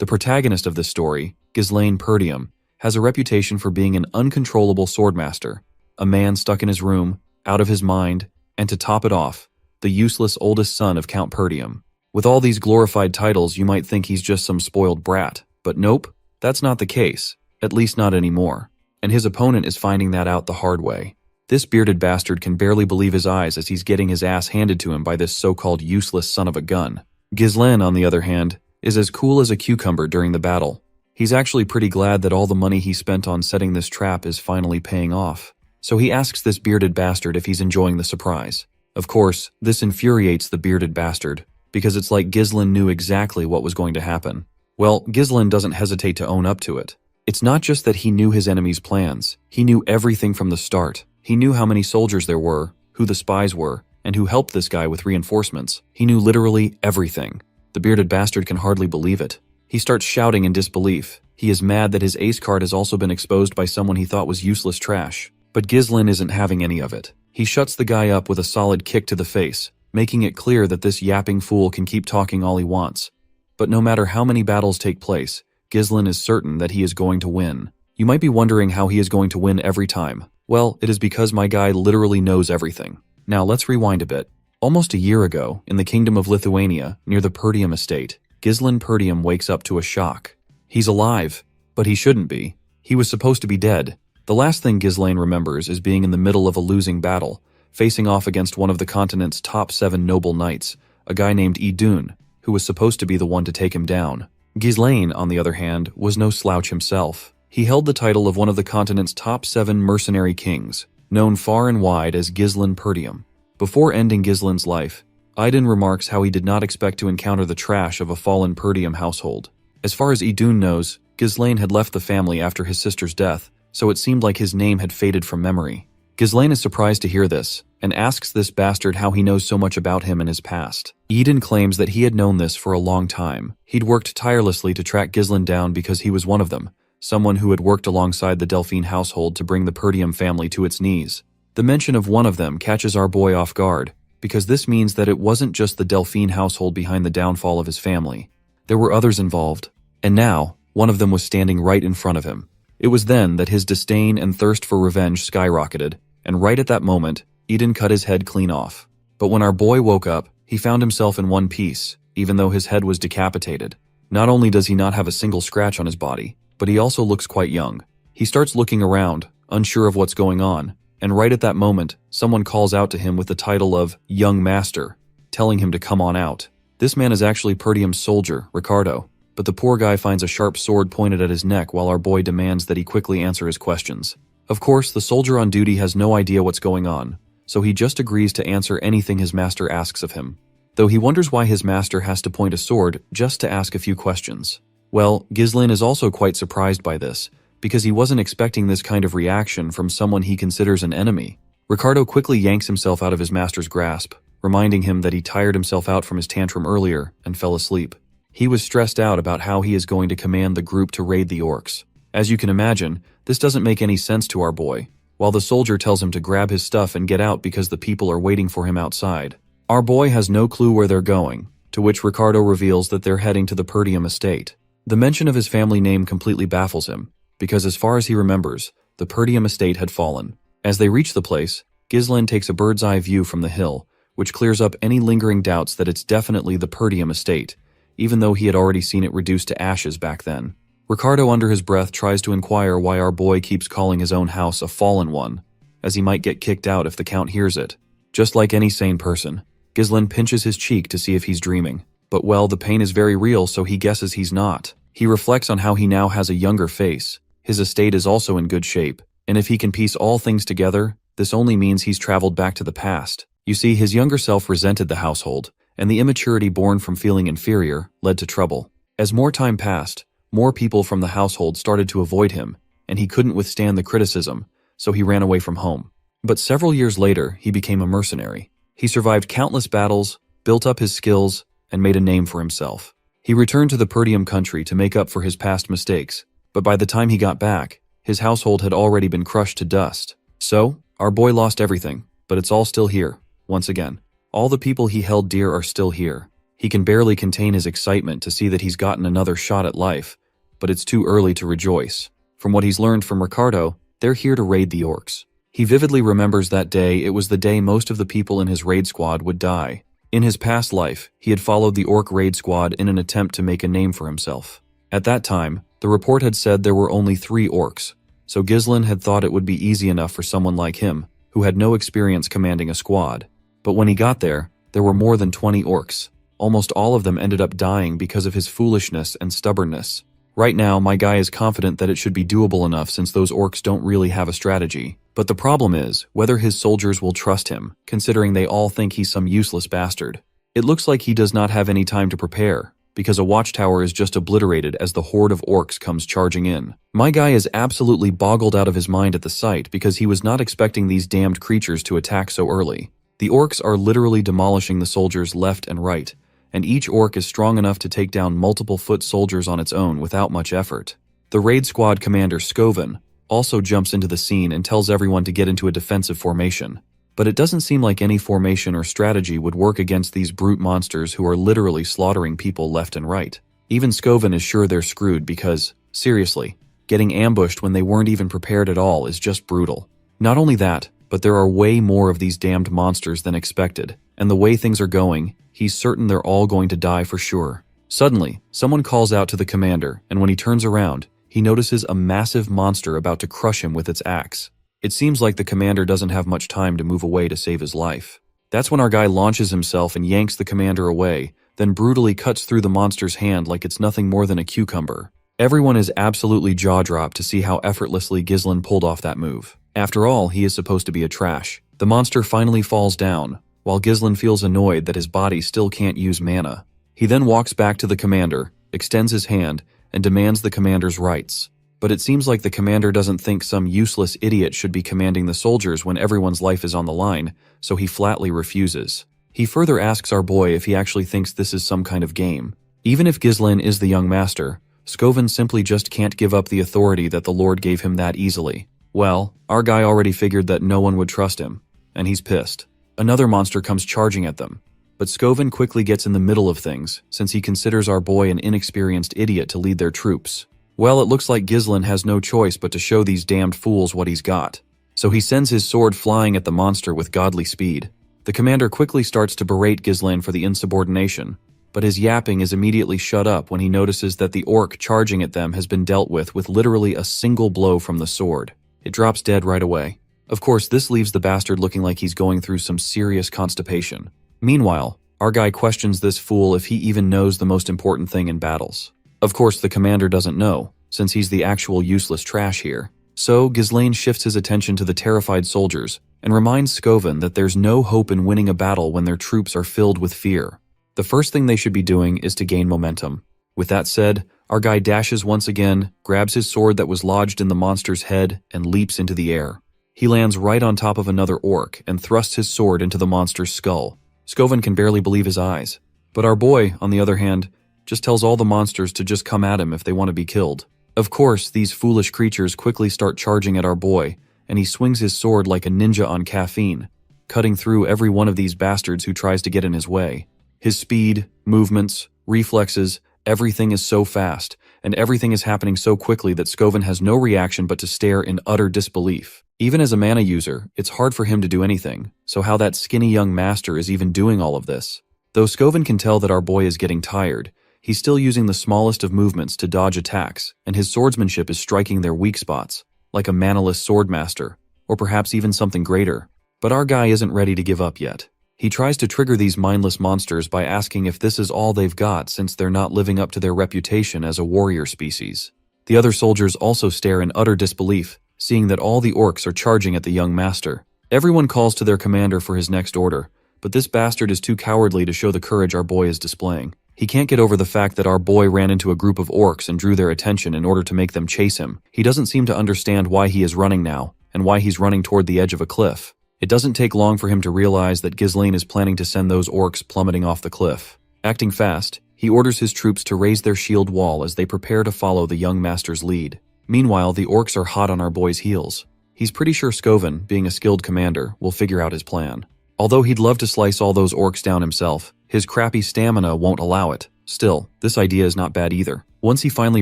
The protagonist of this story, Ghislaine Perdium, has a reputation for being an uncontrollable swordmaster, a man stuck in his room, out of his mind, and to top it off, the useless oldest son of Count Perdium. With all these glorified titles, you might think he's just some spoiled brat, but nope, that's not the case, at least not anymore. And his opponent is finding that out the hard way. This bearded bastard can barely believe his eyes as he's getting his ass handed to him by this so-called useless son of a gun. Ghislaine, on the other hand, is as cool as a cucumber during the battle. He's actually pretty glad that all the money he spent on setting this trap is finally paying off. So he asks this bearded bastard if he's enjoying the surprise. Of course, this infuriates the bearded bastard, because it's like Ghislaine knew exactly what was going to happen. Well, Ghislaine doesn't hesitate to own up to it. It's not just that he knew his enemy's plans, he knew everything from the start. He knew how many soldiers there were, who the spies were, and who helped this guy with reinforcements. He knew literally everything. The bearded bastard can hardly believe it. He starts shouting in disbelief. He is mad that his ace card has also been exposed by someone he thought was useless trash. But Ghislaine isn't having any of it. He shuts the guy up with a solid kick to the face, making it clear that this yapping fool can keep talking all he wants. But no matter how many battles take place, Ghislaine is certain that he is going to win. You might be wondering how he is going to win every time. Well, it is because my guy literally knows everything. Now let's rewind a bit. Almost a year ago, in the Kingdom of Lithuania, near the Perdium estate, Ghislaine Perdium wakes up to a shock. He's alive, but he shouldn't be. He was supposed to be dead. The last thing Ghislaine remembers is being in the middle of a losing battle, facing off against one of the continent's top 7 noble knights, a guy named Idun, who was supposed to be the one to take him down. Ghislaine, on the other hand, was no slouch himself. He held the title of one of the continent's top 7 mercenary kings, known far and wide as Ghislaine Perdium. Before ending Ghislaine's life, Idun remarks how he did not expect to encounter the trash of a fallen Perdium household. As far as Idun knows, Ghislaine had left the family after his sister's death, so it seemed like his name had faded from memory. Ghislaine is surprised to hear this, and asks this bastard how he knows so much about him and his past. Idun claims that he had known this for a long time. He'd worked tirelessly to track Ghislaine down because he was one of them, someone who had worked alongside the Delphine household to bring the Perdium family to its knees. The mention of one of them catches our boy off guard, because this means that it wasn't just the Delphine household behind the downfall of his family. There were others involved, and now, one of them was standing right in front of him. It was then that his disdain and thirst for revenge skyrocketed, and right at that moment, Idun cut his head clean off. But when our boy woke up, he found himself in one piece, even though his head was decapitated. Not only does he not have a single scratch on his body, but he also looks quite young. He starts looking around, unsure of what's going on, and right at that moment, someone calls out to him with the title of Young Master, telling him to come on out. This man is actually Perdium's soldier, Ricardo, but the poor guy finds a sharp sword pointed at his neck while our boy demands that he quickly answer his questions. Of course, the soldier on duty has no idea what's going on, so he just agrees to answer anything his master asks of him, though he wonders why his master has to point a sword just to ask a few questions. Well, Ghislaine is also quite surprised by this, because he wasn't expecting this kind of reaction from someone he considers an enemy. Ricardo quickly yanks himself out of his master's grasp, reminding him that he tired himself out from his tantrum earlier and fell asleep. He was stressed out about how he is going to command the group to raid the orcs. As you can imagine, this doesn't make any sense to our boy, while the soldier tells him to grab his stuff and get out because the people are waiting for him outside. Our boy has no clue where they're going, to which Ricardo reveals that they're heading to the Perdium estate. The mention of his family name completely baffles him, because as far as he remembers, the Perdium estate had fallen. As they reach the place, Ghislaine takes a bird's eye view from the hill, which clears up any lingering doubts that it's definitely the Perdium estate, even though he had already seen it reduced to ashes back then. Ricardo under his breath tries to inquire why our boy keeps calling his own house a fallen one, as he might get kicked out if the Count hears it. Just like any sane person, Ghislaine pinches his cheek to see if he's dreaming. But well, the pain is very real, so he guesses he's not. He reflects on how he now has a younger face. His estate is also in good shape, and if he can piece all things together, this only means he's traveled back to the past. You see, his younger self resented the household, and the immaturity born from feeling inferior led to trouble. As more time passed, more people from the household started to avoid him, and he couldn't withstand the criticism, so he ran away from home. But several years later, he became a mercenary. He survived countless battles, built up his skills, and made a name for himself. He returned to the Perdium country to make up for his past mistakes, but by the time he got back, his household had already been crushed to dust. So, our boy lost everything, but it's all still here, once again. All the people he held dear are still here. He can barely contain his excitement to see that he's gotten another shot at life, but it's too early to rejoice. From what he's learned from Ricardo, they're here to raid the orcs. He vividly remembers that day. It was the day most of the people in his raid squad would die. In his past life, he had followed the orc raid squad in an attempt to make a name for himself. At that time, the report had said there were only 3 orcs, so Ghislain had thought it would be easy enough for someone like him, who had no experience commanding a squad. But when he got there were more than 20 orcs. Almost all of them ended up dying because of his foolishness and stubbornness. Right now, my guy is confident that it should be doable enough since those orcs don't really have a strategy. But the problem is whether his soldiers will trust him, considering they all think he's some useless bastard. It looks like he does not have any time to prepare, because a watchtower is just obliterated as the horde of orcs comes charging in. My guy is absolutely boggled out of his mind at the sight because he was not expecting these damned creatures to attack so early. The orcs are literally demolishing the soldiers left and right, and each orc is strong enough to take down multiple foot soldiers on its own without much effort. The raid squad commander Skoven also jumps into the scene and tells everyone to get into a defensive formation. But it doesn't seem like any formation or strategy would work against these brute monsters who are literally slaughtering people left and right. Even Skoven is sure they're screwed because, seriously, getting ambushed when they weren't even prepared at all is just brutal. Not only that, but there are way more of these damned monsters than expected, and the way things are going, he's certain they're all going to die for sure. Suddenly, someone calls out to the commander, and when he turns around, he notices a massive monster about to crush him with its axe. It seems like the commander doesn't have much time to move away to save his life. That's when our guy launches himself and yanks the commander away, then brutally cuts through the monster's hand like it's nothing more than a cucumber. Everyone is absolutely jaw-dropped to see how effortlessly Ghislain pulled off that move. After all, he is supposed to be a trash. The monster finally falls down, while Ghislain feels annoyed that his body still can't use mana. He then walks back to the commander, extends his hand, and demands the commander's rights. But it seems like the commander doesn't think some useless idiot should be commanding the soldiers when everyone's life is on the line, so he flatly refuses. He further asks our boy if he actually thinks this is some kind of game. Even if Ghislain is the young master, Skoven simply just can't give up the authority that the Lord gave him that easily. Well, our guy already figured that no one would trust him, and he's pissed. Another monster comes charging at them, but Skoven quickly gets in the middle of things, since he considers our boy an inexperienced idiot to lead their troops. Well, it looks like Ghislain has no choice but to show these damned fools what he's got. So he sends his sword flying at the monster with godly speed. The commander quickly starts to berate Ghislain for the insubordination, but his yapping is immediately shut up when he notices that the orc charging at them has been dealt with literally a single blow from the sword. It drops dead right away. Of course, this leaves the bastard looking like he's going through some serious constipation. Meanwhile, our guy questions this fool if he even knows the most important thing in battles. Of course, the commander doesn't know, since he's the actual useless trash here. So, Ghislain shifts his attention to the terrified soldiers and reminds Skoven that there's no hope in winning a battle when their troops are filled with fear. The first thing they should be doing is to gain momentum. With that said, our guy dashes once again, grabs his sword that was lodged in the monster's head, and leaps into the air. He lands right on top of another orc and thrusts his sword into the monster's skull. Skoven can barely believe his eyes. But our boy, on the other hand, just tells all the monsters to just come at him if they want to be killed. Of course, these foolish creatures quickly start charging at our boy, and he swings his sword like a ninja on caffeine, cutting through every one of these bastards who tries to get in his way. His speed, movements, reflexes, everything is so fast, and everything is happening so quickly that Skoven has no reaction but to stare in utter disbelief. Even as a mana user, it's hard for him to do anything, so how that skinny young master is even doing all of this. Though Skoven can tell that our boy is getting tired, he's still using the smallest of movements to dodge attacks, and his swordsmanship is striking their weak spots, like a manaless swordmaster, or perhaps even something greater. But our guy isn't ready to give up yet. He tries to trigger these mindless monsters by asking if this is all they've got since they're not living up to their reputation as a warrior species. The other soldiers also stare in utter disbelief, seeing that all the orcs are charging at the young master. Everyone calls to their commander for his next order, but this bastard is too cowardly to show the courage our boy is displaying. He can't get over the fact that our boy ran into a group of orcs and drew their attention in order to make them chase him. He doesn't seem to understand why he is running now, and why he's running toward the edge of a cliff. It doesn't take long for him to realize that Ghislain is planning to send those orcs plummeting off the cliff. Acting fast, he orders his troops to raise their shield wall as they prepare to follow the young master's lead. Meanwhile, the orcs are hot on our boy's heels. He's pretty sure Skoven, being a skilled commander, will figure out his plan. Although he'd love to slice all those orcs down himself, His crappy stamina won't allow it. Still, this idea is not bad either. Once he finally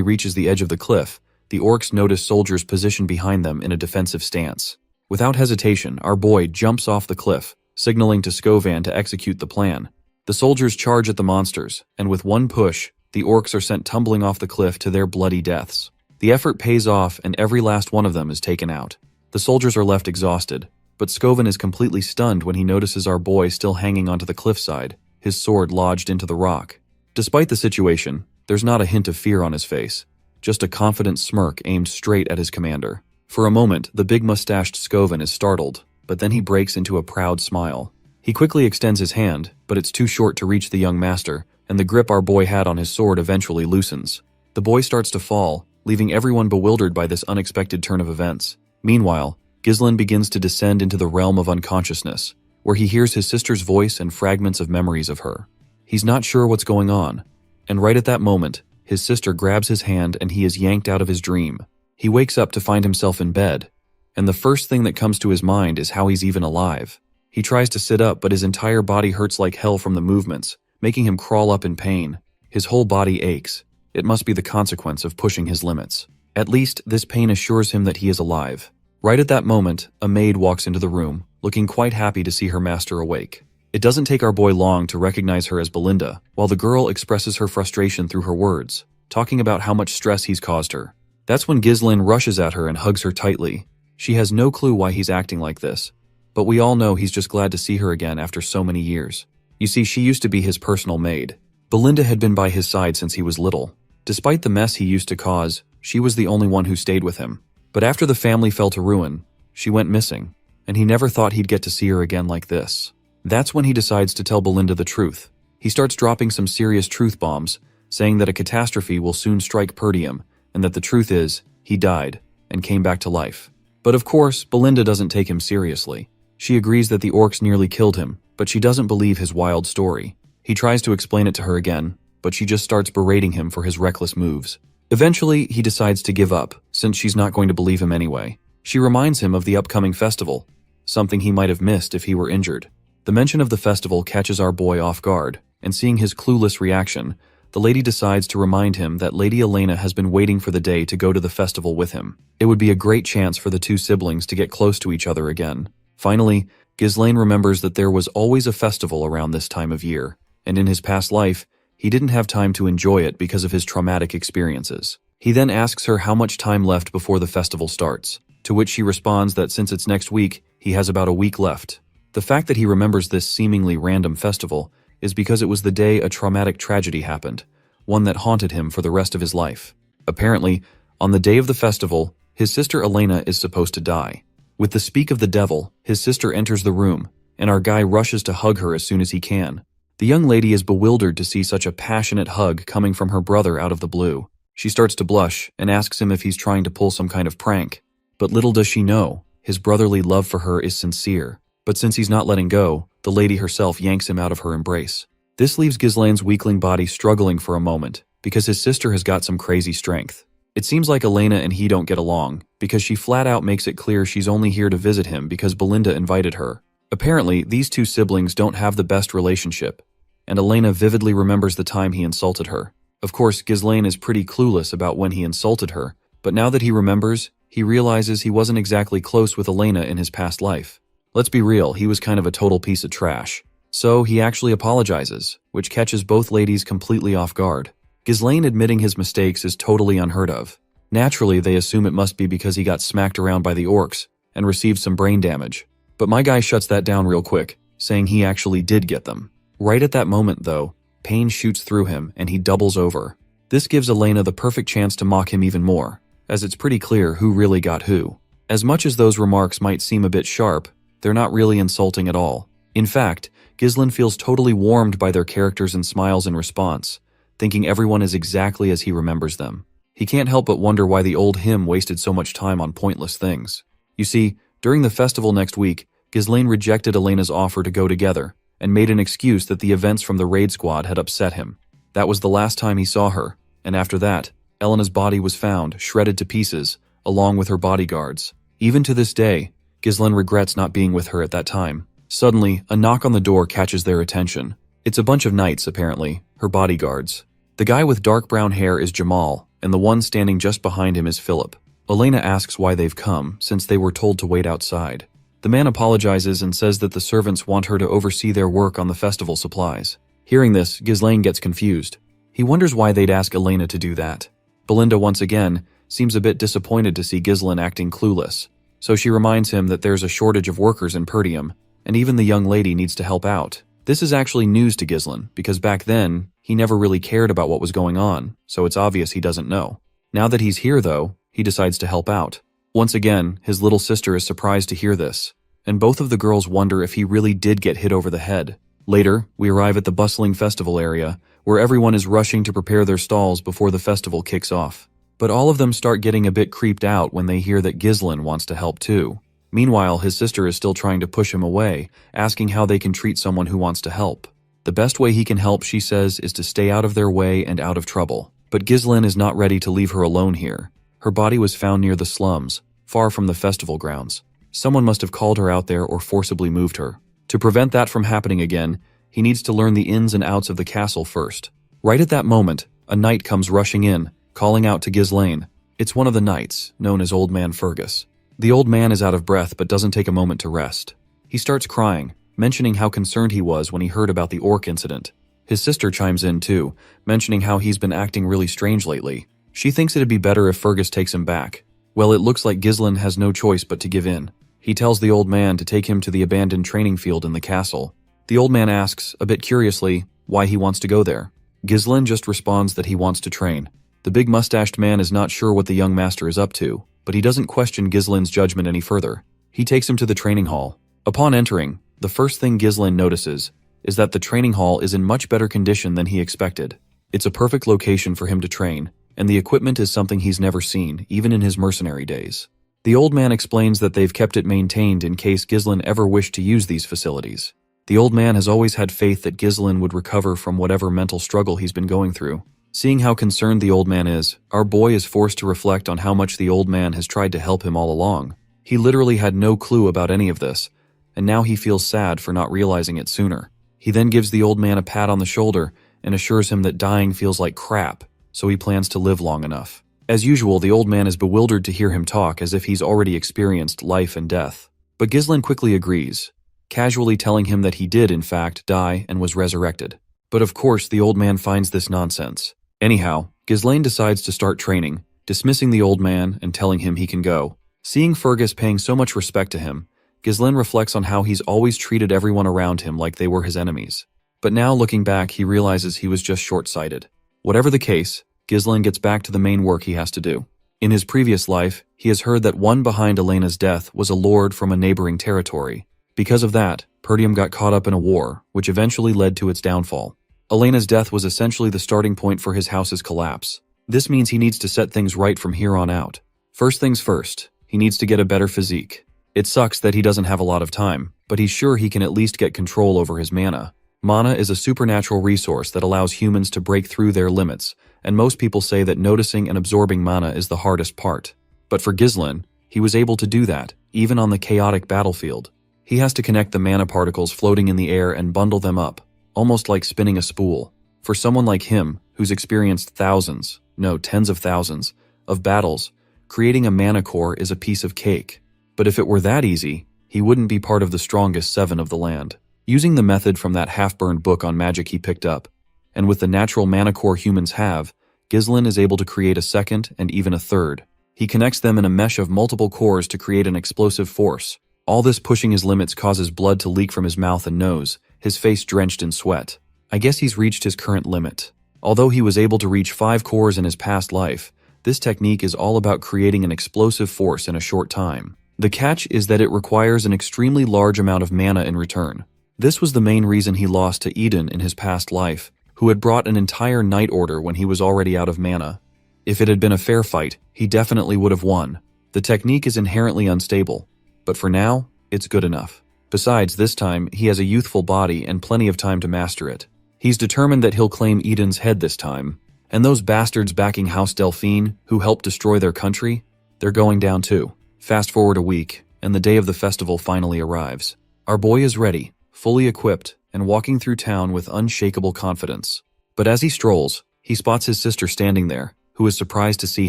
reaches the edge of the cliff, the orcs notice soldiers positioned behind them in a defensive stance. Without hesitation, our boy jumps off the cliff, signaling to Skovan to execute the plan. The soldiers charge at the monsters, and with one push, the orcs are sent tumbling off the cliff to their bloody deaths. The effort pays off and every last one of them is taken out. The soldiers are left exhausted, but Skovan is completely stunned when he notices our boy still hanging onto the cliffside, his sword lodged into the rock. Despite the situation, there's not a hint of fear on his face, just a confident smirk aimed straight at his commander. For a moment, the big mustached Skovan is startled, but then he breaks into a proud smile. He quickly extends his hand, but it's too short to reach the young master, and the grip our boy had on his sword eventually loosens. The boy starts to fall, leaving everyone bewildered by this unexpected turn of events. Meanwhile, Ghislain begins to descend into the realm of unconsciousness, where he hears his sister's voice and fragments of memories of her. He's not sure what's going on, and right at that moment, his sister grabs his hand and he is yanked out of his dream. He wakes up to find himself in bed, and the first thing that comes to his mind is how he's even alive. He tries to sit up, but his entire body hurts like hell from the movements, making him crawl up in pain. His whole body aches. It must be the consequence of pushing his limits. At least, this pain assures him that he is alive. Right at that moment, a maid walks into the room, looking quite happy to see her master awake. It doesn't take our boy long to recognize her as Belinda, while the girl expresses her frustration through her words, talking about how much stress he's caused her. That's when Ghislain rushes at her and hugs her tightly. She has no clue why he's acting like this, but we all know he's just glad to see her again after so many years. You see, she used to be his personal maid. Belinda had been by his side since he was little. Despite the mess he used to cause, she was the only one who stayed with him. But after the family fell to ruin, she went missing, and he never thought he'd get to see her again like this. That's when he decides to tell Belinda the truth. He starts dropping some serious truth bombs, saying that a catastrophe will soon strike Perdium, and that the truth is, he died, and came back to life. But of course, Belinda doesn't take him seriously. She agrees that the orcs nearly killed him, but she doesn't believe his wild story. He tries to explain it to her again, but she just starts berating him for his reckless moves. Eventually, he decides to give up, since she's not going to believe him anyway. She reminds him of the upcoming festival, something he might have missed if he were injured. The mention of the festival catches our boy off guard, and seeing his clueless reaction, the lady decides to remind him that Lady Elena has been waiting for the day to go to the festival with him. It would be a great chance for the two siblings to get close to each other again. Finally, Ghislain remembers that there was always a festival around this time of year, and in his past life, he didn't have time to enjoy it because of his traumatic experiences. He then asks her how much time left before the festival starts, to which she responds that since it's next week, he has about a week left. The fact that he remembers this seemingly random festival is because it was the day a traumatic tragedy happened, one that haunted him for the rest of his life. Apparently, on the day of the festival, his sister Elena is supposed to die. With the speak of the devil, his sister enters the room, and our guy rushes to hug her as soon as he can. The young lady is bewildered to see such a passionate hug coming from her brother out of the blue. She starts to blush and asks him if he's trying to pull some kind of prank. But little does she know, his brotherly love for her is sincere. But since he's not letting go, the lady herself yanks him out of her embrace. This leaves Ghislain's weakling body struggling for a moment, because his sister has got some crazy strength. It seems like Elena and he don't get along, because she flat out makes it clear she's only here to visit him because Belinda invited her. Apparently, these two siblings don't have the best relationship, and Elena vividly remembers the time he insulted her. Of course, Ghislain is pretty clueless about when he insulted her, but now that he remembers, he realizes he wasn't exactly close with Elena in his past life. Let's be real, he was kind of a total piece of trash. So he actually apologizes, which catches both ladies completely off guard. Ghislain admitting his mistakes is totally unheard of. Naturally, they assume it must be because he got smacked around by the orcs and received some brain damage. But my guy shuts that down real quick, saying he actually did get them. Right at that moment, though, pain shoots through him and he doubles over. This gives Elena the perfect chance to mock him even more, as it's pretty clear who really got who. As much as those remarks might seem a bit sharp, they're not really insulting at all. In fact, Ghislain feels totally warmed by their characters and smiles in response, thinking everyone is exactly as he remembers them. He can't help but wonder why the old him wasted so much time on pointless things. You see, during the festival next week, Ghislain rejected Elena's offer to go together, and made an excuse that the events from the raid squad had upset him. That was the last time he saw her, and after that, Elena's body was found, shredded to pieces, along with her bodyguards. Even to this day, Ghislain regrets not being with her at that time. Suddenly, a knock on the door catches their attention. It's a bunch of knights, apparently, her bodyguards. The guy with dark brown hair is Jamal, and the one standing just behind him is Philip. Elena asks why they've come, since they were told to wait outside. The man apologizes and says that the servants want her to oversee their work on the festival supplies. Hearing this, Ghislaine gets confused. He wonders why they'd ask Elena to do that. Belinda, once again, seems a bit disappointed to see Ghislaine acting clueless, so she reminds him that there's a shortage of workers in Perdium, and even the young lady needs to help out. This is actually news to Ghislaine, because back then, he never really cared about what was going on, so it's obvious he doesn't know. Now that he's here, though, he decides to help out. Once again, his little sister is surprised to hear this, and both of the girls wonder if he really did get hit over the head. Later, we arrive at the bustling festival area, where everyone is rushing to prepare their stalls before the festival kicks off. But all of them start getting a bit creeped out when they hear that Ghislaine wants to help too. Meanwhile, his sister is still trying to push him away, asking how they can treat someone who wants to help. The best way he can help, she says, is to stay out of their way and out of trouble. But Ghislaine is not ready to leave her alone here. Her body was found near the slums, far from the festival grounds. Someone must have called her out there or forcibly moved her. To prevent that from happening again, he needs to learn the ins and outs of the castle first. Right at that moment, a knight comes rushing in, calling out to Ghislaine. It's one of the knights, known as Old Man Fergus. The old man is out of breath but doesn't take a moment to rest. He starts crying, mentioning how concerned he was when he heard about the orc incident. His sister chimes in too, mentioning how he's been acting really strange lately. She thinks it'd be better if Fergus takes him back. Well, it looks like Ghislaine has no choice but to give in. He tells the old man to take him to the abandoned training field in the castle. The old man asks, a bit curiously, why he wants to go there. Ghislaine just responds that he wants to train. The big mustached man is not sure what the young master is up to, but he doesn't question Ghislaine's judgment any further. He takes him to the training hall. Upon entering, the first thing Ghislaine notices is that the training hall is in much better condition than he expected. It's a perfect location for him to train, and the equipment is something he's never seen, even in his mercenary days. The old man explains that they've kept it maintained in case Ghislaine ever wished to use these facilities. The old man has always had faith that Ghislaine would recover from whatever mental struggle he's been going through. Seeing how concerned the old man is, our boy is forced to reflect on how much the old man has tried to help him all along. He literally had no clue about any of this, and now he feels sad for not realizing it sooner. He then gives the old man a pat on the shoulder and assures him that dying feels like crap, so he plans to live long enough. As usual, the old man is bewildered to hear him talk as if he's already experienced life and death. But Ghislaine quickly agrees, casually telling him that he did, in fact, die and was resurrected. But of course, the old man finds this nonsense. Anyhow, Ghislaine decides to start training, dismissing the old man and telling him he can go. Seeing Fergus paying so much respect to him, Ghislaine reflects on how he's always treated everyone around him like they were his enemies. But now, looking back, he realizes he was just short-sighted. Whatever the case, Ghislaine gets back to the main work he has to do. In his previous life, he has heard that one behind Elena's death was a lord from a neighboring territory. Because of that, Perdium got caught up in a war, which eventually led to its downfall. Elena's death was essentially the starting point for his house's collapse. This means he needs to set things right from here on out. First things first, he needs to get a better physique. It sucks that he doesn't have a lot of time, but he's sure he can at least get control over his mana. Mana is a supernatural resource that allows humans to break through their limits, and most people say that noticing and absorbing mana is the hardest part. But for Ghislaine, he was able to do that, even on the chaotic battlefield. He has to connect the mana particles floating in the air and bundle them up, almost like spinning a spool. For someone like him, who's experienced tens of thousands, of battles, creating a mana core is a piece of cake. But if it were that easy, he wouldn't be part of the strongest 7 of the land. Using the method from that half-burned book on magic he picked up, and with the natural mana core humans have, Ghislaine is able to create a second and even a third. He connects them in a mesh of multiple cores to create an explosive force. All this pushing his limits causes blood to leak from his mouth and nose, his face drenched in sweat. I guess he's reached his current limit. Although he was able to reach 5 cores in his past life, this technique is all about creating an explosive force in a short time. The catch is that it requires an extremely large amount of mana in return. This was the main reason he lost to Eden in his past life, who had brought an entire knight order when he was already out of mana. If it had been a fair fight, he definitely would have won. The technique is inherently unstable, but for now, it's good enough. Besides, this time, he has a youthful body and plenty of time to master it. He's determined that he'll claim Eden's head this time, and those bastards backing House Delphine, who helped destroy their country, they're going down too. Fast forward a week, and the day of the festival finally arrives. Our boy is ready, fully equipped, and walking through town with unshakable confidence. But as he strolls, he spots his sister standing there, who is surprised to see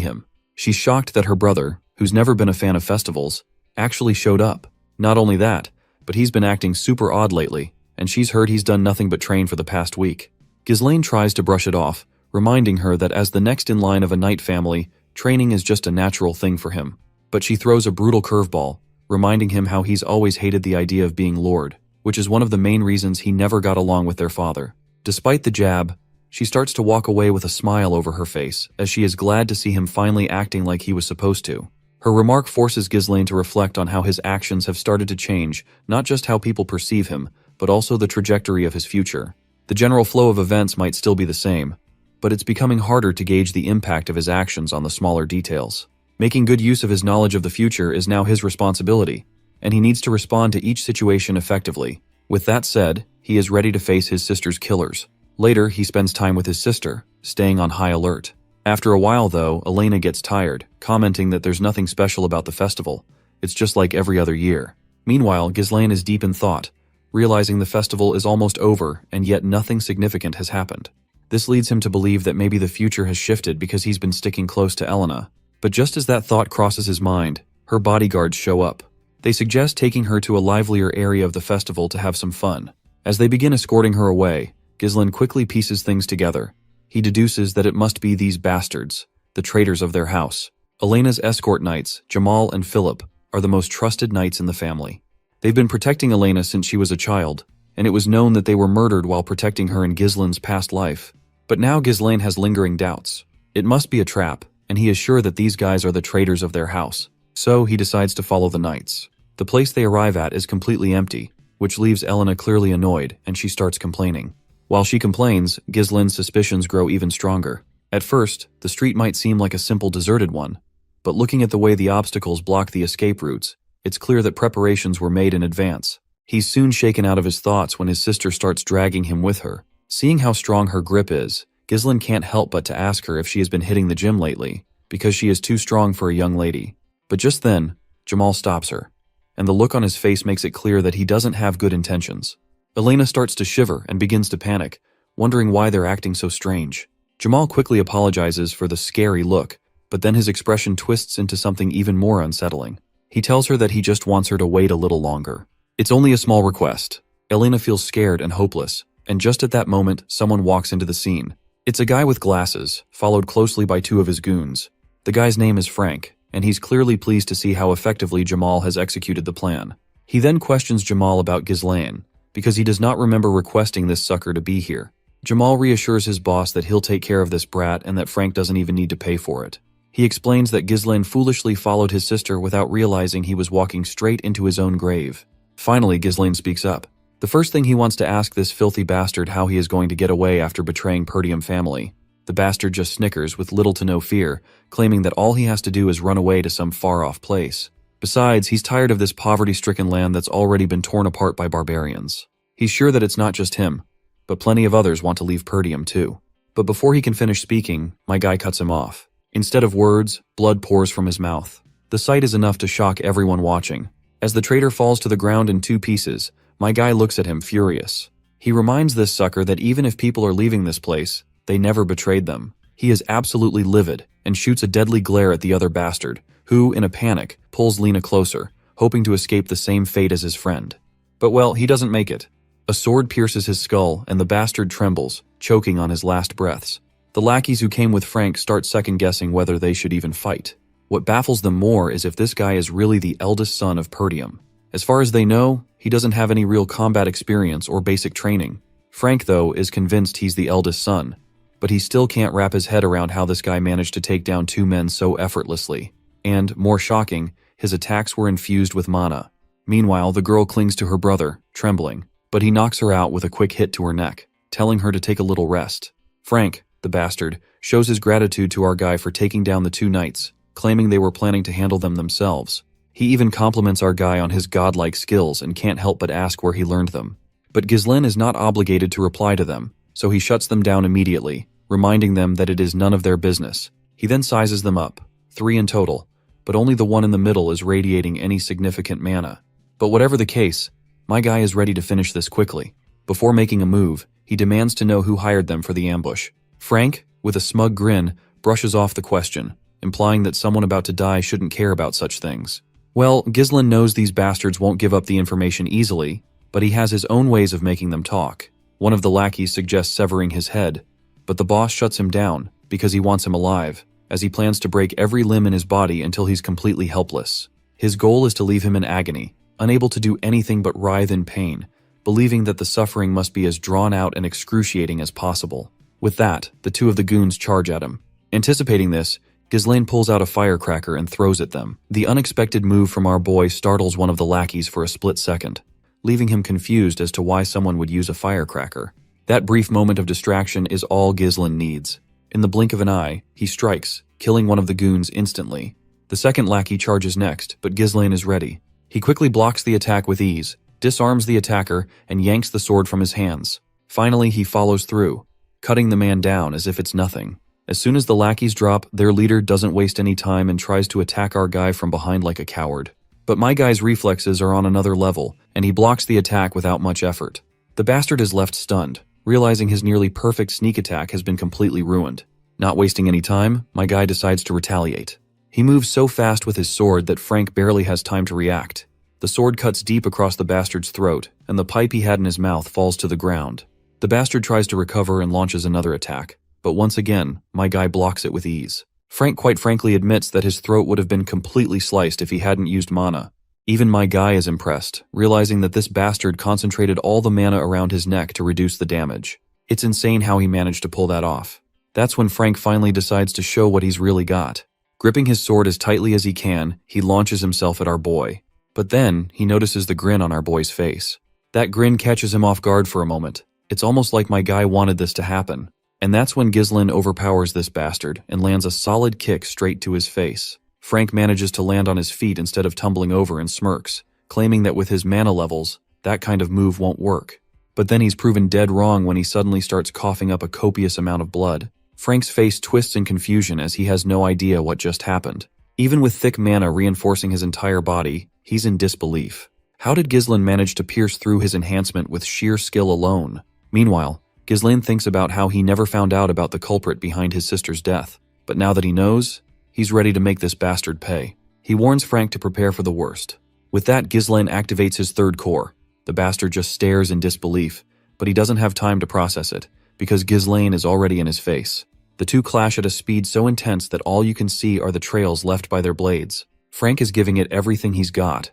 him. She's shocked that her brother, who's never been a fan of festivals, actually showed up. Not only that, but he's been acting super odd lately, and she's heard he's done nothing but train for the past week. Ghislaine tries to brush it off, reminding her that as the next in line of a knight family, training is just a natural thing for him. But she throws a brutal curveball, reminding him how he's always hated the idea of being lord, which is one of the main reasons he never got along with their father. Despite the jab, she starts to walk away with a smile over her face, as she is glad to see him finally acting like he was supposed to. Her remark forces Ghislaine to reflect on how his actions have started to change, not just how people perceive him, but also the trajectory of his future. The general flow of events might still be the same, but it's becoming harder to gauge the impact of his actions on the smaller details. Making good use of his knowledge of the future is now his responsibility, and he needs to respond to each situation effectively. With that said, he is ready to face his sister's killers. Later, he spends time with his sister, staying on high alert. After a while, though, Elena gets tired, commenting that there's nothing special about the festival. It's just like every other year. Meanwhile, Ghislaine is deep in thought, realizing the festival is almost over and yet nothing significant has happened. This leads him to believe that maybe the future has shifted because he's been sticking close to Elena. But just as that thought crosses his mind, her bodyguards show up. They suggest taking her to a livelier area of the festival to have some fun. As they begin escorting her away, Ghislaine quickly pieces things together. He deduces that it must be these bastards, the traitors of their house. Elena's escort knights, Jamal and Philip, are the most trusted knights in the family. They've been protecting Elena since she was a child, and it was known that they were murdered while protecting her in Ghislaine's past life. But now Ghislaine has lingering doubts. It must be a trap, and he is sure that these guys are the traitors of their house. So he decides to follow the knights. The place they arrive at is completely empty, which leaves Elena clearly annoyed, and she starts complaining. While she complains, Ghislaine's suspicions grow even stronger. At first, the street might seem like a simple deserted one, but looking at the way the obstacles block the escape routes, it's clear that preparations were made in advance. He's soon shaken out of his thoughts when his sister starts dragging him with her. Seeing how strong her grip is, Ghislaine can't help but to ask her if she has been hitting the gym lately, because she is too strong for a young lady. But just then, Jamal stops her, and the look on his face makes it clear that he doesn't have good intentions. Elena starts to shiver and begins to panic, wondering why they're acting so strange. Jamal quickly apologizes for the scary look, but then his expression twists into something even more unsettling. He tells her that he just wants her to wait a little longer. It's only a small request. Elena feels scared and hopeless, and just at that moment, someone walks into the scene. It's a guy with glasses, followed closely by two of his goons. The guy's name is Frank, and he's clearly pleased to see how effectively Jamal has executed the plan. He then questions Jamal about Ghislaine, because he does not remember requesting this sucker to be here. Jamal reassures his boss that he'll take care of this brat and that Frank doesn't even need to pay for it. He explains that Ghislaine foolishly followed his sister without realizing he was walking straight into his own grave. Finally, Ghislaine speaks up. The first thing he wants to ask this filthy bastard how he is going to get away after betraying Perdium family. The bastard just snickers with little to no fear, claiming that all he has to do is run away to some far-off place. Besides, he's tired of this poverty-stricken land that's already been torn apart by barbarians. He's sure that it's not just him, but plenty of others want to leave Perdium too. But before he can finish speaking, my guy cuts him off. Instead of words, blood pours from his mouth. The sight is enough to shock everyone watching. As the traitor falls to the ground in two pieces, my guy looks at him furious. He reminds this sucker that even if people are leaving this place, they never betrayed them. He is absolutely livid and shoots a deadly glare at the other bastard, who, in a panic, pulls Lena closer, hoping to escape the same fate as his friend. But well, he doesn't make it. A sword pierces his skull and the bastard trembles, choking on his last breaths. The lackeys who came with Frank start second-guessing whether they should even fight. What baffles them more is if this guy is really the eldest son of Perdium. As far as they know, he doesn't have any real combat experience or basic training. Frank, though, is convinced he's the eldest son, but he still can't wrap his head around how this guy managed to take down two men so effortlessly. And, more shocking, his attacks were infused with mana. Meanwhile, the girl clings to her brother, trembling, but he knocks her out with a quick hit to her neck, telling her to take a little rest. Frank, the bastard, shows his gratitude to our guy for taking down the two knights, claiming they were planning to handle them themselves. He even compliments our guy on his godlike skills and can't help but ask where he learned them. But Ghislaine is not obligated to reply to them, so he shuts them down immediately, reminding them that it is none of their business. He then sizes them up, 3 in total, but only the one in the middle is radiating any significant mana. But whatever the case, my guy is ready to finish this quickly. Before making a move, he demands to know who hired them for the ambush. Frank, with a smug grin, brushes off the question, implying that someone about to die shouldn't care about such things. Well, Ghislain knows these bastards won't give up the information easily, but he has his own ways of making them talk. One of the lackeys suggests severing his head, but the boss shuts him down because he wants him alive, as he plans to break every limb in his body until he's completely helpless. His goal is to leave him in agony, unable to do anything but writhe in pain, believing that the suffering must be as drawn out and excruciating as possible. With that, the two of the goons charge at him. Anticipating this, Ghislain pulls out a firecracker and throws at them. The unexpected move from our boy startles one of the lackeys for a split second, leaving him confused as to why someone would use a firecracker. That brief moment of distraction is all Ghislain needs. In the blink of an eye, he strikes, killing one of the goons instantly. The second lackey charges next, but Ghislain is ready. He quickly blocks the attack with ease, disarms the attacker, and yanks the sword from his hands. Finally, he follows through, cutting the man down as if it's nothing. As soon as the lackeys drop, their leader doesn't waste any time and tries to attack our guy from behind like a coward. But my guy's reflexes are on another level, and he blocks the attack without much effort. The bastard is left stunned, realizing his nearly perfect sneak attack has been completely ruined. Not wasting any time, my guy decides to retaliate. He moves so fast with his sword that Frank barely has time to react. The sword cuts deep across the bastard's throat, and the pipe he had in his mouth falls to the ground. The bastard tries to recover and launches another attack, but once again, my guy blocks it with ease. Frank quite frankly admits that his throat would have been completely sliced if he hadn't used mana. Even my guy is impressed, realizing that this bastard concentrated all the mana around his neck to reduce the damage. It's insane how he managed to pull that off. That's when Frank finally decides to show what he's really got. Gripping his sword as tightly as he can, he launches himself at our boy. But then, he notices the grin on our boy's face. That grin catches him off guard for a moment. It's almost like my guy wanted this to happen. And that's when Ghislain overpowers this bastard and lands a solid kick straight to his face. Frank manages to land on his feet instead of tumbling over and smirks, claiming that with his mana levels, that kind of move won't work. But then he's proven dead wrong when he suddenly starts coughing up a copious amount of blood. Frank's face twists in confusion as he has no idea what just happened. Even with thick mana reinforcing his entire body, he's in disbelief. How did Ghislain manage to pierce through his enhancement with sheer skill alone? Meanwhile, Ghislain thinks about how he never found out about the culprit behind his sister's death, but now that he knows, he's ready to make this bastard pay. He warns Frank to prepare for the worst. With that, Ghislain activates his third core. The bastard just stares in disbelief, but he doesn't have time to process it, because Ghislain is already in his face. The two clash at a speed so intense that all you can see are the trails left by their blades. Frank is giving it everything he's got,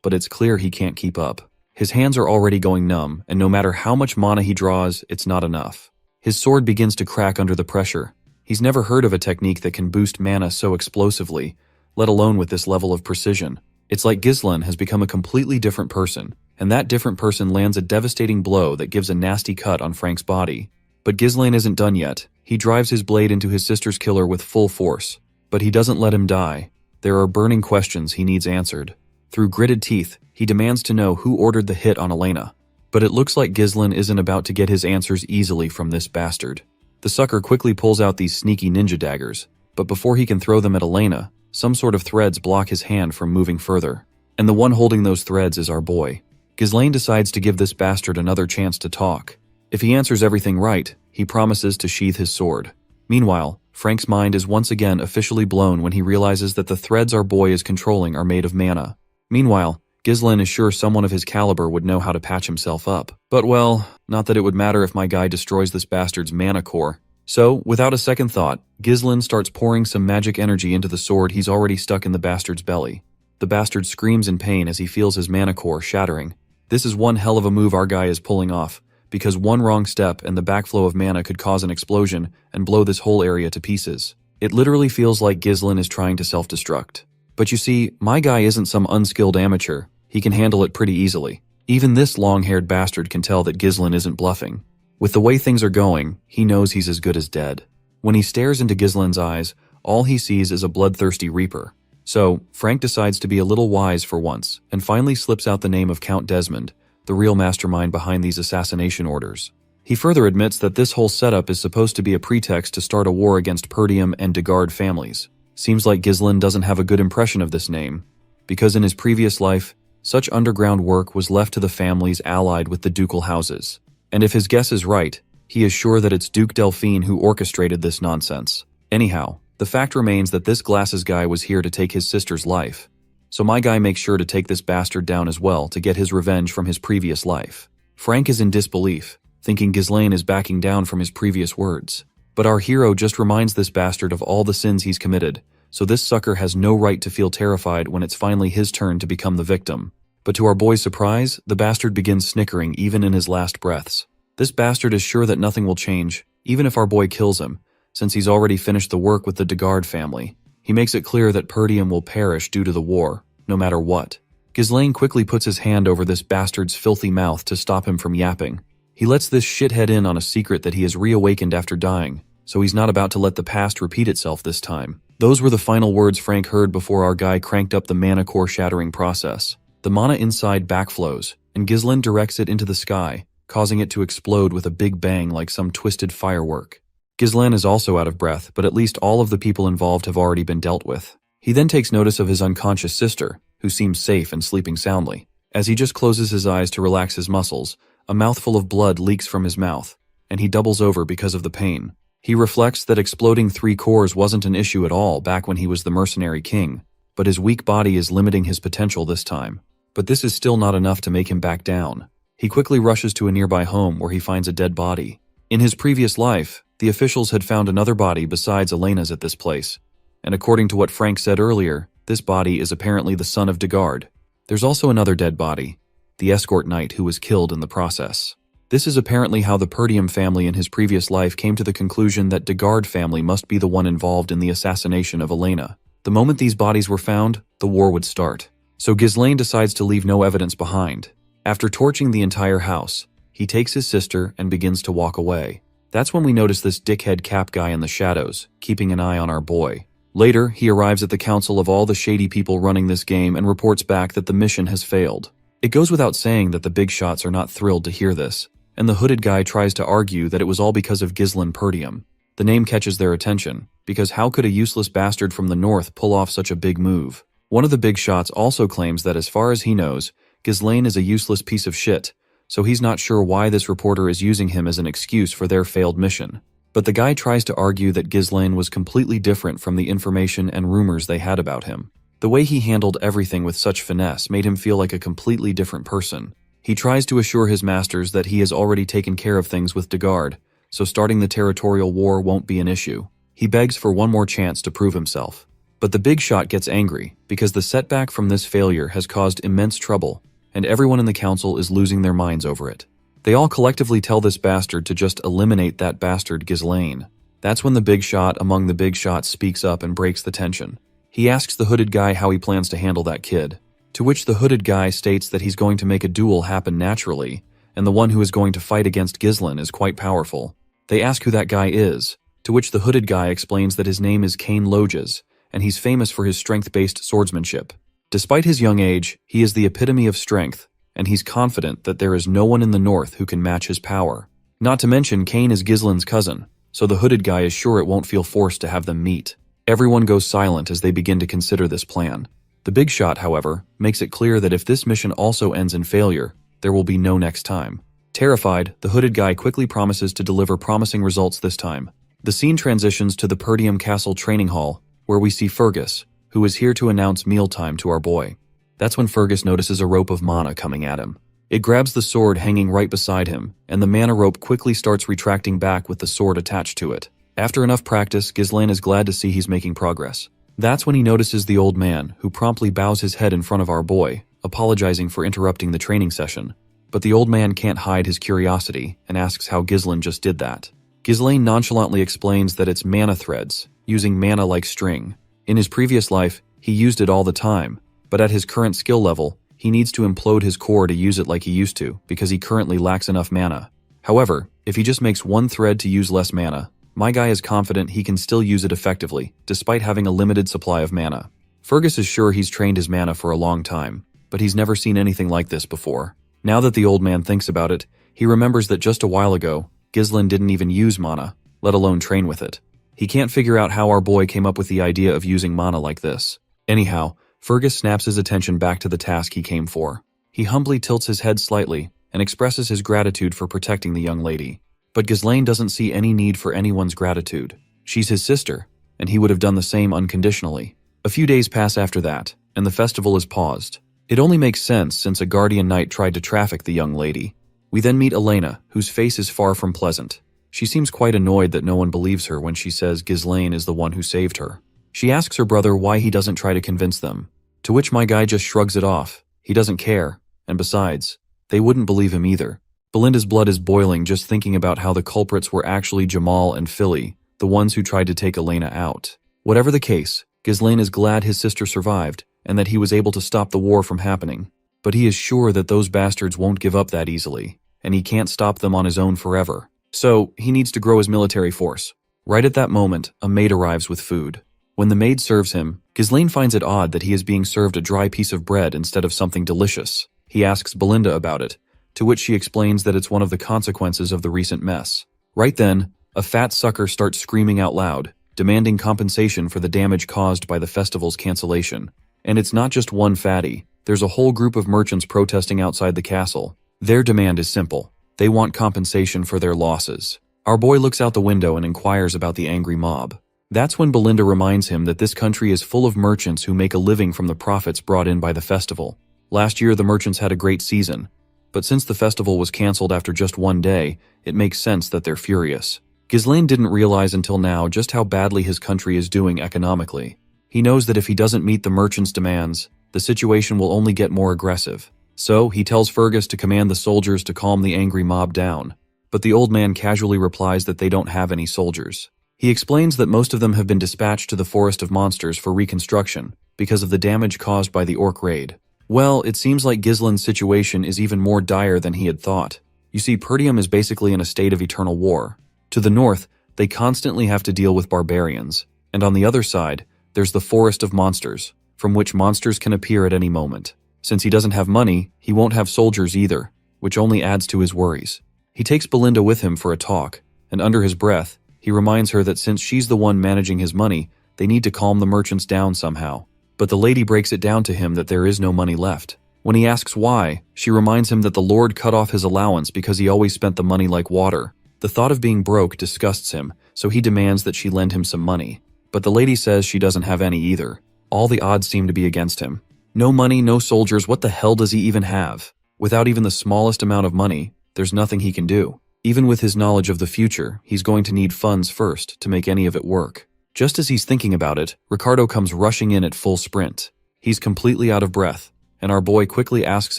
but it's clear he can't keep up. His hands are already going numb, and no matter how much mana he draws, it's not enough. His sword begins to crack under the pressure. He's never heard of a technique that can boost mana so explosively, let alone with this level of precision. It's like Ghislain has become a completely different person, and that different person lands a devastating blow that gives a nasty cut on Frank's body. But Ghislain isn't done yet. He drives his blade into his sister's killer with full force, but he doesn't let him die. There are burning questions he needs answered. Through gritted teeth, he demands to know who ordered the hit on Elena. But it looks like Ghislain isn't about to get his answers easily from this bastard. The sucker quickly pulls out these sneaky ninja daggers, but before he can throw them at Elena, some sort of threads block his hand from moving further. And the one holding those threads is our boy. Ghislain decides to give this bastard another chance to talk. If he answers everything right, he promises to sheath his sword. Meanwhile, Frank's mind is once again officially blown when he realizes that the threads our boy is controlling are made of mana. Meanwhile, Ghislain is sure someone of his caliber would know how to patch himself up. But well, not that it would matter if my guy destroys this bastard's mana core. So, without a second thought, Ghislain starts pouring some magic energy into the sword he's already stuck in the bastard's belly. The bastard screams in pain as he feels his mana core shattering. This is one hell of a move our guy is pulling off, because one wrong step and the backflow of mana could cause an explosion and blow this whole area to pieces. It literally feels like Ghislain is trying to self-destruct. But you see, my guy isn't some unskilled amateur. He can handle it pretty easily. Even this long-haired bastard can tell that Ghislain isn't bluffing. With the way things are going, he knows he's as good as dead. When he stares into Ghislain's eyes, all he sees is a bloodthirsty reaper. So, Frank decides to be a little wise for once, and finally slips out the name of Count Desmond, the real mastermind behind these assassination orders. He further admits that this whole setup is supposed to be a pretext to start a war against Perdium and Degard families. Seems like Ghislain doesn't have a good impression of this name, because in his previous life, such underground work was left to the families allied with the ducal houses. And if his guess is right, he is sure that it's Duke Delphine who orchestrated this nonsense. Anyhow, the fact remains that this glasses guy was here to take his sister's life. So my guy makes sure to take this bastard down as well to get his revenge from his previous life. Frank is in disbelief, thinking Ghislaine is backing down from his previous words. But our hero just reminds this bastard of all the sins he's committed, so this sucker has no right to feel terrified when it's finally his turn to become the victim. But to our boy's surprise, the bastard begins snickering even in his last breaths. This bastard is sure that nothing will change, even if our boy kills him, since he's already finished the work with the Degard family. He makes it clear that Perdium will perish due to the war, no matter what. Ghislaine quickly puts his hand over this bastard's filthy mouth to stop him from yapping. He lets this shithead in on a secret that he has reawakened after dying, so he's not about to let the past repeat itself this time. Those were the final words Frank heard before our guy cranked up the mana core shattering process. The mana inside backflows, and Ghislaine directs it into the sky, causing it to explode with a big bang like some twisted firework. Ghislaine is also out of breath, but at least all of the people involved have already been dealt with. He then takes notice of his unconscious sister, who seems safe and sleeping soundly. As he just closes his eyes to relax his muscles, a mouthful of blood leaks from his mouth, and he doubles over because of the pain. He reflects that exploding 3 cores wasn't an issue at all back when he was the mercenary king, but his weak body is limiting his potential this time. But this is still not enough to make him back down. He quickly rushes to a nearby home where he finds a dead body. In his previous life, the officials had found another body besides Elena's at this place, and according to what Frank said earlier, this body is apparently the son of Degard. There's also another dead body, the escort knight who was killed in the process. This is apparently how the Perdium family in his previous life came to the conclusion that Degard family must be the one involved in the assassination of Elena. The moment these bodies were found, the war would start. So Ghislaine decides to leave no evidence behind. After torching the entire house, he takes his sister and begins to walk away. That's when we notice this dickhead cap guy in the shadows, keeping an eye on our boy. Later, he arrives at the council of all the shady people running this game and reports back that the mission has failed. It goes without saying that the big shots are not thrilled to hear this, and the hooded guy tries to argue that it was all because of Ghislaine Perdium. The name catches their attention, because how could a useless bastard from the north pull off such a big move? One of the big shots also claims that as far as he knows, Ghislaine is a useless piece of shit, so he's not sure why this reporter is using him as an excuse for their failed mission. But the guy tries to argue that Ghislaine was completely different from the information and rumors they had about him. The way he handled everything with such finesse made him feel like a completely different person. He tries to assure his masters that he has already taken care of things with Degard, so starting the territorial war won't be an issue. He begs for one more chance to prove himself. But the big shot gets angry, because the setback from this failure has caused immense trouble, and everyone in the council is losing their minds over it. They all collectively tell this bastard to just eliminate that bastard Ghislaine. That's when the big shot among the big shots speaks up and breaks the tension. He asks the hooded guy how he plans to handle that kid, to which the hooded guy states that he's going to make a duel happen naturally, and the one who is going to fight against Ghislaine is quite powerful. They ask who that guy is, to which the hooded guy explains that his name is Cain Loges, and he's famous for his strength-based swordsmanship. Despite his young age, he is the epitome of strength, and he's confident that there is no one in the north who can match his power. Not to mention Cain is Ghislaine's cousin, so the hooded guy is sure it won't feel forced to have them meet. Everyone goes silent as they begin to consider this plan. The big shot, however, makes it clear that if this mission also ends in failure, there will be no next time. Terrified, the hooded guy quickly promises to deliver promising results this time. The scene transitions to the Perdium Castle training hall, where we see Fergus, who is here to announce mealtime to our boy. That's when Fergus notices a rope of mana coming at him. It grabs the sword hanging right beside him, and the mana rope quickly starts retracting back with the sword attached to it. After enough practice, Ghislaine is glad to see he's making progress. That's when he notices the old man, who promptly bows his head in front of our boy, apologizing for interrupting the training session. But the old man can't hide his curiosity, and asks how Ghislaine just did that. Ghislaine nonchalantly explains that it's mana threads, using mana like string. In his previous life, he used it all the time, but at his current skill level, he needs to implode his core to use it like he used to, because he currently lacks enough mana. However, if he just makes one thread to use less mana, my guy is confident he can still use it effectively, despite having a limited supply of mana. Fergus is sure he's trained his mana for a long time, but he's never seen anything like this before. Now that the old man thinks about it, he remembers that just a while ago, Ghislaine didn't even use mana, let alone train with it. He can't figure out how our boy came up with the idea of using mana like this. Anyhow, Fergus snaps his attention back to the task he came for. He humbly tilts his head slightly, and expresses his gratitude for protecting the young lady. But Ghislaine doesn't see any need for anyone's gratitude. She's his sister, and he would have done the same unconditionally. A few days pass after that, and the festival is paused. It only makes sense since a guardian knight tried to traffic the young lady. We then meet Elena, whose face is far from pleasant. She seems quite annoyed that no one believes her when she says Ghislaine is the one who saved her. She asks her brother why he doesn't try to convince them, to which my guy just shrugs it off. He doesn't care, and besides, they wouldn't believe him either. Belinda's blood is boiling just thinking about how the culprits were actually Jamal and Philly, the ones who tried to take Elena out. Whatever the case, Ghislaine is glad his sister survived, and that he was able to stop the war from happening. But he is sure that those bastards won't give up that easily, and he can't stop them on his own forever. So, he needs to grow his military force. Right at that moment, a maid arrives with food. When the maid serves him, Ghislaine finds it odd that he is being served a dry piece of bread instead of something delicious. He asks Belinda about it, to which she explains that it's one of the consequences of the recent mess. Right then, a fat sucker starts screaming out loud, demanding compensation for the damage caused by the festival's cancellation. And it's not just one fatty, there's a whole group of merchants protesting outside the castle. Their demand is simple. They want compensation for their losses. Our boy looks out the window and inquires about the angry mob. That's when Belinda reminds him that this country is full of merchants who make a living from the profits brought in by the festival. Last year the merchants had a great season, but since the festival was cancelled after just one day, it makes sense that they're furious. Ghislaine didn't realize until now just how badly his country is doing economically. He knows that if he doesn't meet the merchants' demands, the situation will only get more aggressive. So, he tells Fergus to command the soldiers to calm the angry mob down. But the old man casually replies that they don't have any soldiers. He explains that most of them have been dispatched to the Forest of Monsters for reconstruction because of the damage caused by the orc raid. Well, it seems like Ghislaine's situation is even more dire than he had thought. You see, Perdium is basically in a state of eternal war. To the north, they constantly have to deal with barbarians. And on the other side, there's the Forest of Monsters, from which monsters can appear at any moment. Since he doesn't have money, he won't have soldiers either, which only adds to his worries. He takes Belinda with him for a talk, and under his breath, he reminds her that since she's the one managing his money, they need to calm the merchants down somehow. But the lady breaks it down to him that there is no money left. When he asks why, she reminds him that the Lord cut off his allowance because he always spent the money like water. The thought of being broke disgusts him, so he demands that she lend him some money. But the lady says she doesn't have any either. All the odds seem to be against him. No money, no soldiers, what the hell does he even have? Without even the smallest amount of money, there's nothing he can do. Even with his knowledge of the future, he's going to need funds first to make any of it work. Just as he's thinking about it, Ricardo comes rushing in at full sprint. He's completely out of breath, and our boy quickly asks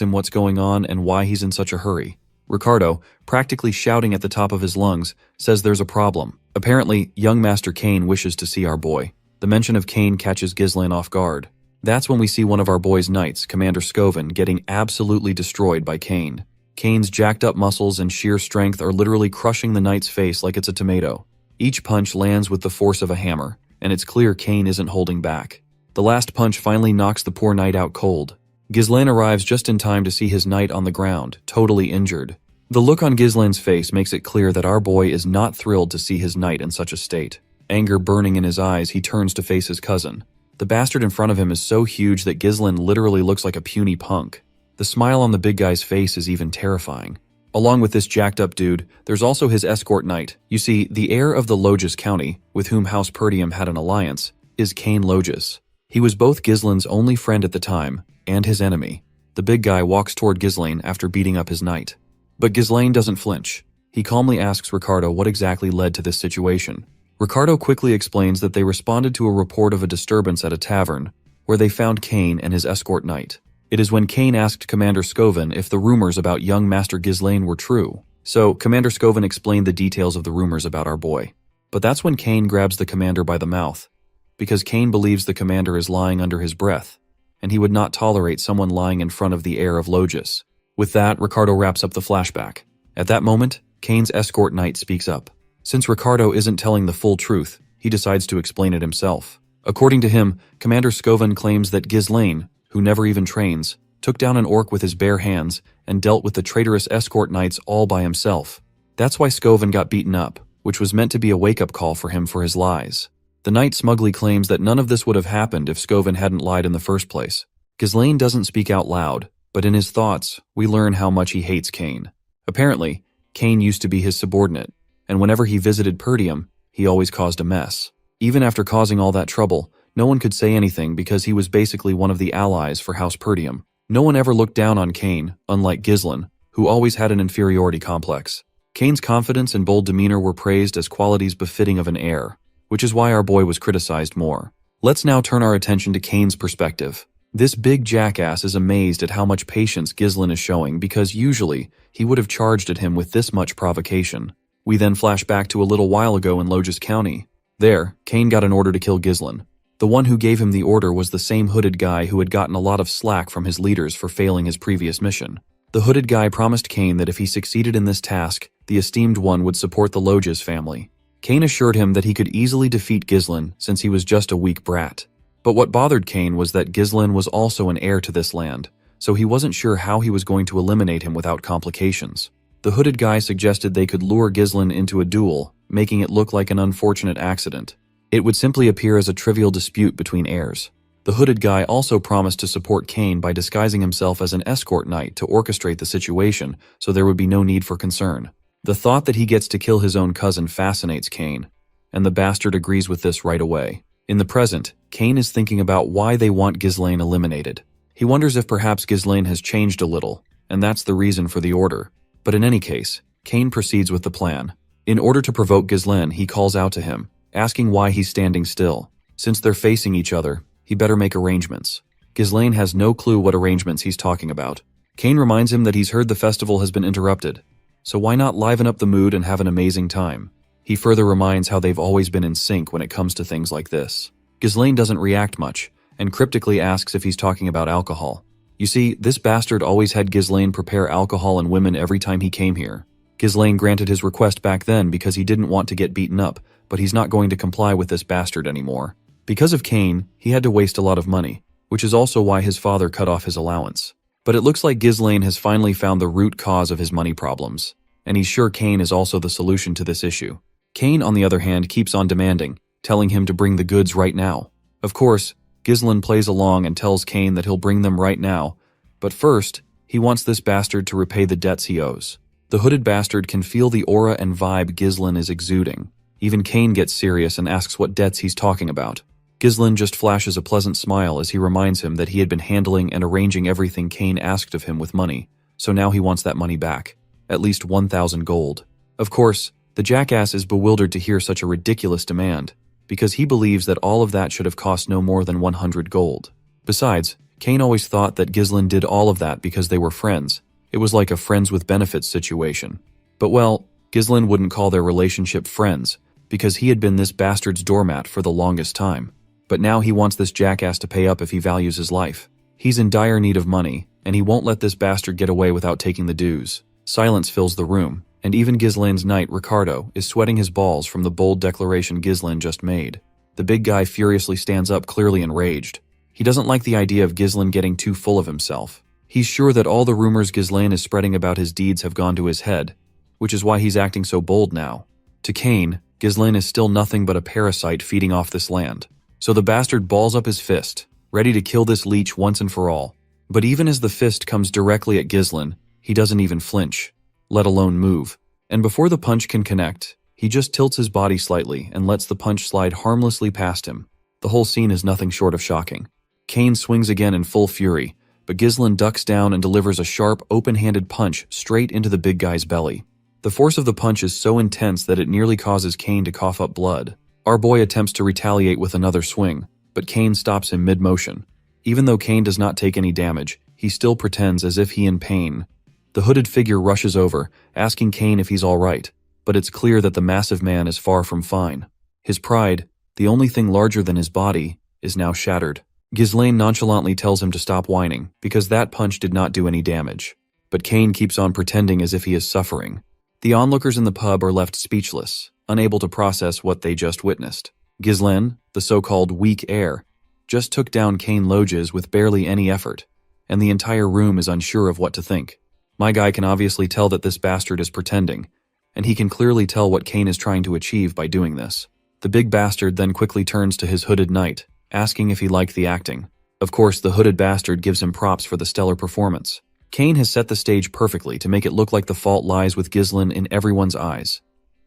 him what's going on and why he's in such a hurry. Ricardo, practically shouting at the top of his lungs, says there's a problem. Apparently, young Master Kane wishes to see our boy. The mention of Kane catches Ghislaine off guard. That's when we see one of our boy's knights, Commander Scoven, getting absolutely destroyed by Kane. Kane's jacked up muscles and sheer strength are literally crushing the knight's face like it's a tomato. Each punch lands with the force of a hammer, and it's clear Kane isn't holding back. The last punch finally knocks the poor knight out cold. Ghislaine arrives just in time to see his knight on the ground, totally injured. The look on Ghislaine's face makes it clear that our boy is not thrilled to see his knight in such a state. Anger burning in his eyes, he turns to face his cousin. The bastard in front of him is so huge that Ghislaine literally looks like a puny punk. The smile on the big guy's face is even terrifying. Along with this jacked up dude, there's also his escort knight. You see, the heir of the Logis County, with whom House Perdium had an alliance, is Kane Logis. He was both Ghislaine's only friend at the time, and his enemy. The big guy walks toward Ghislaine after beating up his knight. But Ghislaine doesn't flinch. He calmly asks Ricardo what exactly led to this situation. Ricardo quickly explains that they responded to a report of a disturbance at a tavern, where they found Kane and his escort knight. It is when Kane asked Commander Scoven if the rumors about young Master Ghislaine were true. So, Commander Scoven explained the details of the rumors about our boy. But that's when Kane grabs the commander by the mouth, because Kane believes the commander is lying under his breath, and he would not tolerate someone lying in front of the heir of Logis. With that, Ricardo wraps up the flashback. At that moment, Kane's escort knight speaks up. Since Ricardo isn't telling the full truth, he decides to explain it himself. According to him, Commander Scoven claims that Ghislaine, who never even trains, took down an orc with his bare hands and dealt with the traitorous escort knights all by himself. That's why Scoven got beaten up, which was meant to be a wake-up call for him for his lies. The knight smugly claims that none of this would have happened if Scoven hadn't lied in the first place. Ghislaine doesn't speak out loud, But in his thoughts, we learn how much he hates Kane. Apparently, Kane used to be his subordinate, and whenever he visited Perdium, he always caused a mess. Even after causing all that trouble, no one could say anything because he was basically one of the allies for House Perdium. No one ever looked down on Kane, unlike Ghislain, who always had an inferiority complex. Kane's confidence and bold demeanor were praised as qualities befitting of an heir, which is why our boy was criticized more. Let's now turn our attention to Kane's perspective. This big jackass is amazed at how much patience Ghislain is showing because usually he would have charged at him with this much provocation. We then flash back to a little while ago in Logis County. There, Kane got an order to kill Ghislain. The one who gave him the order was the same hooded guy who had gotten a lot of slack from his leaders for failing his previous mission. The hooded guy promised Kane that if he succeeded in this task, the esteemed one would support the Logis family. Kane assured him that he could easily defeat Ghislain since he was just a weak brat. But what bothered Kane was that Ghislain was also an heir to this land, so he wasn't sure how he was going to eliminate him without complications. The hooded guy suggested they could lure Ghislain into a duel, making it look like an unfortunate accident. It would simply appear as a trivial dispute between heirs. The hooded guy also promised to support Kane by disguising himself as an escort knight to orchestrate the situation so there would be no need for concern. The thought that he gets to kill his own cousin fascinates Kane, and the bastard agrees with this right away. In the present, Kane is thinking about why they want Ghislain eliminated. He wonders if perhaps Ghislain has changed a little, and that's the reason for the order. But in any case, Kane proceeds with the plan. In order to provoke Ghislain, he calls out to him, asking why he's standing still. Since they're facing each other, he better make arrangements. Ghislain has no clue what arrangements he's talking about. Kane reminds him that he's heard the festival has been interrupted, so why not liven up the mood and have an amazing time? He further reminds how they've always been in sync when it comes to things like this. Ghislain doesn't react much, and cryptically asks if he's talking about alcohol. You see, this bastard always had Ghislain prepare alcohol and women every time he came here. Ghislain granted his request back then because he didn't want to get beaten up, but he's not going to comply with this bastard anymore. Because of Kane, he had to waste a lot of money, which is also why his father cut off his allowance. But it looks like Ghislain has finally found the root cause of his money problems, and he's sure Kane is also the solution to this issue. Kane, on the other hand, keeps on demanding, telling him to bring the goods right now. Of course, Ghislain plays along and tells Kane that he'll bring them right now, but first, he wants this bastard to repay the debts he owes. The hooded bastard can feel the aura and vibe Ghislain is exuding. Even Kane gets serious and asks what debts he's talking about. Ghislain just flashes a pleasant smile as he reminds him that he had been handling and arranging everything Kane asked of him with money, so now he wants that money back, at least 1,000 gold. Of course, the jackass is bewildered to hear such a ridiculous demand, because he believes that all of that should have cost no more than 100 gold. Besides, Kane always thought that Ghislain did all of that because they were friends. It was like a friends with benefits situation. But well, Ghislain wouldn't call their relationship friends, because he had been this bastard's doormat for the longest time. But now he wants this jackass to pay up if he values his life. He's in dire need of money, and he won't let this bastard get away without taking the dues. Silence fills the room, and even Ghislain's knight, Ricardo, is sweating his balls from the bold declaration Ghislain just made. The big guy furiously stands up, clearly enraged. He doesn't like the idea of Ghislain getting too full of himself. He's sure that all the rumors Ghislain is spreading about his deeds have gone to his head, which is why he's acting so bold now. To Kane, Ghislain is still nothing but a parasite feeding off this land. So the bastard balls up his fist, ready to kill this leech once and for all. But even as the fist comes directly at Ghislain, he doesn't even flinch, let alone move. And before the punch can connect, he just tilts his body slightly and lets the punch slide harmlessly past him. The whole scene is nothing short of shocking. Kane swings again in full fury, but Ghislain ducks down and delivers a sharp, open-handed punch straight into the big guy's belly. The force of the punch is so intense that it nearly causes Kane to cough up blood. Our boy attempts to retaliate with another swing, but Kane stops him mid-motion. Even though Kane does not take any damage, he still pretends as if he in pain. The hooded figure rushes over, asking Kane if he's all right, but it's clear that the massive man is far from fine. His pride, the only thing larger than his body, is now shattered. Ghislain nonchalantly tells him to stop whining, because that punch did not do any damage. But Kane keeps on pretending as if he is suffering. The onlookers in the pub are left speechless, unable to process what they just witnessed. Ghislain, the so-called weak heir, just took down Kane Logis with barely any effort, and the entire room is unsure of what to think. My guy can obviously tell that this bastard is pretending, and he can clearly tell what Kane is trying to achieve by doing this. The big bastard then quickly turns to his hooded knight, asking if he liked the acting. Of course, the hooded bastard gives him props for the stellar performance. Kane has set the stage perfectly to make it look like the fault lies with Ghislain in everyone's eyes.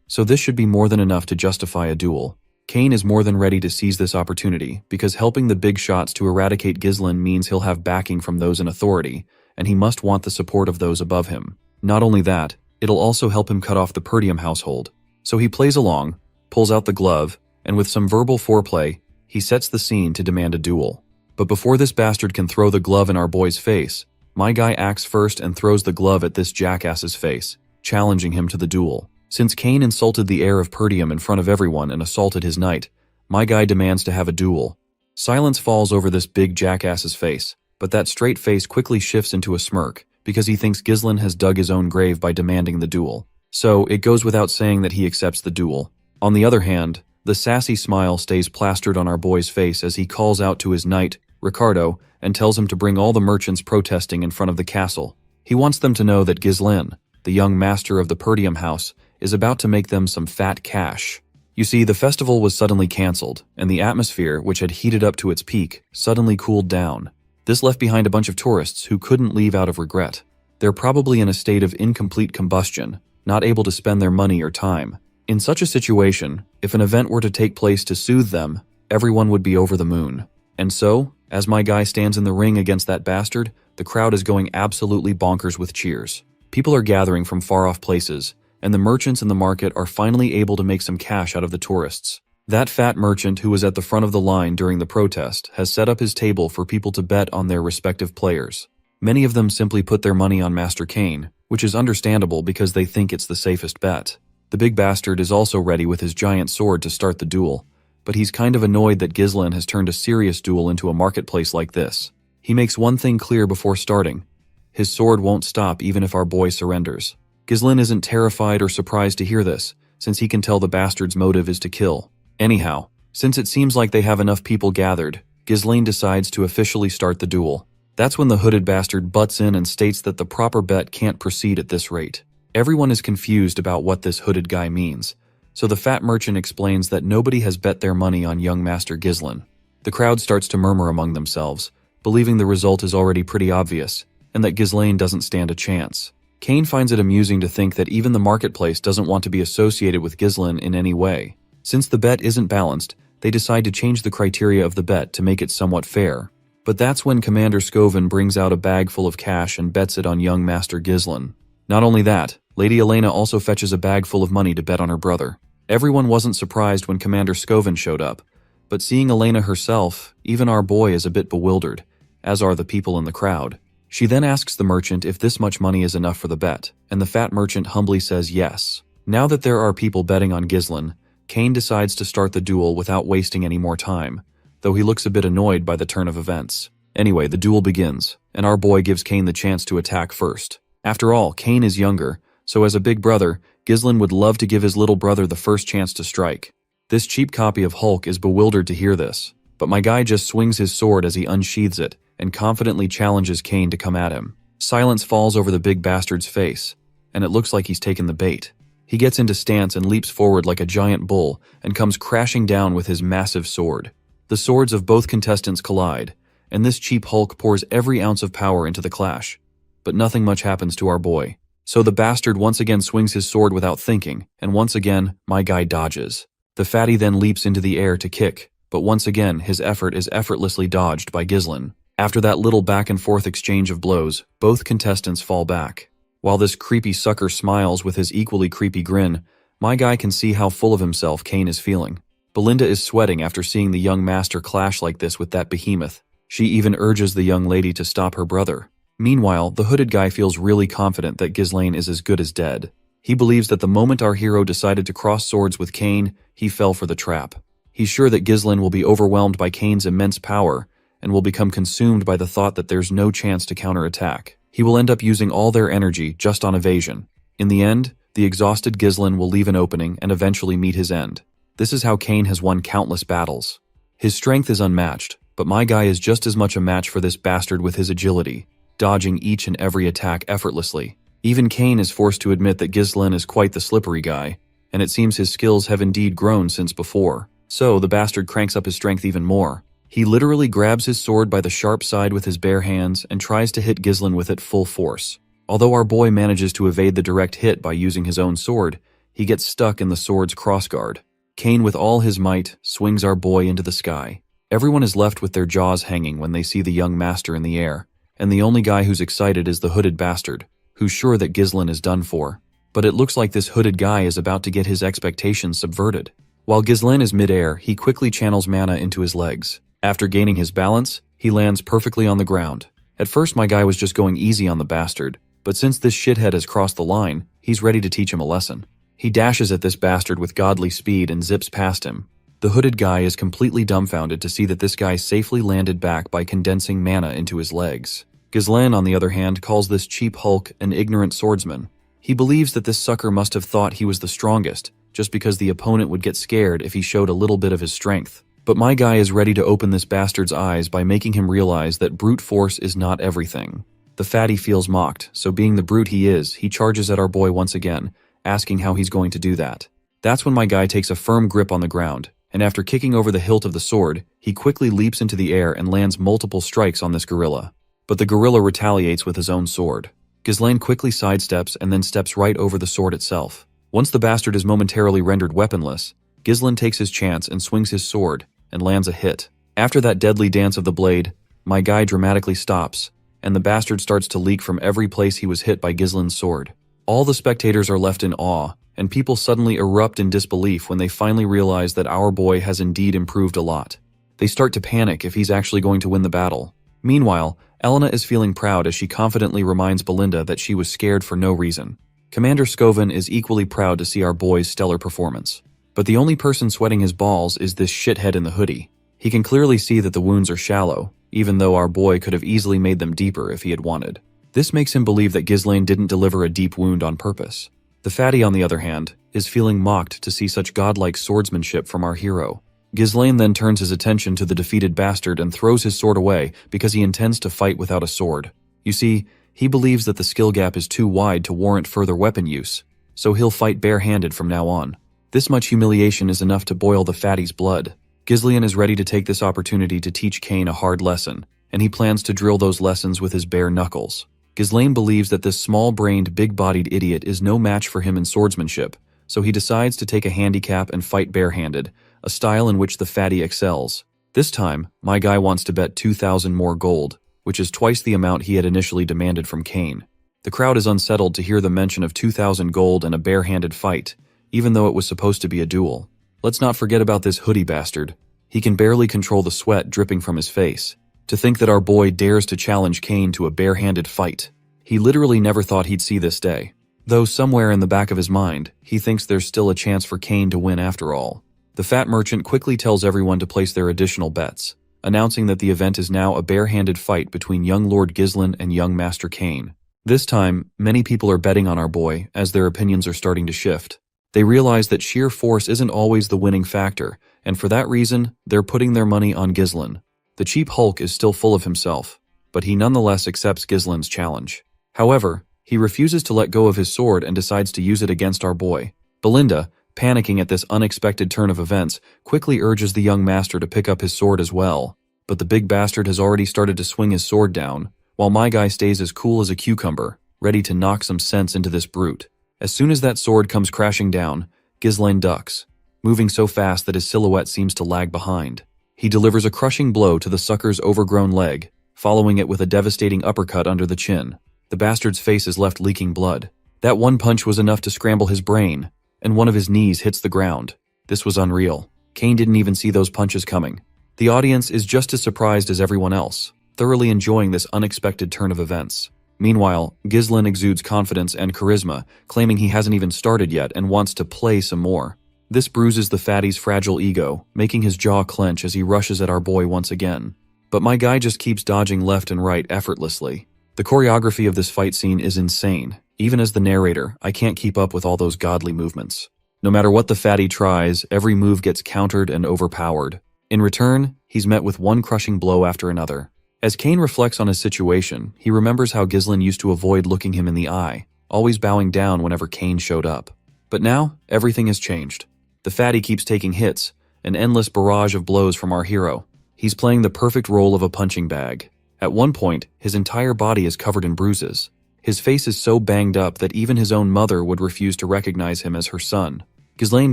So this should be more than enough to justify a duel. Kane is more than ready to seize this opportunity because helping the big shots to eradicate Ghislain means he'll have backing from those in authority, and he must want the support of those above him. Not only that, it'll also help him cut off the Perdium household. So he plays along, pulls out the glove, and with some verbal foreplay, he sets the scene to demand a duel. But before this bastard can throw the glove in our boy's face, my guy acts first and throws the glove at this jackass's face, challenging him to the duel. Since Kane insulted the heir of Perdium in front of everyone and assaulted his knight, my guy demands to have a duel. Silence falls over this big jackass's face, but that straight face quickly shifts into a smirk because he thinks Ghislain has dug his own grave by demanding the duel. So it goes without saying that he accepts the duel. On the other hand, the sassy smile stays plastered on our boy's face as he calls out to his knight, Ricardo, and tells him to bring all the merchants protesting in front of the castle. He wants them to know that Ghislain, the young master of the Perdium house, is about to make them some fat cash. You see, the festival was suddenly cancelled, and the atmosphere, which had heated up to its peak, suddenly cooled down. This left behind a bunch of tourists who couldn't leave out of regret. They're probably in a state of incomplete combustion, not able to spend their money or time. In such a situation, if an event were to take place to soothe them, everyone would be over the moon. And so, as my guy stands in the ring against that bastard, the crowd is going absolutely bonkers with cheers. People are gathering from far-off places, and the merchants in the market are finally able to make some cash out of the tourists. That fat merchant who was at the front of the line during the protest has set up his table for people to bet on their respective players. Many of them simply put their money on Master Kane, which is understandable because they think it's the safest bet. The big bastard is also ready with his giant sword to start the duel, but he's kind of annoyed that Ghislain has turned a serious duel into a marketplace like this. He makes one thing clear before starting. His sword won't stop even if our boy surrenders. Ghislain isn't terrified or surprised to hear this, since he can tell the bastard's motive is to kill. Anyhow, since it seems like they have enough people gathered, Ghislain decides to officially start the duel. That's when the hooded bastard butts in and states that the proper bet can't proceed at this rate. Everyone is confused about what this hooded guy means, so the fat merchant explains that nobody has bet their money on young Master Ghislain. The crowd starts to murmur among themselves, believing the result is already pretty obvious, and that Ghislain doesn't stand a chance. Kane finds it amusing to think that even the marketplace doesn't want to be associated with Ghislain in any way. Since the bet isn't balanced, they decide to change the criteria of the bet to make it somewhat fair. But that's when Commander Scoven brings out a bag full of cash and bets it on young Master Ghislain. Not only that, Lady Elena also fetches a bag full of money to bet on her brother. Everyone wasn't surprised when Commander Scoven showed up, but seeing Elena herself, even our boy is a bit bewildered, as are the people in the crowd. She then asks the merchant if this much money is enough for the bet, and the fat merchant humbly says yes. Now that there are people betting on Ghislain, Kane decides to start the duel without wasting any more time, though he looks a bit annoyed by the turn of events. Anyway, the duel begins, and our boy gives Kane the chance to attack first. After all, Kane is younger, so as a big brother, Ghislain would love to give his little brother the first chance to strike. This cheap copy of Hulk is bewildered to hear this, but my guy just swings his sword as he unsheathes it and confidently challenges Kane to come at him. Silence falls over the big bastard's face, and it looks like he's taken the bait. He gets into stance and leaps forward like a giant bull and comes crashing down with his massive sword. The swords of both contestants collide, and this cheap Hulk pours every ounce of power into the clash. But nothing much happens to our boy. So the bastard once again swings his sword without thinking, and once again, my guy dodges. The fatty then leaps into the air to kick, but once again, his effort is effortlessly dodged by Ghislain. After that little back and forth exchange of blows, both contestants fall back. While this creepy sucker smiles with his equally creepy grin, my guy can see how full of himself Kane is feeling. Belinda is sweating after seeing the young master clash like this with that behemoth. She even urges the young lady to stop her brother. Meanwhile, the hooded guy feels really confident that Ghislain is as good as dead. He believes that the moment our hero decided to cross swords with Kane, he fell for the trap. He's sure that Ghislain will be overwhelmed by Kane's immense power and will become consumed by the thought that there's no chance to counterattack. He will end up using all their energy just on evasion. In the end, the exhausted Ghislain will leave an opening and eventually meet his end. This is how Kane has won countless battles. His strength is unmatched, but my guy is just as much a match for this bastard with his agility, dodging each and every attack effortlessly. Even Kane is forced to admit that Ghislain is quite the slippery guy, and it seems his skills have indeed grown since before. So the bastard cranks up his strength even more. He literally grabs his sword by the sharp side with his bare hands and tries to hit Ghislain with it full force. Although our boy manages to evade the direct hit by using his own sword, he gets stuck in the sword's crossguard. Cain, with all his might, swings our boy into the sky. Everyone is left with their jaws hanging when they see the young master in the air, and the only guy who's excited is the hooded bastard, who's sure that Ghislain is done for. But it looks like this hooded guy is about to get his expectations subverted. While Ghislain is mid-air, he quickly channels mana into his legs. After gaining his balance, he lands perfectly on the ground. At first my guy was just going easy on the bastard, but since this shithead has crossed the line, he's ready to teach him a lesson. He dashes at this bastard with godly speed and zips past him. The hooded guy is completely dumbfounded to see that this guy safely landed back by condensing mana into his legs. Ghislain, on the other hand, calls this cheap hulk an ignorant swordsman. He believes that this sucker must have thought he was the strongest, just because the opponent would get scared if he showed a little bit of his strength. But my guy is ready to open this bastard's eyes by making him realize that brute force is not everything. The fatty feels mocked, so being the brute he is, he charges at our boy once again, asking how he's going to do that. That's when my guy takes a firm grip on the ground, and after kicking over the hilt of the sword, he quickly leaps into the air and lands multiple strikes on this gorilla. But the gorilla retaliates with his own sword. Ghislain quickly sidesteps and then steps right over the sword itself. Once the bastard is momentarily rendered weaponless, Ghislain takes his chance and swings his sword, and lands a hit. After that deadly dance of the blade, my guy dramatically stops, and the bastard starts to leak from every place he was hit by Ghislain's sword. All the spectators are left in awe, and people suddenly erupt in disbelief when they finally realize that our boy has indeed improved a lot. They start to panic if he's actually going to win the battle. Meanwhile, Elena is feeling proud as she confidently reminds Belinda that she was scared for no reason. Commander Scoven is equally proud to see our boy's stellar performance. But the only person sweating his balls is this shithead in the hoodie. He can clearly see that the wounds are shallow, even though our boy could have easily made them deeper if he had wanted. This makes him believe that Ghislain didn't deliver a deep wound on purpose. The fatty, on the other hand, is feeling mocked to see such godlike swordsmanship from our hero. Ghislain then turns his attention to the defeated bastard and throws his sword away because he intends to fight without a sword. You see, he believes that the skill gap is too wide to warrant further weapon use, so he'll fight barehanded from now on. This much humiliation is enough to boil the fatty's blood. Ghislain is ready to take this opportunity to teach Cain a hard lesson, and he plans to drill those lessons with his bare knuckles. Ghislain believes that this small-brained, big-bodied idiot is no match for him in swordsmanship, so he decides to take a handicap and fight barehanded, a style in which the fatty excels. This time, my guy wants to bet 2,000 more gold, which is twice the amount he had initially demanded from Cain. The crowd is unsettled to hear the mention of 2,000 gold and a barehanded fight, even though it was supposed to be a duel. Let's not forget about this hoodie bastard. He can barely control the sweat dripping from his face. To think that our boy dares to challenge Cain to a barehanded fight. He literally never thought he'd see this day. Though somewhere in the back of his mind, he thinks there's still a chance for Cain to win after all. The fat merchant quickly tells everyone to place their additional bets, announcing that the event is now a barehanded fight between young Lord Ghislain and young Master Cain. This time, many people are betting on our boy, as their opinions are starting to shift. They realize that sheer force isn't always the winning factor, and for that reason, they're putting their money on Ghislain. The cheap hulk is still full of himself, but he nonetheless accepts Ghislain's challenge. However, he refuses to let go of his sword and decides to use it against our boy. Belinda, panicking at this unexpected turn of events, quickly urges the young master to pick up his sword as well. But the big bastard has already started to swing his sword down, while my guy stays as cool as a cucumber, ready to knock some sense into this brute. As soon as that sword comes crashing down, Ghislain ducks, moving so fast that his silhouette seems to lag behind. He delivers a crushing blow to the sucker's overgrown leg, following it with a devastating uppercut under the chin. The bastard's face is left leaking blood. That one punch was enough to scramble his brain, and one of his knees hits the ground. This was unreal. Cain didn't even see those punches coming. The audience is just as surprised as everyone else, thoroughly enjoying this unexpected turn of events. Meanwhile, Ghislain exudes confidence and charisma, claiming he hasn't even started yet and wants to play some more. This bruises the fatty's fragile ego, making his jaw clench as he rushes at our boy once again. But my guy just keeps dodging left and right effortlessly. The choreography of this fight scene is insane. Even as the narrator, I can't keep up with all those godly movements. No matter what the fatty tries, every move gets countered and overpowered. In return, he's met with one crushing blow after another. As Cain reflects on his situation, he remembers how Ghislain used to avoid looking him in the eye, always bowing down whenever Cain showed up. But now, everything has changed. The fatty keeps taking hits, an endless barrage of blows from our hero. He's playing the perfect role of a punching bag. At one point, his entire body is covered in bruises. His face is so banged up that even his own mother would refuse to recognize him as her son. Ghislaine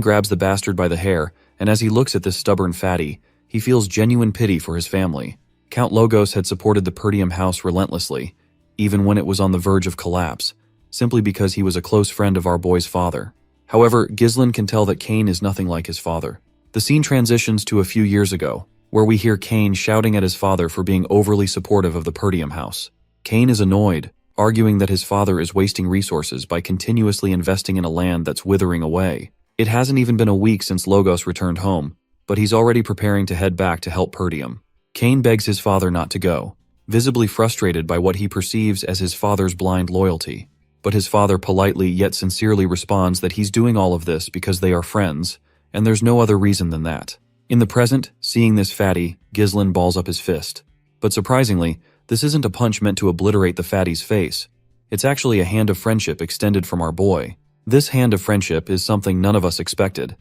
grabs the bastard by the hair, and as he looks at this stubborn fatty, he feels genuine pity for his family. Count Logos had supported the Perdium house relentlessly, even when it was on the verge of collapse, simply because he was a close friend of our boy's father. However, Ghislaine can tell that Cain is nothing like his father. The scene transitions to a few years ago, where we hear Cain shouting at his father for being overly supportive of the Perdium house. Cain is annoyed, arguing that his father is wasting resources by continuously investing in a land that's withering away. It hasn't even been a week since Logos returned home, but he's already preparing to head back to help Perdium. Cain begs his father not to go, visibly frustrated by what he perceives as his father's blind loyalty. But his father politely yet sincerely responds that he's doing all of this because they are friends, and there's no other reason than that. In the present, seeing this fatty, Ghislaine balls up his fist. But surprisingly, this isn't a punch meant to obliterate the fatty's face. It's actually a hand of friendship extended from our boy. This hand of friendship is something none of us expected.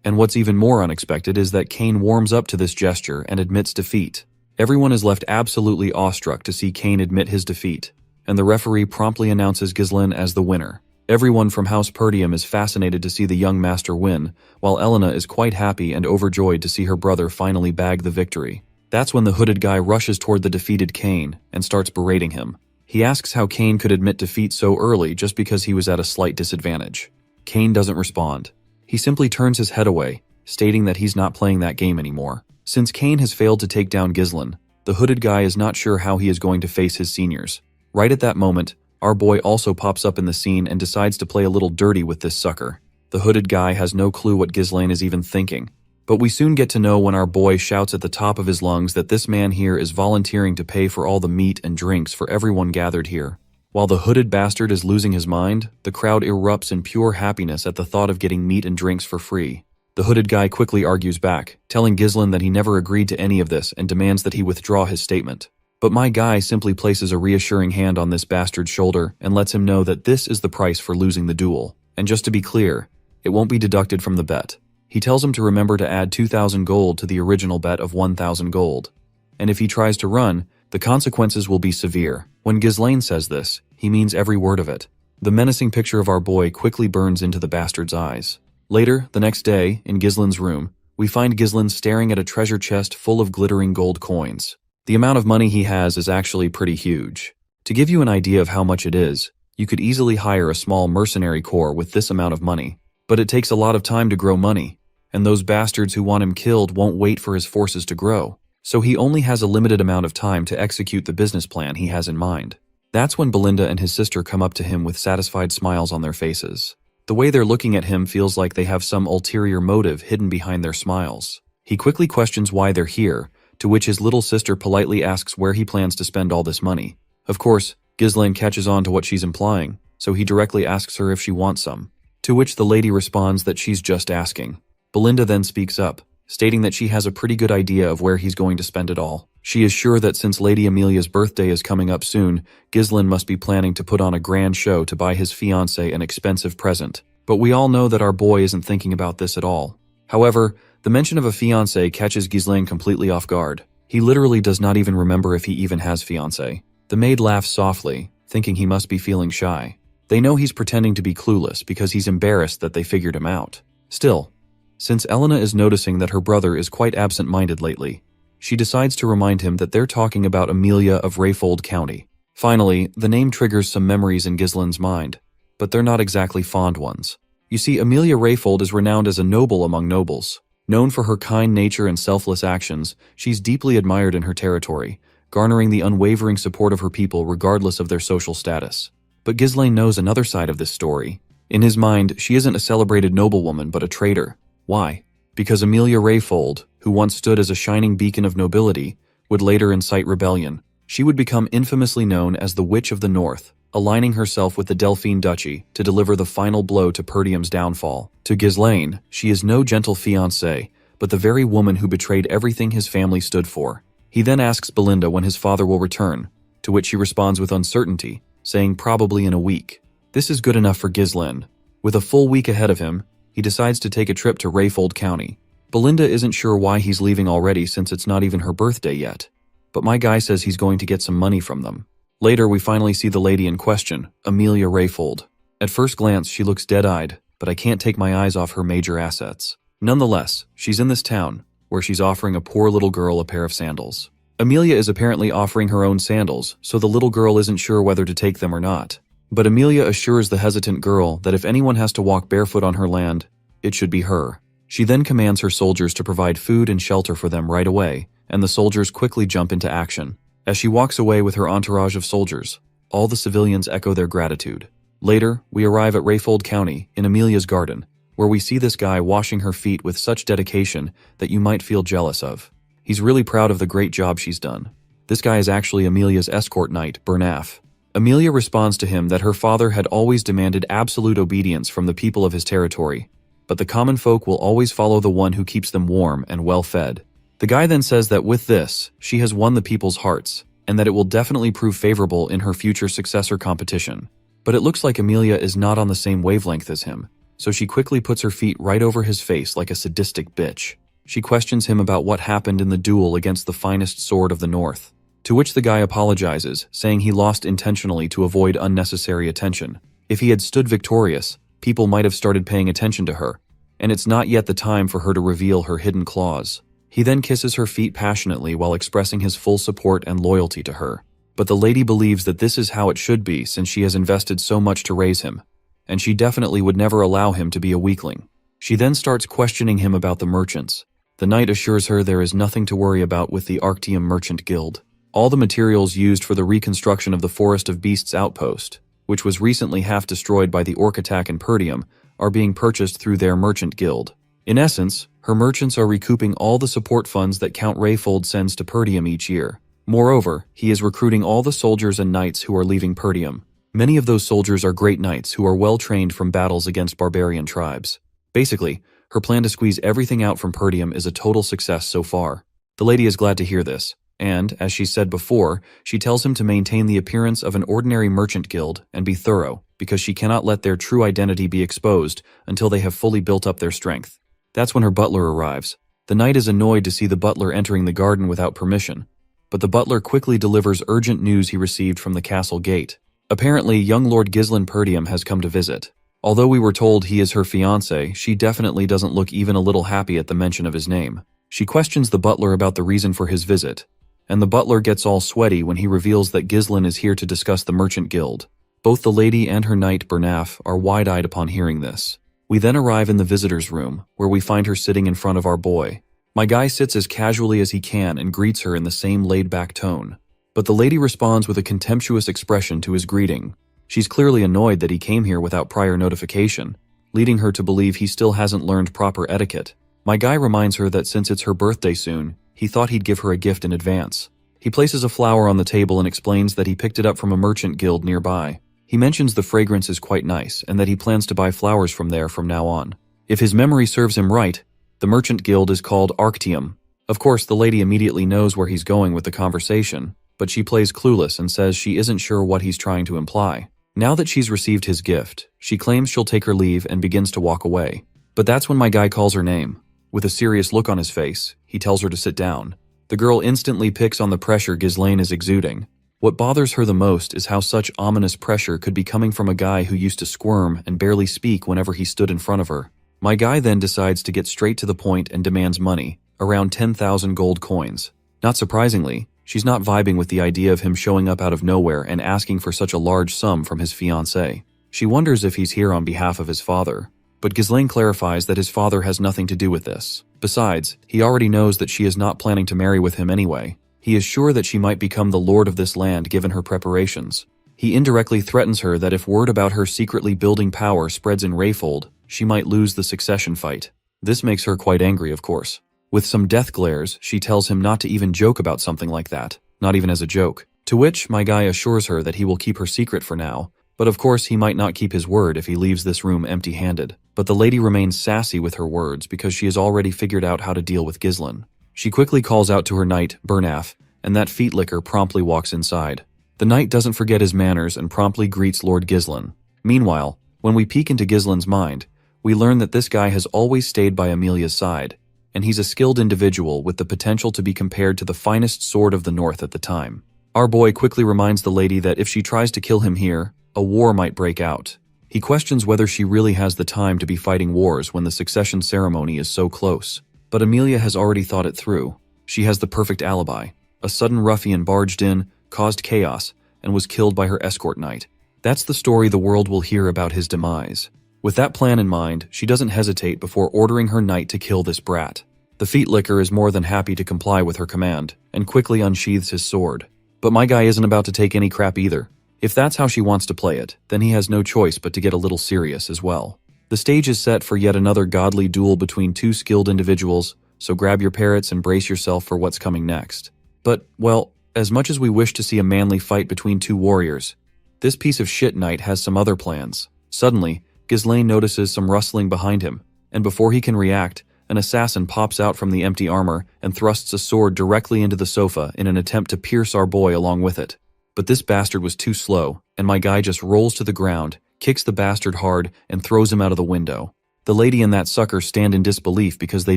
And what's even more unexpected is that Cain warms up to this gesture and admits defeat. Everyone is left absolutely awestruck to see Cain admit his defeat, and the referee promptly announces Ghislaine as the winner. Everyone from House Perdium is fascinated to see the young master win, while Elena is quite happy and overjoyed to see her brother finally bag the victory. That's when the hooded guy rushes toward the defeated Cain and starts berating him. He asks how Cain could admit defeat so early just because he was at a slight disadvantage. Cain doesn't respond. He simply turns his head away, stating that he's not playing that game anymore. Since Cain has failed to take down Ghislaine, the hooded guy is not sure how he is going to face his seniors. Right at that moment, our boy also pops up in the scene and decides to play a little dirty with this sucker. The hooded guy has no clue what Ghislaine is even thinking. But we soon get to know when our boy shouts at the top of his lungs that this man here is volunteering to pay for all the meat and drinks for everyone gathered here. While the hooded bastard is losing his mind, the crowd erupts in pure happiness at the thought of getting meat and drinks for free. The hooded guy quickly argues back, telling Ghislaine that he never agreed to any of this and demands that he withdraw his statement. But my guy simply places a reassuring hand on this bastard's shoulder and lets him know that this is the price for losing the duel. And just to be clear, it won't be deducted from the bet. He tells him to remember to add 2,000 gold to the original bet of 1,000 gold. And if he tries to run, the consequences will be severe. When Ghislaine says this, he means every word of it. The menacing picture of our boy quickly burns into the bastard's eyes. Later, the next day, in Ghislaine's room, we find Ghislaine staring at a treasure chest full of glittering gold coins. The amount of money he has is actually pretty huge. To give you an idea of how much it is, you could easily hire a small mercenary corps with this amount of money. But it takes a lot of time to grow money, and those bastards who want him killed won't wait for his forces to grow. So he only has a limited amount of time to execute the business plan he has in mind. That's when Belinda and his sister come up to him with satisfied smiles on their faces. The way they're looking at him feels like they have some ulterior motive hidden behind their smiles. He quickly questions why they're here, to which his little sister politely asks where he plans to spend all this money. Of course, Ghislaine catches on to what she's implying, so he directly asks her if she wants some. To which the lady responds that she's just asking. Belinda then speaks up, stating that she has a pretty good idea of where he's going to spend it all. She is sure that since Lady Amelia's birthday is coming up soon, Ghislaine must be planning to put on a grand show to buy his fiancée an expensive present. But we all know that our boy isn't thinking about this at all. However, the mention of a fiancé catches Ghislaine completely off guard. He literally does not even remember if he even has fiancé. The maid laughs softly, thinking he must be feeling shy. They know he's pretending to be clueless because he's embarrassed that they figured him out. Still, since Elena is noticing that her brother is quite absent-minded lately, she decides to remind him that they're talking about Amelia of Rayfold County. Finally, the name triggers some memories in Ghislaine's mind, but they're not exactly fond ones. You see, Amelia Rayfold is renowned as a noble among nobles. Known for her kind nature and selfless actions, she's deeply admired in her territory, garnering the unwavering support of her people regardless of their social status. But Ghislaine knows another side of this story. In his mind, she isn't a celebrated noblewoman but a traitor. Why? Because Amelia Rayfold, who once stood as a shining beacon of nobility, would later incite rebellion. She would become infamously known as the Witch of the North, aligning herself with the Delphine Duchy to deliver the final blow to Perdium's downfall. To Ghislaine, she is no gentle fiancée, but the very woman who betrayed everything his family stood for. He then asks Belinda when his father will return, to which she responds with uncertainty, saying probably in a week. This is good enough for Ghislaine. With a full week ahead of him, he decides to take a trip to Rayfold County. Belinda isn't sure why he's leaving already since it's not even her birthday yet. But my guy says he's going to get some money from them. Later, we finally see the lady in question, Amelia Rayfold. At first glance, she looks dead-eyed, but I can't take my eyes off her major assets. Nonetheless, she's in this town, where she's offering a poor little girl a pair of sandals. Amelia is apparently offering her own sandals, so the little girl isn't sure whether to take them or not. But Amelia assures the hesitant girl that if anyone has to walk barefoot on her land, it should be her. She then commands her soldiers to provide food and shelter for them right away, and the soldiers quickly jump into action. As she walks away with her entourage of soldiers, all the civilians echo their gratitude. Later, we arrive at Rayfold County, in Amelia's garden, where we see this guy washing her feet with such dedication that you might feel jealous of. He's really proud of the great job she's done. This guy is actually Amelia's escort knight, Bernaf. Amelia responds to him that her father had always demanded absolute obedience from the people of his territory, but the common folk will always follow the one who keeps them warm and well-fed. The guy then says that with this, she has won the people's hearts, and that it will definitely prove favorable in her future successor competition. But it looks like Amelia is not on the same wavelength as him, so she quickly puts her feet right over his face like a sadistic bitch. She questions him about what happened in the duel against the finest sword of the North, to which the guy apologizes, saying he lost intentionally to avoid unnecessary attention. If he had stood victorious, people might have started paying attention to her, and it's not yet the time for her to reveal her hidden claws. He then kisses her feet passionately while expressing his full support and loyalty to her. But the lady believes that this is how it should be since she has invested so much to raise him, and she definitely would never allow him to be a weakling. She then starts questioning him about the merchants. The knight assures her there is nothing to worry about with the Arctium Merchant Guild. All the materials used for the reconstruction of the Forest of Beasts outpost, which was recently half destroyed by the orc attack in Perdium, are being purchased through their merchant guild. In essence, her merchants are recouping all the support funds that Count Rayfold sends to Perdium each year. Moreover, he is recruiting all the soldiers and knights who are leaving Perdium. Many of those soldiers are great knights who are well trained from battles against barbarian tribes. Basically, her plan to squeeze everything out from Perdium is a total success so far. The lady is glad to hear this, and, as she said before, she tells him to maintain the appearance of an ordinary merchant guild and be thorough, because she cannot let their true identity be exposed until they have fully built up their strength. That's when her butler arrives. The knight is annoyed to see the butler entering the garden without permission, but the butler quickly delivers urgent news he received from the castle gate. Apparently, young Lord Ghislain Perdium has come to visit. Although we were told he is her fiancé, she definitely doesn't look even a little happy at the mention of his name. She questions the butler about the reason for his visit, and the butler gets all sweaty when he reveals that Ghislain is here to discuss the Merchant Guild. Both the lady and her knight, Bernaf, are wide-eyed upon hearing this. We then arrive in the visitor's room, where we find her sitting in front of our boy. My guy sits as casually as he can and greets her in the same laid-back tone. But the lady responds with a contemptuous expression to his greeting. She's clearly annoyed that he came here without prior notification, leading her to believe he still hasn't learned proper etiquette. My guy reminds her that since it's her birthday soon, he thought he'd give her a gift in advance. He places a flower on the table and explains that he picked it up from a merchant guild nearby. He mentions the fragrance is quite nice and that he plans to buy flowers from there from now on. If his memory serves him right, the merchant guild is called Arctium. Of course, the lady immediately knows where he's going with the conversation, but she plays clueless and says she isn't sure what he's trying to imply. Now that she's received his gift, she claims she'll take her leave and begins to walk away. But that's when my guy calls her name. With a serious look on his face, he tells her to sit down. The girl instantly picks on the pressure Ghislain is exuding. What bothers her the most is how such ominous pressure could be coming from a guy who used to squirm and barely speak whenever he stood in front of her. My guy then decides to get straight to the point and demands money, around 10,000 gold coins. Not surprisingly, she's not vibing with the idea of him showing up out of nowhere and asking for such a large sum from his fiancée. She wonders if he's here on behalf of his father, but Ghislain clarifies that his father has nothing to do with this. Besides, he already knows that she is not planning to marry with him anyway. He is sure that she might become the lord of this land given her preparations. He indirectly threatens her that if word about her secretly building power spreads in Rayfold, she might lose the succession fight. This makes her quite angry, of course. With some death glares, she tells him not to even joke about something like that, not even as a joke. To which, my guy assures her that he will keep her secret for now, but of course he might not keep his word if he leaves this room empty-handed. But the lady remains sassy with her words because she has already figured out how to deal with Ghislain. She quickly calls out to her knight, Bernaf, and that feet licker promptly walks inside. The knight doesn't forget his manners and promptly greets Lord Ghislain. Meanwhile, when we peek into Ghislain's mind, we learn that this guy has always stayed by Amelia's side. and he's a skilled individual with the potential to be compared to the finest sword of the North at the time. Our boy quickly reminds the lady that if she tries to kill him here, a war might break out. He questions whether she really has the time to be fighting wars when the succession ceremony is so close. But Amelia has already thought it through. She has the perfect alibi. A sudden ruffian barged in, caused chaos, and was killed by her escort knight. That's the story the world will hear about his demise. With that plan in mind, she doesn't hesitate before ordering her knight to kill this brat. The feet licker is more than happy to comply with her command, and quickly unsheathes his sword. But my guy isn't about to take any crap either. If that's how she wants to play it, then he has no choice but to get a little serious as well. The stage is set for yet another godly duel between two skilled individuals, so grab your parrots and brace yourself for what's coming next. But, well, as much as we wish to see a manly fight between two warriors, this piece of shit knight has some other plans. Suddenly, Ghislaine notices some rustling behind him, and before he can react, an assassin pops out from the empty armor and thrusts a sword directly into the sofa in an attempt to pierce our boy along with it. But this bastard was too slow, and my guy just rolls to the ground, kicks the bastard hard, and throws him out of the window. The lady and that sucker stand in disbelief because they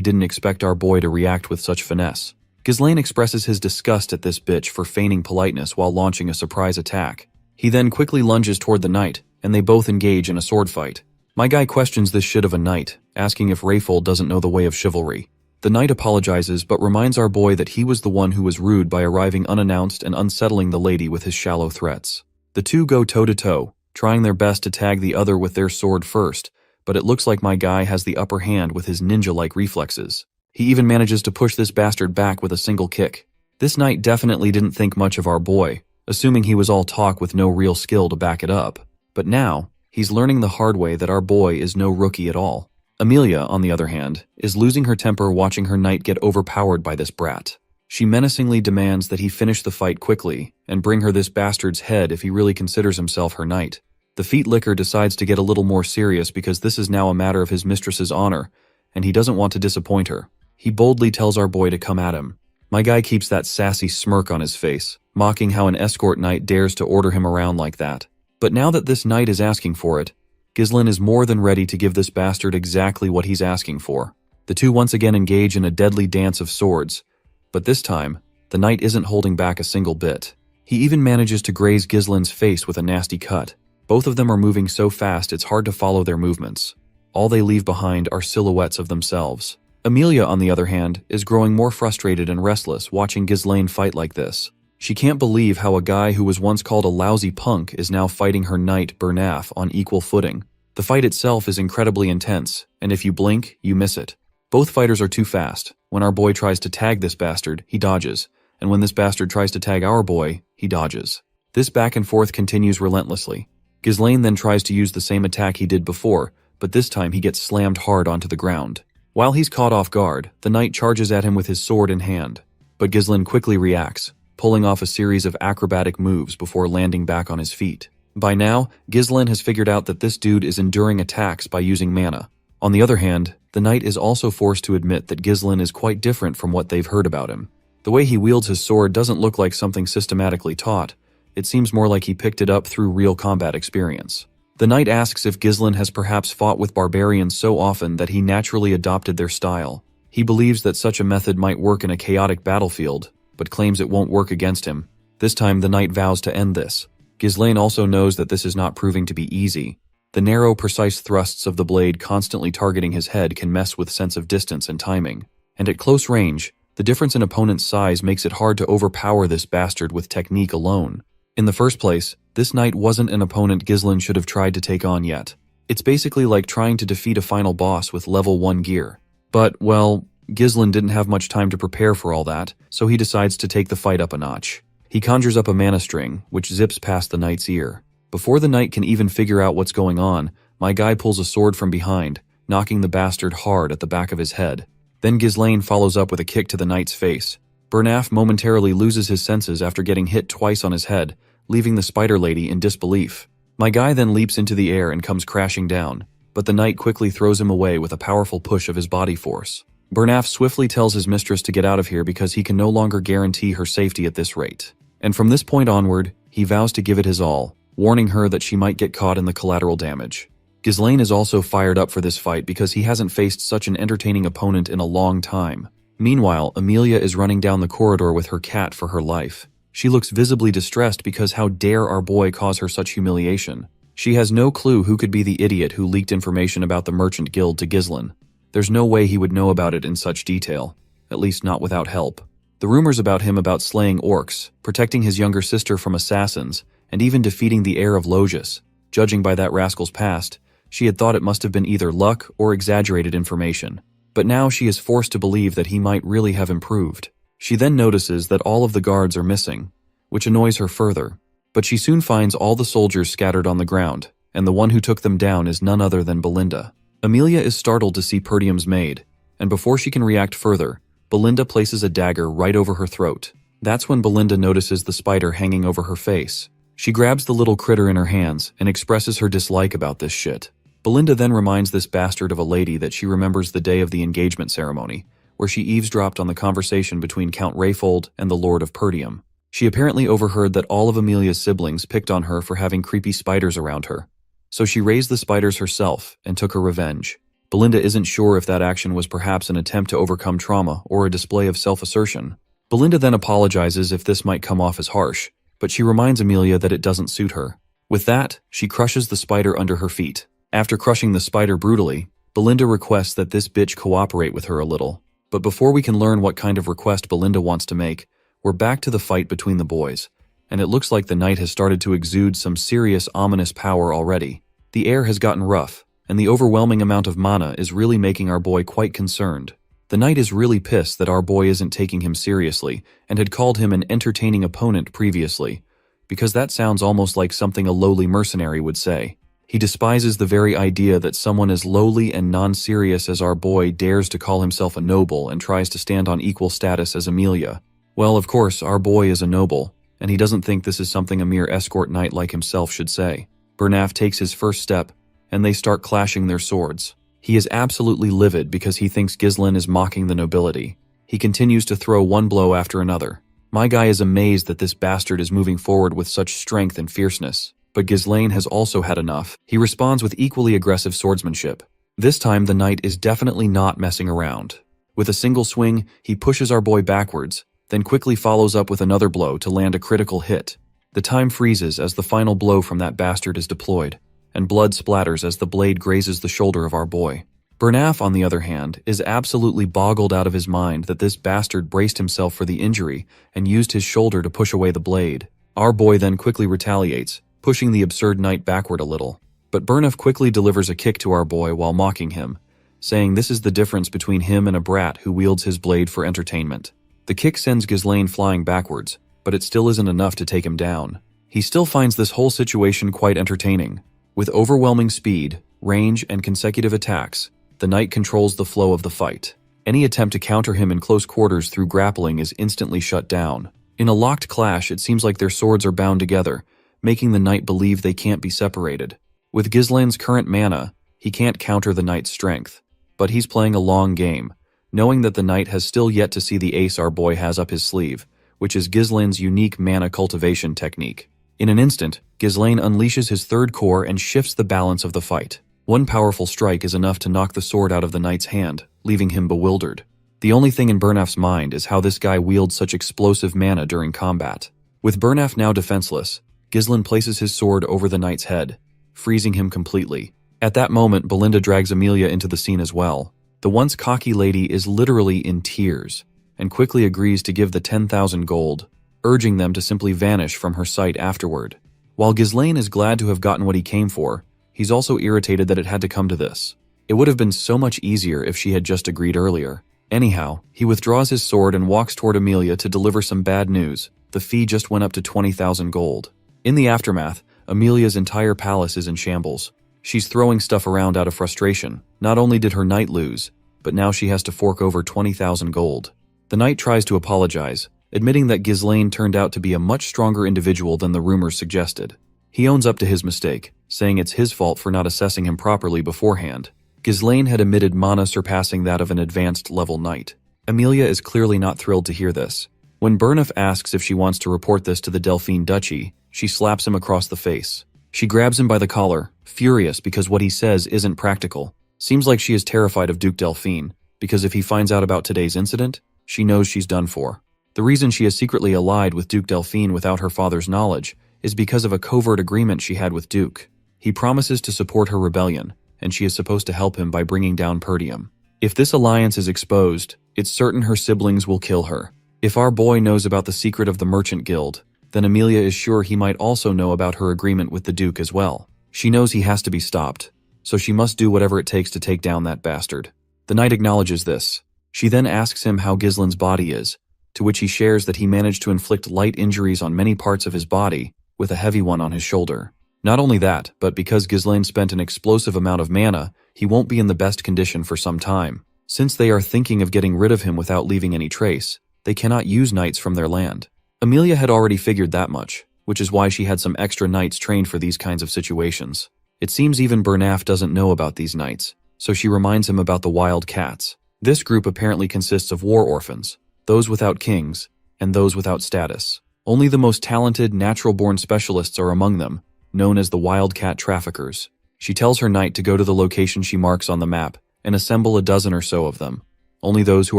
didn't expect our boy to react with such finesse. Ghislaine expresses his disgust at this bitch for feigning politeness while launching a surprise attack. He then quickly lunges toward the knight, and they both engage in a sword fight. My guy questions this shit of a knight, asking if Rayful doesn't know the way of chivalry. The knight apologizes but reminds our boy that he was the one who was rude by arriving unannounced and unsettling the lady with his shallow threats. The two go toe-to-toe, trying their best to tag the other with their sword first, but it looks like my guy has the upper hand with his ninja-like reflexes. He even manages to push this bastard back with a single kick. This knight definitely didn't think much of our boy, assuming he was all talk with no real skill to back it up. But now, he's learning the hard way that our boy is no rookie at all. Amelia, on the other hand, is losing her temper watching her knight get overpowered by this brat. She menacingly demands that he finish the fight quickly and bring her this bastard's head if he really considers himself her knight. The feet licker decides to get a little more serious because this is now a matter of his mistress's honor, and he doesn't want to disappoint her. He boldly tells our boy to come at him. My guy keeps that sassy smirk on his face, mocking how an escort knight dares to order him around like that. But now that this knight is asking for it, Ghislaine is more than ready to give this bastard exactly what he's asking for. The two once again engage in a deadly dance of swords, but this time, the knight isn't holding back a single bit. He even manages to graze Ghislaine's face with a nasty cut. Both of them are moving so fast it's hard to follow their movements. All they leave behind are silhouettes of themselves. Amelia, on the other hand, is growing more frustrated and restless watching Ghislaine fight like this. She can't believe how a guy who was once called a lousy punk is now fighting her knight, Bernaf, on equal footing. The fight itself is incredibly intense, and if you blink, you miss it. Both fighters are too fast. When our boy tries to tag this bastard, he dodges, and when this bastard tries to tag our boy, he dodges. This back and forth continues relentlessly. Ghislaine then tries to use the same attack he did before, but this time he gets slammed hard onto the ground. While he's caught off guard, the knight charges at him with his sword in hand, but Ghislaine quickly reacts, pulling off a series of acrobatic moves before landing back on his feet. By now, Ghislaine has figured out that this dude is enduring attacks by using mana. On the other hand, the knight is also forced to admit that Ghislaine is quite different from what they've heard about him. The way he wields his sword doesn't look like something systematically taught. It seems more like he picked it up through real combat experience. The knight asks if Ghislaine has perhaps fought with barbarians so often that he naturally adopted their style. He believes that such a method might work in a chaotic battlefield, but claims it won't work against him. This time the knight vows to end this. Ghislaine also knows that this is not proving to be easy. The narrow, precise thrusts of the blade constantly targeting his head can mess with sense of distance and timing. And at close range, the difference in opponent's size makes it hard to overpower this bastard with technique alone. In the first place, this knight wasn't an opponent Ghislaine should have tried to take on yet. It's basically like trying to defeat a final boss with level 1 gear. But, well, Ghislaine didn't have much time to prepare for all that, so he decides to take the fight up a notch. He conjures up a mana string, which zips past the knight's ear. Before the knight can even figure out what's going on, my guy pulls a sword from behind, knocking the bastard hard at the back of his head. Then Ghislaine follows up with a kick to the knight's face. Bernaf momentarily loses his senses after getting hit twice on his head, leaving the spider lady in disbelief. My guy then leaps into the air and comes crashing down, but the knight quickly throws him away with a powerful push of his body force. Bernaf swiftly tells his mistress to get out of here because he can no longer guarantee her safety at this rate. And from this point onward, he vows to give it his all, warning her that she might get caught in the collateral damage. Ghislaine is also fired up for this fight because he hasn't faced such an entertaining opponent in a long time. Meanwhile, Amelia is running down the corridor with her cat for her life. She looks visibly distressed because how dare our boy cause her such humiliation. She has no clue who could be the idiot who leaked information about the Merchant Guild to Ghislaine. There's no way he would know about it in such detail, at least not without help. The rumors about him about slaying orcs, protecting his younger sister from assassins, and even defeating the heir of Logius, judging by that rascal's past, she had thought it must have been either luck or exaggerated information. But now she is forced to believe that he might really have improved. She then notices that all of the guards are missing, which annoys her further. But she soon finds all the soldiers scattered on the ground, and the one who took them down is none other than Belinda. Amelia is startled to see Perdium's maid, and before she can react further, Belinda places a dagger right over her throat. That's when Belinda notices the spider hanging over her face. She grabs the little critter in her hands and expresses her dislike about this shit. Belinda then reminds this bastard of a lady that she remembers the day of the engagement ceremony, where she eavesdropped on the conversation between Count Rayfold and the Lord of Perdium. She apparently overheard that all of Amelia's siblings picked on her for having creepy spiders around her. So she raised the spiders herself and took her revenge. Belinda isn't sure if that action was perhaps an attempt to overcome trauma or a display of self-assertion. Belinda then apologizes if this might come off as harsh, but she reminds Amelia that it doesn't suit her. With that, she crushes the spider under her feet. After crushing the spider brutally, Belinda requests that this bitch cooperate with her a little. But before we can learn what kind of request Belinda wants to make, we're back to the fight between the boys, and it looks like the knight has started to exude some serious ominous power already. The air has gotten rough, and the overwhelming amount of mana is really making our boy quite concerned. The knight is really pissed that our boy isn't taking him seriously and had called him an entertaining opponent previously, because that sounds almost like something a lowly mercenary would say. He despises the very idea that someone as lowly and non-serious as our boy dares to call himself a noble and tries to stand on equal status as Amelia. Well, of course, our boy is a noble, and he doesn't think this is something a mere escort knight like himself should say. Bernaf takes his first step, and they start clashing their swords. He is absolutely livid because he thinks Ghislaine is mocking the nobility. He continues to throw one blow after another. My guy is amazed that this bastard is moving forward with such strength and fierceness. But Ghislaine has also had enough. He responds with equally aggressive swordsmanship. This time the knight is definitely not messing around. With a single swing, he pushes our boy backwards, then quickly follows up with another blow to land a critical hit. The time freezes as the final blow from that bastard is deployed, and blood splatters as the blade grazes the shoulder of our boy. Bernaf, on the other hand, is absolutely boggled out of his mind that this bastard braced himself for the injury and used his shoulder to push away the blade. Our boy then quickly retaliates, pushing the absurd knight backward a little. But Bernaf quickly delivers a kick to our boy while mocking him, saying this is the difference between him and a brat who wields his blade for entertainment. The kick sends Ghislaine flying backwards, but it still isn't enough to take him down. He still finds this whole situation quite entertaining. With overwhelming speed, range, and consecutive attacks, the knight controls the flow of the fight. Any attempt to counter him in close quarters through grappling is instantly shut down. In a locked clash, it seems like their swords are bound together, making the knight believe they can't be separated. With Ghislaine's current mana, he can't counter the knight's strength, but he's playing a long game, knowing that the knight has still yet to see the ace our boy has up his sleeve, which is Ghislaine's unique mana cultivation technique. In an instant, Ghislaine unleashes his third core and shifts the balance of the fight. One powerful strike is enough to knock the sword out of the knight's hand, leaving him bewildered. The only thing in Bernaf's mind is how this guy wields such explosive mana during combat. With Bernaf now defenseless, Ghislaine places his sword over the knight's head, freezing him completely. At that moment, Belinda drags Amelia into the scene as well. The once cocky lady is literally in tears, and quickly agrees to give the 10,000 gold, urging them to simply vanish from her sight afterward. While Ghislaine is glad to have gotten what he came for, he's also irritated that it had to come to this. It would have been so much easier if she had just agreed earlier. Anyhow, he withdraws his sword and walks toward Amelia to deliver some bad news. The fee just went up to 20,000 gold. In the aftermath, Amelia's entire palace is in shambles. She's throwing stuff around out of frustration. Not only did her knight lose, but now she has to fork over 20,000 gold. The knight tries to apologize, admitting that Ghislaine turned out to be a much stronger individual than the rumors suggested. He owns up to his mistake, saying it's his fault for not assessing him properly beforehand. Ghislaine had emitted mana surpassing that of an advanced level knight. Amelia is clearly not thrilled to hear this. When Bernaf asks if she wants to report this to the Delphine Duchy, she slaps him across the face. She grabs him by the collar, furious because what he says isn't practical. Seems like she is terrified of Duke Delphine, because if he finds out about today's incident, she knows she's done for. The reason she is secretly allied with Duke Delphine without her father's knowledge is because of a covert agreement she had with Duke. He promises to support her rebellion, and she is supposed to help him by bringing down Perdium. If this alliance is exposed, it's certain her siblings will kill her. If our boy knows about the secret of the Merchant Guild, then Amelia is sure he might also know about her agreement with the Duke as well. She knows he has to be stopped, so she must do whatever it takes to take down that bastard. The knight acknowledges this. She then asks him how Ghislaine's body is, to which he shares that he managed to inflict light injuries on many parts of his body, with a heavy one on his shoulder. Not only that, but because Ghislaine spent an explosive amount of mana, he won't be in the best condition for some time. Since they are thinking of getting rid of him without leaving any trace, they cannot use knights from their land. Amelia had already figured that much, which is why she had some extra knights trained for these kinds of situations. It seems even Bernaf doesn't know about these knights, so she reminds him about the wild cats. This group apparently consists of war orphans, those without kings, and those without status. Only the most talented, natural-born specialists are among them, known as the wildcat traffickers. She tells her knight to go to the location she marks on the map and assemble a dozen or so of them, only those who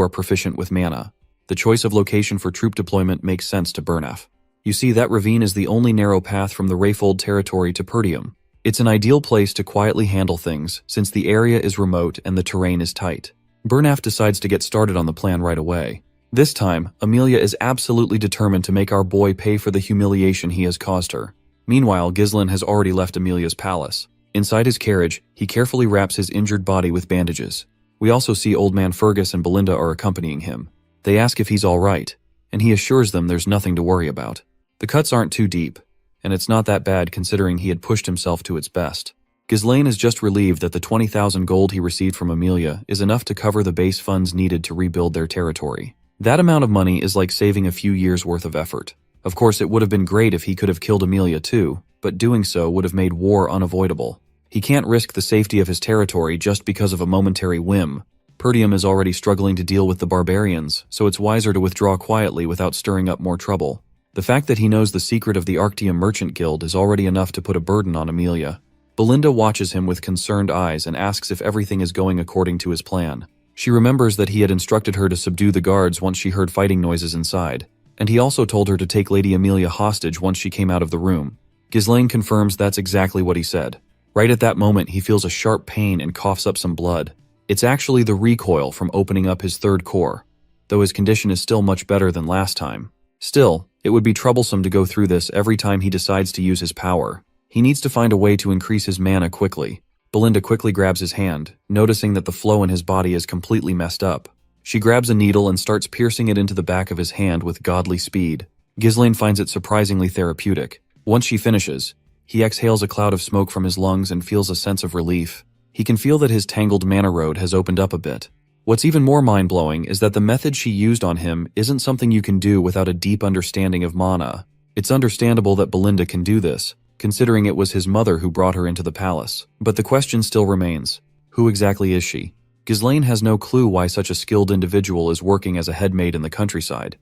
are proficient with mana. The choice of location for troop deployment makes sense to Bernaf. You see, that ravine is the only narrow path from the Rayfold territory to Perdium. It's an ideal place to quietly handle things since the area is remote and the terrain is tight. Bernaf decides to get started on the plan right away. This time, Amelia is absolutely determined to make our boy pay for the humiliation he has caused her. Meanwhile, Ghislaine has already left Amelia's palace. Inside his carriage, he carefully wraps his injured body with bandages. We also see Old Man Fergus and Belinda are accompanying him. They ask if he's all right, and he assures them there's nothing to worry about. The cuts aren't too deep, and it's not that bad considering he had pushed himself to its best. Ghislaine is just relieved that the 20,000 gold he received from Amelia is enough to cover the base funds needed to rebuild their territory. That amount of money is like saving a few years' worth of effort. Of course, it would have been great if he could have killed Amelia too, but doing so would have made war unavoidable. He can't risk the safety of his territory just because of a momentary whim. Perdium is already struggling to deal with the barbarians, so it's wiser to withdraw quietly without stirring up more trouble. The fact that he knows the secret of the Arctium Merchant Guild is already enough to put a burden on Amelia. Belinda watches him with concerned eyes and asks if everything is going according to his plan. She remembers that he had instructed her to subdue the guards once she heard fighting noises inside, and he also told her to take Lady Amelia hostage once she came out of the room. Ghislaine confirms that's exactly what he said. Right at that moment, he feels a sharp pain and coughs up some blood. It's actually the recoil from opening up his third core, though his condition is still much better than last time. Still, it would be troublesome to go through this every time he decides to use his power. He needs to find a way to increase his mana quickly. Belinda quickly grabs his hand, noticing that the flow in his body is completely messed up. She grabs a needle and starts piercing it into the back of his hand with godly speed. Ghislaine finds it surprisingly therapeutic. Once she finishes, he exhales a cloud of smoke from his lungs and feels a sense of relief. He can feel that his tangled mana road has opened up a bit. What's even more mind-blowing is that the method she used on him isn't something you can do without a deep understanding of mana. It's understandable that Belinda can do this, considering it was his mother who brought her into the palace. But the question still remains, who exactly is she? Ghislaine has no clue why such a skilled individual is working as a headmaid in the countryside.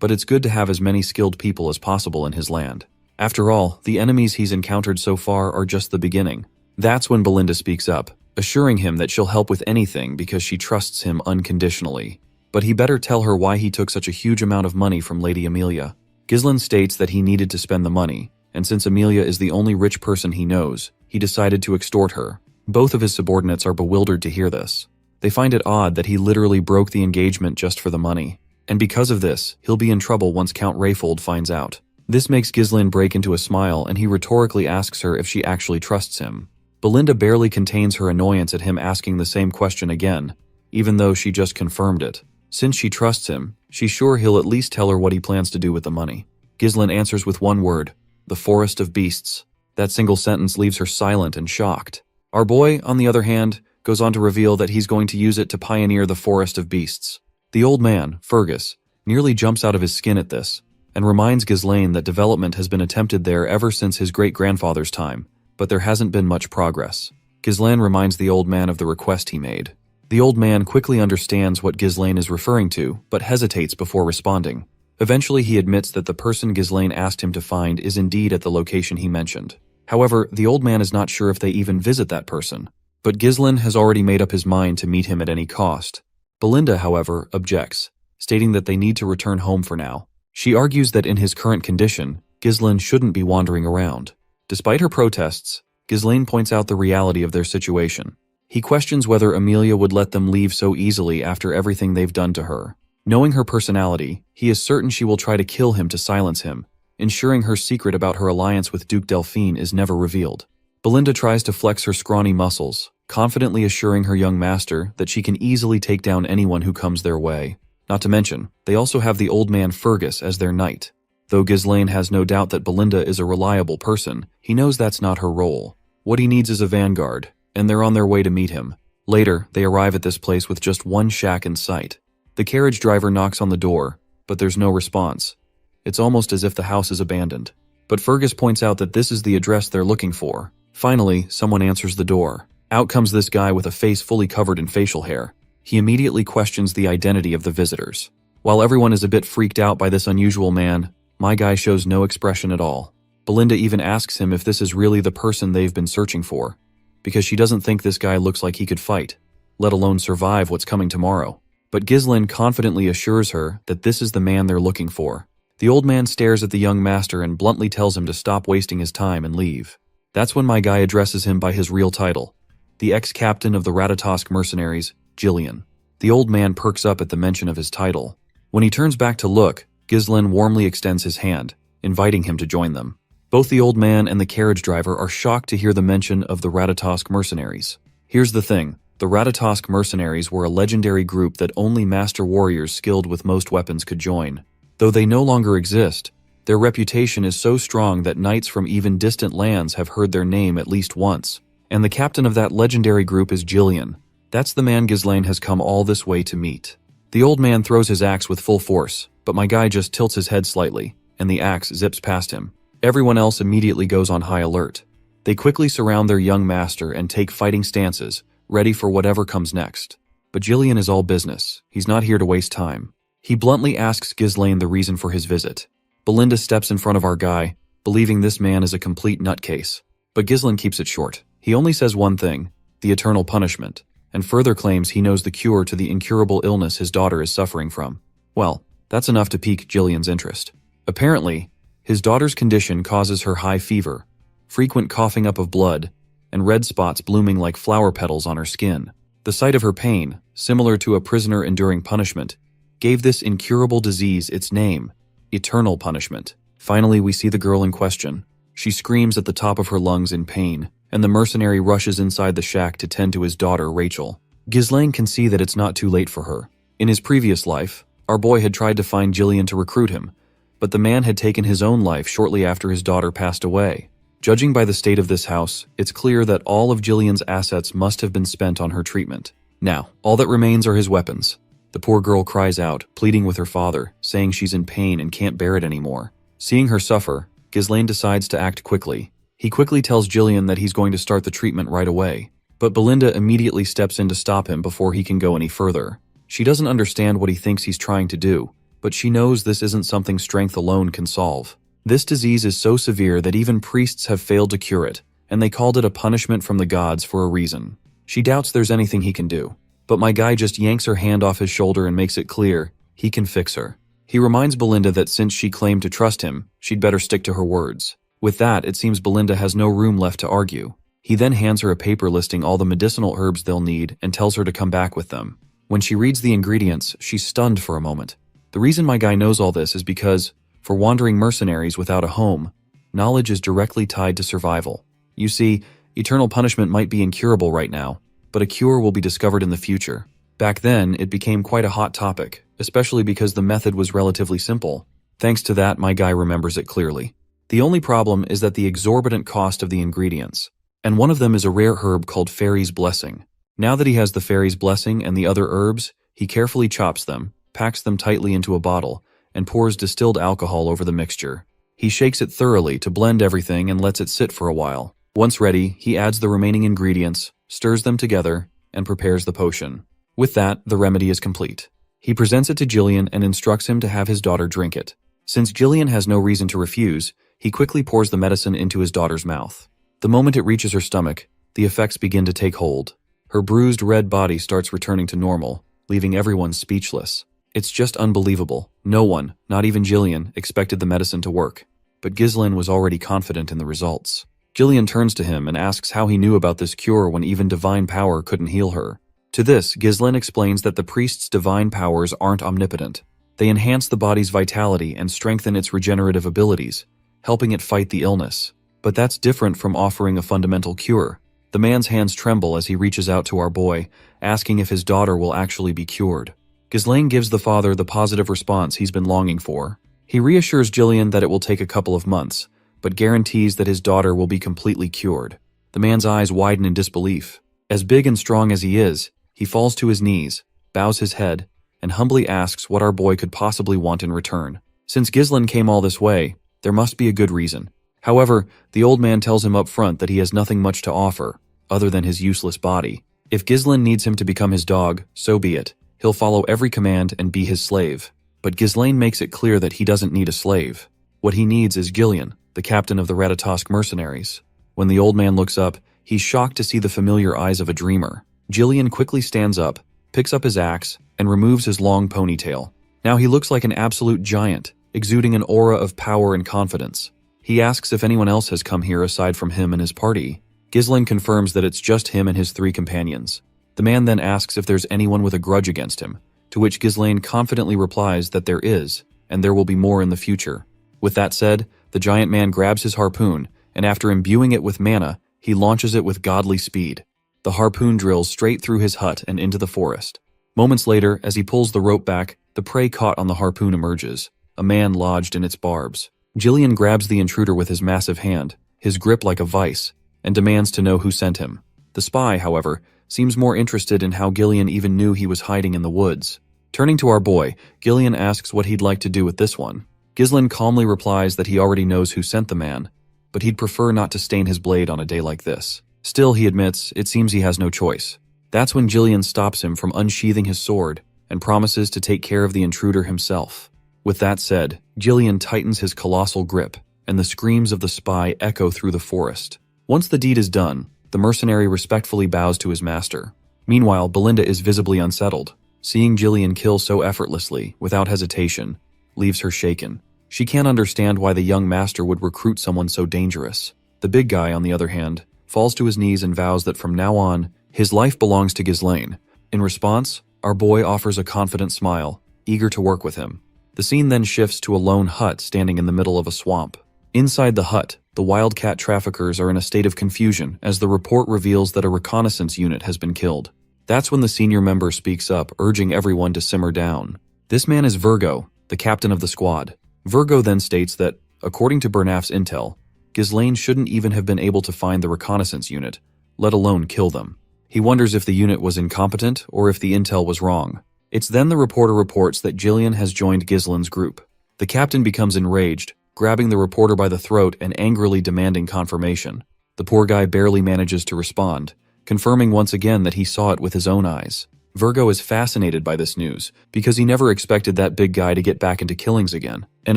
But it's good to have as many skilled people as possible in his land. After all, the enemies he's encountered so far are just the beginning. That's when Belinda speaks up, assuring him that she'll help with anything because she trusts him unconditionally. But he better tell her why he took such a huge amount of money from Lady Amelia. Ghislaine states that he needed to spend the money, and since Amelia is the only rich person he knows, he decided to extort her. Both of his subordinates are bewildered to hear this. They find it odd that he literally broke the engagement just for the money. And because of this, he'll be in trouble once Count Rayfold finds out. This makes Ghislaine break into a smile, and he rhetorically asks her if she actually trusts him. Belinda barely contains her annoyance at him asking the same question again, even though she just confirmed it. Since she trusts him, she's sure he'll at least tell her what he plans to do with the money. Ghislaine answers with one word, the forest of beasts. That single sentence leaves her silent and shocked. Our boy, on the other hand, goes on to reveal that he's going to use it to pioneer the forest of beasts. The old man, Fergus, nearly jumps out of his skin at this, and reminds Ghislaine that development has been attempted there ever since his great-grandfather's time, but there hasn't been much progress. Ghislaine reminds the old man of the request he made. The old man quickly understands what Ghislaine is referring to, but hesitates before responding. Eventually he admits that the person Ghislaine asked him to find is indeed at the location he mentioned. However, the old man is not sure if they even visit that person. But Ghislain has already made up his mind to meet him at any cost. Belinda, however, objects, stating that they need to return home for now. She argues that in his current condition, Ghislain shouldn't be wandering around. Despite her protests, Ghislain points out the reality of their situation. He questions whether Amelia would let them leave so easily after everything they've done to her. Knowing her personality, he is certain she will try to kill him to silence him, ensuring her secret about her alliance with Duke Delphine is never revealed. Belinda tries to flex her scrawny muscles, confidently assuring her young master that she can easily take down anyone who comes their way. Not to mention, they also have the old man Fergus as their knight. Though Ghislain has no doubt that Belinda is a reliable person, he knows that's not her role. What he needs is a vanguard, and they're on their way to meet him. Later, they arrive at this place with just one shack in sight. The carriage driver knocks on the door, but there's no response. It's almost as if the house is abandoned. But Fergus points out that this is the address they're looking for. Finally, someone answers the door. Out comes this guy with a face fully covered in facial hair. He immediately questions the identity of the visitors. While everyone is a bit freaked out by this unusual man, my guy shows no expression at all. Belinda even asks him if this is really the person they've been searching for, because she doesn't think this guy looks like he could fight, let alone survive what's coming tomorrow. But Ghislain confidently assures her that this is the man they're looking for. The old man stares at the young master and bluntly tells him to stop wasting his time and leave. That's when my guy addresses him by his real title, the ex-captain of the Regressed Mercenaries, Gillian. The old man perks up at the mention of his title. When he turns back to look, Ghislain warmly extends his hand, inviting him to join them. Both the old man and the carriage driver are shocked to hear the mention of the Regressed Mercenaries. Here's the thing, the Regressed Mercenaries were a legendary group that only master warriors skilled with most weapons could join. Though they no longer exist, their reputation is so strong that knights from even distant lands have heard their name at least once. And the captain of that legendary group is Gillian. That's the man Ghislain has come all this way to meet. The old man throws his axe with full force, but my guy just tilts his head slightly, and the axe zips past him. Everyone else immediately goes on high alert. They quickly surround their young master and take fighting stances, ready for whatever comes next. But Gillian is all business. He's not here to waste time. He bluntly asks Ghislain the reason for his visit. Belinda steps in front of our guy, believing this man is a complete nutcase. But Ghislain keeps it short. He only says one thing, the eternal punishment, and further claims he knows the cure to the incurable illness his daughter is suffering from. Well, that's enough to pique Gillian's interest. Apparently, his daughter's condition causes her high fever, frequent coughing up of blood, and red spots blooming like flower petals on her skin. The sight of her pain, similar to a prisoner enduring punishment, gave this incurable disease its name, eternal punishment. Finally, we see the girl in question. She screams at the top of her lungs in pain, and the mercenary rushes inside the shack to tend to his daughter, Rachel. Ghislain can see that it's not too late for her. In his previous life, our boy had tried to find Gillian to recruit him, but the man had taken his own life shortly after his daughter passed away. Judging by the state of this house, it's clear that all of Gillian's assets must have been spent on her treatment. Now, all that remains are his weapons. The poor girl cries out, pleading with her father, saying she's in pain and can't bear it anymore. Seeing her suffer, Ghislain decides to act quickly. He quickly tells Gillian that he's going to start the treatment right away, but Belinda immediately steps in to stop him before he can go any further. She doesn't understand what he thinks he's trying to do, but she knows this isn't something strength alone can solve. This disease is so severe that even priests have failed to cure it, and they called it a punishment from the gods for a reason. She doubts there's anything he can do, but my guy just yanks her hand off his shoulder and makes it clear he can fix her. He reminds Belinda that since she claimed to trust him, she'd better stick to her words. With that, it seems Belinda has no room left to argue. He then hands her a paper listing all the medicinal herbs they'll need and tells her to come back with them. When she reads the ingredients, she's stunned for a moment. The reason my guy knows all this is because, for wandering mercenaries without a home, knowledge is directly tied to survival. You see, eternal punishment might be incurable right now, but a cure will be discovered in the future. Back then, it became quite a hot topic, especially because the method was relatively simple. Thanks to that, my guy remembers it clearly. The only problem is that the exorbitant cost of the ingredients, and one of them is a rare herb called Fairy's Blessing. Now that he has the Fairy's Blessing and the other herbs, he carefully chops them, packs them tightly into a bottle, and pours distilled alcohol over the mixture. He shakes it thoroughly to blend everything and lets it sit for a while. Once ready, he adds the remaining ingredients, stirs them together, and prepares the potion. With that, the remedy is complete. He presents it to Gillian and instructs him to have his daughter drink it. Since Gillian has no reason to refuse, he quickly pours the medicine into his daughter's mouth. The moment it reaches her stomach, the effects begin to take hold. Her bruised red body starts returning to normal, leaving everyone speechless. It's just unbelievable. No one, not even Jillian, expected the medicine to work. But Ghislaine was already confident in the results. Jillian turns to him and asks how he knew about this cure when even divine power couldn't heal her. To this, Ghislaine explains that the priest's divine powers aren't omnipotent. They enhance the body's vitality and strengthen its regenerative abilities, helping it fight the illness. But that's different from offering a fundamental cure. The man's hands tremble as he reaches out to our boy, asking if his daughter will actually be cured. Ghislaine gives the father the positive response he's been longing for. He reassures Jillian that it will take a couple of months, but guarantees that his daughter will be completely cured. The man's eyes widen in disbelief. As big and strong as he is, he falls to his knees, bows his head, and humbly asks what our boy could possibly want in return. Since Ghislaine came all this way, there must be a good reason. However, the old man tells him up front that he has nothing much to offer, other than his useless body. If Ghislaine needs him to become his dog, so be it. He'll follow every command and be his slave. But Ghislaine makes it clear that he doesn't need a slave. What he needs is Gillian, the captain of the Regressed Mercenaries. When the old man looks up, he's shocked to see the familiar eyes of a dreamer. Gillian quickly stands up, picks up his axe, and removes his long ponytail. Now he looks like an absolute giant, exuding an aura of power and confidence. He asks if anyone else has come here aside from him and his party. Ghislaine confirms that it's just him and his 3 companions. The man then asks if there's anyone with a grudge against him, to which Ghislaine confidently replies that there is, and there will be more in the future. With that said, the giant man grabs his harpoon, and after imbuing it with mana, he launches it with godly speed. The harpoon drills straight through his hut and into the forest. Moments later, as he pulls the rope back, the prey caught on the harpoon emerges, a man lodged in its barbs. Jillian grabs the intruder with his massive hand, his grip like a vice, and demands to know who sent him. The spy, however, seems more interested in how Gillian even knew he was hiding in the woods. Turning to our boy, Gillian asks what he'd like to do with this one. Ghislaine calmly replies that he already knows who sent the man, but he'd prefer not to stain his blade on a day like this. Still, he admits, it seems he has no choice. That's when Gillian stops him from unsheathing his sword and promises to take care of the intruder himself. With that said, Gillian tightens his colossal grip, and the screams of the spy echo through the forest. Once the deed is done, the mercenary respectfully bows to his master. Meanwhile, Belinda is visibly unsettled. Seeing Gillian kill so effortlessly, without hesitation, leaves her shaken. She can't understand why the young master would recruit someone so dangerous. The big guy, on the other hand, falls to his knees and vows that from now on, his life belongs to Ghislaine. In response, our boy offers a confident smile, eager to work with him. The scene then shifts to a lone hut standing in the middle of a swamp. Inside the hut, the wildcat traffickers are in a state of confusion as the report reveals that a reconnaissance unit has been killed. That's when the senior member speaks up, urging everyone to simmer down. This man is Virgo, the captain of the squad. Virgo then states that, according to Bernaf's intel, Ghislaine shouldn't even have been able to find the reconnaissance unit, let alone kill them. He wonders if the unit was incompetent or if the intel was wrong. It's then the reporter reports that Jillian has joined Ghislaine's group. The captain becomes enraged, grabbing the reporter by the throat and angrily demanding confirmation. The poor guy barely manages to respond, confirming once again that he saw it with his own eyes. Virgo is fascinated by this news because he never expected that big guy to get back into killings again. And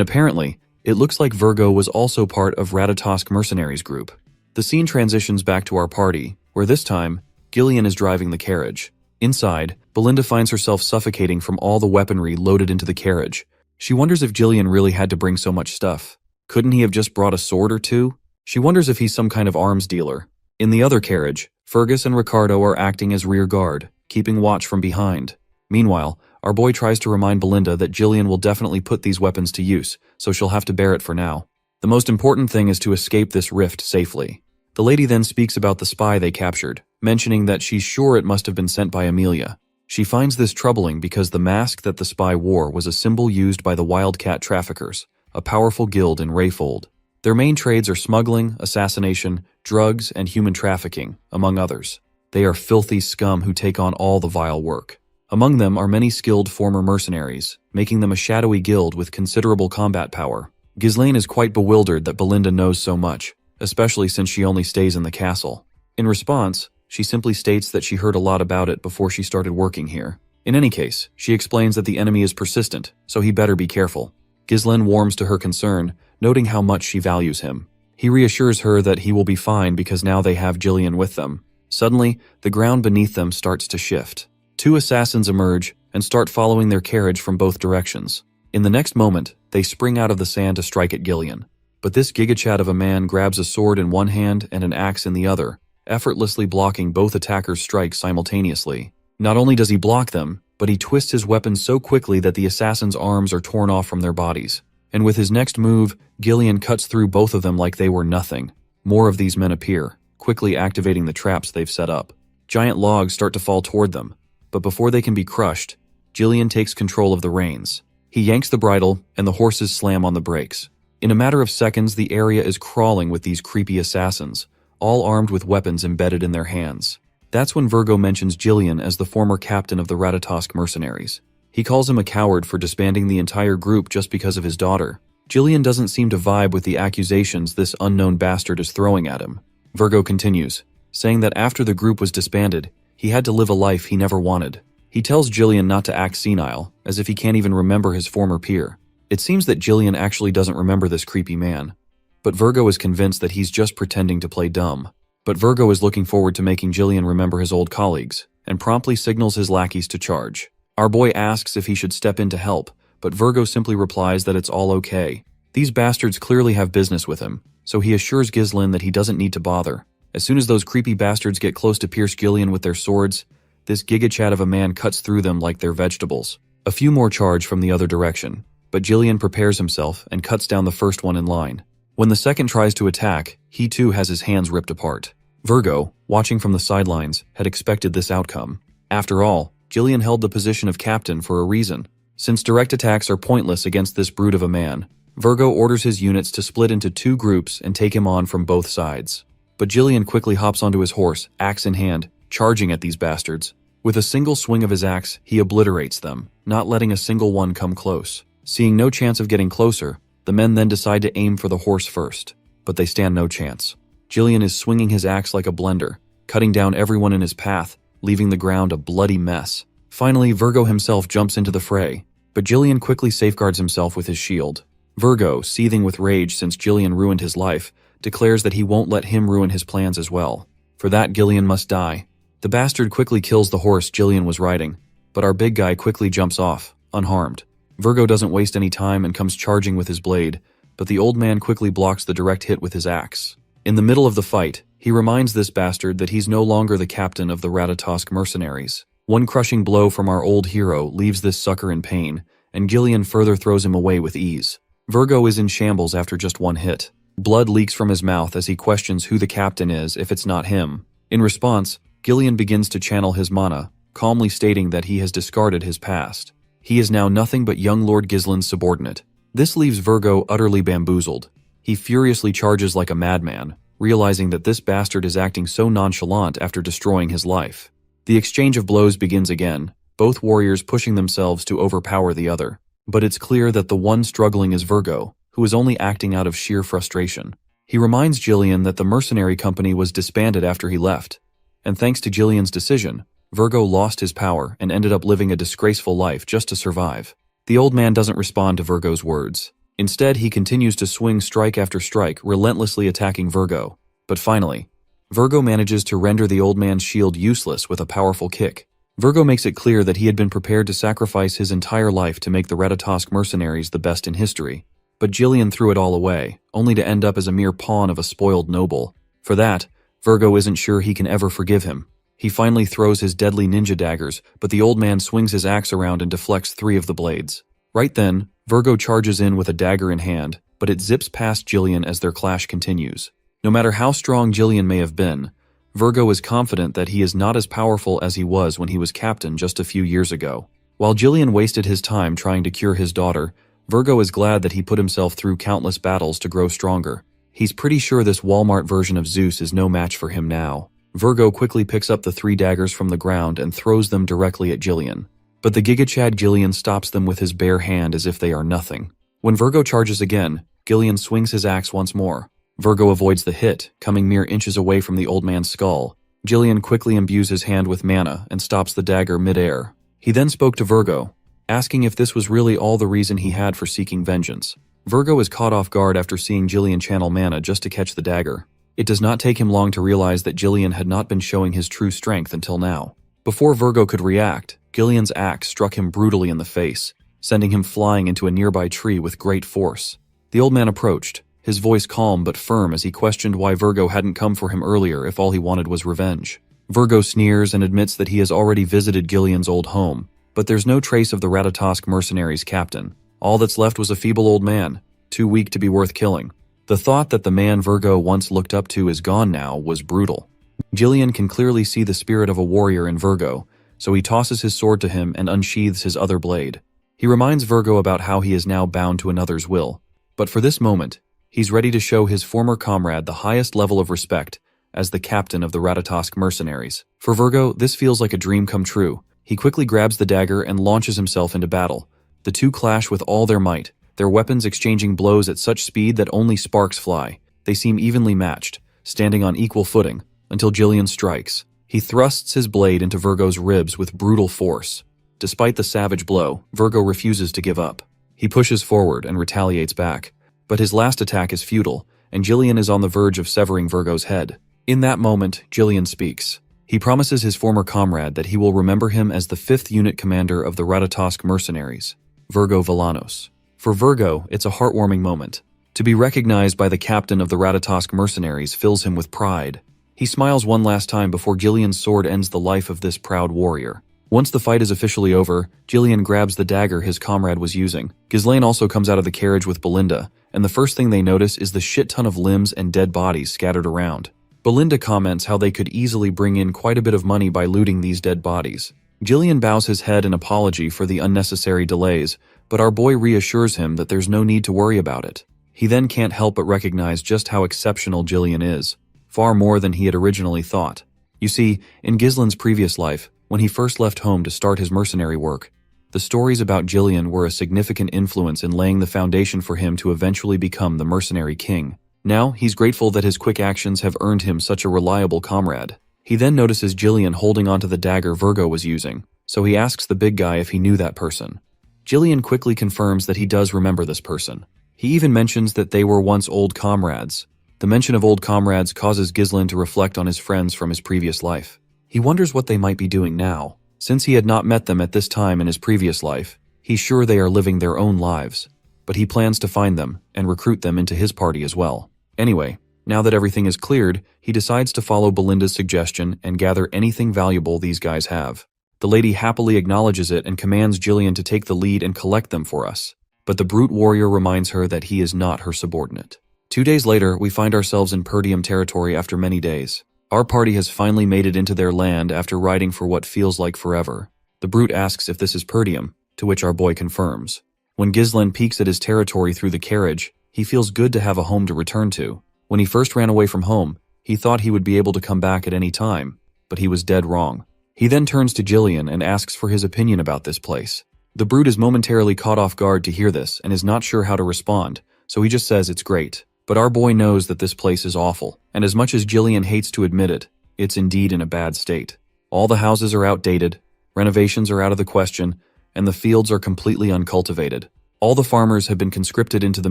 apparently, it looks like Virgo was also part of Regressed Mercenary's group. The scene transitions back to our party, where this time, Gillian is driving the carriage. Inside, Belinda finds herself suffocating from all the weaponry loaded into the carriage. She wonders if Gillian really had to bring so much stuff. Couldn't he have just brought a sword or two? She wonders if he's some kind of arms dealer. In the other carriage, Fergus and Ricardo are acting as rear guard, keeping watch from behind. Meanwhile, our boy tries to remind Belinda that Gillian will definitely put these weapons to use, so she'll have to bear it for now. The most important thing is to escape this rift safely. The lady then speaks about the spy they captured, mentioning that she's sure it must have been sent by Amelia. She finds this troubling because the mask that the spy wore was a symbol used by the wildcat traffickers, a powerful guild in Rayfold. Their main trades are smuggling, assassination, drugs, and human trafficking, among others. They are filthy scum who take on all the vile work. Among them are many skilled former mercenaries, making them a shadowy guild with considerable combat power. Ghislaine is quite bewildered that Belinda knows so much, especially since she only stays in the castle. In response, she simply states that she heard a lot about it before she started working here. In any case, she explains that the enemy is persistent, so he better be careful. Ghislaine warms to her concern, noting how much she values him. He reassures her that he will be fine because now they have Jillian with them. Suddenly, the ground beneath them starts to shift. Two assassins emerge and start following their carriage from both directions. In the next moment, they spring out of the sand to strike at Gillian. But this gigachat of a man grabs a sword in one hand and an axe in the other, effortlessly blocking both attackers' strikes simultaneously. Not only does he block them, but he twists his weapon so quickly that the assassins' arms are torn off from their bodies. And with his next move, Gillian cuts through both of them like they were nothing. More of these men appear, quickly activating the traps they've set up. Giant logs start to fall toward them, but before they can be crushed, Gillian takes control of the reins. He yanks the bridle, and the horses slam on the brakes. In a matter of seconds, the area is crawling with these creepy assassins, all armed with weapons embedded in their hands. That's when Virgo mentions Gillian as the former captain of the Regressed Mercenaries. He calls him a coward for disbanding the entire group just because of his daughter. Gillian doesn't seem to vibe with the accusations this unknown bastard is throwing at him. Virgo continues, saying that after the group was disbanded, he had to live a life he never wanted. He tells Gillian not to act senile, as if he can't even remember his former peer. It seems that Gillian actually doesn't remember this creepy man. But Virgo is convinced that he's just pretending to play dumb. But Virgo is looking forward to making Gillian remember his old colleagues, and promptly signals his lackeys to charge. Our boy asks if he should step in to help, but Virgo simply replies that it's all okay. These bastards clearly have business with him, so he assures Ghislaine that he doesn't need to bother. As soon as those creepy bastards get close to pierce Gillian with their swords, this gigachat of a man cuts through them like they're vegetables. A few more charge from the other direction, but Gillian prepares himself and cuts down the first one in line. When the second tries to attack, he too has his hands ripped apart. Virgo, watching from the sidelines, had expected this outcome. After all, Gillian held the position of captain for a reason. Since direct attacks are pointless against this brute of a man, Virgo orders his units to split into two groups and take him on from both sides. But Gillian quickly hops onto his horse, axe in hand, charging at these bastards. With a single swing of his axe, he obliterates them, not letting a single one come close. Seeing no chance of getting closer, the men then decide to aim for the horse first, but they stand no chance. Gillian is swinging his axe like a blender, cutting down everyone in his path, leaving the ground a bloody mess. Finally, Virgo himself jumps into the fray, but Gillian quickly safeguards himself with his shield. Virgo, seething with rage since Gillian ruined his life, declares that he won't let him ruin his plans as well. For that, Gillian must die. The bastard quickly kills the horse Gillian was riding, but our big guy quickly jumps off, unharmed. Virgo doesn't waste any time and comes charging with his blade, but the old man quickly blocks the direct hit with his axe. In the middle of the fight, he reminds this bastard that he's no longer the captain of the Regressed Mercenaries. One crushing blow from our old hero leaves this sucker in pain, and Gillian further throws him away with ease. Virgo is in shambles after just one hit. Blood leaks from his mouth as he questions who the captain is if it's not him. In response, Gillian begins to channel his mana, calmly stating that he has discarded his past. He is now nothing but young Lord Ghislaine's subordinate. This leaves Virgo utterly bamboozled. He furiously charges like a madman, realizing that this bastard is acting so nonchalant after destroying his life. The exchange of blows begins again, both warriors pushing themselves to overpower the other. But it's clear that the one struggling is Virgo, who is only acting out of sheer frustration. He reminds Gillian that the mercenary company was disbanded after he left, and thanks to Gillian's decision, Virgo lost his power and ended up living a disgraceful life just to survive. The old man doesn't respond to Virgo's words. Instead, he continues to swing strike after strike, relentlessly attacking Virgo. But finally, Virgo manages to render the old man's shield useless with a powerful kick. Virgo makes it clear that he had been prepared to sacrifice his entire life to make the Regressed Mercenaries the best in history. But Gillian threw it all away, only to end up as a mere pawn of a spoiled noble. For that, Virgo isn't sure he can ever forgive him. He finally throws his deadly ninja daggers, but the old man swings his axe around and deflects 3 of the blades. Right then, Virgo charges in with a dagger in hand, but it zips past Gillian as their clash continues. No matter how strong Gillian may have been, Virgo is confident that he is not as powerful as he was when he was captain just a few years ago. While Gillian wasted his time trying to cure his daughter, Virgo is glad that he put himself through countless battles to grow stronger. He's pretty sure this Walmart version of Zeus is no match for him now. Virgo quickly picks up the 3 daggers from the ground and throws them directly at Gillian. But the gigachad Gillian stops them with his bare hand as if they are nothing. When Virgo charges again, Gillian swings his axe once more. Virgo avoids the hit, coming mere inches away from the old man's skull. Gillian quickly imbues his hand with mana and stops the dagger mid-air. He then spoke to Virgo, asking if this was really all the reason he had for seeking vengeance. Virgo is caught off guard after seeing Jillian channel mana just to catch the dagger. It does not take him long to realize that Jillian had not been showing his true strength until now. Before Virgo could react, Jillian's axe struck him brutally in the face, sending him flying into a nearby tree with great force. The old man approached, his voice calm but firm as he questioned why Virgo hadn't come for him earlier if all he wanted was revenge. Virgo sneers and admits that he has already visited Jillian's old home, but there's no trace of the Regressed Mercenary's captain. All that's left was a feeble old man, too weak to be worth killing. The thought that the man Virgo once looked up to is gone now was brutal. Jillian can clearly see the spirit of a warrior in Virgo, so he tosses his sword to him and unsheathes his other blade. He reminds Virgo about how he is now bound to another's will. But for this moment, he's ready to show his former comrade the highest level of respect as the captain of the Regressed Mercenaries. For Virgo, this feels like a dream come true. He quickly grabs the dagger and launches himself into battle. The two clash with all their might, their weapons exchanging blows at such speed that only sparks fly. They seem evenly matched, standing on equal footing, until Jillian strikes. He thrusts his blade into Virgo's ribs with brutal force. Despite the savage blow, Virgo refuses to give up. He pushes forward and retaliates back. But his last attack is futile, and Jillian is on the verge of severing Virgo's head. In that moment, Jillian speaks. He promises his former comrade that he will remember him as the 5th unit commander of the Regressed Mercenaries, Virgo Villanos. For Virgo, it's a heartwarming moment. To be recognized by the captain of the Regressed Mercenaries fills him with pride. He smiles one last time before Jillian's sword ends the life of this proud warrior. Once the fight is officially over, Jillian grabs the dagger his comrade was using. Ghislaine also comes out of the carriage with Belinda, and the first thing they notice is the shit ton of limbs and dead bodies scattered around. Belinda comments how they could easily bring in quite a bit of money by looting these dead bodies. Jillian bows his head in apology for the unnecessary delays, but our boy reassures him that there's no need to worry about it. He then can't help but recognize just how exceptional Jillian is, far more than he had originally thought. You see, in Ghislaine's previous life, when he first left home to start his mercenary work, the stories about Jillian were a significant influence in laying the foundation for him to eventually become the mercenary king. Now, he's grateful that his quick actions have earned him such a reliable comrade. He then notices Jillian holding onto the dagger Virgo was using, so he asks the big guy if he knew that person. Jillian quickly confirms that he does remember this person. He even mentions that they were once old comrades. The mention of old comrades causes Ghislaine to reflect on his friends from his previous life. He wonders what they might be doing now. Since he had not met them at this time in his previous life, he's sure they are living their own lives. But he plans to find them and recruit them into his party as well. Anyway, now that everything is cleared, he decides to follow Belinda's suggestion and gather anything valuable these guys have. The lady happily acknowledges it and commands Jillian to take the lead and collect them for us. But the brute warrior reminds her that he is not her subordinate. 2 days later, we find ourselves in Perdium territory after many days. Our party has finally made it into their land after riding for what feels like forever. The brute asks if this is Perdium, to which our boy confirms. When Ghislaine peeks at his territory through the carriage, he feels good to have a home to return to. When he first ran away from home, he thought he would be able to come back at any time, but he was dead wrong. He then turns to Jillian and asks for his opinion about this place. The brute is momentarily caught off guard to hear this and is not sure how to respond, so he just says it's great. But our boy knows that this place is awful, and as much as Jillian hates to admit it, it's indeed in a bad state. All the houses are outdated, renovations are out of the question, and the fields are completely uncultivated. All the farmers have been conscripted into the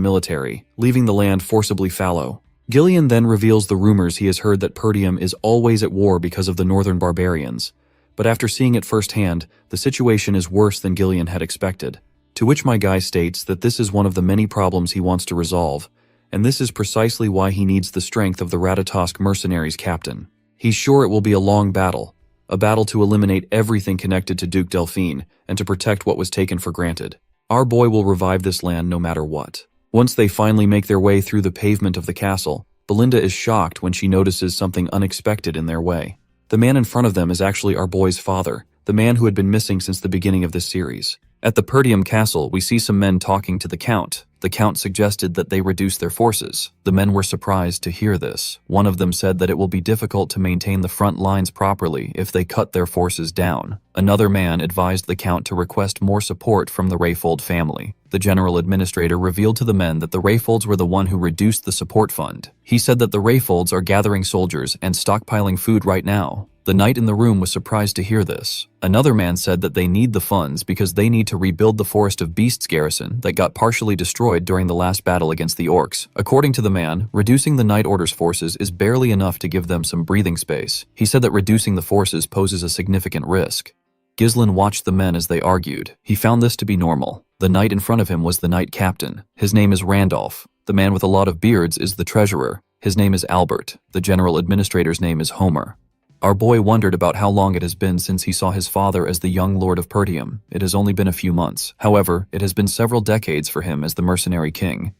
military, leaving the land forcibly fallow. Gillian then reveals the rumors he has heard that Perdium is always at war because of the northern barbarians. But after seeing it firsthand, the situation is worse than Gillian had expected. To which my guy states that this is one of the many problems he wants to resolve, and this is precisely why he needs the strength of the Regressed Mercenaries captain. He's sure it will be a long battle, a battle to eliminate everything connected to Duke Delphine and to protect what was taken for granted. Our boy will revive this land no matter what. Once they finally make their way through the pavement of the castle, Belinda is shocked when she notices something unexpected in their way. The man in front of them is actually our boy's father, the man who had been missing since the beginning of this series. At the Perdium castle, we see some men talking to the Count. The Count suggested that they reduce their forces. The men were surprised to hear this. One of them said that it will be difficult to maintain the front lines properly if they cut their forces down. Another man advised the Count to request more support from the Rayfold family. The general administrator revealed to the men that the Rayfolds were the one who reduced the support fund. He said that the Rayfolds are gathering soldiers and stockpiling food right now. The The knight in the room was surprised to hear this. Another man said that they need the funds because they need to rebuild the Forest of Beasts garrison that got partially destroyed during the last battle against the orcs. According to the man, reducing the Night Order's forces is barely enough to give them some breathing space. He said that reducing the forces poses a significant risk. Ghislain watched the men as they argued. He found this to be normal. The knight in front of him was the knight captain. His name is Randolph. The man with a lot of beards is the treasurer. His name is Albert. The general administrator's name is Homer. Our boy wondered about how long it has been since he saw his father as the young lord of Pertium. It has only been a few months. However, it has been several decades for him as the mercenary king.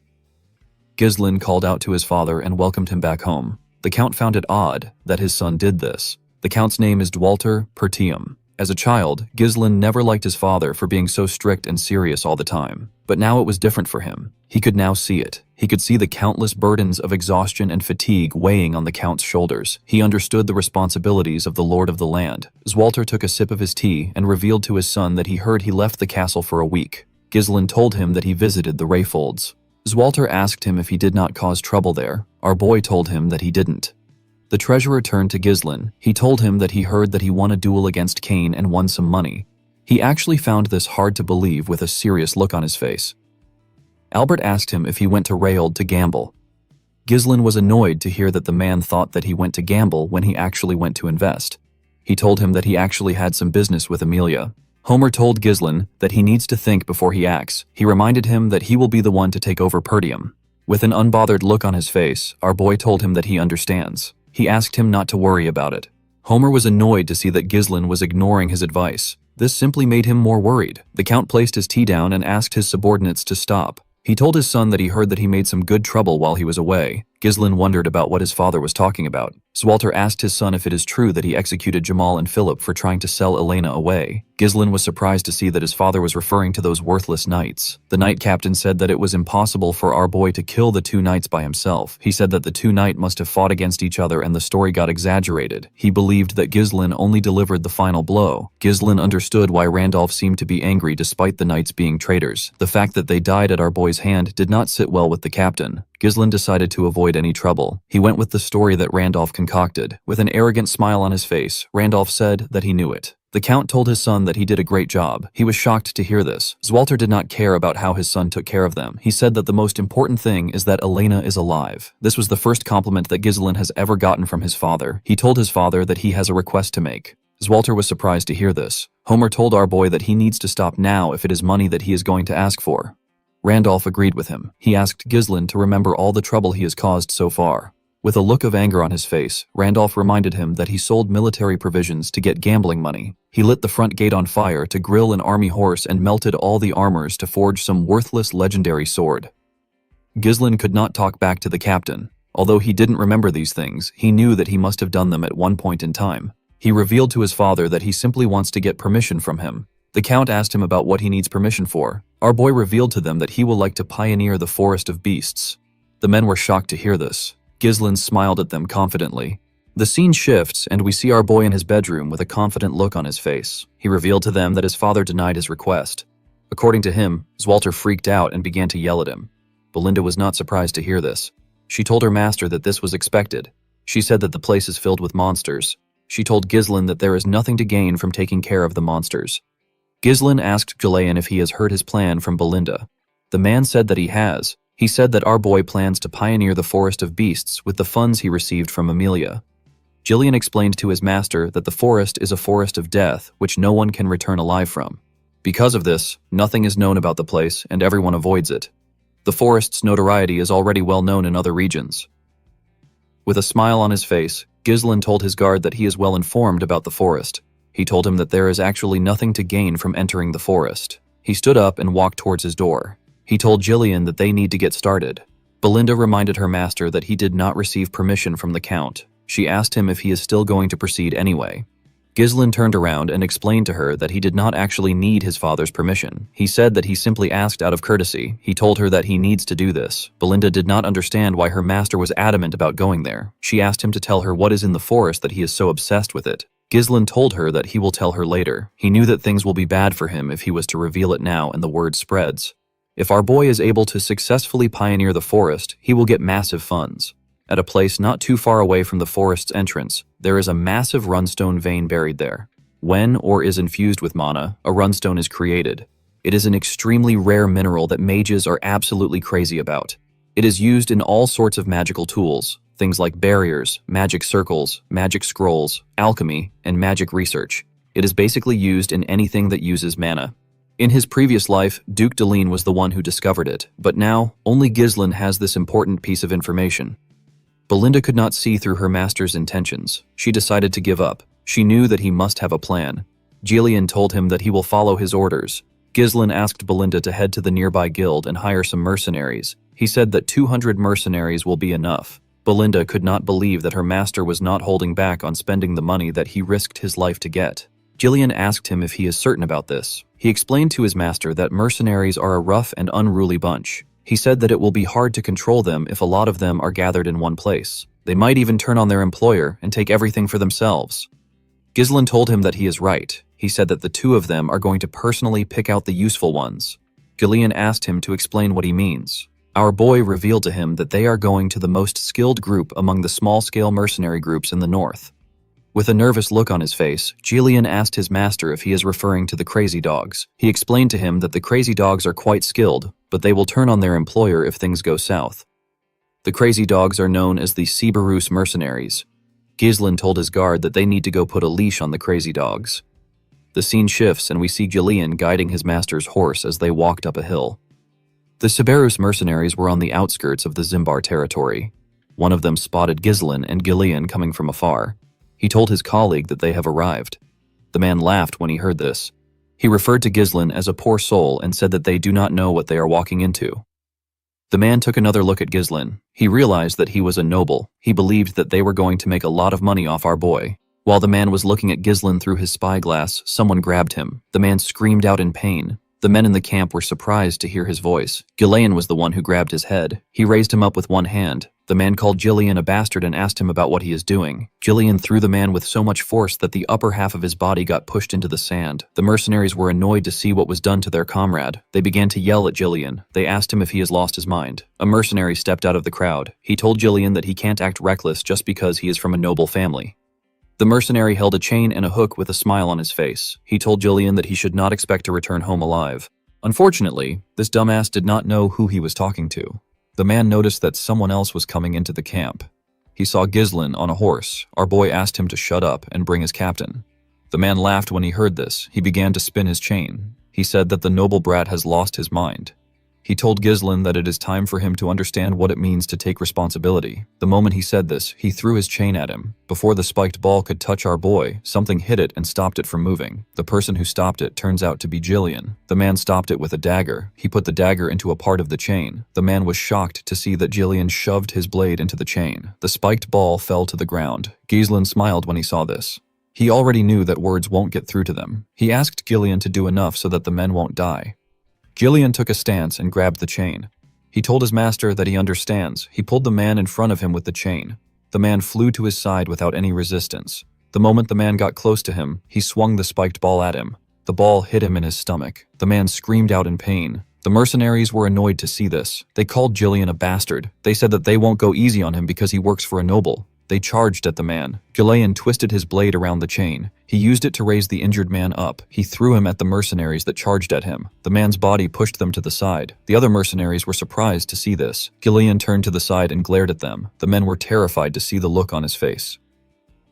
Ghislain called out to his father and welcomed him back home. The count found it odd that his son did this. The count's name is Dwalter Pertium. As a child, Ghislain never liked his father for being so strict and serious all the time. But now it was different for him. He could now see it. He could see the countless burdens of exhaustion and fatigue weighing on the count's shoulders. He understood the responsibilities of the lord of the land. Dwalter took a sip of his tea and revealed to his son that he heard he left the castle for a week. Ghislain told him that he visited the Rayfolds. Dwalter asked him if he did not cause trouble there. Our boy told him that he didn't. The treasurer turned to Ghislain. He told him that he heard that he won a duel against Cain and won some money. He actually found this hard to believe with a serious look on his face. Albert asked him if he went to Rayold to gamble. Ghislain was annoyed to hear that the man thought that he went to gamble when he actually went to invest. He told him that he actually had some business with Amelia. Homer told Ghislain that he needs to think before he acts. He reminded him that he will be the one to take over Pertium. With an unbothered look on his face, our boy told him that he understands. He asked him not to worry about it. Homer was annoyed to see that Ghislain was ignoring his advice. This simply made him more worried. The count placed his tea down and asked his subordinates to stop. He told his son that he heard that he made some good trouble while he was away. Ghislain wondered about what his father was talking about. Dwalter asked his son if it is true that he executed Jamal and Philip for trying to sell Elena away. Ghislain was surprised to see that his father was referring to those worthless knights. The knight captain said that it was impossible for our boy to kill the two knights by himself. He said that the two knights must have fought against each other and the story got exaggerated. He believed that Ghislain only delivered the final blow. Ghislain understood why Randolph seemed to be angry despite the knights being traitors. The fact that they died at our boy's hand did not sit well with the captain. Ghislain decided to avoid any trouble. He went with the story that Randolph concocted. With an arrogant smile on his face, Randolph said that he knew it. The count told his son that he did a great job. He was shocked to hear this. Dwalter did not care about how his son took care of them. He said that the most important thing is that Elena is alive. This was the first compliment that Ghislain has ever gotten from his father. He told his father that he has a request to make. Dwalter was surprised to hear this. Homer told our boy that he needs to stop now if it is money that he is going to ask for. Randolph agreed with him. He asked Ghislain to remember all the trouble he has caused so far. With a look of anger on his face, Randolph reminded him that he sold military provisions to get gambling money. He lit the front gate on fire to grill an army horse and melted all the armors to forge some worthless legendary sword. Ghislain could not talk back to the captain. Although he didn't remember these things, he knew that he must have done them at one point in time. He revealed to his father that he simply wants to get permission from him. The count asked him about what he needs permission for. Our boy revealed to them that he will like to pioneer the Forest of Beasts. The men were shocked to hear this. Ghislain smiled at them confidently. The scene shifts, and we see our boy in his bedroom with a confident look on his face. He revealed to them that his father denied his request. According to him, Dwalter freaked out and began to yell at him. Belinda was not surprised to hear this. She told her master that this was expected. She said that the place is filled with monsters. She told Ghislain that there is nothing to gain from taking care of the monsters. Ghislain asked Jalayan if he has heard his plan from Belinda. The man said that he has. He said that our boy plans to pioneer the Forest of Beasts with the funds he received from Amelia. Jillian explained to his master that the forest is a forest of death which no one can return alive from. Because of this, nothing is known about the place and everyone avoids it. The forest's notoriety is already well known in other regions. With a smile on his face, Ghislain told his guard that he is well informed about the forest. He told him that there is actually nothing to gain from entering the forest. He stood up and walked towards his door. He told Jillian that they need to get started. Belinda reminded her master that he did not receive permission from the count. She asked him if he is still going to proceed anyway. Ghislain turned around and explained to her that he did not actually need his father's permission. He said that he simply asked out of courtesy. He told her that he needs to do this. Belinda did not understand why her master was adamant about going there. She asked him to tell her what is in the forest that he is so obsessed with it. Ghislain told her that he will tell her later. He knew that things will be bad for him if he was to reveal it now and the word spreads. If our boy is able to successfully pioneer the forest, he will get massive funds. At a place not too far away from the forest's entrance, there is a massive runestone vein buried there. When ore is infused with mana, a runestone is created. It is an extremely rare mineral that mages are absolutely crazy about. It is used in all sorts of magical tools, things like barriers, magic circles, magic scrolls, alchemy, and magic research. It is basically used in anything that uses mana. In his previous life, Duke Deline was the one who discovered it, but now, only Ghislain has this important piece of information. Belinda could not see through her master's intentions. She decided to give up. She knew that he must have a plan. Gillian told him that he will follow his orders. Ghislain asked Belinda to head to the nearby guild and hire some mercenaries. He said that 200 mercenaries will be enough. Belinda could not believe that her master was not holding back on spending the money that he risked his life to get. Gillian asked him if he is certain about this. He explained to his master that mercenaries are a rough and unruly bunch. He said that it will be hard to control them if a lot of them are gathered in one place. They might even turn on their employer and take everything for themselves. Ghislain told him that he is right. He said that the two of them are going to personally pick out the useful ones. Gillian asked him to explain what he means. Our boy revealed to him that they are going to the most skilled group among the small-scale mercenary groups in the north. With a nervous look on his face, Gillian asked his master if he is referring to the crazy dogs. He explained to him that the crazy dogs are quite skilled, but they will turn on their employer if things go south. The crazy dogs are known as the Regressed Mercenaries. Ghislain told his guard that they need to go put a leash on the crazy dogs. The scene shifts and we see Gillian guiding his master's horse as they walked up a hill. The Regressed Mercenaries were on the outskirts of the Zimbar territory. One of them spotted Ghislain and Gillian coming from afar. He told his colleague that they have arrived. The man laughed when he heard this. He referred to Ghislain as a poor soul and said that they do not know what they are walking into. The man took another look at Ghislain. He realized that he was a noble. He believed that they were going to make a lot of money off our boy. While the man was looking at Ghislain through his spyglass, someone grabbed him. The man screamed out in pain. The men in the camp were surprised to hear his voice. Ghislain was the one who grabbed his head. He raised him up with one hand. The man called Gillian a bastard and asked him about what he is doing. Gillian threw the man with so much force that the upper half of his body got pushed into the sand. The mercenaries were annoyed to see what was done to their comrade. They began to yell at Gillian. They asked him if he has lost his mind. A mercenary stepped out of the crowd. He told Gillian that he can't act reckless just because he is from a noble family. The mercenary held a chain and a hook with a smile on his face. He told Gillian that he should not expect to return home alive. Unfortunately, this dumbass did not know who he was talking to. The man noticed that someone else was coming into the camp. He saw Ghislain on a horse. Our boy asked him to shut up and bring his captain. The man laughed when he heard this. He began to spin his chain. He said that the noble brat has lost his mind. He told Ghislain that it is time for him to understand what it means to take responsibility. The moment he said this, he threw his chain at him. Before the spiked ball could touch our boy, something hit it and stopped it from moving. The person who stopped it turns out to be Gillian. The man stopped it with a dagger. He put the dagger into a part of the chain. The man was shocked to see that Gillian shoved his blade into the chain. The spiked ball fell to the ground. Ghislain smiled when he saw this. He already knew that words won't get through to them. He asked Gillian to do enough so that the men won't die. Gillian took a stance and grabbed the chain. He told his master that he understands. He pulled the man in front of him with the chain. The man flew to his side without any resistance. The moment the man got close to him, he swung the spiked ball at him. The ball hit him in his stomach. The man screamed out in pain. The mercenaries were annoyed to see this. They called Gillian a bastard. They said that they won't go easy on him because he works for a noble. They charged at the man. Ghislain twisted his blade around the chain. He used it to raise the injured man up. He threw him at the mercenaries that charged at him. The man's body pushed them to the side. The other mercenaries were surprised to see this. Ghislain turned to the side and glared at them. The men were terrified to see the look on his face.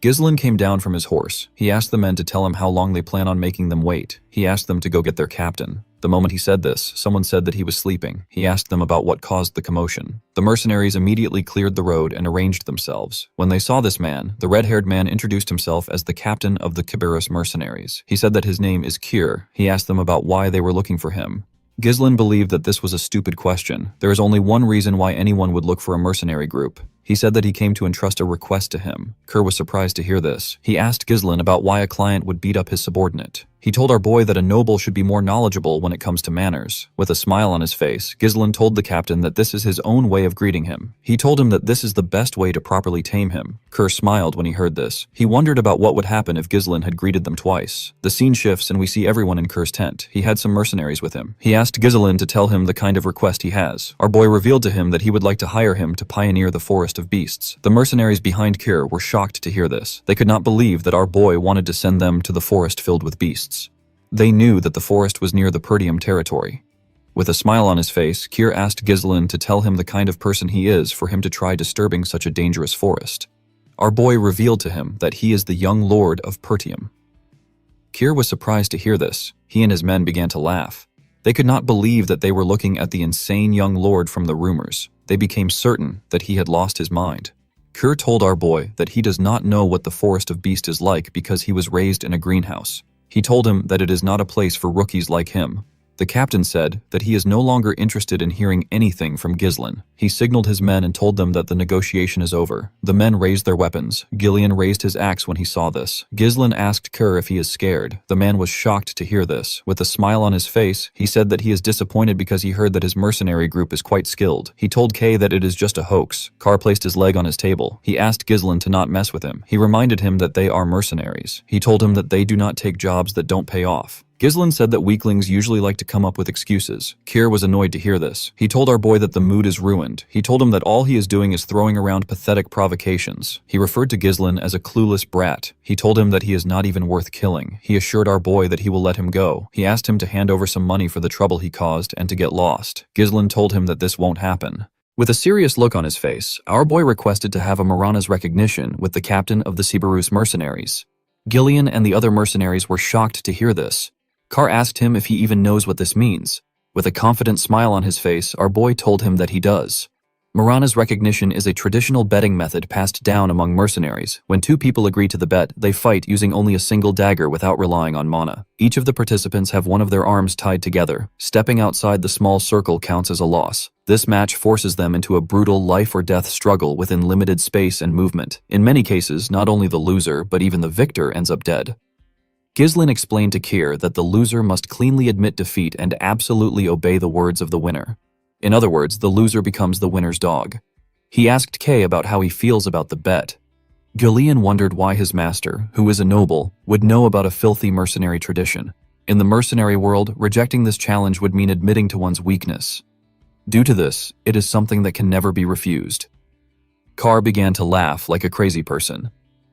Ghislain came down from his horse. He asked the men to tell him how long they plan on making them wait. He asked them to go get their captain. The moment he said this, someone said that he was sleeping. He asked them about what caused the commotion. The mercenaries immediately cleared the road and arranged themselves. When they saw this man, the red-haired man introduced himself as the captain of the Regressed Mercenaries. He said that his name is Kier. He asked them about why they were looking for him. Ghislain believed that this was a stupid question. There is only one reason why anyone would look for a mercenary group. He said that he came to entrust a request to him. Kerr was surprised to hear this. He asked Ghislain about why a client would beat up his subordinate. He told our boy that a noble should be more knowledgeable when it comes to manners. With a smile on his face, Ghislain told the captain that this is his own way of greeting him. He told him that this is the best way to properly tame him. Kerr smiled when he heard this. He wondered about what would happen if Ghislain had greeted them twice. The scene shifts and we see everyone in Kerr's tent. He had some mercenaries with him. He asked Ghislain to tell him the kind of request he has. Our boy revealed to him that he would like to hire him to pioneer the forest forest of beasts. The mercenaries behind Kier were shocked to hear this. They could not believe that our boy wanted to send them to the forest filled with beasts. They knew that the forest was near the Perdium territory. With a smile on his face, Kier asked Ghislain to tell him the kind of person he is for him to try disturbing such a dangerous forest. Our boy revealed to him that he is the young lord of Perdium. Kier was surprised to hear this. He and his men began to laugh. They could not believe that they were looking at the insane young lord from the rumors. They became certain that he had lost his mind. Kier told our boy that he does not know what the forest of beasts is like because he was raised in a greenhouse. He told him that it is not a place for rookies like him. The captain said that he is no longer interested in hearing anything from Ghislain. He signaled his men and told them that the negotiation is over. The men raised their weapons. Gillian raised his axe when he saw this. Ghislain asked Kier if he is scared. The man was shocked to hear this. With a smile on his face, he said that he is disappointed because he heard that his mercenary group is quite skilled. He told Kay that it is just a hoax. Carr placed his leg on his table. He asked Ghislain to not mess with him. He reminded him that they are mercenaries. He told him that they do not take jobs that don't pay off. Ghislain said that weaklings usually like to come up with excuses. Kier was annoyed to hear this. He told our boy that the mood is ruined. He told him that all he is doing is throwing around pathetic provocations. He referred to Ghislain as a clueless brat. He told him that he is not even worth killing. He assured our boy that he will let him go. He asked him to hand over some money for the trouble he caused and to get lost. Ghislain told him that this won't happen. With a serious look on his face, our boy requested to have a Marana's recognition with the captain of the Regressed Mercenaries. Gillian and the other mercenaries were shocked to hear this. Carr asked him if he even knows what this means. With a confident smile on his face, our boy told him that he does. Marana's recognition is a traditional betting method passed down among mercenaries. When two people agree to the bet, they fight using only a single dagger without relying on mana. Each of the participants have one of their arms tied together. Stepping outside the small circle counts as a loss. This match forces them into a brutal life-or-death struggle within limited space and movement. In many cases, not only the loser, but even the victor ends up dead. Ghislain explained to Kier that the loser must cleanly admit defeat and absolutely obey the words of the winner. In other words, the loser becomes the winner's dog. He asked Kay about how he feels about the bet. Gillian wondered why his master, who is a noble, would know about a filthy mercenary tradition. In the mercenary world, rejecting this challenge would mean admitting to one's weakness. Due to this, it is something that can never be refused. Carr began to laugh like a crazy person.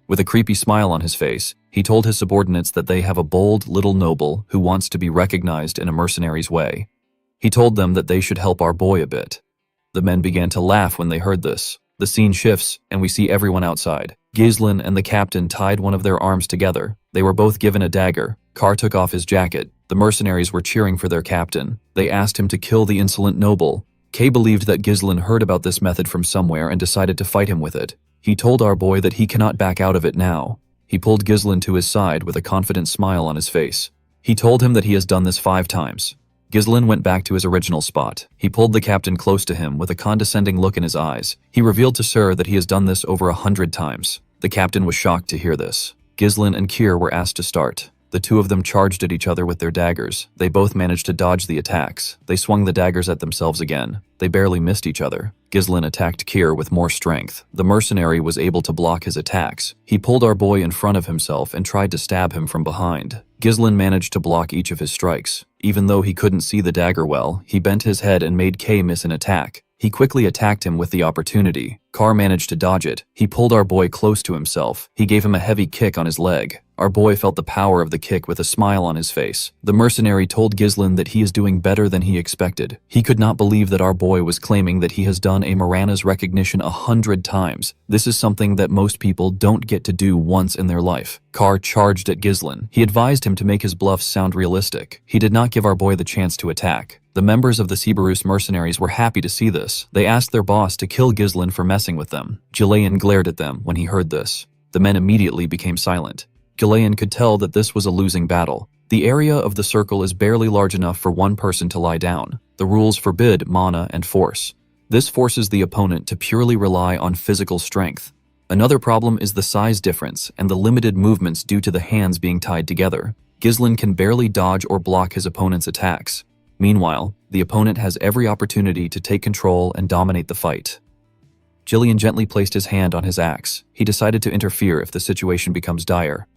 With a creepy smile on his face, he told his subordinates that they have a bold little noble who wants to be recognized in a mercenary's way. He told them that they should help our boy a bit. The men began to laugh when they heard this. The scene shifts, and we see everyone outside. Ghislain and the captain tied one of their arms together. They were both given a dagger. Carr took off his jacket. The mercenaries were cheering for their captain. They asked him to kill the insolent noble. Kay believed that Ghislain heard about this method from somewhere and decided to fight him with it. He told our boy that he cannot back out of it now. He pulled Ghislain to his side with a confident smile on his face. He told him that he has done this 5 times. Ghislain went back to his original spot. He pulled the captain close to him with a condescending look in his eyes. He revealed to Sir that he has done this over 100 times. The captain was shocked to hear this. Ghislain and Kier were asked to start. The two of them charged at each other with their daggers. They both managed to dodge the attacks. They swung the daggers at themselves again. They barely missed each other. Ghislain attacked Kier with more strength. The mercenary was able to block his attacks. He pulled our boy in front of himself and tried to stab him from behind. Ghislain managed to block each of his strikes. Even though he couldn't see the dagger well, he bent his head and made Kay miss an attack. He quickly attacked him with the opportunity. Carr managed to dodge it. He pulled our boy close to himself. He gave him a heavy kick on his leg. Our boy felt the power of the kick with a smile on his face. The mercenary told Ghislain that he is doing better than he expected. He could not believe that our boy was claiming that he has done a Marana's recognition 100 times. This is something that most people don't get to do once in their life. Carr charged at Ghislain. He advised him to make his bluffs sound realistic. He did not give our boy the chance to attack. The members of the Regressed Mercenaries were happy to see this. They asked their boss to kill Ghislain for messing with them. Gillian glared at them when he heard this. The men immediately became silent. Gillian could tell that this was a losing battle. The area of the circle is barely large enough for one person to lie down. The rules forbid mana and force. This forces the opponent to purely rely on physical strength. Another problem is the size difference and the limited movements due to the hands being tied together. Ghislain can barely dodge or block his opponent's attacks. Meanwhile, the opponent has every opportunity to take control and dominate the fight. Gillian gently placed his hand on his axe. He decided to interfere if the situation becomes dire.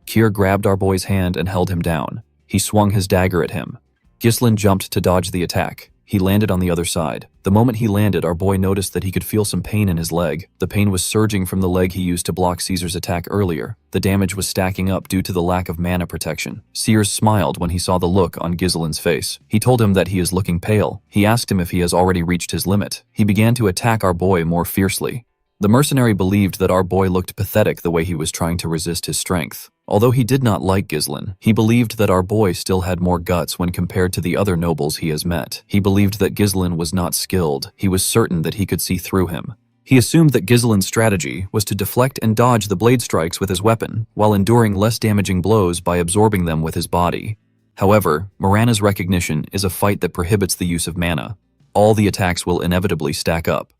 Kier grabbed our boy's hand and held him down. He swung his dagger at him. Ghislain jumped to dodge the attack. He landed on the other side. The moment he landed, our boy noticed that he could feel some pain in his leg. The pain was surging from the leg he used to block Caesar's attack earlier. The damage was stacking up due to the lack of mana protection. Sears smiled when he saw the look on Ghislain's face. He told him that he is looking pale. He asked him if he has already reached his limit. He began to attack our boy more fiercely. The mercenary believed that our boy looked pathetic the way he was trying to resist his strength. Although he did not like Ghislain, he believed that our boy still had more guts when compared to the other nobles he has met. He believed that Ghislain was not skilled. He was certain that he could see through him. He assumed that Ghislain's strategy was to deflect and dodge the blade strikes with his weapon, while enduring less damaging blows by absorbing them with his body. However, Mirana's recognition is a fight that prohibits the use of mana. All the attacks will inevitably stack up.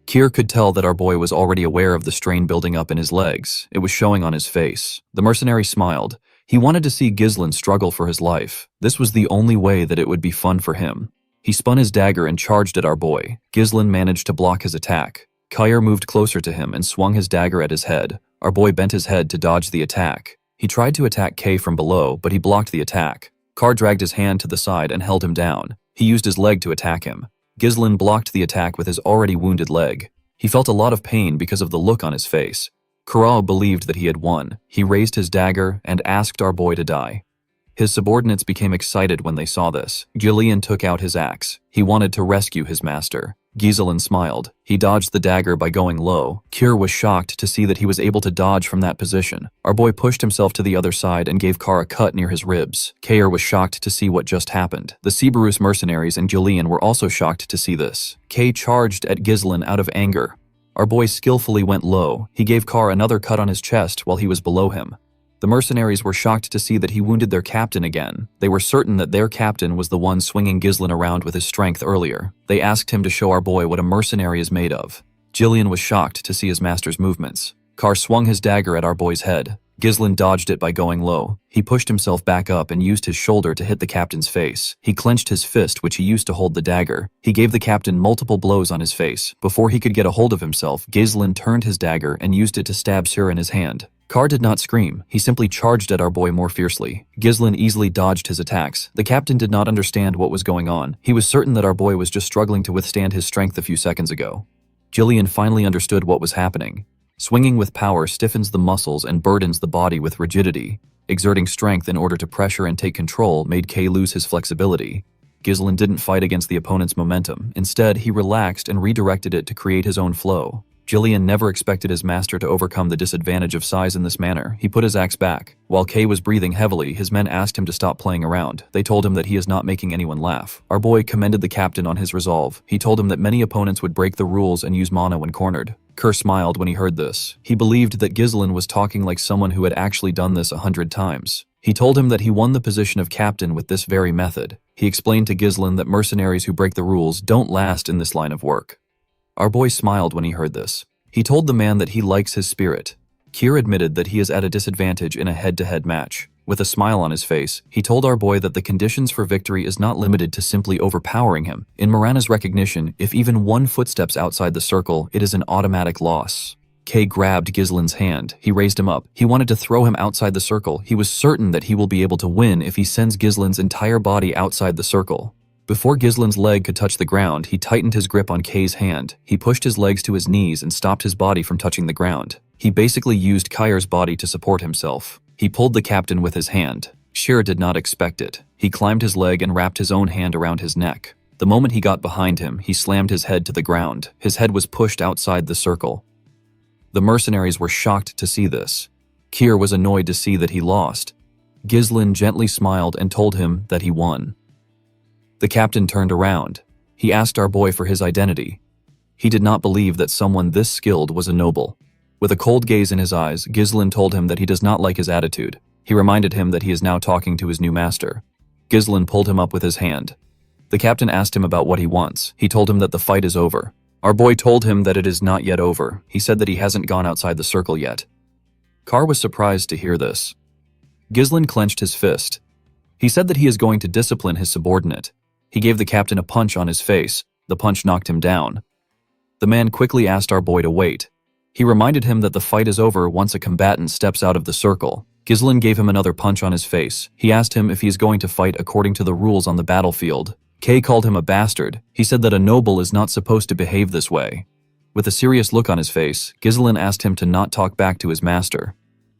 Kier could tell that our boy was already aware of the strain building up in his legs. It was showing on his face. The mercenary smiled. He wanted to see Ghislain struggle for his life. This was the only way that it would be fun for him. He spun his dagger and charged at our boy. Ghislain managed to block his attack. Kier moved closer to him and swung his dagger at his head. Our boy bent his head to dodge the attack. He tried to attack Kay from below, but he blocked the attack. Carr dragged his hand to the side and held him down. He used his leg to attack him. Ghislain blocked the attack with his already wounded leg. He felt a lot of pain because of the look on his face. Corral believed that he had won. He raised his dagger and asked our boy to die. His subordinates became excited when they saw this. Gillian took out his axe. He wanted to rescue his master. Ghislain smiled. He dodged the dagger by going low. Kier was shocked to see that he was able to dodge from that position. Our boy pushed himself to the other side and gave Carr a cut near his ribs. Kair was shocked to see what just happened. The Regressed Mercenaries and Gillian were also shocked to see this. Kay charged at Ghislain out of anger. Our boy skillfully went low. He gave Carr another cut on his chest while he was below him. The mercenaries were shocked to see that he wounded their captain again. They were certain that their captain was the one swinging Ghislain around with his strength earlier. They asked him to show our boy what a mercenary is made of. Gillian was shocked to see his master's movements. Carr swung his dagger at our boy's head. Ghislain dodged it by going low. He pushed himself back up and used his shoulder to hit the captain's face. He clenched his fist, which he used to hold the dagger. He gave the captain multiple blows on his face. Before he could get a hold of himself, Ghislain turned his dagger and used it to stab Sir in his hand. Carr did not scream. He simply charged at our boy more fiercely. Ghislain easily dodged his attacks. The captain did not understand what was going on. He was certain that our boy was just struggling to withstand his strength a few seconds ago. Gillian finally understood what was happening. Swinging with power stiffens the muscles and burdens the body with rigidity. Exerting strength in order to pressure and take control made Kay lose his flexibility. Ghislain didn't fight against the opponent's momentum. Instead, he relaxed and redirected it to create his own flow. Gillian never expected his master to overcome the disadvantage of size in this manner. He put his axe back. While Kay was breathing heavily, his men asked him to stop playing around. They told him that he is not making anyone laugh. Our boy commended the captain on his resolve. He told him that many opponents would break the rules and use mana when cornered. Kerr smiled when he heard this. He believed that Ghislain was talking like someone who had actually done this 100 times. He told him that he won the position of captain with this very method. He explained to Ghislain that mercenaries who break the rules don't last in this line of work. Our boy smiled when he heard this. He told the man that he likes his spirit. Kier admitted that he is at a disadvantage in a head-to-head match. With a smile on his face, he told our boy that the conditions for victory is not limited to simply overpowering him. In Mirana's recognition, if even one footsteps outside the circle, it is an automatic loss. Kay grabbed Ghislain's hand. He raised him up. He wanted to throw him outside the circle. He was certain that he will be able to win if he sends Ghislain's entire body outside the circle. Before Ghislain's leg could touch the ground, he tightened his grip on Kay's hand. He pushed his legs to his knees and stopped his body from touching the ground. He basically used Kair's body to support himself. He pulled the captain with his hand. Shir did not expect it. He climbed his leg and wrapped his own hand around his neck. The moment he got behind him, he slammed his head to the ground. His head was pushed outside the circle. The mercenaries were shocked to see this. Kier was annoyed to see that he lost. Ghislain gently smiled and told him that he won. The captain turned around. He asked our boy for his identity. He did not believe that someone this skilled was a noble. With a cold gaze in his eyes, Ghislain told him that he does not like his attitude. He reminded him that he is now talking to his new master. Ghislain pulled him up with his hand. The captain asked him about what he wants. He told him that the fight is over. Our boy told him that it is not yet over. He said that he hasn't gone outside the circle yet. Carr was surprised to hear this. Ghislain clenched his fist. He said that he is going to discipline his subordinate. He gave the captain a punch on his face. The punch knocked him down. The man quickly asked our boy to wait. He reminded him that the fight is over once a combatant steps out of the circle. Ghislain gave him another punch on his face. He asked him if he is going to fight according to the rules on the battlefield. Kay called him a bastard. He said that a noble is not supposed to behave this way. With a serious look on his face, Ghislain asked him to not talk back to his master.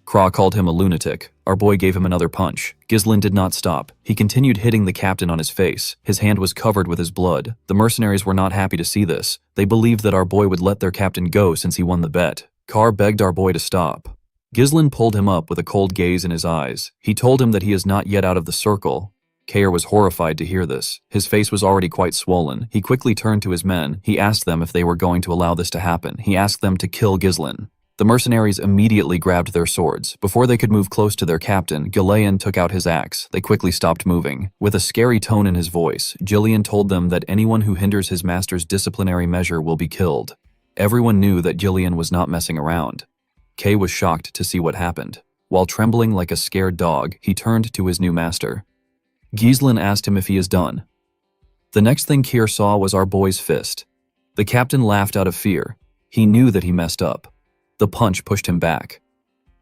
Kra called him a lunatic. Our boy gave him another punch. Ghislain did not stop. He continued hitting the captain on his face. His hand was covered with his blood. The mercenaries were not happy to see this. They believed that our boy would let their captain go since he won the bet. Kar begged our boy to stop. Ghislain pulled him up with a cold gaze in his eyes. He told him that he is not yet out of the circle. Kair was horrified to hear this. His face was already quite swollen. He quickly turned to his men. He asked them if they were going to allow this to happen. He asked them to kill Ghislain. The mercenaries immediately grabbed their swords. Before they could move close to their captain, Ghislain took out his axe. They quickly stopped moving. With a scary tone in his voice, Ghislain told them that anyone who hinders his master's disciplinary measure will be killed. Everyone knew that Ghislain was not messing around. Kay was shocked to see what happened. While trembling like a scared dog, he turned to his new master. Ghislain asked him if he is done. The next thing Keir saw was our boy's fist. The captain laughed out of fear. He knew that he messed up. The punch pushed him back.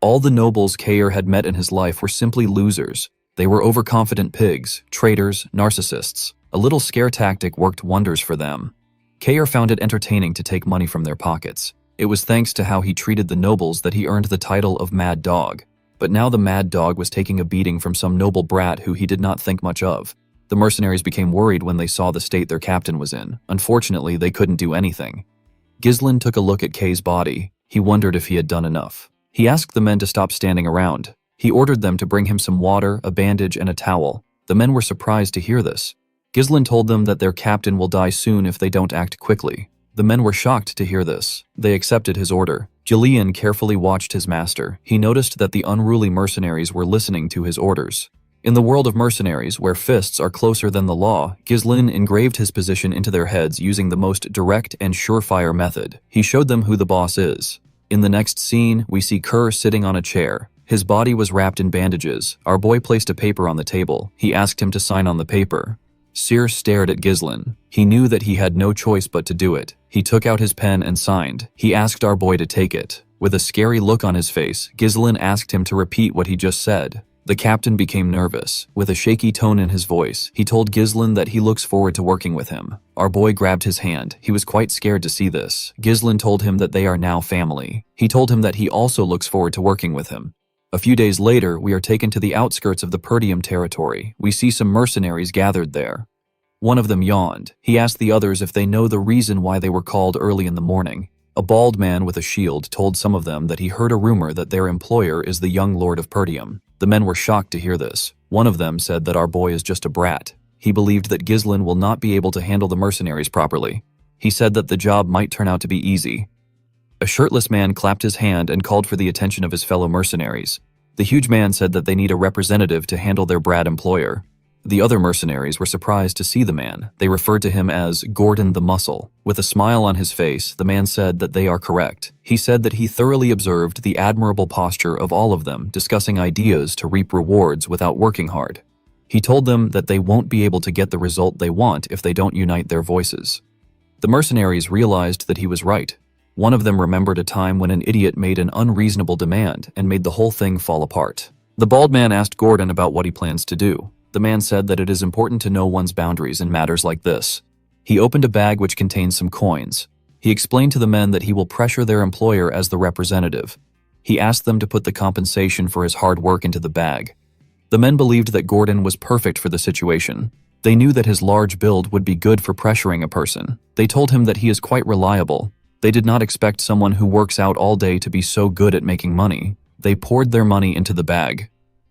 All the nobles Keir had met in his life were simply losers. They were overconfident pigs, traitors, narcissists. A little scare tactic worked wonders for them. Keir found it entertaining to take money from their pockets. It was thanks to how he treated the nobles that he earned the title of Mad Dog. But now the Mad Dog was taking a beating from some noble brat who he did not think much of. The mercenaries became worried when they saw the state their captain was in. Unfortunately, they couldn't do anything. Ghislain took a look at Kay's body. He wondered if he had done enough. He asked the men to stop standing around. He ordered them to bring him some water, a bandage, and a towel. The men were surprised to hear this. Ghislain told them that their captain will die soon if they don't act quickly. The men were shocked to hear this. They accepted his order. Ghislain carefully watched his master. He noticed that the unruly mercenaries were listening to his orders. In the world of mercenaries, where fists are closer than the law, Ghislain engraved his position into their heads using the most direct and surefire method. He showed them who the boss is. In the next scene, we see Kerr sitting on a chair. His body was wrapped in bandages. Our boy placed a paper on the table. He asked him to sign on the paper. Cyr stared at Ghislain. He knew that he had no choice but to do it. He took out his pen and signed. He asked our boy to take it. With a scary look on his face, Ghislain asked him to repeat what he just said. The captain became nervous. With a shaky tone in his voice, he told Ghislain that he looks forward to working with him. Our boy grabbed his hand. He was quite scared to see this. Ghislain told him that they are now family. He told him that he also looks forward to working with him. A few days later, we are taken to the outskirts of the Perdium territory. We see some mercenaries gathered there. One of them yawned. He asked the others if they know the reason why they were called early in the morning. A bald man with a shield told some of them that he heard a rumor that their employer is the young lord of Perdium. The men were shocked to hear this. One of them said that our boy is just a brat. He believed that Ghislain will not be able to handle the mercenaries properly. He said that the job might turn out to be easy. A shirtless man clapped his hand and called for the attention of his fellow mercenaries. The huge man said that they need a representative to handle their brat employer. The other mercenaries were surprised to see the man. They referred to him as Gordon the Muscle. With a smile on his face, the man said that they are correct. He said that he thoroughly observed the admirable posture of all of them, discussing ideas to reap rewards without working hard. He told them that they won't be able to get the result they want if they don't unite their voices. The mercenaries realized that he was right. One of them remembered a time when an idiot made an unreasonable demand and made the whole thing fall apart. The bald man asked Gordon about what he plans to do. The man said that it is important to know one's boundaries in matters like this. He opened a bag which contained some coins. He explained to the men that he will pressure their employer as the representative. He asked them to put the compensation for his hard work into the bag. The men believed that Gordon was perfect for the situation. They knew that his large build would be good for pressuring a person. They told him that he is quite reliable. They did not expect someone who works out all day to be so good at making money. They poured their money into the bag.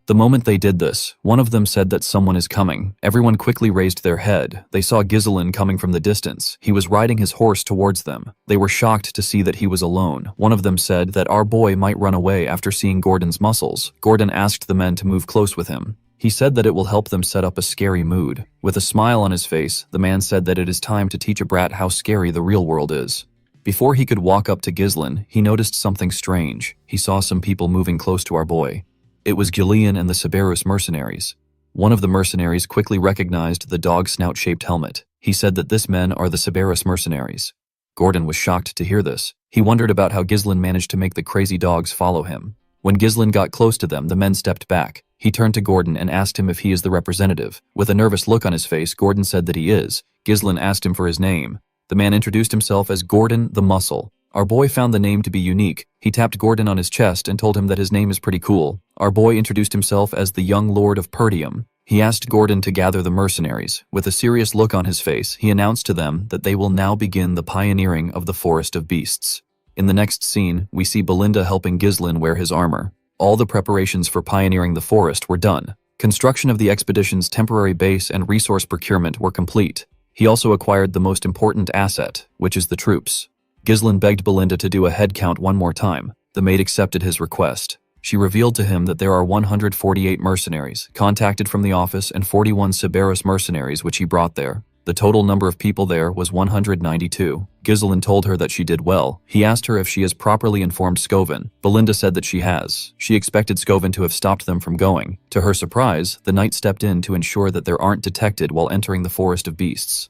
The moment they did this, one of them said that someone is coming. Everyone quickly raised their head. They saw Ghislain coming from the distance. He was riding his horse towards them. They were shocked to see that he was alone. One of them said that our boy might run away after seeing Gordon's muscles. Gordon asked the men to move close with him. He said that it will help them set up a scary mood. With a smile on his face, the man said that it is time to teach a brat how scary the real world is. Before he could walk up to Ghislain, he noticed something strange. He saw some people moving close to our boy. It was Ghislain and the Regressed Mercenaries. One of the mercenaries quickly recognized the dog snout-shaped helmet. He said that this men are the Regressed Mercenaries. Gordon was shocked to hear this. He wondered about how Ghislain managed to make the crazy dogs follow him. When Ghislain got close to them, the men stepped back. He turned to Gordon and asked him if he is the representative. With a nervous look on his face, Gordon said that he is. Ghislaine asked him for his name. The man introduced himself as Gordon the Muscle. Our boy found the name to be unique. He tapped Gordon on his chest and told him that his name is pretty cool. Our boy introduced himself as the young Lord of Perdium. He asked Gordon to gather the mercenaries. With a serious look on his face, he announced to them that they will now begin the pioneering of the Forest of Beasts. In the next scene, we see Belinda helping Ghislaine wear his armor. All the preparations for pioneering the forest were done. Construction of the expedition's temporary base and resource procurement were complete. He also acquired the most important asset, which is the troops. Ghislaine begged Belinda to do a head count one more time. The maid accepted his request. She revealed to him that there are 148 mercenaries contacted from the office and 41 Cerberus mercenaries which he brought there. The total number of people there was 192. Ghislaine told her that she did well. He asked her if she has properly informed Scovin. Belinda said that she has. She expected Scovin to have stopped them from going. To her surprise, the knight stepped in to ensure that they aren't detected while entering the Forest of Beasts.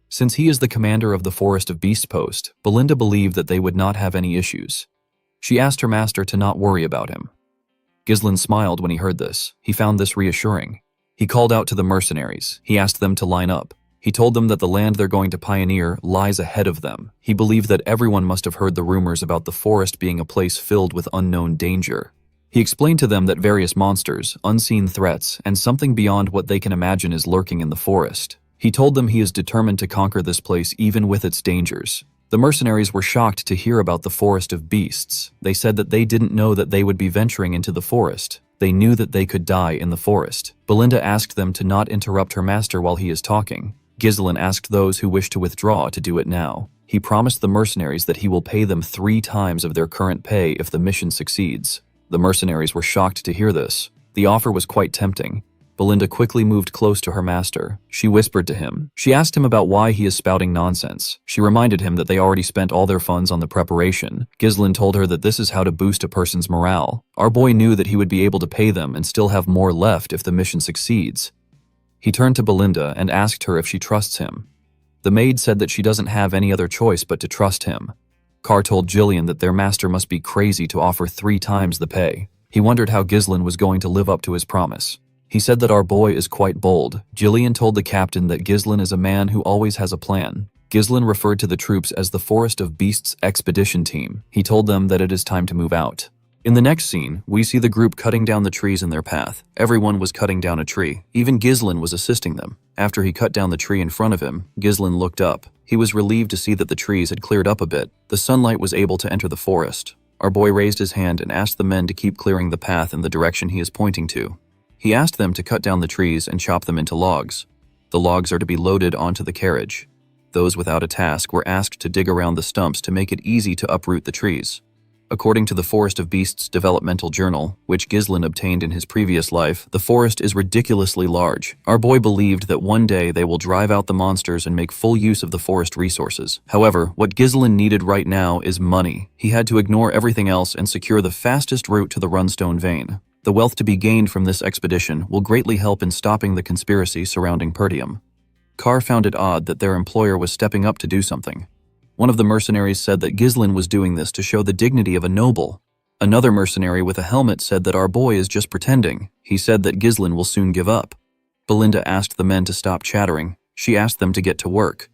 Since he is the commander of the Forest of Beasts post, Belinda believed that they would not have any issues. She asked her master to not worry about him. Ghislaine smiled when he heard this. He found this reassuring. He called out to the mercenaries. He asked them to line up. He told them that the land they're going to pioneer lies ahead of them. He believed that everyone must have heard the rumors about the forest being a place filled with unknown danger. He explained to them that various monsters, unseen threats, and something beyond what they can imagine is lurking in the forest. He told them he is determined to conquer this place even with its dangers. The mercenaries were shocked to hear about the Forest of Beasts. They said that they didn't know that they would be venturing into the forest. They knew that they could die in the forest. Belinda asked them to not interrupt her master while he is talking. Ghislaine asked those who wish to withdraw to do it now. He promised the mercenaries that he will pay them 3 times of their current pay if the mission succeeds. The mercenaries were shocked to hear this. The offer was quite tempting. Belinda quickly moved close to her master. She whispered to him. She asked him about why he is spouting nonsense. She reminded him that they already spent all their funds on the preparation. Ghislaine told her that this is how to boost a person's morale. Our boy knew that he would be able to pay them and still have more left if the mission succeeds. He turned to Belinda and asked her if she trusts him. The maid said that she doesn't have any other choice but to trust him. Carr told Jillian that their master must be crazy to offer 3 times the pay. He wondered how Ghislaine was going to live up to his promise. He said that our boy is quite bold. Jillian told the captain that Ghislaine is a man who always has a plan. Ghislaine referred to the troops as the Forest of Beasts expedition team. He told them that it is time to move out. In the next scene, we see the group cutting down the trees in their path. Everyone was cutting down a tree. Even Ghislaine was assisting them. After he cut down the tree in front of him, Ghislaine looked up. He was relieved to see that the trees had cleared up a bit. The sunlight was able to enter the forest. Our boy raised his hand and asked the men to keep clearing the path in the direction he is pointing to. He asked them to cut down the trees and chop them into logs. The logs are to be loaded onto the carriage. Those without a task were asked to dig around the stumps to make it easy to uproot the trees. According to the Forest of Beasts developmental journal, which Ghislaine obtained in his previous life, the forest is ridiculously large. Our boy believed that one day they will drive out the monsters and make full use of the forest resources. However, what Ghislaine needed right now is money. He had to ignore everything else and secure the fastest route to the Runestone Vein. The wealth to be gained from this expedition will greatly help in stopping the conspiracy surrounding Perdium. Carr found it odd that their employer was stepping up to do something. One of the mercenaries said that Ghislaine was doing this to show the dignity of a noble. Another mercenary with a helmet said that our boy is just pretending. He said that Ghislaine will soon give up. Belinda asked the men to stop chattering. She asked them to get to work.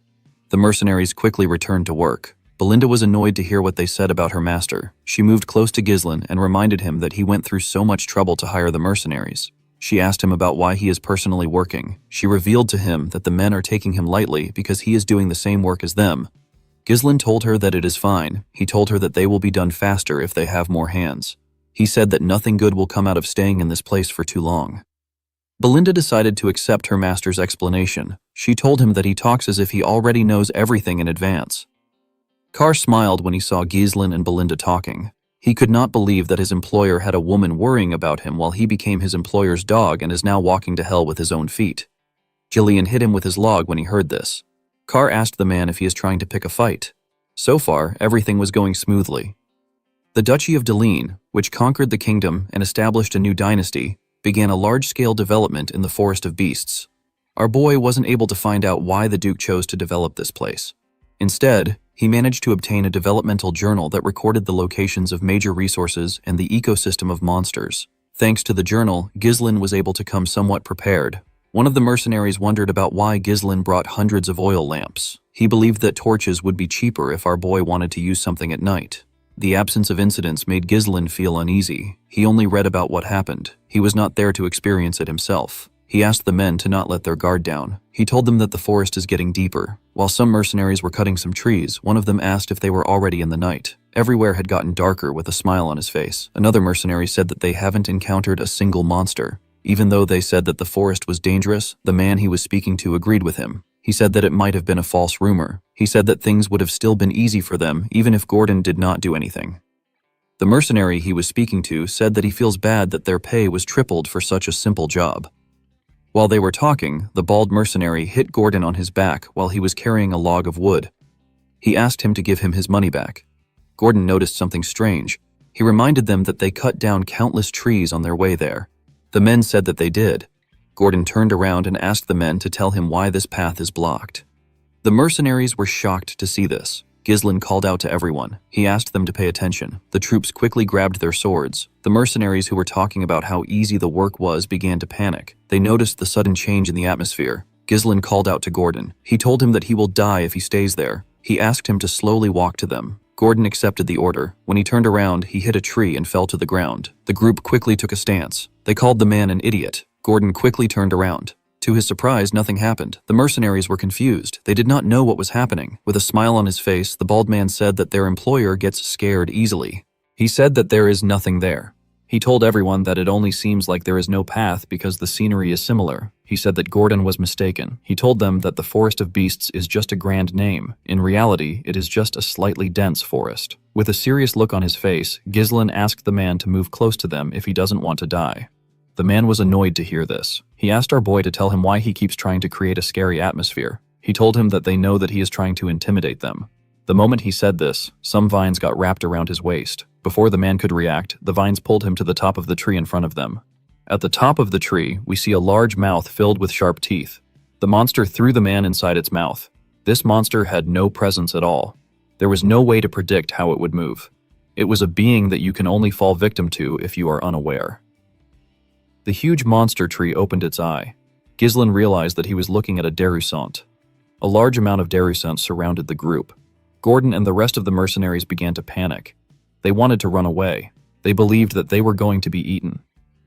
The mercenaries quickly returned to work. Belinda was annoyed to hear what they said about her master. She moved close to Ghislaine and reminded him that he went through so much trouble to hire the mercenaries. She asked him about why he is personally working. She revealed to him that the men are taking him lightly because he is doing the same work as them. Ghislaine told her that it is fine. He told her that they will be done faster if they have more hands. He said that nothing good will come out of staying in this place for too long. Belinda decided to accept her master's explanation. She told him that he talks as if he already knows everything in advance. Carr smiled when he saw Ghislaine and Belinda talking. He could not believe that his employer had a woman worrying about him while he became his employer's dog and is now walking to hell with his own feet. Jillian hit him with his log when he heard this. Carr asked the man if he is trying to pick a fight. So far, everything was going smoothly. The Duchy of Deline, which conquered the kingdom and established a new dynasty, began a large-scale development in the Forest of Beasts. Our boy wasn't able to find out why the Duke chose to develop this place. Instead, he managed to obtain a developmental journal that recorded the locations of major resources and the ecosystem of monsters. Thanks to the journal, Ghislain was able to come somewhat prepared. One of the mercenaries wondered about why Ghislain brought hundreds of oil lamps. He believed that torches would be cheaper if our boy wanted to use something at night. The absence of incidents made Ghislain feel uneasy. He only read about what happened. He was not there to experience it himself. He asked the men to not let their guard down. He told them that the forest is getting deeper. While some mercenaries were cutting some trees, one of them asked if they were already in the night. Everywhere had gotten darker with a smile on his face. Another mercenary said that they haven't encountered a single monster. Even though they said that the forest was dangerous, the man he was speaking to agreed with him. He said that it might have been a false rumor. He said that things would have still been easy for them even if Gordon did not do anything. The mercenary he was speaking to said that he feels bad that their pay was tripled for such a simple job. While they were talking, the bald mercenary hit Gordon on his back while he was carrying a log of wood. He asked him to give him his money back. Gordon noticed something strange. He reminded them that they cut down countless trees on their way there. The men said that they did. Gordon turned around and asked the men to tell him why this path is blocked. The mercenaries were shocked to see this. Ghislain called out to everyone. He asked them to pay attention. The troops quickly grabbed their swords. The mercenaries who were talking about how easy the work was began to panic. They noticed the sudden change in the atmosphere. Ghislain called out to Gordon. He told him that he will die if he stays there. He asked him to slowly walk to them. Gordon accepted the order. When he turned around, he hit a tree and fell to the ground. The group quickly took a stance. They called the man an idiot. Gordon quickly turned around. To his surprise, nothing happened. The mercenaries were confused. They did not know what was happening. With a smile on his face, the bald man said that their employer gets scared easily. He said that there is nothing there. He told everyone that it only seems like there is no path because the scenery is similar. He said that Gordon was mistaken. He told them that the Forest of Beasts is just a grand name. In reality, it is just a slightly dense forest. With a serious look on his face, Ghislain asked the man to move close to them if he doesn't want to die. The man was annoyed to hear this. He asked our boy to tell him why he keeps trying to create a scary atmosphere. He told him that they know that he is trying to intimidate them. The moment he said this, some vines got wrapped around his waist. Before the man could react, the vines pulled him to the top of the tree in front of them. At the top of the tree, we see a large mouth filled with sharp teeth. The monster threw the man inside its mouth. This monster had no presence at all. There was no way to predict how it would move. It was a being that you can only fall victim to if you are unaware. The huge monster tree opened its eye. Ghislain realized that he was looking at a Derusant. A large amount of Derusants surrounded the group. Gordon and the rest of the mercenaries began to panic. They wanted to run away. They believed that they were going to be eaten.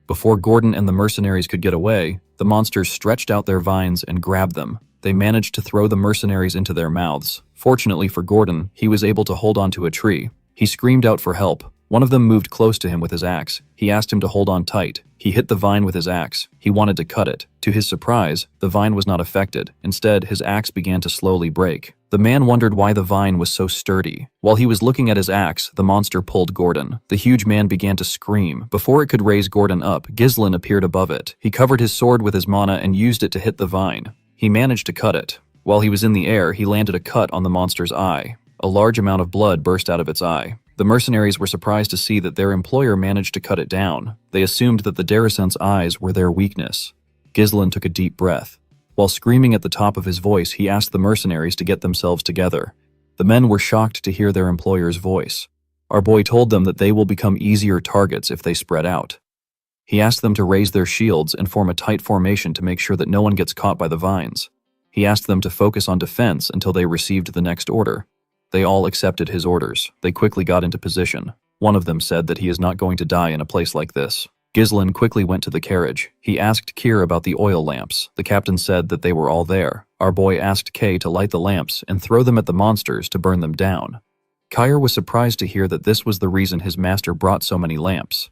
Before Gordon and the mercenaries could get away, the monsters stretched out their vines and grabbed them. They managed to throw the mercenaries into their mouths. Fortunately for Gordon, he was able to hold onto a tree. He screamed out for help. One of them moved close to him with his axe. He asked him to hold on tight. He hit the vine with his axe. He wanted to cut it. To his surprise, the vine was not affected. Instead, his axe began to slowly break. The man wondered why the vine was so sturdy. While he was looking at his axe, the monster pulled Gordon. The huge man began to scream. Before it could raise Gordon up, Ghislain appeared above it. He covered his sword with his mana and used it to hit the vine. He managed to cut it. While he was in the air, he landed a cut on the monster's eye. A large amount of blood burst out of its eye. The mercenaries were surprised to see that their employer managed to cut it down. They assumed that the Derusant's eyes were their weakness. Ghislain took a deep breath. While screaming at the top of his voice, he asked the mercenaries to get themselves together. The men were shocked to hear their employer's voice. Our boy told them that they will become easier targets if they spread out. He asked them to raise their shields and form a tight formation to make sure that no one gets caught by the vines. He asked them to focus on defense until they received the next order. They all accepted his orders. They quickly got into position. One of them said that he is not going to die in a place like this. Ghislain quickly went to the carriage. He asked Kier about the oil lamps. The captain said that they were all there. Our boy asked Kay to light the lamps and throw them at the monsters to burn them down. Kier was surprised to hear that this was the reason his master brought so many lamps.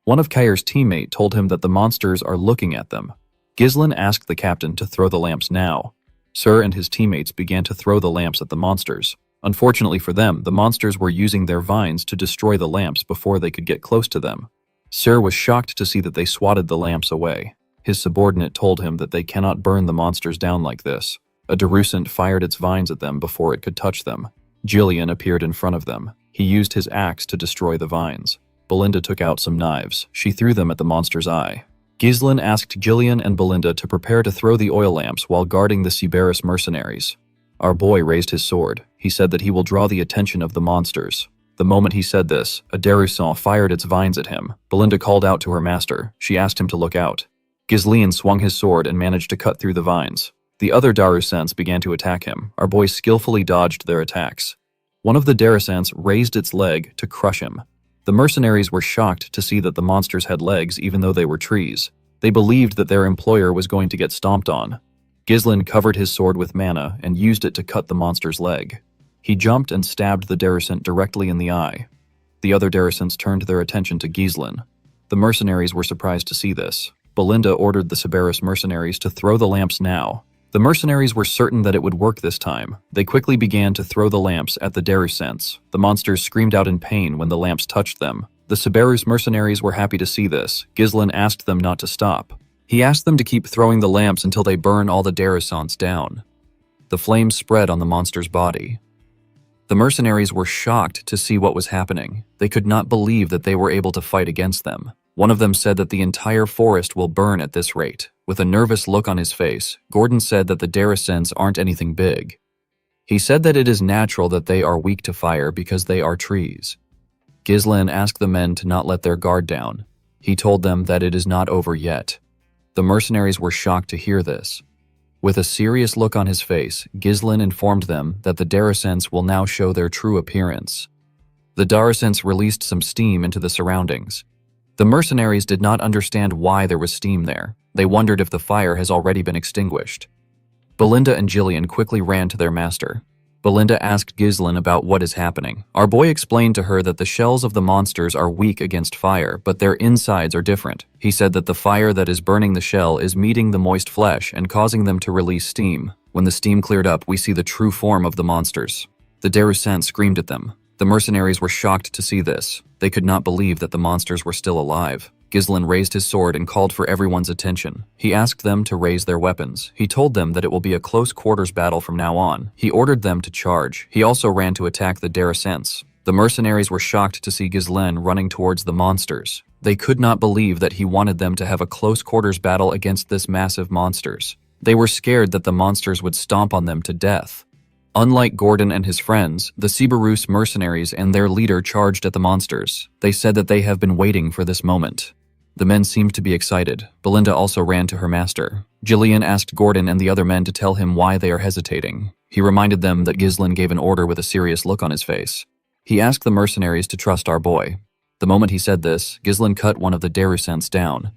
One of Kier's teammates told him that the monsters are looking at them. Ghislain asked the captain to throw the lamps now. Sir and his teammates began to throw the lamps at the monsters. Unfortunately for them, the monsters were using their vines to destroy the lamps before they could get close to them. Sir was shocked to see that they swatted the lamps away. His subordinate told him that they cannot burn the monsters down like this. A Derusant fired its vines at them before it could touch them. Jillian appeared in front of them. He used his axe to destroy the vines. Belinda took out some knives. She threw them at the monster's eye. Ghislain asked Jillian and Belinda to prepare to throw the oil lamps while guarding the Regressed mercenaries. Our boy raised his sword. He said that he will draw the attention of the monsters. The moment he said this, a Darussan fired its vines at him. Belinda called out to her master. She asked him to look out. Ghislaine swung his sword and managed to cut through the vines. The other Darussans began to attack him. Our boy skillfully dodged their attacks. One of the Darussans raised its leg to crush him. The mercenaries were shocked to see that the monsters had legs even though they were trees. They believed that their employer was going to get stomped on. Ghislaine covered his sword with mana and used it to cut the monster's leg. He jumped and stabbed the Darussan directly in the eye. The other Darussans turned their attention to Ghislaine. The mercenaries were surprised to see this. Belinda ordered the Regressed Mercenaries to throw the lamps now. The mercenaries were certain that it would work this time. They quickly began to throw the lamps at the Darussans. The monsters screamed out in pain when the lamps touched them. The Regressed Mercenaries were happy to see this. Ghislaine asked them not to stop. He asked them to keep throwing the lamps until they burn all the Darussans down. The flames spread on the monster's body. The mercenaries were shocked to see what was happening. They could not believe that they were able to fight against them. One of them said that the entire forest will burn at this rate. With a nervous look on his face, Gordon said that the Darussans aren't anything big. He said that it is natural that they are weak to fire because they are trees. Ghislaine asked the men to not let their guard down. He told them that it is not over yet. The mercenaries were shocked to hear this. With a serious look on his face, Ghislaine informed them that the Darussans will now show their true appearance. The Darussans released some steam into the surroundings. The mercenaries did not understand why there was steam there. They wondered if the fire has already been extinguished. Belinda and Jillian quickly ran to their master. Belinda asked Ghislaine about what is happening. Our boy explained to her that the shells of the monsters are weak against fire, but their insides are different. He said that the fire that is burning the shell is meeting the moist flesh and causing them to release steam. When the steam cleared up, we see the true form of the monsters. The Darussans screamed at them. The mercenaries were shocked to see this. They could not believe that the monsters were still alive. Ghislaine raised his sword and called for everyone's attention. He asked them to raise their weapons. He told them that it will be a close quarters battle from now on. He ordered them to charge. He also ran to attack the Darussans. The mercenaries were shocked to see Ghislaine running towards the monsters. They could not believe that he wanted them to have a close quarters battle against this massive monsters. They were scared that the monsters would stomp on them to death. Unlike Gordon and his friends, the Regressed Mercenaries and their leader charged at the monsters. They said that they have been waiting for this moment. The men seemed to be excited. Belinda also ran to her master. Jillian asked Gordon and the other men to tell him why they are hesitating. He reminded them that Ghislaine gave an order with a serious look on his face. He asked the mercenaries to trust our boy. The moment he said this, Ghislaine cut one of the Darussans down.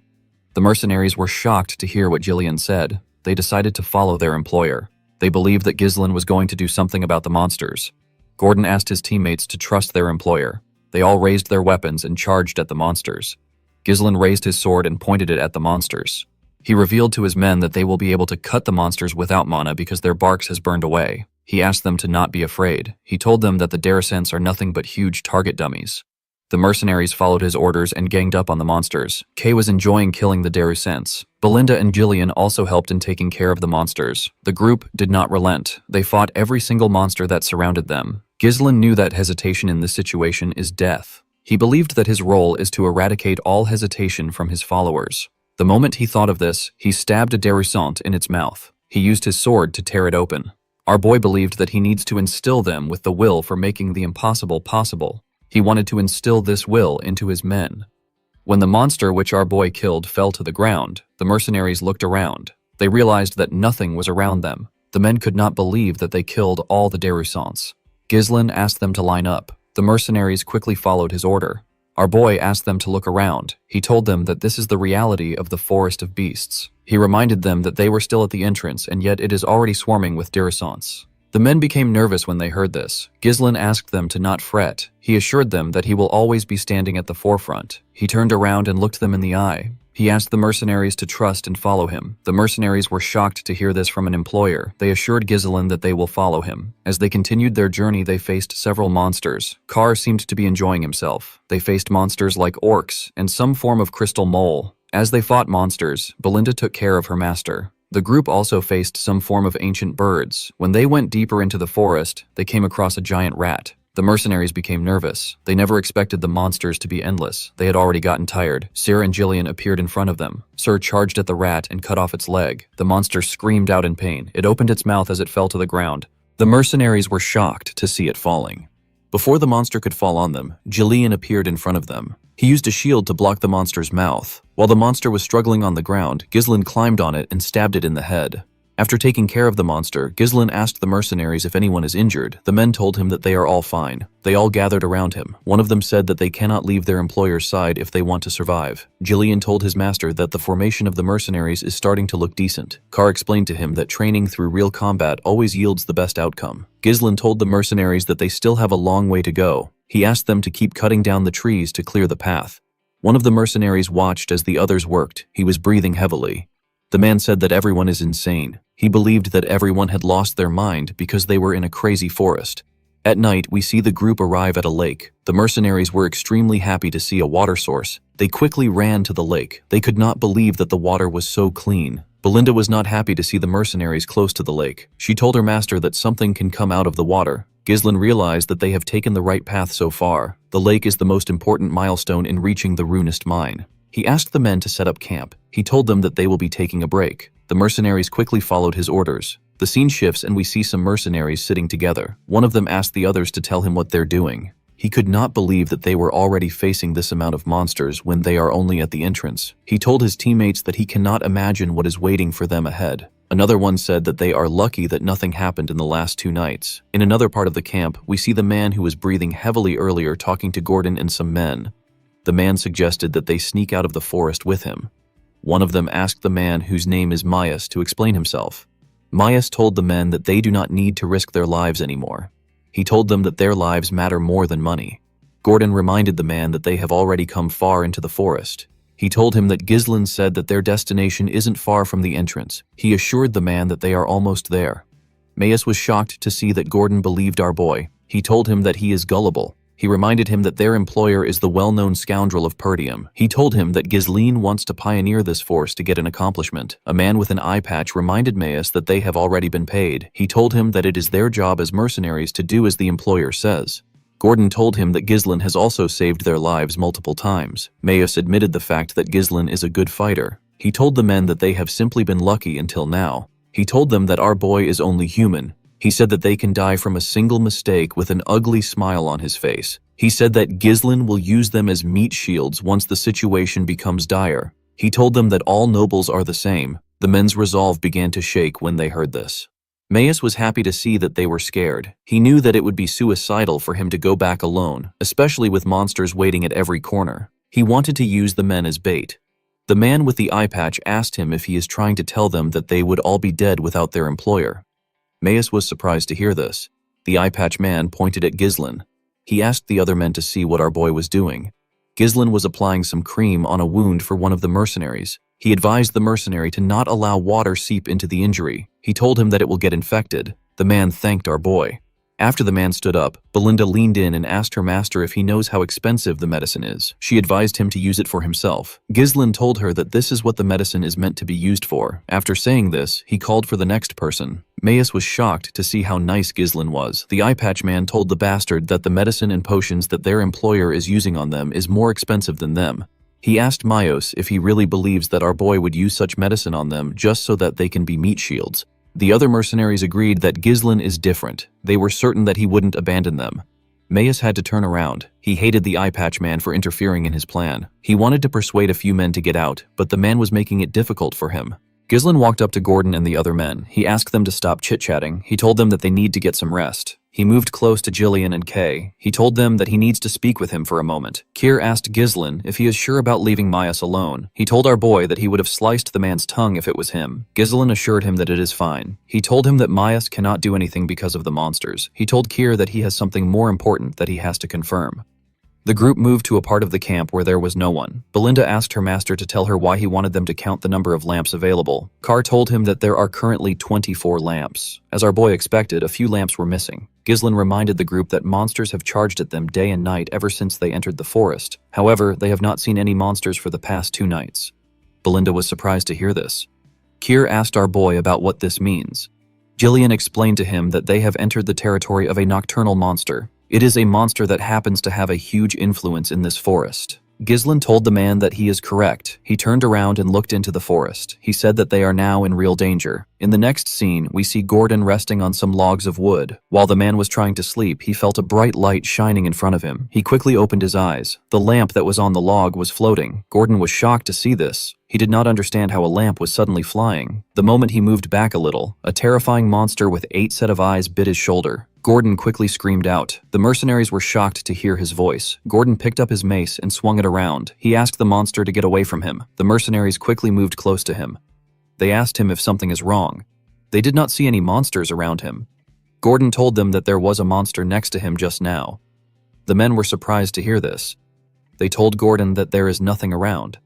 The mercenaries were shocked to hear what Jillian said. They decided to follow their employer. They believed that Ghislaine was going to do something about the monsters. Gordon asked his teammates to trust their employer. They all raised their weapons and charged at the monsters. Ghislaine raised his sword and pointed it at the monsters. He revealed to his men that they will be able to cut the monsters without mana because their barks has burned away. He asked them to not be afraid. He told them that the Darussans are nothing but huge target dummies. The mercenaries followed his orders and ganged up on the monsters. Kay was enjoying killing the Darussans. Belinda and Jillian also helped in taking care of the monsters. The group did not relent. They fought every single monster that surrounded them. Ghislaine knew that hesitation in this situation is death. He believed that his role is to eradicate all hesitation from his followers. The moment he thought of this, he stabbed a Darussan in its mouth. He used his sword to tear it open. Our boy believed that he needs to instill them with the will for making the impossible possible. He wanted to instill this will into his men. When the monster which our boy killed fell to the ground, the mercenaries looked around. They realized that nothing was around them. The men could not believe that they killed all the Darussans. Ghislaine asked them to line up. The mercenaries quickly followed his order. Our boy asked them to look around. He told them that this is the reality of the forest of beasts. He reminded them that they were still at the entrance and yet it is already swarming with Darussans. The men became nervous when they heard this. Ghislaine asked them to not fret. He assured them that he will always be standing at the forefront. He turned around and looked them in the eye. He asked the mercenaries to trust and follow him. The mercenaries were shocked to hear this from an employer. They assured Ghislaine that they will follow him. As they continued their journey, they faced several monsters. Carr seemed to be enjoying himself. They faced monsters like orcs and some form of crystal mole. As they fought monsters, Belinda took care of her master. The group also faced some form of ancient birds. When they went deeper into the forest, they came across a giant rat. The mercenaries became nervous. They never expected the monsters to be endless. They had already gotten tired. Sir and Jillian appeared in front of them. Sir charged at the rat and cut off its leg. The monster screamed out in pain. It opened its mouth as it fell to the ground. The mercenaries were shocked to see it falling. Before the monster could fall on them, Jillian appeared in front of them. He used a shield to block the monster's mouth. While the monster was struggling on the ground, Ghislain climbed on it and stabbed it in the head. After taking care of the monster, Ghislain asked the mercenaries if anyone is injured. The men told him that they are all fine. They all gathered around him. One of them said that they cannot leave their employer's side if they want to survive. Jillian told his master that the formation of the mercenaries is starting to look decent. Carr explained to him that training through real combat always yields the best outcome. Ghislain told the mercenaries that they still have a long way to go. He asked them to keep cutting down the trees to clear the path. One of the mercenaries watched as the others worked. He was breathing heavily. The man said that everyone is insane. He believed that everyone had lost their mind because they were in a crazy forest. At night, we see the group arrive at a lake. The mercenaries were extremely happy to see a water source. They quickly ran to the lake. They could not believe that the water was so clean. Belinda was not happy to see the mercenaries close to the lake. She told her master that something can come out of the water. Ghislain realized that they have taken the right path so far. The lake is the most important milestone in reaching the runest mine. He asked the men to set up camp. He told them that they will be taking a break. The mercenaries quickly followed his orders. The scene shifts and we see some mercenaries sitting together. One of them asked the others to tell him what they're doing. He could not believe that they were already facing this amount of monsters when they are only at the entrance. He told his teammates that he cannot imagine what is waiting for them ahead. Another one said that they are lucky that nothing happened in the last 2 nights. In another part of the camp, we see the man who was breathing heavily earlier talking to Gordon and some men. The man suggested that they sneak out of the forest with him. One of them asked the man, whose name is Myas, to explain himself. Myas told the men that they do not need to risk their lives anymore. He told them that their lives matter more than money. Gordon reminded the man that they have already come far into the forest. He told him that Ghislain said that their destination isn't far from the entrance. He assured the man that they are almost there. Myas was shocked to see that Gordon believed our boy. He told him that he is gullible. He reminded him that their employer is the well-known scoundrel of Perdium. He told him that Ghislain wants to pioneer this force to get an accomplishment. A man with an eye patch reminded Myas that they have already been paid. He told him that it is their job as mercenaries to do as the employer says. Gordon told him that Ghislain has also saved their lives multiple times. Myas admitted the fact that Ghislain is a good fighter. He told the men that they have simply been lucky until now. He told them that our boy is only human. He said that they can die from a single mistake with an ugly smile on his face. He said that Ghislain will use them as meat shields once the situation becomes dire. He told them that all nobles are the same. The men's resolve began to shake when they heard this. Myas was happy to see that they were scared. He knew that it would be suicidal for him to go back alone, especially with monsters waiting at every corner. He wanted to use the men as bait. The man with the eye patch asked him if he is trying to tell them that they would all be dead without their employer. Myas was surprised to hear this. The eye patch man pointed at Ghislain. He asked the other men to see what our boy was doing. Ghislain was applying some cream on a wound for one of the mercenaries. He advised the mercenary to not allow water seep into the injury. He told him that it will get infected. The man thanked our boy. After the man stood up, Belinda leaned in and asked her master if he knows how expensive the medicine is. She advised him to use it for himself. Ghislain told her that this is what the medicine is meant to be used for. After saying this, he called for the next person. Myas was shocked to see how nice Ghislain was. The eye patch man told the bastard that the medicine and potions that their employer is using on them is more expensive than them. He asked Myos if he really believes that our boy would use such medicine on them just so that they can be meat shields. The other mercenaries agreed that Ghislain is different. They were certain that he wouldn't abandon them. Myas had to turn around. He hated the eye patch man for interfering in his plan. He wanted to persuade a few men to get out, but the man was making it difficult for him. Ghislain walked up to Gordon and the other men. He asked them to stop chit-chatting. He told them that they need to get some rest. He moved close to Jillian and Kay. He told them that he needs to speak with him for a moment. Kier asked Ghislain if he is sure about leaving Myas alone. He told our boy that he would have sliced the man's tongue if it was him. Ghislain assured him that it is fine. He told him that Myas cannot do anything because of the monsters. He told Kier that he has something more important that he has to confirm. The group moved to a part of the camp where there was no one. Belinda asked her master to tell her why he wanted them to count the number of lamps available. Carr told him that there are currently 24 lamps. As our boy expected, a few lamps were missing. Ghislain reminded the group that monsters have charged at them day and night ever since they entered the forest. However, they have not seen any monsters for the past 2 nights. Belinda was surprised to hear this. Kier asked our boy about what this means. Jillian explained to him that they have entered the territory of a nocturnal monster. It is a monster that happens to have a huge influence in this forest. Ghislain told the man that he is correct. He turned around and looked into the forest. He said that they are now in real danger. In the next scene, we see Gordon resting on some logs of wood. While the man was trying to sleep, he felt a bright light shining in front of him. He quickly opened his eyes. The lamp that was on the log was floating. Gordon was shocked to see this. He did not understand how a lamp was suddenly flying. The moment he moved back a little, a terrifying monster with 8 sets of eyes bit his shoulder. Gordon quickly screamed out. The mercenaries were shocked to hear his voice. Gordon picked up his mace and swung it around. He asked the monster to get away from him. The mercenaries quickly moved close to him. They asked him if something is wrong. They did not see any monsters around him. Gordon told them that there was a monster next to him just now. The men were surprised to hear this. They told Gordon that there is nothing around.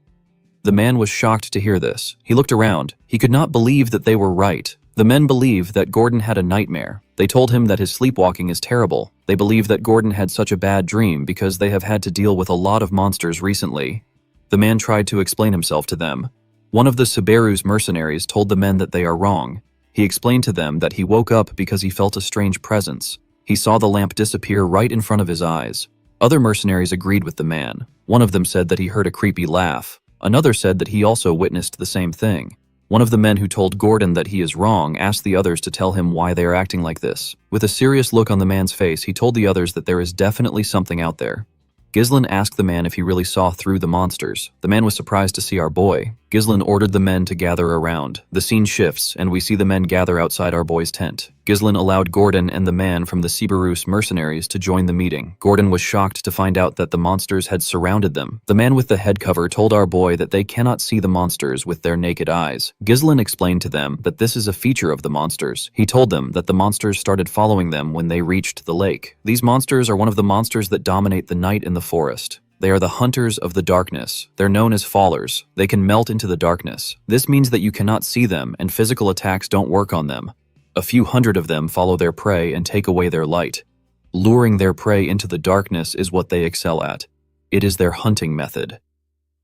The man was shocked to hear this. He looked around. He could not believe that they were right. The men believed that Gordon had a nightmare. They told him that his sleepwalking is terrible. They believe that Gordon had such a bad dream because they have had to deal with a lot of monsters recently. The man tried to explain himself to them. One of the Subaru's mercenaries told the men that they are wrong. He explained to them that he woke up because he felt a strange presence. He saw the lamp disappear right in front of his eyes. Other mercenaries agreed with the man. One of them said that he heard a creepy laugh. Another said that he also witnessed the same thing. One of the men who told Gordon that he is wrong asked the others to tell him why they are acting like this. With a serious look on the man's face, he told the others that there is definitely something out there. Ghislain asked the man if he really saw through the monsters. The man was surprised to see our boy. Ghislain ordered the men to gather around. The scene shifts, and we see the men gather outside our boy's tent. Ghislain allowed Gordon and the man from the Subaru's mercenaries to join the meeting. Gordon was shocked to find out that the monsters had surrounded them. The man with the head cover told our boy that they cannot see the monsters with their naked eyes. Ghislain explained to them that this is a feature of the monsters. He told them that the monsters started following them when they reached the lake. These monsters are one of the monsters that dominate the night in the forest. They are the hunters of the darkness. They're known as fallers. They can melt into the darkness. This means that you cannot see them and physical attacks don't work on them. A few hundred of them follow their prey and take away their light. Luring their prey into the darkness is what they excel at. It is their hunting method.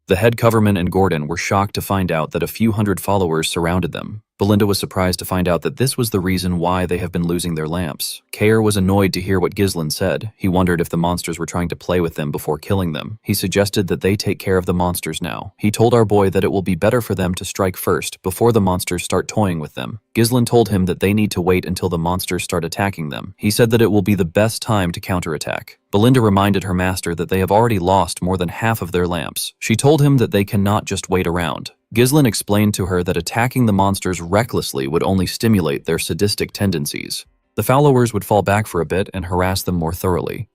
The head coverman and Gordon were shocked to find out that a few hundred followers surrounded them. Belinda was surprised to find out that this was the reason why they have been losing their lamps. Kair was annoyed to hear what Ghislain said. He wondered if the monsters were trying to play with them before killing them. He suggested that they take care of the monsters now. He told our boy that it will be better for them to strike first before the monsters start toying with them. Ghislain told him that they need to wait until the monsters start attacking them. He said that it will be the best time to counterattack. Belinda reminded her master that they have already lost more than half of their lamps. She told him that they cannot just wait around. Ghislain explained to her that attacking the monsters recklessly would only stimulate their sadistic tendencies. The followers would fall back for a bit and harass them more thoroughly.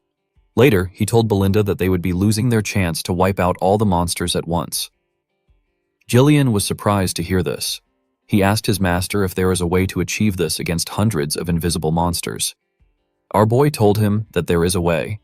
Later, he told Belinda that they would be losing their chance to wipe out all the monsters at once. Jillian was surprised to hear this. He asked his master if there is a way to achieve this against hundreds of invisible monsters. Our boy told him that there is a way.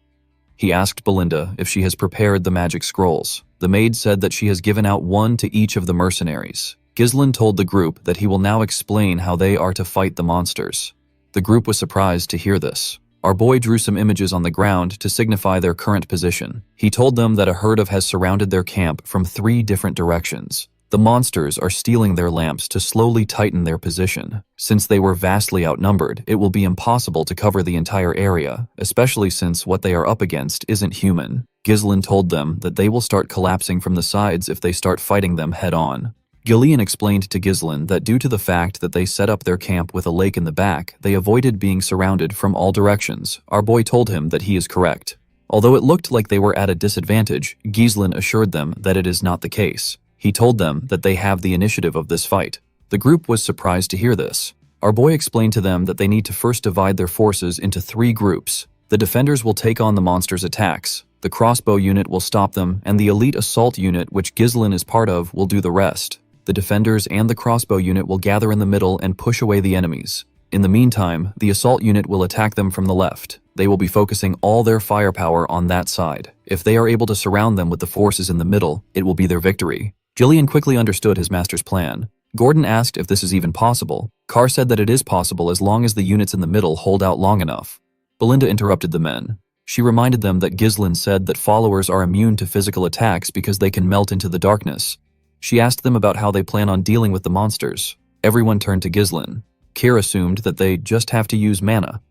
He asked Belinda if she has prepared the magic scrolls. The maid said that she has given out one to each of the mercenaries. Ghislain told the group that he will now explain how they are to fight the monsters. The group was surprised to hear this. Our boy drew some images on the ground to signify their current position. He told them that a herd has surrounded their camp from 3 different directions. The monsters are stealing their lamps to slowly tighten their position. Since they were vastly outnumbered, it will be impossible to cover the entire area, especially since what they are up against isn't human. Ghislain told them that they will start collapsing from the sides if they start fighting them head-on. Gillian explained to Ghislain that due to the fact that they set up their camp with a lake in the back, they avoided being surrounded from all directions. Our boy told him that he is correct. Although it looked like they were at a disadvantage, Ghislain assured them that it is not the case. He told them that they have the initiative of this fight. The group was surprised to hear this. Our boy explained to them that they need to first divide their forces into 3 groups. The defenders will take on the monsters' attacks, the crossbow unit will stop them, and the elite assault unit, which Ghislain is part of, will do the rest. The defenders and the crossbow unit will gather in the middle and push away the enemies. In the meantime, the assault unit will attack them from the left. They will be focusing all their firepower on that side. If they are able to surround them with the forces in the middle, it will be their victory. Jillian quickly understood his master's plan. Gordon asked if this is even possible. Carr said that it is possible as long as the units in the middle hold out long enough. Belinda interrupted the men. She reminded them that Ghislain said that followers are immune to physical attacks because they can melt into the darkness. She asked them about how they plan on dealing with the monsters. Everyone turned to Ghislain. Kair assumed that they just have to use mana.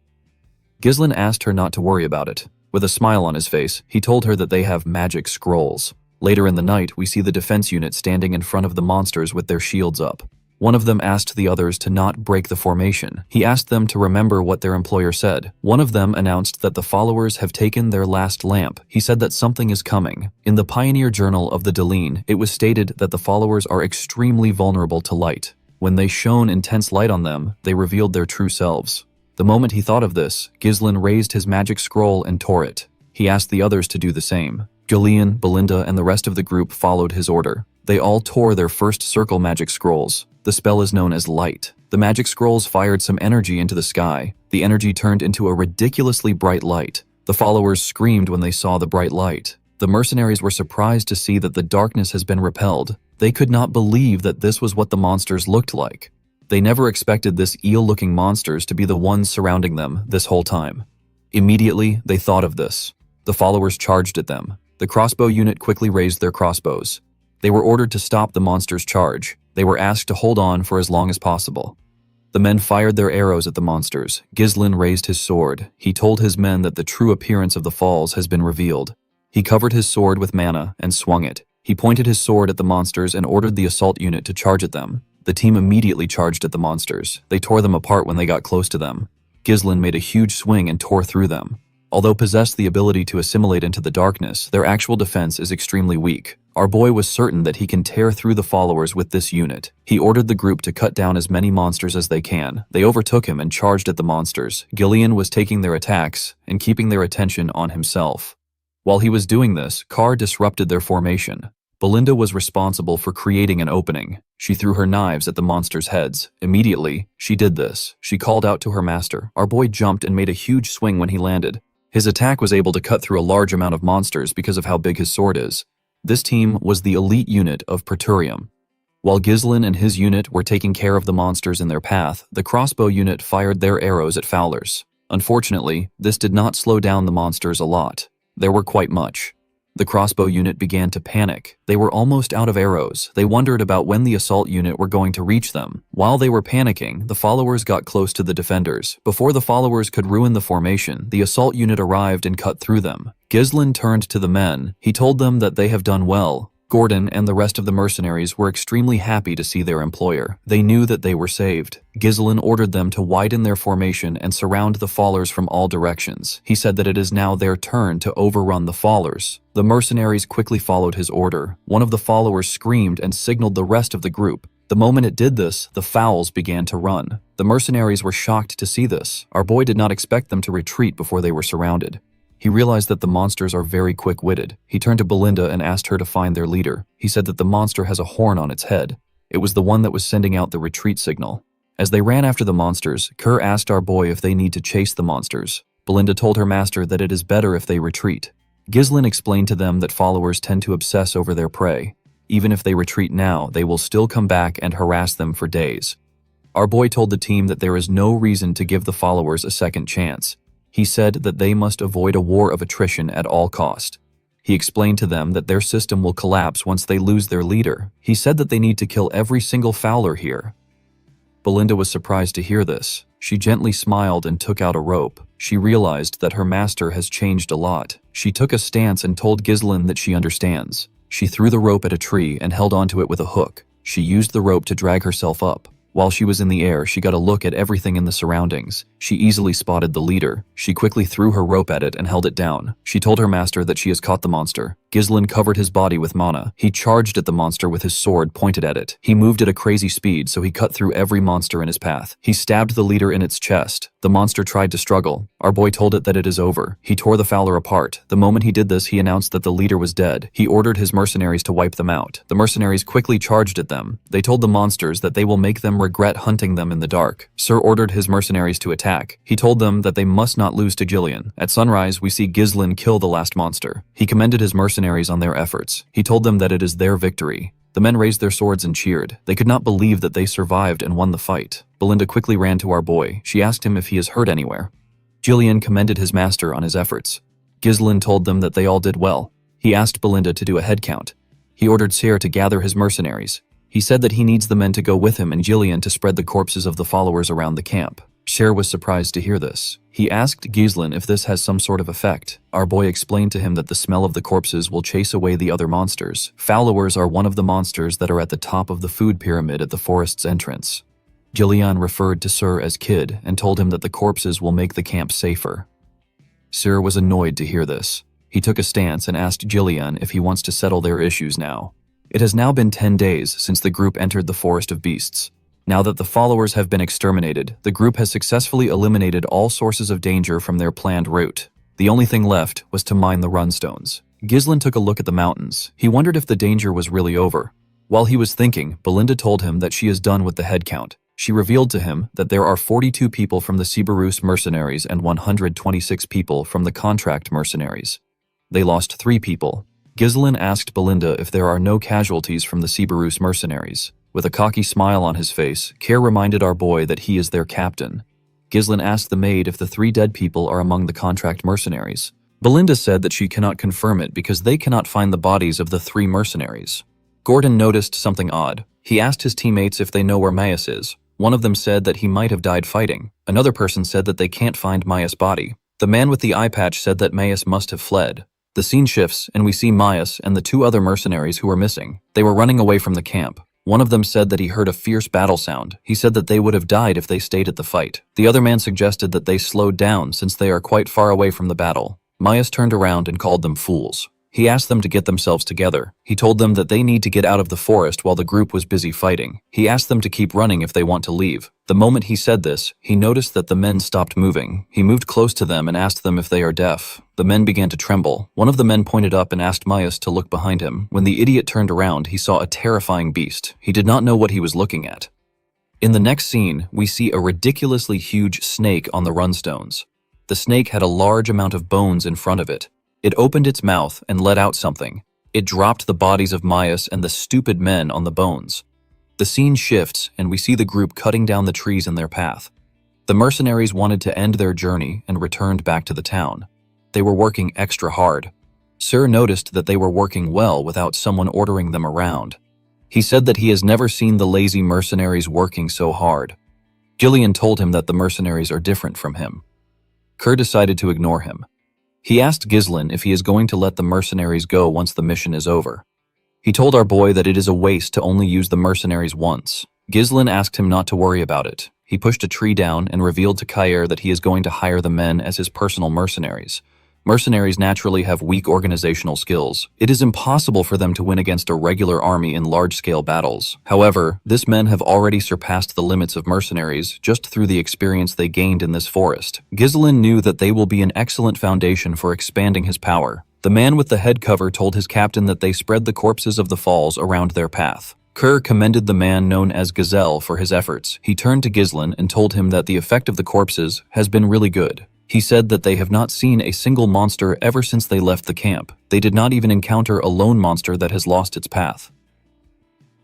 Ghislain asked her not to worry about it. With a smile on his face, he told her that they have magic scrolls. Later in the night, we see the defense unit standing in front of the monsters with their shields up. One of them asked the others to not break the formation. He asked them to remember what their employer said. One of them announced that the followers have taken their last lamp. He said that something is coming. In the Pioneer Journal of the Deline, it was stated that the followers are extremely vulnerable to light. When they shone intense light on them, they revealed their true selves. The moment he thought of this, Ghislain raised his magic scroll and tore it. He asked the others to do the same. Gillian, Belinda, and the rest of the group followed his order. They all tore their first circle magic scrolls. The spell is known as Light. The magic scrolls fired some energy into the sky. The energy turned into a ridiculously bright light. The followers screamed when they saw the bright light. The mercenaries were surprised to see that the darkness has been repelled. They could not believe that this was what the monsters looked like. They never expected this eel-looking monsters to be the ones surrounding them this whole time. Immediately, they thought of this. The followers charged at them. The crossbow unit quickly raised their crossbows. They were ordered to stop the monster's charge. They were asked to hold on for as long as possible. The men fired their arrows at the monsters. Ghislain raised his sword. He told his men that the true appearance of the falls has been revealed. He covered his sword with mana and swung it. He pointed his sword at the monsters and ordered the assault unit to charge at them. The team immediately charged at the monsters. They tore them apart when they got close to them. Ghislain made a huge swing and tore through them. Although possessed the ability to assimilate into the darkness, their actual defense is extremely weak. Our boy was certain that he can tear through the followers with this unit. He ordered the group to cut down as many monsters as they can. They overtook him and charged at the monsters. Gillian was taking their attacks and keeping their attention on himself. While he was doing this, Carr disrupted their formation. Belinda was responsible for creating an opening. She threw her knives at the monsters' heads. Immediately, she did this. She called out to her master. Our boy jumped and made a huge swing when he landed. His attack was able to cut through a large amount of monsters because of how big his sword is. This team was the elite unit of Praetorium. While Ghislain and his unit were taking care of the monsters in their path, the crossbow unit fired their arrows at Fowlers. Unfortunately, this did not slow down the monsters a lot. There were quite much. The crossbow unit began to panic. They were almost out of arrows. They wondered about when the assault unit were going to reach them. While they were panicking, the followers got close to the defenders. Before the followers could ruin the formation, the assault unit arrived and cut through them. Ghislain turned to the men. He told them that they have done well. Gordon and the rest of the mercenaries were extremely happy to see their employer. They knew that they were saved. Ghislain ordered them to widen their formation and surround the fallers from all directions. He said that it is now their turn to overrun the fallers. The mercenaries quickly followed his order. One of the followers screamed and signaled the rest of the group. The moment it did this, the fowls began to run. The mercenaries were shocked to see this. Our boy did not expect them to retreat before they were surrounded. He realized that the monsters are very quick-witted. He turned to Belinda and asked her to find their leader. He said that the monster has a horn on its head. It was the one that was sending out the retreat signal. As they ran after the monsters, Kerr asked our boy if they need to chase the monsters. Belinda told her master that it is better if they retreat. Ghislain explained to them that followers tend to obsess over their prey. Even if they retreat now, they will still come back and harass them for days. Our boy told the team that there is no reason to give the followers a second chance. He said that they must avoid a war of attrition at all cost. He explained to them that their system will collapse once they lose their leader. He said that they need to kill every single fowler here. Belinda was surprised to hear this. She gently smiled and took out a rope. She realized that her master has changed a lot. She took a stance and told Ghislain that she understands. She threw the rope at a tree and held onto it with a hook. She used the rope to drag herself up. While she was in the air, she got a look at everything in the surroundings. She easily spotted the leader. She quickly threw her rope at it and held it down. She told her master that she has caught the monster. Ghislain covered his body with mana. He charged at the monster with his sword pointed at it. He moved at a crazy speed, so he cut through every monster in his path. He stabbed the leader in its chest. The monster tried to struggle. Our boy told it that it is over. He tore the fowler apart. The moment he did this, he announced that the leader was dead. He ordered his mercenaries to wipe them out. The mercenaries quickly charged at them. They told the monsters that they will make them regret hunting them in the dark. Sir ordered his mercenaries to attack. He told them that they must not lose to Gillian. At sunrise, we see Ghislain kill the last monster. He commended his mercenaries on their efforts. He told them that it is their victory. The men raised their swords and cheered. They could not believe that they survived and won the fight. Belinda quickly ran to our boy. She asked him if he is hurt anywhere. Gillian commended his master on his efforts. Ghislain told them that they all did well. He asked Belinda to do a head count. He ordered Cyr to gather his mercenaries. He said that he needs the men to go with him and Gillian to spread the corpses of the followers around the camp. Cher was surprised to hear this. He asked Gislin if this has some sort of effect. Our boy explained to him that the smell of the corpses will chase away the other monsters. Followers are one of the monsters that are at the top of the food pyramid at the forest's entrance. Jillian referred to Sir as Kid and told him that the corpses will make the camp safer. Sir was annoyed to hear this. He took a stance and asked Jillian if he wants to settle their issues now. It has now been 10 days since the group entered the Forest of Beasts. Now that the followers have been exterminated, the group has successfully eliminated all sources of danger from their planned route. The only thing left was to mine the runstones. Gislin took a look at the mountains. He wondered if the danger was really over. While he was thinking, Belinda told him that she is done with the head count. She revealed to him that there are 42 people from the Regressed Mercenaries and 126 people from the Contract Mercenaries. They lost 3 people. Gislin asked Belinda if there are no casualties from the Regressed Mercenaries. With a cocky smile on his face, Care reminded our boy that he is their captain. Gislin asked the maid if the 3 dead people are among the Contract Mercenaries. Belinda said that she cannot confirm it because they cannot find the bodies of the 3 mercenaries. Gordon noticed something odd. He asked his teammates if they know where Maius is. One of them said that he might have died fighting. Another person said that they can't find Maius' body. The man with the eye patch said that Maius must have fled. The scene shifts, and we see Maius and the 2 other mercenaries who are missing. They were running away from the camp. One of them said that he heard a fierce battle sound. He said that they would have died if they stayed at the fight. The other man suggested that they slowed down since they are quite far away from the battle. Maius turned around and called them fools. He asked them to get themselves together. He told them that they need to get out of the forest while the group was busy fighting. He asked them to keep running if they want to leave. The moment he said this, he noticed that the men stopped moving. He moved close to them and asked them if they are deaf. The men began to tremble. One of the men pointed up and asked Maius to look behind him. When the idiot turned around, he saw a terrifying beast. He did not know what he was looking at. In the next scene, we see a ridiculously huge snake on the runstones. The snake had a large amount of bones in front of it. It opened its mouth and let out something. It dropped the bodies of Maius and the stupid men on the bones. The scene shifts, and we see the group cutting down the trees in their path. The mercenaries wanted to end their journey and returned back to the town. They were working extra hard. Sir noticed that they were working well without someone ordering them around. He said that he has never seen the lazy mercenaries working so hard. Gillian told him that the mercenaries are different from him. Kerr decided to ignore him. He asked Gislin if he is going to let the mercenaries go once the mission is over. He told our boy that it is a waste to only use the mercenaries once. Gislin asked him not to worry about it. He pushed a tree down and revealed to Kair that he is going to hire the men as his personal mercenaries. Mercenaries naturally have weak organizational skills. It is impossible for them to win against a regular army in large-scale battles. However, these men have already surpassed the limits of mercenaries just through the experience they gained in this forest. Gislin knew that they will be an excellent foundation for expanding his power. The man with the head cover told his captain that they spread the corpses of the falls around their path. Kerr commended the man known as Gazelle for his efforts. He turned to Gislin and told him that the effect of the corpses has been really good. He said that they have not seen a single monster ever since they left the camp. They did not even encounter a lone monster that has lost its path.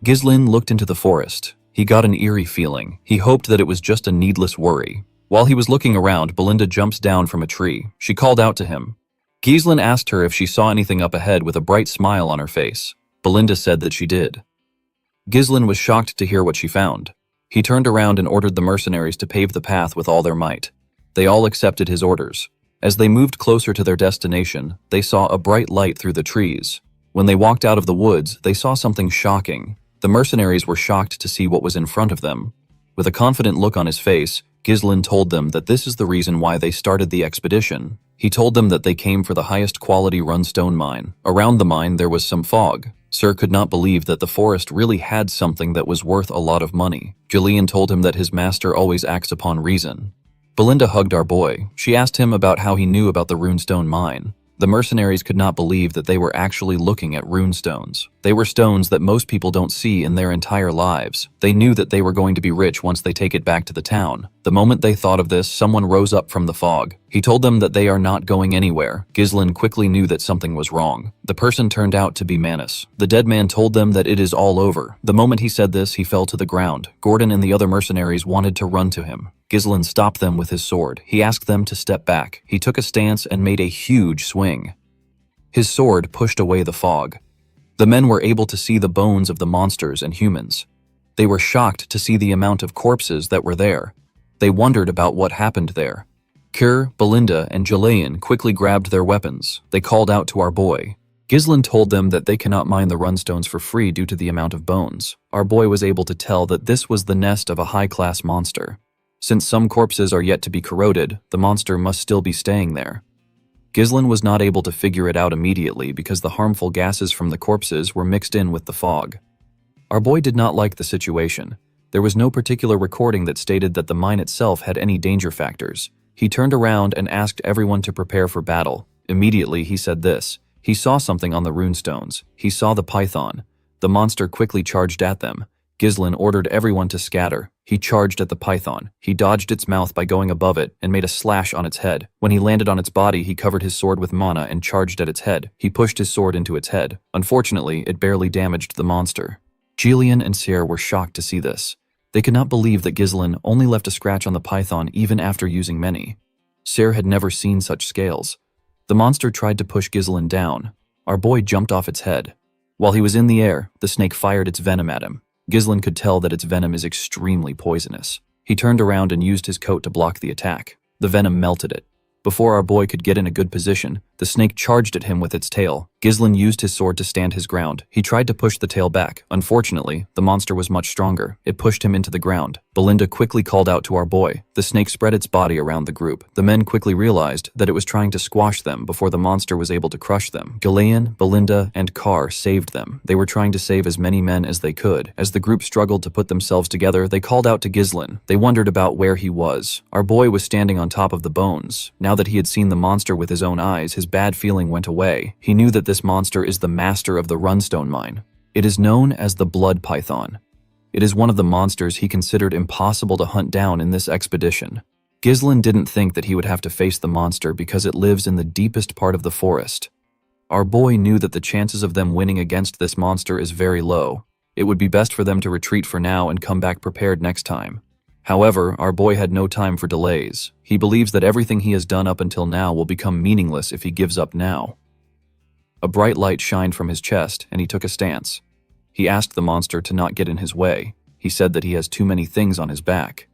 Gislin looked into the forest. He got an eerie feeling. He hoped that it was just a needless worry. While he was looking around, Belinda jumps down from a tree. She called out to him. Gislin asked her if she saw anything up ahead with a bright smile on her face. Belinda said that she did. Gislin was shocked to hear what she found. He turned around and ordered the mercenaries to pave the path with all their might. They all accepted his orders. As they moved closer to their destination, they saw a bright light through the trees. When they walked out of the woods, they saw something shocking. The mercenaries were shocked to see what was in front of them. With a confident look on his face, Gislin told them that this is the reason why they started the expedition. He told them that they came for the highest quality runstone mine. Around the mine there was some fog. Sir could not believe that the forest really had something that was worth a lot of money. Jillian told him that his master always acts upon reason. Belinda hugged our boy. She asked him about how he knew about the runestone mine. The mercenaries could not believe that they were actually looking at runestones. They were stones that most people don't see in their entire lives. They knew that they were going to be rich once they take it back to the town. The moment they thought of this, someone rose up from the fog. He told them that they are not going anywhere. Gislin quickly knew that something was wrong. The person turned out to be Manus. The dead man told them that it is all over. The moment he said this, he fell to the ground. Gordon and the other mercenaries wanted to run to him. Gislin stopped them with his sword. He asked them to step back. He took a stance and made a huge swing. His sword pushed away the fog. The men were able to see the bones of the monsters and humans. They were shocked to see the amount of corpses that were there. They wondered about what happened there. Kir, Belinda, and Jillian quickly grabbed their weapons. They called out to our boy. Ghislaine told them that they cannot mine the runstones for free due to the amount of bones. Our boy was able to tell that this was the nest of a high-class monster. Since some corpses are yet to be corroded, the monster must still be staying there. Ghislaine was not able to figure it out immediately because the harmful gases from the corpses were mixed in with the fog. Our boy did not like the situation. There was no particular recording that stated that the mine itself had any danger factors. He turned around and asked everyone to prepare for battle. Immediately he said this. He saw something on the runestones. He saw the python. The monster quickly charged at them. Ghislaine ordered everyone to scatter. He charged at the python. He dodged its mouth by going above it and made a slash on its head. When he landed on its body, he covered his sword with mana and charged at its head. He pushed his sword into its head. Unfortunately, it barely damaged the monster. Jillian and Sarah were shocked to see this. They could not believe that Ghislaine only left a scratch on the python even after using many. Sarah had never seen such scales. The monster tried to push Ghislaine down. Our boy jumped off its head. While he was in the air, the snake fired its venom at him. Ghislaine could tell that its venom is extremely poisonous. He turned around and used his coat to block the attack. The venom melted it. Before our boy could get in a good position, the snake charged at him with its tail. Ghislaine used his sword to stand his ground. He tried to push the tail back. Unfortunately, the monster was much stronger. It pushed him into the ground. Belinda quickly called out to our boy. The snake spread its body around the group. The men quickly realized that it was trying to squash them before the monster was able to crush them. Ghislaine, Belinda, and Carr saved them. They were trying to save as many men as they could. As the group struggled to put themselves together, they called out to Ghislaine. They wondered about where he was. Our boy was standing on top of the bones. Now that he had seen the monster with his own eyes, his bad feeling went away. He knew that this monster is the master of the runstone mine. It is known as the blood python. It is one of the monsters he considered impossible to hunt down in this expedition. Ghislaine didn't think that he would have to face the monster because it lives in the deepest part of the forest. Our boy knew that the chances of them winning against this monster is very low. It would be best for them to retreat for now and come back prepared next time. However, our boy had no time for delays. He believes that everything he has done up until now will become meaningless if he gives up now. A bright light shined from his chest, and he took a stance. He asked the monster to not get in his way. He said that he has too many things on his back.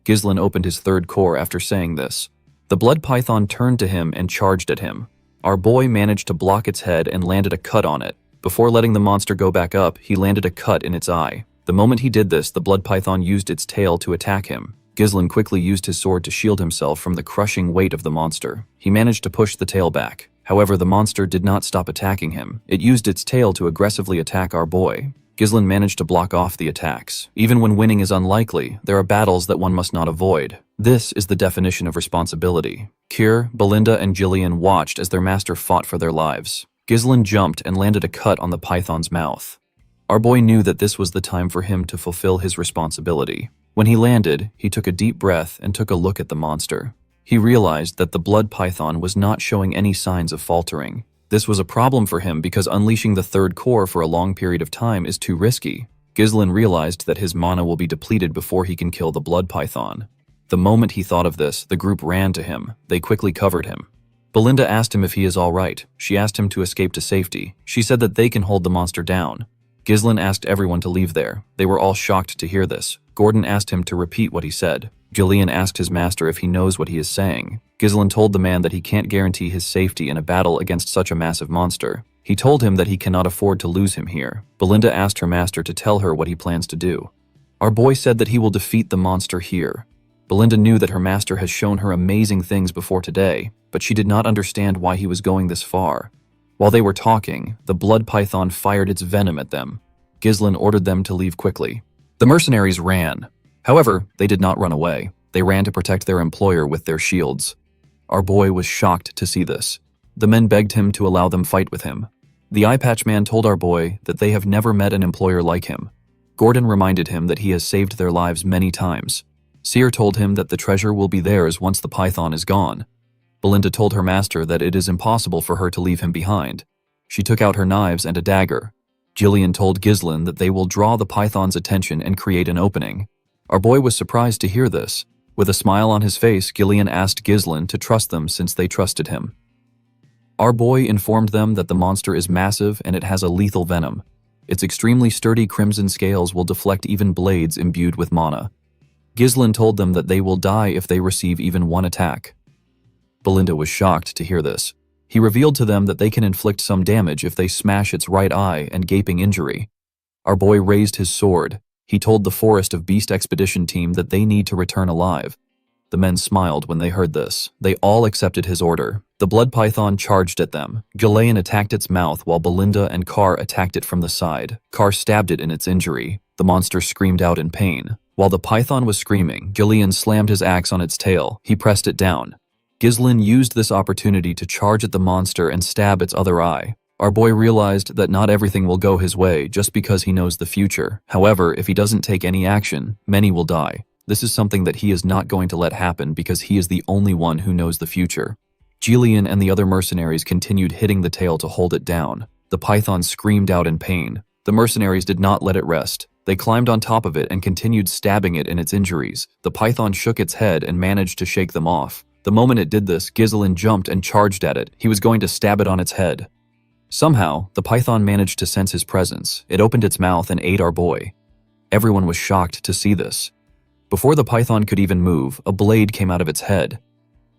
Ghislaine opened his third core after saying this. The blood python turned to him and charged at him. Our boy managed to block its head and landed a cut on it. Before letting the monster go back up, he landed a cut in its eye. The moment he did this, the blood python used its tail to attack him. Ghislaine quickly used his sword to shield himself from the crushing weight of the monster. He managed to push the tail back. However, the monster did not stop attacking him. It used its tail to aggressively attack our boy. Ghislaine managed to block off the attacks. Even when winning is unlikely, there are battles that one must not avoid. This is the definition of responsibility. Kir, Belinda, and Jillian watched as their master fought for their lives. Ghislaine jumped and landed a cut on the python's mouth. Our boy knew that this was the time for him to fulfill his responsibility. When he landed, he took a deep breath and took a look at the monster. He realized that the blood python was not showing any signs of faltering. This was a problem for him because unleashing the third core for a long period of time is too risky. Ghislaine realized that his mana will be depleted before he can kill the blood python. The moment he thought of this, the group ran to him. They quickly covered him. Belinda asked him if he is all right. She asked him to escape to safety. She said that they can hold the monster down. Ghislaine asked everyone to leave there. They were all shocked to hear this. Gordon asked him to repeat what he said. Jillian asked his master if he knows what he is saying. Ghislaine told the man that he can't guarantee his safety in a battle against such a massive monster. He told him that he cannot afford to lose him here. Belinda asked her master to tell her what he plans to do. Our boy said that he will defeat the monster here. Belinda knew that her master has shown her amazing things before today, but she did not understand why he was going this far. While they were talking, the blood python fired its venom at them. Ghislaine ordered them to leave quickly. The mercenaries ran. However, they did not run away. They ran to protect their employer with their shields. Our boy was shocked to see this. The men begged him to allow them fight with him. The eye patch man told our boy that they have never met an employer like him. Gordon reminded him that he has saved their lives many times. Seer told him that the treasure will be theirs once the python is gone. Belinda told her master that it is impossible for her to leave him behind. She took out her knives and a dagger. Jillian told Ghislaine that they will draw the python's attention and create an opening. Our boy was surprised to hear this. With a smile on his face, Ghislaine asked Ghislaine to trust them since they trusted him. Our boy informed them that the monster is massive and it has a lethal venom. Its extremely sturdy crimson scales will deflect even blades imbued with mana. Ghislain told them that they will die if they receive even one attack. Belinda was shocked to hear this. He revealed to them that they can inflict some damage if they smash its right eye and gaping injury. Our boy raised his sword. He told the Forest of Beast expedition team that they need to return alive. The men smiled when they heard this. They all accepted his order. The blood python charged at them. Ghislain attacked its mouth while Belinda and Carr attacked it from the side. Carr stabbed it in its injury. The monster screamed out in pain. While the python was screaming, Ghislain slammed his axe on its tail. He pressed it down. Ghislain used this opportunity to charge at the monster and stab its other eye. Our boy realized that not everything will go his way just because he knows the future. However, if he doesn't take any action, many will die. This is something that he is not going to let happen because he is the only one who knows the future. Ghislain and the other mercenaries continued hitting the tail to hold it down. The python screamed out in pain. The mercenaries did not let it rest. They climbed on top of it and continued stabbing it in its injuries. The python shook its head and managed to shake them off. The moment it did this, Ghislain jumped and charged at it. He was going to stab it on its head. Somehow, the python managed to sense his presence. It opened its mouth and ate our boy. Everyone was shocked to see this. Before the python could even move, a blade came out of its head.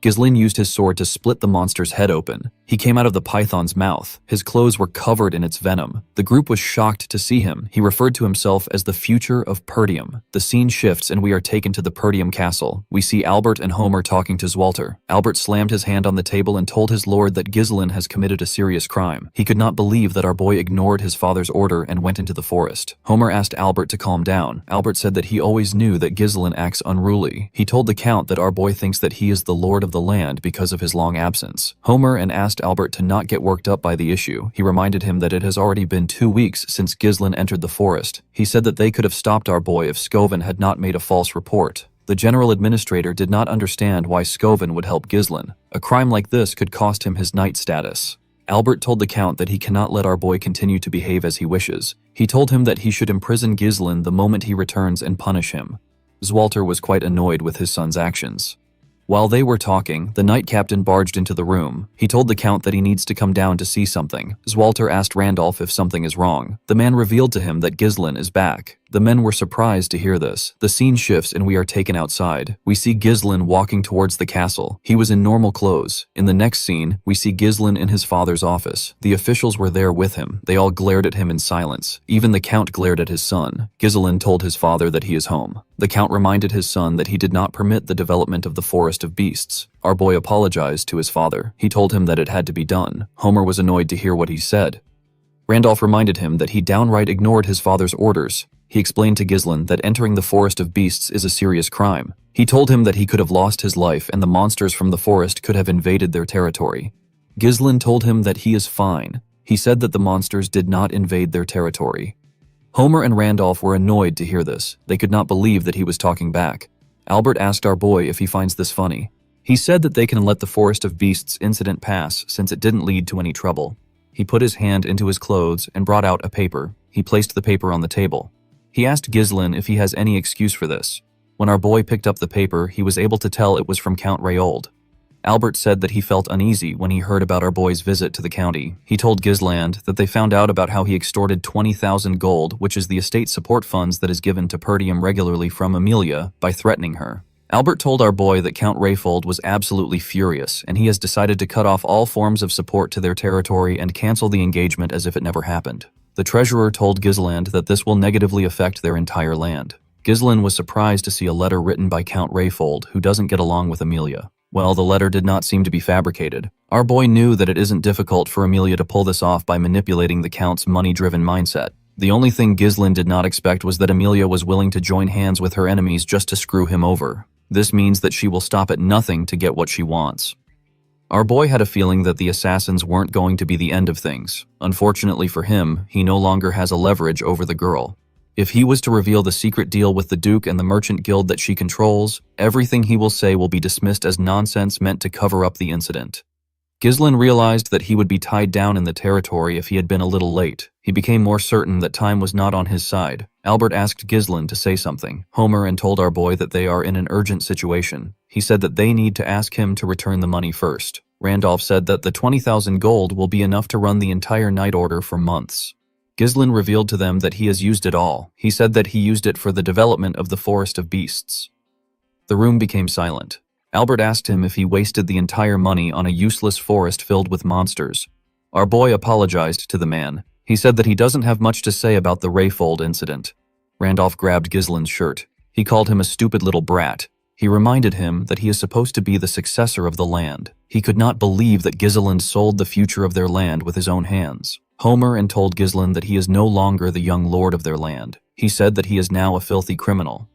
Ghislain used his sword to split the monster's head open. He came out of the python's mouth. His clothes were covered in its venom. The group was shocked to see him. He referred to himself as the future of Perdium. The scene shifts and we are taken to the Perdium castle. We see Albert and Homer talking to Zwalter. Albert slammed his hand on the table and told his lord that Ghislain has committed a serious crime. He could not believe that our boy ignored his father's order and went into the forest. Homer asked Albert to calm down. Albert said that he always knew that Ghislain acts unruly. He told the count that our boy thinks that he is the lord of the land because of his long absence. Homer asked Albert to not get worked up by the issue. He reminded him that it has already been 2 weeks since Ghislain entered the forest. He said that they could have stopped our boy if Scoven had not made a false report. The general administrator did not understand why Scoven would help Ghislain. A crime like this could cost him his knight status. Albert told the count that he cannot let our boy continue to behave as he wishes. He told him that he should imprison Ghislain the moment he returns and punish him. Zwalter was quite annoyed with his son's actions. While they were talking, the knight captain barged into the room. He told the count that he needs to come down to see something. Zwalter asked Randolph if something is wrong. The man revealed to him that Ghislain is back. The men were surprised to hear this. The scene shifts and we are taken outside. We see Ghislain walking towards the castle. He was in normal clothes. In the next scene, we see Ghislain in his father's office. The officials were there with him. They all glared at him in silence. Even the count glared at his son. Ghislain told his father that he is home. The count reminded his son that he did not permit the development of the Forest of Beasts. Our boy apologized to his father. He told him that it had to be done. Homer was annoyed to hear what he said. Randolph reminded him that he downright ignored his father's orders. He explained to Ghislain that entering the Forest of Beasts is a serious crime. He told him that he could have lost his life and the monsters from the forest could have invaded their territory. Ghislain told him that he is fine. He said that the monsters did not invade their territory. Homer and Randolph were annoyed to hear this. They could not believe that he was talking back. Albert asked our boy if he finds this funny. He said that they can let the Forest of Beasts incident pass since it didn't lead to any trouble. He put his hand into his clothes and brought out a paper. He placed the paper on the table. He asked Ghislain if he has any excuse for this. When our boy picked up the paper, he was able to tell it was from Count Rayold. Albert said that he felt uneasy when he heard about our boy's visit to the county. He told Ghislain that they found out about how he extorted 20,000 gold, which is the estate support funds that is given to Perdium regularly from Amelia, by threatening her. Albert told our boy that Count Rayold was absolutely furious, and he has decided to cut off all forms of support to their territory and cancel the engagement as if it never happened. The treasurer told Ghislain that this will negatively affect their entire land. Ghislain was surprised to see a letter written by Count Rayold, who doesn't get along with Amelia. Well, the letter did not seem to be fabricated. Our boy knew that it isn't difficult for Amelia to pull this off by manipulating the Count's money-driven mindset. The only thing Ghislain did not expect was that Amelia was willing to join hands with her enemies just to screw him over. This means that she will stop at nothing to get what she wants. Our boy had a feeling that the assassins weren't going to be the end of things. Unfortunately for him, he no longer has a leverage over the girl. If he was to reveal the secret deal with the Duke and the merchant guild that she controls, everything he will say will be dismissed as nonsense meant to cover up the incident. Ghislain realized that he would be tied down in the territory if he had been a little late. He became more certain that time was not on his side. Albert asked Ghislain to say something. Homer told our boy that they are in an urgent situation. He said that they need to ask him to return the money first. Randolph said that the 20,000 gold will be enough to run the entire night order for months. Ghislain revealed to them that he has used it all. He said that he used it for the development of the Forest of Beasts. The room became silent. Albert asked him if he wasted the entire money on a useless forest filled with monsters. Our boy apologized to the man. He said that he doesn't have much to say about the Rayfold incident. Randolph grabbed Ghislaine's shirt. He called him a stupid little brat. He reminded him that he is supposed to be the successor of the land. He could not believe that Ghislaine sold the future of their land with his own hands. Homer and told Ghislaine that he is no longer the young lord of their land. He said that he is now a filthy criminal.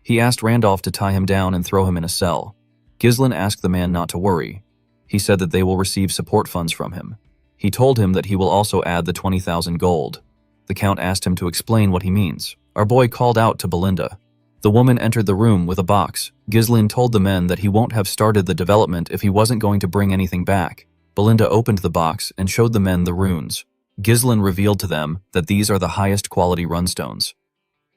He asked Randolph to tie him down and throw him in a cell. Ghislaine asked the man not to worry. He said that they will receive support funds from him. He told him that he will also add the 20,000 gold. The Count asked him to explain what he means. Our boy called out to Belinda. The woman entered the room with a box. Ghislaine told the men that he won't have started the development if he wasn't going to bring anything back. Belinda opened the box and showed the men the runes. Ghislaine revealed to them that these are the highest quality runstones.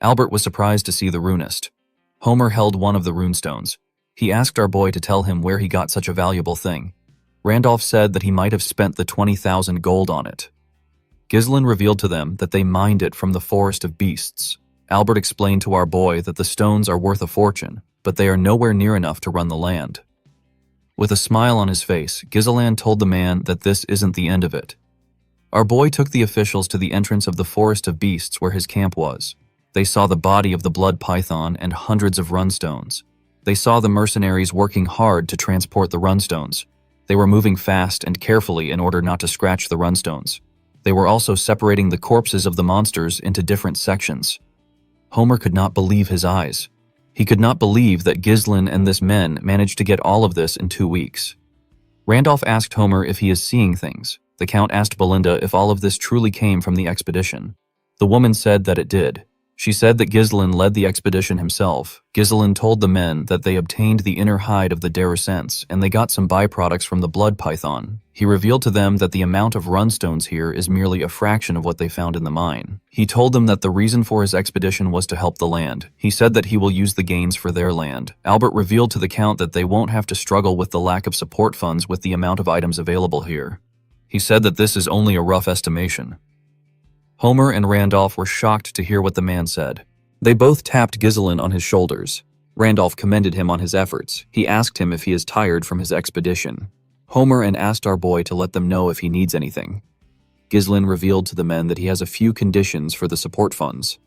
Albert was surprised to see the runist. Homer held one of the runestones. He asked our boy to tell him where he got such a valuable thing. Randolph said that he might have spent the 20,000 gold on it. Ghislaine revealed to them that they mined it from the forest of beasts. Albert explained to our boy that the stones are worth a fortune, but they are nowhere near enough to run the land. With a smile on his face, Ghislaine told the man that this isn't the end of it. Our boy took the officials to the entrance of the forest of beasts where his camp was. They saw the body of the blood python and hundreds of runstones. They saw the mercenaries working hard to transport the runstones. They were moving fast and carefully in order not to scratch the runstones. They were also separating the corpses of the monsters into different sections. Homer could not believe his eyes. He could not believe that Ghislaine and this men managed to get all of this in 2 weeks. Randolph asked Homer if he is seeing things. The Count asked Belinda if all of this truly came from the expedition. The woman said that it did. She said that Ghislaine led the expedition himself. Ghislaine told the men that they obtained the inner hide of the Darusents and they got some byproducts from the blood python. He revealed to them that the amount of runstones here is merely a fraction of what they found in the mine. He told them that the reason for his expedition was to help the land. He said that he will use the gains for their land. Albert revealed to the Count that they won't have to struggle with the lack of support funds with the amount of items available here. He said that this is only a rough estimation. Homer and Randolph were shocked to hear what the man said. They both tapped Ghislaine on his shoulders. Randolph commended him on his efforts. He asked him if he is tired from his expedition. Homer and asked our boy to let them know if he needs anything. Ghislaine revealed to the men that he has a few conditions for the support funds.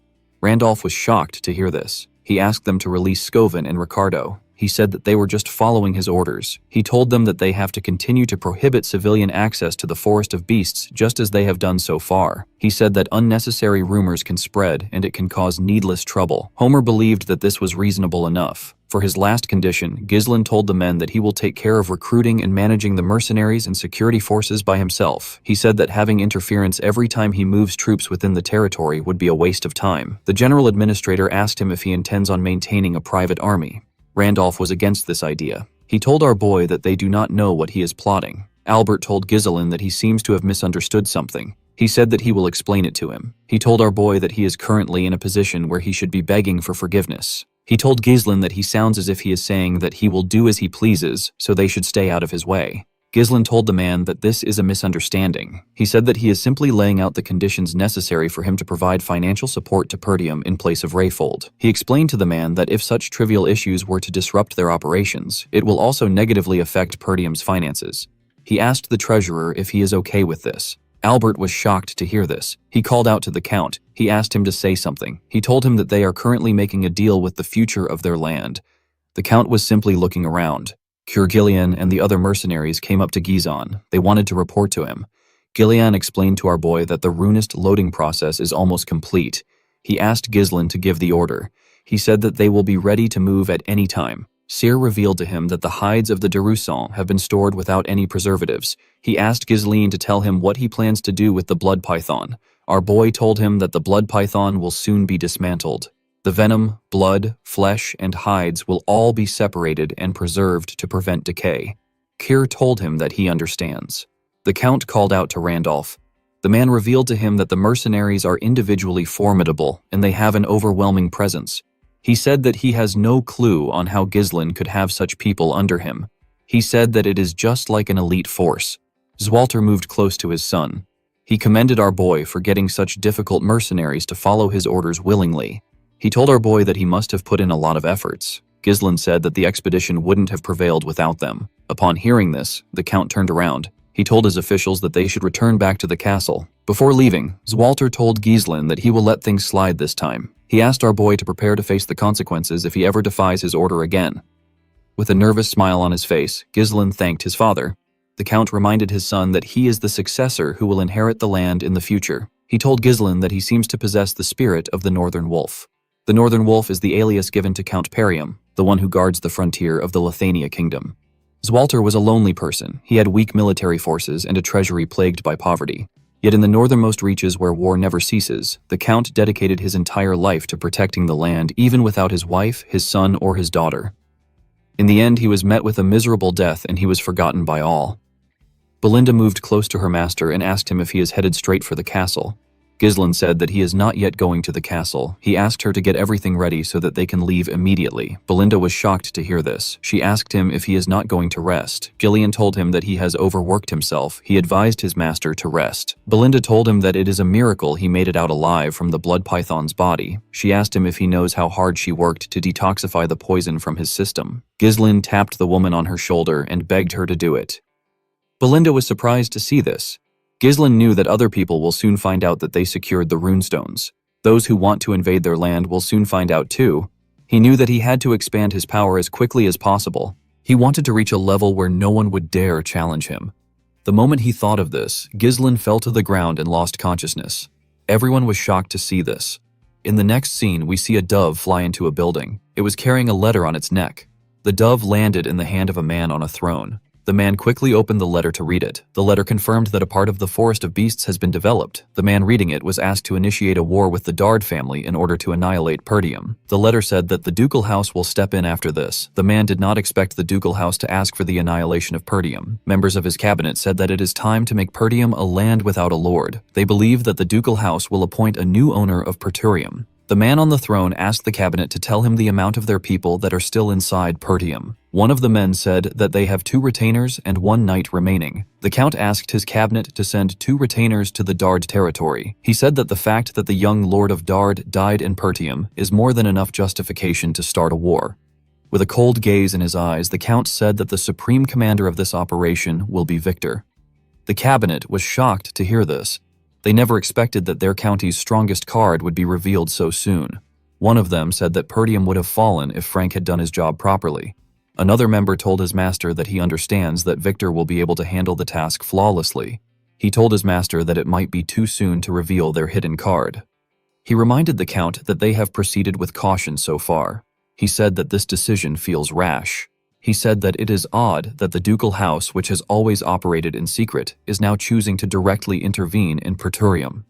Randolph was shocked to hear this. He asked them to release Scovin and Ricardo. He said that they were just following his orders. He told them that they have to continue to prohibit civilian access to the Forest of Beasts just as they have done so far. He said that unnecessary rumors can spread and it can cause needless trouble. Homer believed that this was reasonable enough. For his last condition, Ghislaine told the men that he will take care of recruiting and managing the mercenaries and security forces by himself. He said that having interference every time he moves troops within the territory would be a waste of time. The general administrator asked him if he intends on maintaining a private army. Randolph was against this idea. He told our boy that they do not know what he is plotting. Albert told Ghislaine that he seems to have misunderstood something. He said that he will explain it to him. He told our boy that he is currently in a position where he should be begging for forgiveness. He told Ghislaine that he sounds as if he is saying that he will do as he pleases, so they should stay out of his way. Ghislaine told the man that this is a misunderstanding. He said that he is simply laying out the conditions necessary for him to provide financial support to Perdium in place of Rayfold. He explained to the man that if such trivial issues were to disrupt their operations, it will also negatively affect Perdium's finances. He asked the treasurer if he is okay with this. Albert was shocked to hear this. He called out to the Count. He asked him to say something. He told him that they are currently making a deal with the future of their land. The Count was simply looking around. Gillian and the other mercenaries came up to Gizon. They wanted to report to him. Gillian explained to our boy that the runist loading process is almost complete. He asked Ghislaine to give the order. He said that they will be ready to move at any time. Cyr revealed to him that the hides of the Darusants have been stored without any preservatives. He asked Ghislaine to tell him what he plans to do with the blood python. Our boy told him that the blood python will soon be dismantled. The venom, blood, flesh, and hides will all be separated and preserved to prevent decay. Cyr told him that he understands. The Count called out to Randolph. The man revealed to him that the mercenaries are individually formidable and they have an overwhelming presence. He said that he has no clue on how Ghislaine could have such people under him. He said that it is just like an elite force. Zwalter moved close to his son. He commended our boy for getting such difficult mercenaries to follow his orders willingly. He told our boy that he must have put in a lot of efforts. Gislin said that the expedition wouldn't have prevailed without them. Upon hearing this, the Count turned around. He told his officials that they should return back to the castle. Before leaving, Zwalter told Gislin that he will let things slide this time. He asked our boy to prepare to face the consequences if he ever defies his order again. With a nervous smile on his face, Gislin thanked his father. The Count reminded his son that he is the successor who will inherit the land in the future. He told Gislin that he seems to possess the spirit of the Northern Wolf. The Northern Wolf is the alias given to Count Perium, the one who guards the frontier of the Lithania kingdom. Zwalter was a lonely person. He had weak military forces and a treasury plagued by poverty. Yet in the northernmost reaches where war never ceases, the Count dedicated his entire life to protecting the land even without his wife, his son, or his daughter. In the end, he was met with a miserable death and he was forgotten by all. Belinda moved close to her master and asked him if he is headed straight for the castle. Gislin said that he is not yet going to the castle. He asked her to get everything ready so that they can leave immediately. Belinda was shocked to hear this. She asked him if he is not going to rest. Gillian told him that he has overworked himself. He advised his master to rest. Belinda told him that it is a miracle he made it out alive from the blood python's body. She asked him if he knows how hard she worked to detoxify the poison from his system. Gislin tapped the woman on her shoulder and begged her to do it. Belinda was surprised to see this. Gislin knew that other people will soon find out that they secured the runestones. Those who want to invade their land will soon find out too. He knew that he had to expand his power as quickly as possible. He wanted to reach a level where no one would dare challenge him. The moment he thought of this, Gislin fell to the ground and lost consciousness. Everyone was shocked to see this. In the next scene, we see a dove fly into a building. It was carrying a letter on its neck. The dove landed in the hand of a man on a throne. The man quickly opened the letter to read it. The letter confirmed that a part of the Forest of Beasts has been developed. The man reading it was asked to initiate a war with the Dard family in order to annihilate Perdium. The letter said that the ducal house will step in after this. The man did not expect the ducal house to ask for the annihilation of Perdium. Members of his cabinet said that it is time to make Perdium a land without a lord. They believe that the ducal house will appoint a new owner of Perturium. The man on the throne asked the cabinet to tell him the amount of their people that are still inside Pertium. One of the men said that they have 2 retainers and 1 knight remaining. The Count asked his cabinet to send 2 retainers to the Dard territory. He said that the fact that the young Lord of Dard died in Pertium is more than enough justification to start a war. With a cold gaze in his eyes, the Count said that the supreme commander of this operation will be Victor. The cabinet was shocked to hear this. They never expected that their county's strongest card would be revealed so soon. One of them said that Pertium would have fallen if Frank had done his job properly. Another member told his master that he understands that Victor will be able to handle the task flawlessly. He told his master that it might be too soon to reveal their hidden card. He reminded the Count that they have proceeded with caution so far. He said that this decision feels rash. He said that it is odd that the ducal house, which has always operated in secret, is now choosing to directly intervene in Perturium.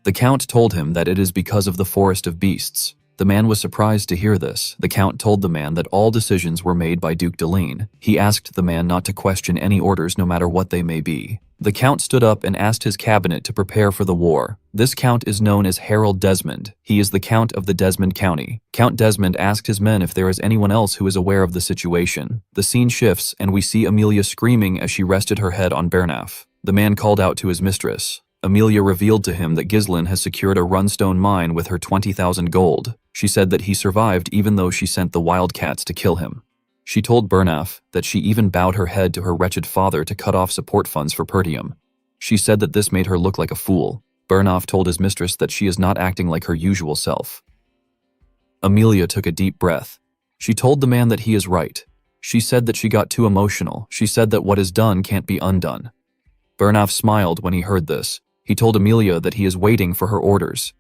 The Count told him that it is because of the Forest of Beasts. The man was surprised to hear this. The Count told the man that all decisions were made by Duke Deline. He asked the man not to question any orders no matter what they may be. The Count stood up and asked his cabinet to prepare for the war. This Count is known as Harold Desmond. He is the Count of the Desmond County. Count Desmond asked his men if there is anyone else who is aware of the situation. The scene shifts and we see Amelia screaming as she rested her head on Bernaf. The man called out to his mistress. Amelia revealed to him that Gislin has secured a runestone mine with her 20,000 gold. She said that he survived even though she sent the wildcats to kill him. She told Bernaf that she even bowed her head to her wretched father to cut off support funds for Pertium. She said that this made her look like a fool. Bernaf told his mistress that she is not acting like her usual self. Amelia took a deep breath. She told the man that he is right. She said that she got too emotional. She said that what is done can't be undone. Bernaf smiled when he heard this. He told Amelia that he is waiting for her orders.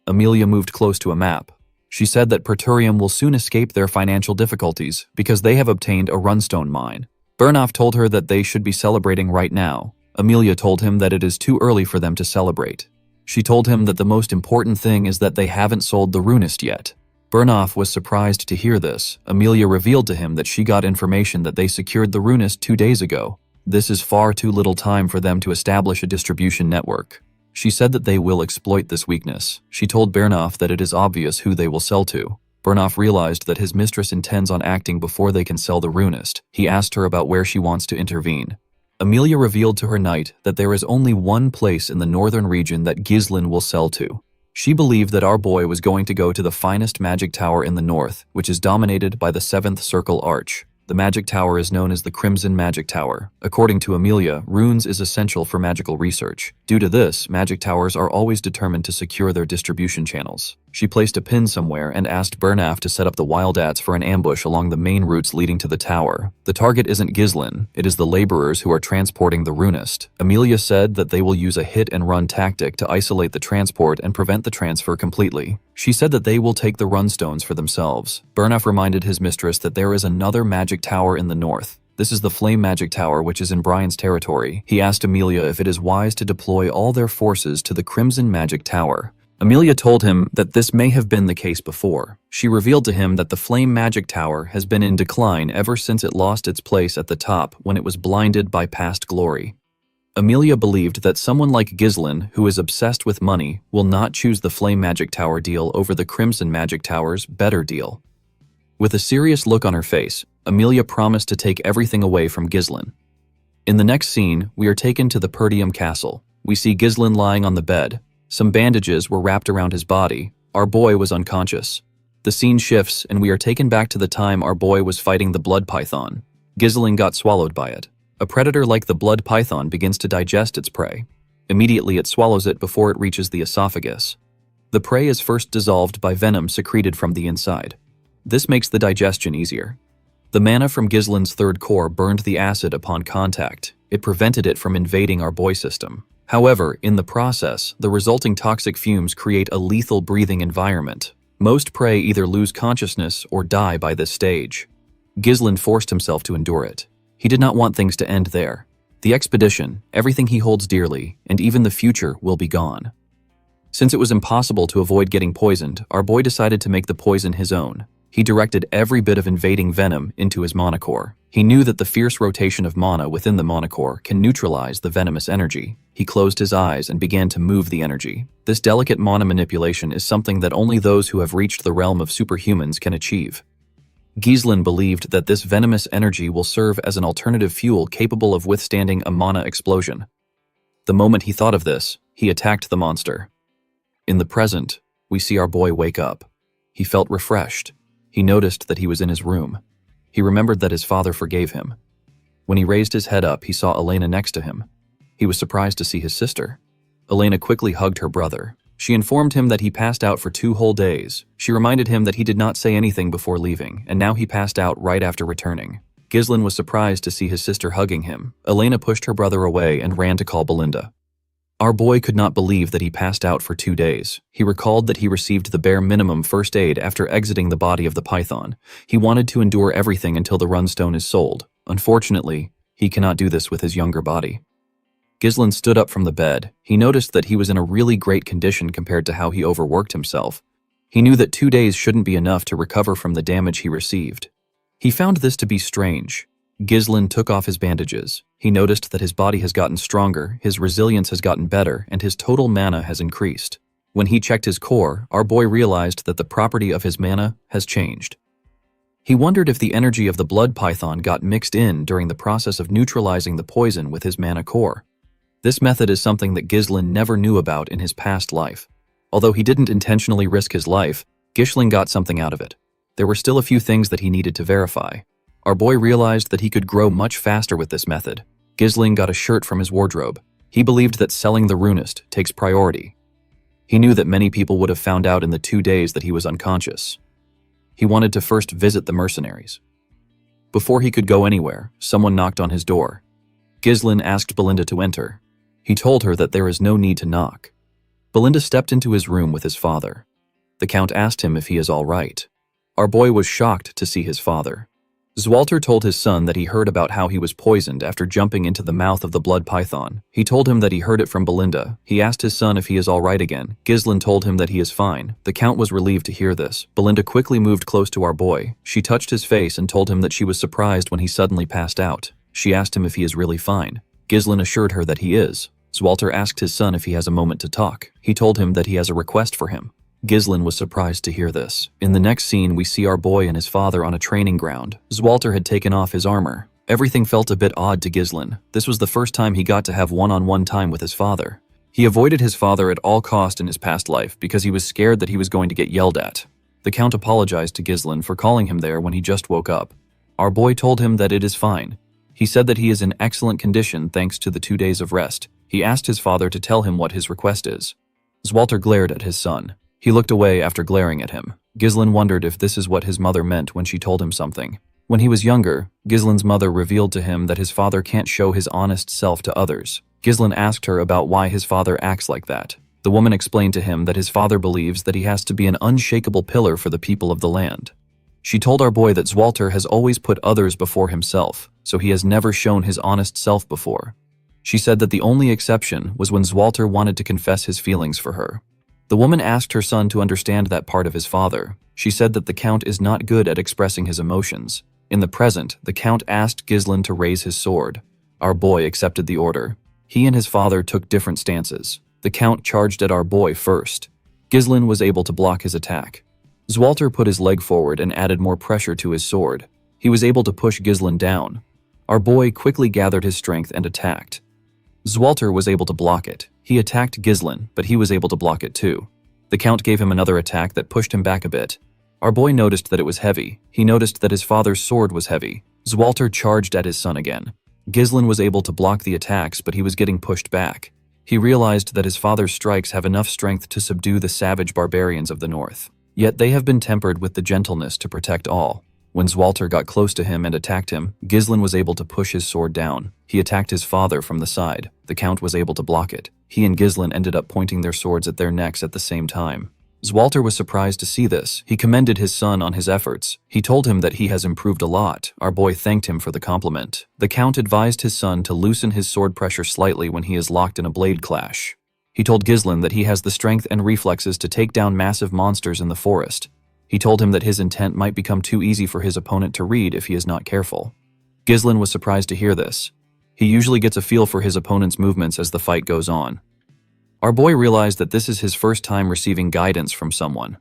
Amelia moved close to a map. She said that Perturium will soon escape their financial difficulties because they have obtained a runestone mine. Bernaf told her that they should be celebrating right now. Amelia told him that it is too early for them to celebrate. She told him that the most important thing is that they haven't sold the runist yet. Bernaf was surprised to hear this. Amelia revealed to him that she got information that they secured the runist 2 days ago. This is far too little time for them to establish a distribution network. She said that they will exploit this weakness. She told Bernaf that it is obvious who they will sell to. Bernaf realized that his mistress intends on acting before they can sell the runist. He asked her about where she wants to intervene. Amelia revealed to her knight that there is only one place in the northern region that Gislin will sell to. She believed that our boy was going to go to the finest magic tower in the north, which is dominated by the seventh circle arch. The magic tower is known as the Crimson Magic Tower. According to Amelia, runes is essential for magical research. Due to this, magic towers are always determined to secure their distribution channels. She placed a pin somewhere and asked Bernaf to set up the Wildats for an ambush along the main routes leading to the tower. The target isn't Ghislain, it is the laborers who are transporting the runist. Amelia said that they will use a hit-and-run tactic to isolate the transport and prevent the transfer completely. She said that they will take the runstones for themselves. Bernaf reminded his mistress that there is another magic tower in the north. This is the Flame Magic Tower, which is in Brian's territory. He asked Amelia if it is wise to deploy all their forces to the Crimson Magic Tower. Amelia told him that this may have been the case before. She revealed to him that the Flame Magic Tower has been in decline ever since it lost its place at the top when it was blinded by past glory. Amelia believed that someone like Ghislain, who is obsessed with money, will not choose the Flame Magic Tower deal over the Crimson Magic Tower's better deal. With a serious look on her face, Amelia promised to take everything away from Ghislain. In the next scene, we are taken to the Perdium Castle. We see Ghislain lying on the bed. Some bandages were wrapped around his body. Our boy was unconscious. The scene shifts, and we are taken back to the time our boy was fighting the blood python. Ghislain got swallowed by it. A predator like the blood python begins to digest its prey. Immediately it swallows it before it reaches the esophagus. The prey is first dissolved by venom secreted from the inside. This makes the digestion easier. The mana from Ghislain's third core burned the acid upon contact. It prevented it from invading our boy system. However, in the process, the resulting toxic fumes create a lethal breathing environment. Most prey either lose consciousness or die by this stage. Ghislain forced himself to endure it. He did not want things to end there. The expedition, everything he holds dearly, and even the future will be gone. Since it was impossible to avoid getting poisoned, our boy decided to make the poison his own. He directed every bit of invading venom into his monocore. He knew that the fierce rotation of mana within the monocore can neutralize the venomous energy. He closed his eyes and began to move the energy. This delicate mana manipulation is something that only those who have reached the realm of superhumans can achieve. Ghislain believed that this venomous energy will serve as an alternative fuel capable of withstanding a mana explosion. The moment he thought of this, he attacked the monster. In the present, we see our boy wake up. He felt refreshed. He noticed that he was in his room. He remembered that his father forgave him. When he raised his head up, he saw Elena next to him. He was surprised to see his sister. Elena quickly hugged her brother. She informed him that he passed out for 2 whole days. She reminded him that he did not say anything before leaving, and now he passed out right after returning. Ghislain was surprised to see his sister hugging him. Elena pushed her brother away and ran to call Belinda. Our boy could not believe that he passed out for 2 days. He recalled that he received the bare minimum first aid after exiting the body of the python. He wanted to endure everything until the runstone is sold. Unfortunately, he cannot do this with his younger body. Ghislain stood up from the bed. He noticed that he was in a really great condition compared to how he overworked himself. He knew that 2 days shouldn't be enough to recover from the damage he received. He found this to be strange. Ghislain took off his bandages. He noticed that his body has gotten stronger, his resilience has gotten better, and his total mana has increased. When he checked his core, our boy realized that the property of his mana has changed. He wondered if the energy of the blood python got mixed in during the process of neutralizing the poison with his mana core. This method is something that Ghislain never knew about in his past life. Although he didn't intentionally risk his life, Ghislain got something out of it. There were still a few things that he needed to verify. Our boy realized that he could grow much faster with this method. Ghislain got a shirt from his wardrobe. He believed that selling the runist takes priority. He knew that many people would have found out in the 2 days that he was unconscious. He wanted to first visit the mercenaries. Before he could go anywhere, someone knocked on his door. Ghislain asked Belinda to enter. He told her that there is no need to knock. Belinda stepped into his room with his father. The Count asked him if he is all right. Our boy was shocked to see his father. Zwalter told his son that he heard about how he was poisoned after jumping into the mouth of the blood python. He told him that he heard it from Belinda. He asked his son if he is all right again. Ghislain told him that he is fine. The Count was relieved to hear this. Belinda quickly moved close to our boy. She touched his face and told him that she was surprised when he suddenly passed out. She asked him if he is really fine. Ghislain assured her that he is. Zwalter asked his son if he has a moment to talk. He told him that he has a request for him. Ghislain was surprised to hear this. In the next scene, we see our boy and his father on a training ground. Zwalter had taken off his armor. Everything felt a bit odd to Ghislain. This was the first time he got to have one-on-one time with his father. He avoided his father at all cost in his past life because he was scared that he was going to get yelled at. The Count apologized to Ghislain for calling him there when he just woke up. Our boy told him that it is fine. He said that he is in excellent condition thanks to the 2 days of rest. He asked his father to tell him what his request is. Zwalter glared at his son. He looked away after glaring at him. Ghislain wondered if this is what his mother meant when she told him something. When he was younger, Ghislain's mother revealed to him that his father can't show his honest self to others. Ghislain asked her about why his father acts like that. The woman explained to him that his father believes that he has to be an unshakable pillar for the people of the land. She told our boy that Zwalter has always put others before himself, so he has never shown his honest self before. She said that the only exception was when Zwalter wanted to confess his feelings for her. The woman asked her son to understand that part of his father. She said that the Count is not good at expressing his emotions. In the present, the Count asked Ghislain to raise his sword. Our boy accepted the order. He and his father took different stances. The Count charged at our boy first. Ghislain was able to block his attack. Zwalter put his leg forward and added more pressure to his sword. He was able to push Ghislain down. Our boy quickly gathered his strength and attacked. Zwalter was able to block it. He attacked Ghislain, but he was able to block it too. The Count gave him another attack that pushed him back a bit. Our boy noticed that it was heavy. He noticed that his father's sword was heavy. Zwalter charged at his son again. Ghislain was able to block the attacks, but he was getting pushed back. He realized that his father's strikes have enough strength to subdue the savage barbarians of the north. Yet they have been tempered with the gentleness to protect all. When Zwalter got close to him and attacked him, Ghislain was able to push his sword down. He attacked his father from the side. The Count was able to block it. He and Ghislain ended up pointing their swords at their necks at the same time. Zwalter was surprised to see this. He commended his son on his efforts. He told him that he has improved a lot. Our boy thanked him for the compliment. The Count advised his son to loosen his sword pressure slightly when he is locked in a blade clash. He told Ghislain that he has the strength and reflexes to take down massive monsters in the forest. He told him that his intent might become too easy for his opponent to read if he is not careful. Ghislain was surprised to hear this. He usually gets a feel for his opponent's movements as the fight goes on. Our boy realized that this is his first time receiving guidance from someone.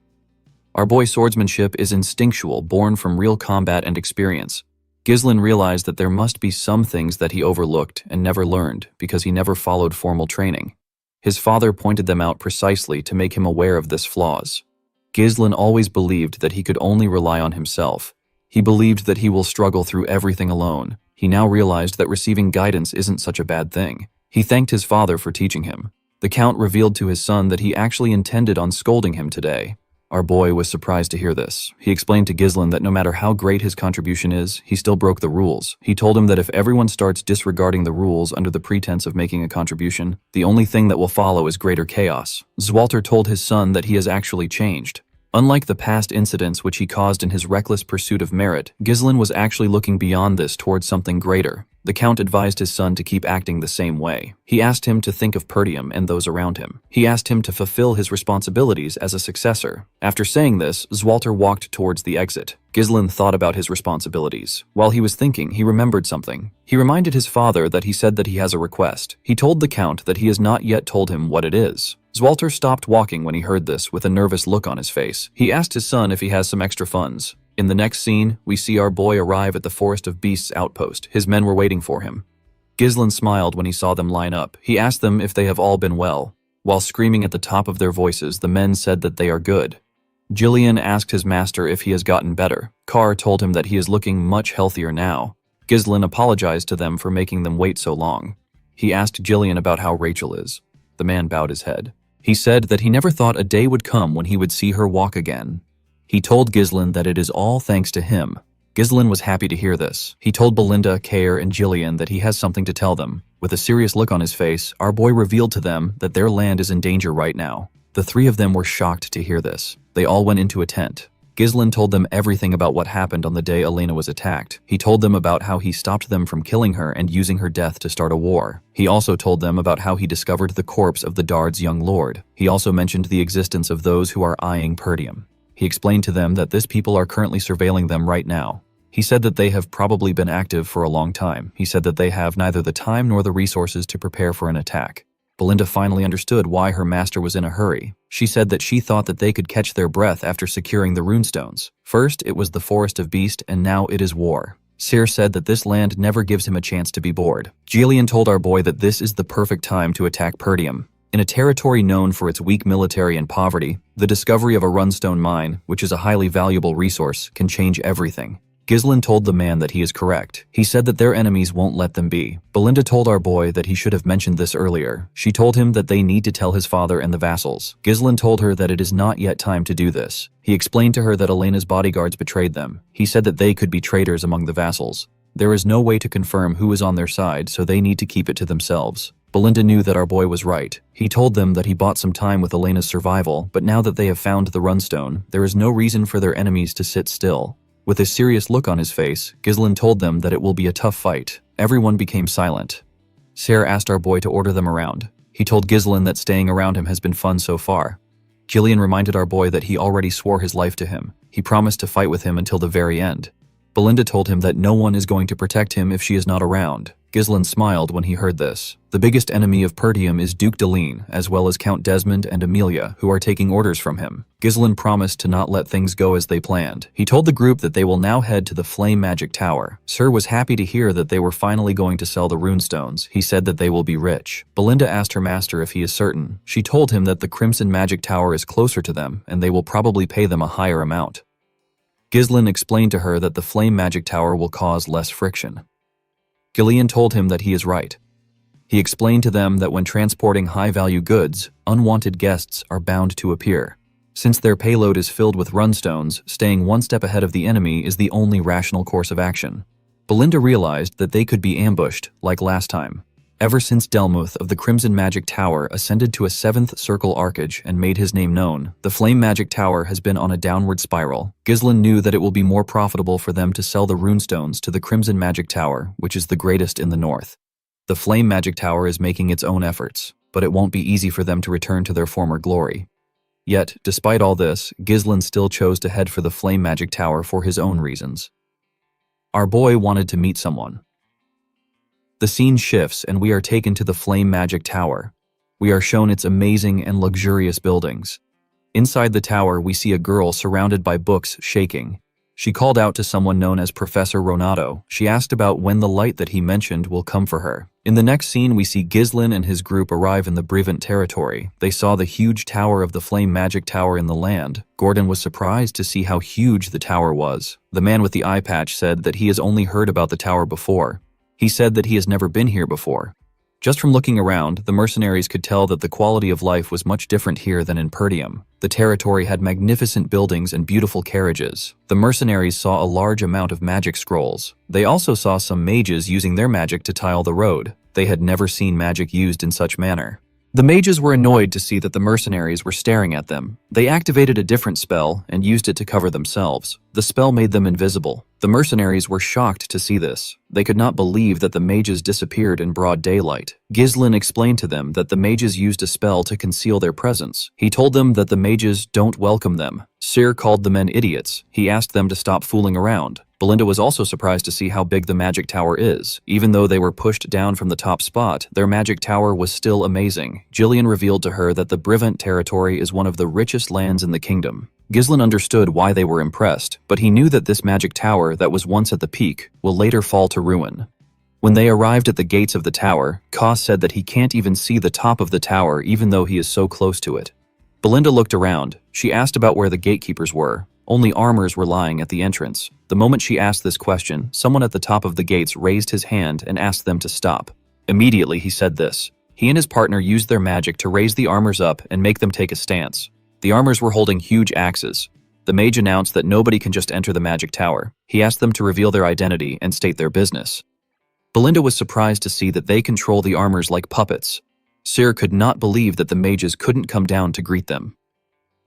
Our boy's swordsmanship is instinctual, born from real combat and experience. Ghislain realized that there must be some things that he overlooked and never learned because he never followed formal training. His father pointed them out precisely to make him aware of this flaws. Ghislain always believed that he could only rely on himself. He believed that he will struggle through everything alone. He now realized that receiving guidance isn't such a bad thing. He thanked his father for teaching him. The Count revealed to his son that he actually intended on scolding him today. Our boy was surprised to hear this. He explained to Ghislain that no matter how great his contribution is, he still broke the rules. He told him that if everyone starts disregarding the rules under the pretense of making a contribution, the only thing that will follow is greater chaos. Zwalter told his son that he has actually changed. Unlike the past incidents which he caused in his reckless pursuit of merit, Ghislain was actually looking beyond this towards something greater. The Count advised his son to keep acting the same way. He asked him to think of Perdium and those around him. He asked him to fulfill his responsibilities as a successor. After saying this, Zwalter walked towards the exit. Ghislain thought about his responsibilities. While he was thinking, he remembered something. He reminded his father that he said that he has a request. He told the Count that he has not yet told him what it is. Zwalter stopped walking when he heard this with a nervous look on his face. He asked his son if he has some extra funds. In the next scene, we see our boy arrive at the Forest of Beasts outpost. His men were waiting for him. Ghislain smiled when he saw them line up. He asked them if they have all been well. While screaming at the top of their voices, the men said that they are good. Jillian asked his master if he has gotten better. Carr told him that he is looking much healthier now. Ghislain apologized to them for making them wait so long. He asked Jillian about how Rachel is. The man bowed his head. He said that he never thought a day would come when he would see her walk again. He told Ghislain that it is all thanks to him. Ghislain was happy to hear this. He told Belinda, Kare, and Jillian that he has something to tell them. With a serious look on his face, our boy revealed to them that their land is in danger right now. The three of them were shocked to hear this. They all went into a tent. Ghislain told them everything about what happened on the day Elena was attacked. He told them about how he stopped them from killing her and using her death to start a war. He also told them about how he discovered the corpse of the Dard's young lord. He also mentioned the existence of those who are eyeing Perdium. He explained to them that this people are currently surveilling them right now. He said that they have probably been active for a long time. He said that they have neither the time nor the resources to prepare for an attack. Belinda finally understood why her master was in a hurry. She said that she thought that they could catch their breath after securing the runestones. First, it was the Forest of Beast, and now it is war. Cyr said that this land never gives him a chance to be bored. Jillian told our boy that this is the perfect time to attack Perdium. In a territory known for its weak military and poverty, the discovery of a runestone mine, which is a highly valuable resource, can change everything. Ghislain told the man that he is correct. He said that their enemies won't let them be. Belinda told our boy that he should have mentioned this earlier. She told him that they need to tell his father and the vassals. Ghislain told her that it is not yet time to do this. He explained to her that Elena's bodyguards betrayed them. He said that they could be traitors among the vassals. There is no way to confirm who is on their side, so they need to keep it to themselves. Belinda knew that our boy was right. He told them that he bought some time with Elena's survival, but now that they have found the runestone, there is no reason for their enemies to sit still. With a serious look on his face, Ghislain told them that it will be a tough fight. Everyone became silent. Sarah asked our boy to order them around. He told Ghislain that staying around him has been fun so far. Gillian reminded our boy that he already swore his life to him. He promised to fight with him until the very end. Belinda told him that no one is going to protect him if she is not around. Ghislain smiled when he heard this. The biggest enemy of Pertium is Duke Deline, as well as Count Desmond and Amelia, who are taking orders from him. Ghislain promised to not let things go as they planned. He told the group that they will now head to the Flame Magic Tower. Sir was happy to hear that they were finally going to sell the runestones. He said that they will be rich. Belinda asked her master if he is certain. She told him that the Crimson Magic Tower is closer to them, and they will probably pay them a higher amount. Ghislain explained to her that the Flame Magic Tower will cause less friction. Gillian told him that he is right. He explained to them that when transporting high-value goods, unwanted guests are bound to appear. Since their payload is filled with runstones, staying one step ahead of the enemy is the only rational course of action. Belinda realized that they could be ambushed, like last time. Ever since Delmuth of the Crimson Magic Tower ascended to a 7th circle arcage and made his name known, the Flame Magic Tower has been on a downward spiral. Ghislain knew that it will be more profitable for them to sell the runestones to the Crimson Magic Tower, which is the greatest in the north. The Flame Magic Tower is making its own efforts, but it won't be easy for them to return to their former glory. Yet, despite all this, Ghislain still chose to head for the Flame Magic Tower for his own reasons. Our boy wanted to meet someone. The scene shifts and we are taken to the Flame Magic Tower. We are shown its amazing and luxurious buildings. Inside the tower, we see a girl surrounded by books shaking. She called out to someone known as Professor Ronato. She asked about when the light that he mentioned will come for her. In the next scene, we see Ghislain and his group arrive in the Brevant territory. They saw the huge tower of the Flame Magic Tower in the land. Gordon was surprised to see how huge the tower was. The man with the eye patch said that he has only heard about the tower before. He said that he has never been here before. Just from looking around, the mercenaries could tell that the quality of life was much different here than in Pertium. The territory had magnificent buildings and beautiful carriages. The mercenaries saw a large amount of magic scrolls. They also saw some mages using their magic to tile the road. They had never seen magic used in such manner. The mages were annoyed to see that the mercenaries were staring at them. They activated a different spell and used it to cover themselves. The spell made them invisible. The mercenaries were shocked to see this. They could not believe that the mages disappeared in broad daylight. Ghislain explained to them that the mages used a spell to conceal their presence. He told them that the mages don't welcome them. Cyr called the men idiots. He asked them to stop fooling around. Belinda was also surprised to see how big the magic tower is. Even though they were pushed down from the top spot, their magic tower was still amazing. Gillian revealed to her that the Brevant territory is one of the richest lands in the kingdom. Ghislain understood why they were impressed, but he knew that this magic tower that was once at the peak will later fall to ruin. When they arrived at the gates of the tower, Koss said that he can't even see the top of the tower even though he is so close to it. Belinda looked around. She asked about where the gatekeepers were. Only armors were lying at the entrance. The moment she asked this question, someone at the top of the gates raised his hand and asked them to stop. Immediately he said this. He and his partner used their magic to raise the armors up and make them take a stance. The armors were holding huge axes. The mage announced that nobody can just enter the magic tower. He asked them to reveal their identity and state their business. Belinda was surprised to see that they control the armors like puppets. Cyr could not believe that the mages couldn't come down to greet them.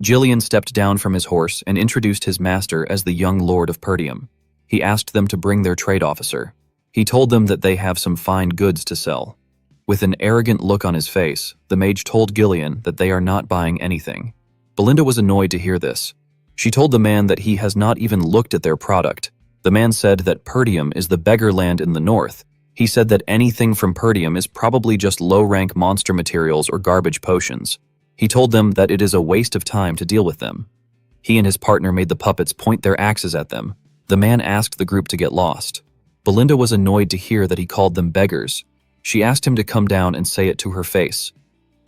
Gillian stepped down from his horse and introduced his master as the young lord of Pertium. He asked them to bring their trade officer. He told them that they have some fine goods to sell. With an arrogant look on his face, the mage told Gillian that they are not buying anything. Belinda was annoyed to hear this. She told the man that he has not even looked at their product. The man said that Pertium is the beggar land in the north. He said that anything from Pertium is probably just low-rank monster materials or garbage potions. He told them that it is a waste of time to deal with them. He and his partner made the puppets point their axes at them. The man asked the group to get lost. Belinda was annoyed to hear that he called them beggars. She asked him to come down and say it to her face.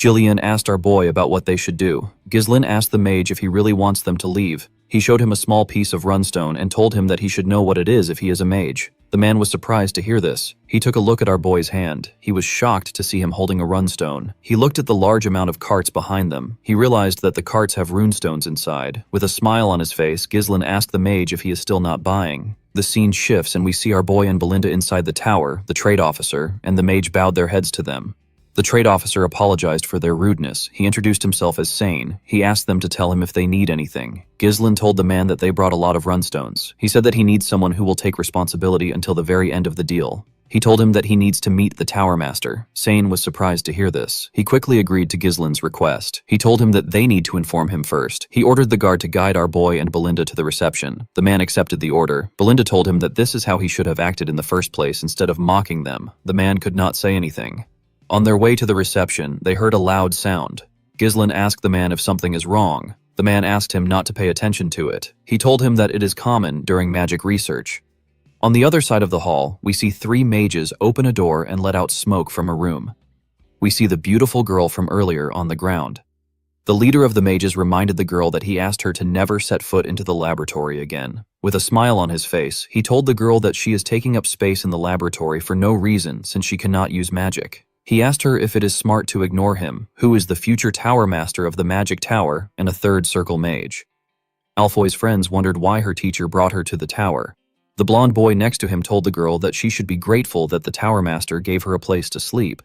Jillian asked our boy about what they should do. Ghislaine asked the mage if he really wants them to leave. He showed him a small piece of runestone and told him that he should know what it is if he is a mage. The man was surprised to hear this. He took a look at our boy's hand. He was shocked to see him holding a runestone. He looked at the large amount of carts behind them. He realized that the carts have runestones inside. With a smile on his face, Ghislaine asked the mage if he is still not buying. The scene shifts and we see our boy and Belinda inside the tower, the trade officer, and the mage bowed their heads to them. The trade officer apologized for their rudeness. He introduced himself as Sane. He asked them to tell him if they need anything. Ghislaine told the man that they brought a lot of runstones. He said that he needs someone who will take responsibility until the very end of the deal. He told him that he needs to meet the Tower Master. Sane was surprised to hear this. He quickly agreed to Ghislaine's request. He told him that they need to inform him first. He ordered the guard to guide our boy and Belinda to the reception. The man accepted the order. Belinda told him that this is how he should have acted in the first place instead of mocking them. The man could not say anything. On their way to the reception, they heard a loud sound. Ghislaine asked the man if something is wrong. The man asked him not to pay attention to it. He told him that it is common during magic research. On the other side of the hall, we see 3 mages open a door and let out smoke from a room. We see the beautiful girl from earlier on the ground. The leader of the mages reminded the girl that he asked her to never set foot into the laboratory again. With a smile on his face, he told the girl that she is taking up space in the laboratory for no reason since she cannot use magic. He asked her if it is smart to ignore him, who is the future Tower Master of the Magic Tower and a third Circle Mage. Alfoy's friends wondered why her teacher brought her to the tower. The blonde boy next to him told the girl that she should be grateful that the Tower Master gave her a place to sleep.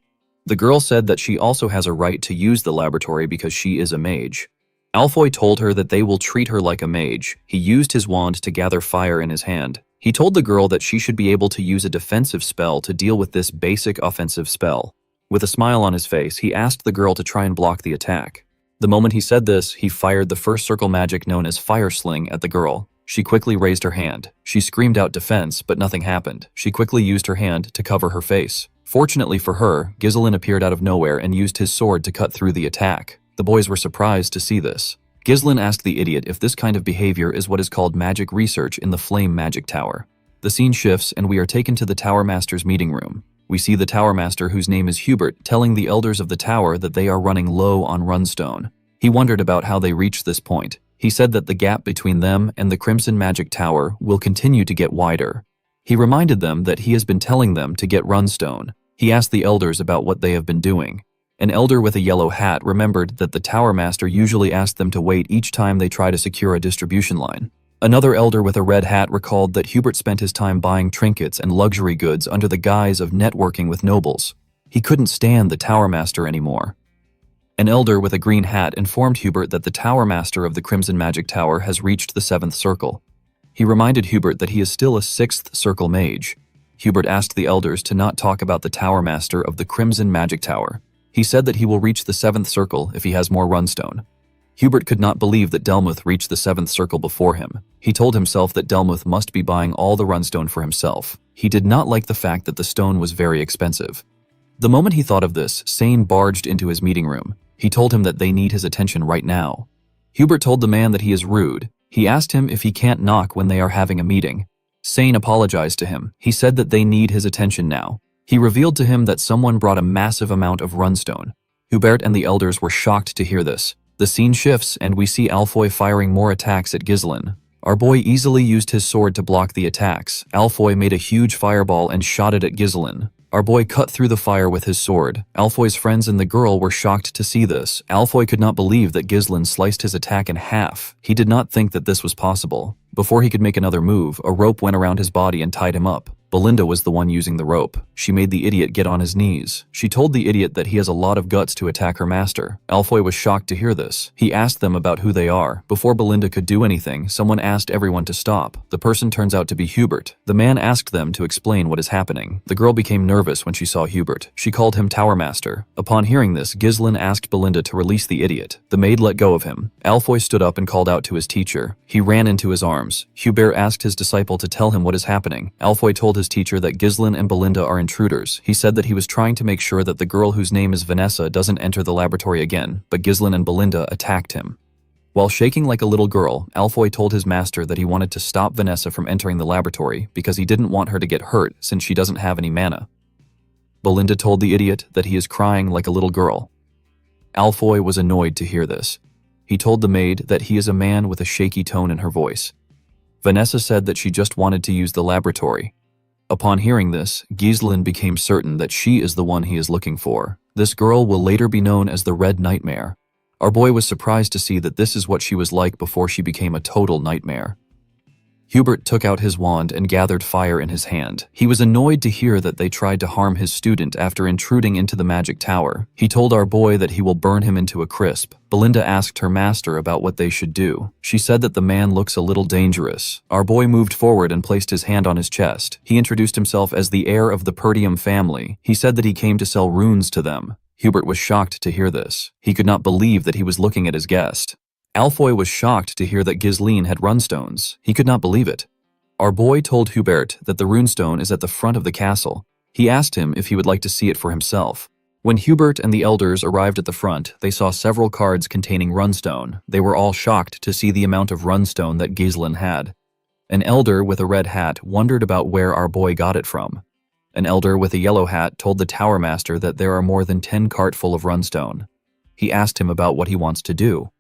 The girl said that she also has a right to use the laboratory because she is a mage. Alfoy told her that they will treat her like a mage. He used his wand to gather fire in his hand. He told the girl that she should be able to use a defensive spell to deal with this basic offensive spell. With a smile on his face, he asked the girl to try and block the attack. The moment he said this, he fired the first circle magic known as Fire Sling at the girl. She quickly raised her hand. She screamed out defense, but nothing happened. She quickly used her hand to cover her face. Fortunately for her, Ghislaine appeared out of nowhere and used his sword to cut through the attack. The boys were surprised to see this. Ghislaine asked the idiot if this kind of behavior is what is called magic research in the Flame Magic Tower. The scene shifts and we are taken to the Tower Master's meeting room. We see the Tower Master, whose name is Hubert, telling the elders of the tower that they are running low on runestone. He wondered about how they reached this point. He said that the gap between them and the Crimson Magic Tower will continue to get wider. He reminded them that he has been telling them to get runestone. He asked the elders about what they have been doing. An elder with a yellow hat remembered that the Tower Master usually asked them to wait each time they try to secure a distribution line. Another elder with a red hat recalled that Hubert spent his time buying trinkets and luxury goods under the guise of networking with nobles. He couldn't stand the Tower Master anymore. An elder with a green hat informed Hubert that the Tower Master of the Crimson Magic Tower has reached the 7th circle. He reminded Hubert that he is still a 6th circle mage. Hubert asked the elders to not talk about the Tower Master of the Crimson Magic Tower. He said that he will reach the 7th circle if he has more runestone. Hubert could not believe that Delmuth reached the 7th circle before him. He told himself that Delmuth must be buying all the runestone for himself. He did not like the fact that the stone was very expensive. The moment he thought of this, Sane barged into his meeting room. He told him that they need his attention right now. Hubert told the man that he is rude. He asked him if he can't knock when they are having a meeting. Sane apologized to him. He said that they need his attention now. He revealed to him that someone brought a massive amount of runestone. Hubert and the elders were shocked to hear this. The scene shifts and we see Alfoy firing more attacks at Ghislaine. Our boy easily used his sword to block the attacks. Alfoy made a huge fireball and shot it at Ghislaine. Our boy cut through the fire with his sword. Alfoy's friends and the girl were shocked to see this. Alfoy could not believe that Ghislaine sliced his attack in half. He did not think that this was possible. Before he could make another move, a rope went around his body and tied him up. Belinda was the one using the rope. She made the idiot get on his knees. She told the idiot that he has a lot of guts to attack her master. Alfoy was shocked to hear this. He asked them about who they are. Before Belinda could do anything, someone asked everyone to stop. The person turns out to be Hubert. The man asked them to explain what is happening. The girl became nervous when she saw Hubert. She called him Tower Master. Upon hearing this, Ghislaine asked Belinda to release the idiot. The maid let go of him. Alfoy stood up and called out to his teacher. He ran into his arms. Hubert asked his disciple to tell him what is happening. Alfoy told his teacher that Ghislaine and Belinda are intruders. He said that he was trying to make sure that the girl whose name is Vanessa doesn't enter the laboratory again, but Ghislaine and Belinda attacked him. While shaking like a little girl, Alfoy told his master that he wanted to stop Vanessa from entering the laboratory because he didn't want her to get hurt since she doesn't have any mana. Belinda told the idiot that he is crying like a little girl. Alfoy was annoyed to hear this. He told the maid that he is a man with a shaky tone in her voice. Vanessa said that she just wanted to use the laboratory. Upon hearing this, Ghislain became certain that she is the one he is looking for. This girl will later be known as the Red Nightmare. Our boy was surprised to see that this is what she was like before she became a total nightmare. Hubert took out his wand and gathered fire in his hand. He was annoyed to hear that they tried to harm his student after intruding into the magic tower. He told our boy that he will burn him into a crisp. Belinda asked her master about what they should do. She said that the man looks a little dangerous. Our boy moved forward and placed his hand on his chest. He introduced himself as the heir of the Perdium family. He said that he came to sell runes to them. Hubert was shocked to hear this. He could not believe that he was looking at his guest. Alfoy was shocked to hear that Ghislain had runstones. He could not believe it. Our boy told Hubert that the runestone is at the front of the castle. He asked him if he would like to see it for himself. When Hubert and the elders arrived at the front, they saw several cards containing runestone. They were all shocked to see the amount of runestone that Ghislain had. An elder with a red hat wondered about where our boy got it from. An elder with a yellow hat told the tower master that there are more than 10 cart full of runestone. He asked him about what he wants to do.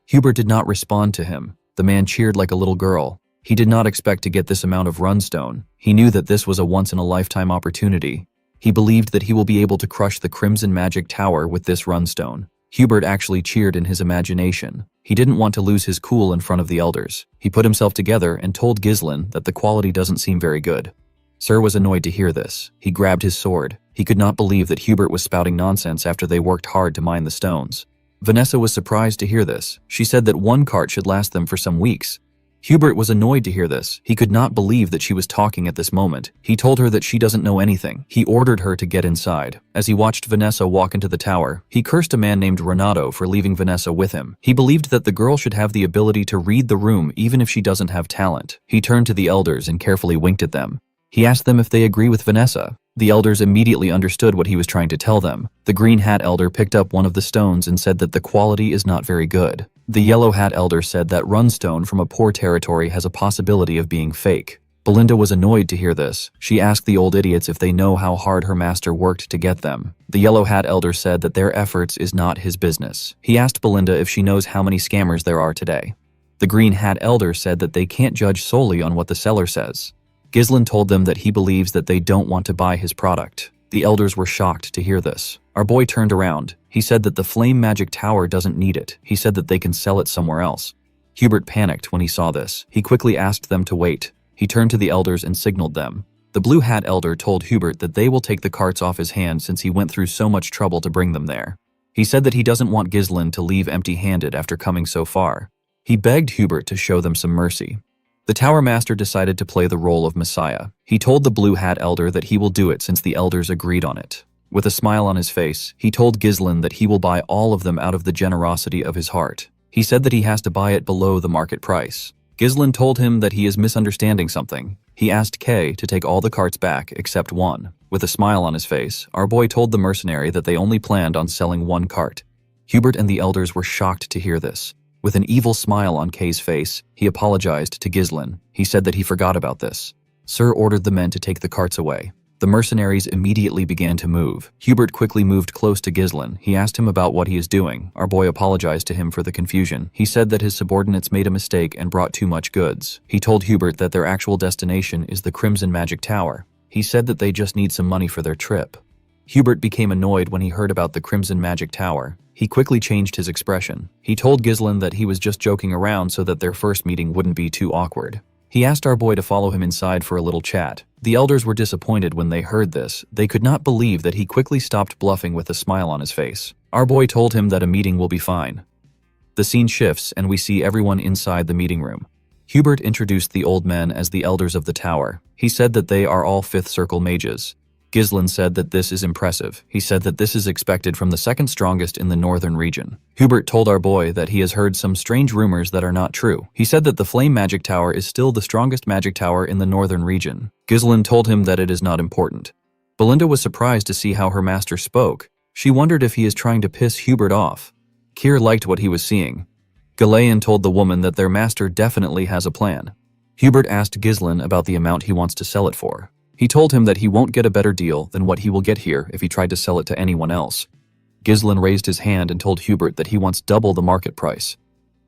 Hubert did not respond to him. The man cheered like a little girl. He did not expect to get this amount of runestone. He knew that this was a once-in-a-lifetime opportunity. He believed that he will be able to crush the Crimson Magic Tower with this runestone. Hubert actually cheered in his imagination. He didn't want to lose his cool in front of the elders. He put himself together and told Ghislain that the quality doesn't seem very good. Sir was annoyed to hear this. He grabbed his sword. He could not believe that Hubert was spouting nonsense after they worked hard to mine the stones. Vanessa was surprised to hear this. She said that one cart should last them for some weeks. Hubert was annoyed to hear this. He could not believe that she was talking at this moment. He told her that she doesn't know anything. He ordered her to get inside. As he watched Vanessa walk into the tower, he cursed a man named Renato for leaving Vanessa with him. He believed that the girl should have the ability to read the room even if she doesn't have talent. He turned to the elders and carefully winked at them. He asked them if they agree with Vanessa. The elders immediately understood what he was trying to tell them. The green hat elder picked up one of the stones and said that the quality is not very good. The yellow hat elder said that runestone from a poor territory has a possibility of being fake. Belinda was annoyed to hear this. She asked the old idiots if they know how hard her master worked to get them. The yellow hat elder said that their efforts is not his business. He asked Belinda if she knows how many scammers there are today. The green hat elder said that they can't judge solely on what the seller says. Ghislain told them that he believes that they don't want to buy his product. The elders were shocked to hear this. Our boy turned around. He said that the Flame Magic Tower doesn't need it. He said that they can sell it somewhere else. Hubert panicked when he saw this. He quickly asked them to wait. He turned to the elders and signaled them. The blue hat elder told Hubert that they will take the carts off his hands since he went through so much trouble to bring them there. He said that he doesn't want Ghislain to leave empty-handed after coming so far. He begged Hubert to show them some mercy. The Tower Master decided to play the role of Messiah. He told the Blue Hat Elder that he will do it since the elders agreed on it. With a smile on his face, he told Ghislain that he will buy all of them out of the generosity of his heart. He said that he has to buy it below the market price. Ghislain told him that he is misunderstanding something. He asked Kay to take all the carts back except one. With a smile on his face, our boy told the mercenary that they only planned on selling one cart. Hubert and the elders were shocked to hear this. With an evil smile on Kay's face, he apologized to Ghislain. He said that he forgot about this. Sir ordered the men to take the carts away. The mercenaries immediately began to move. Hubert quickly moved close to Ghislain. He asked him about what he is doing. Our boy apologized to him for the confusion. He said that his subordinates made a mistake and brought too much goods. He told Hubert that their actual destination is the Crimson Magic Tower. He said that they just need some money for their trip. Hubert became annoyed when he heard about the Crimson Magic Tower. He quickly changed his expression. He told Ghislain that he was just joking around so that their first meeting wouldn't be too awkward. He asked our boy to follow him inside for a little chat. The elders were disappointed when they heard this. They could not believe that he quickly stopped bluffing with a smile on his face. Our boy told him that a meeting will be fine. The scene shifts and we see everyone inside the meeting room. Hubert introduced the old men as the elders of the tower. He said that they are all fifth circle mages. Ghislain said that this is impressive. He said that this is expected from the second strongest in the northern region. Hubert told our boy that he has heard some strange rumors that are not true. He said that the Flame Magic Tower is still the strongest magic tower in the northern region. Ghislain told him that it is not important. Belinda was surprised to see how her master spoke. She wondered if he is trying to piss Hubert off. Kier liked what he was seeing. Ghislain told the woman that their master definitely has a plan. Hubert asked Ghislain about the amount he wants to sell it for. He told him that he won't get a better deal than what he will get here if he tried to sell it to anyone else. Ghislain raised his hand and told Hubert that he wants double the market price.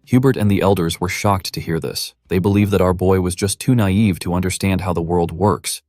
Hubert and the elders were shocked to hear this. They believed that our boy was just too naive to understand how the world works.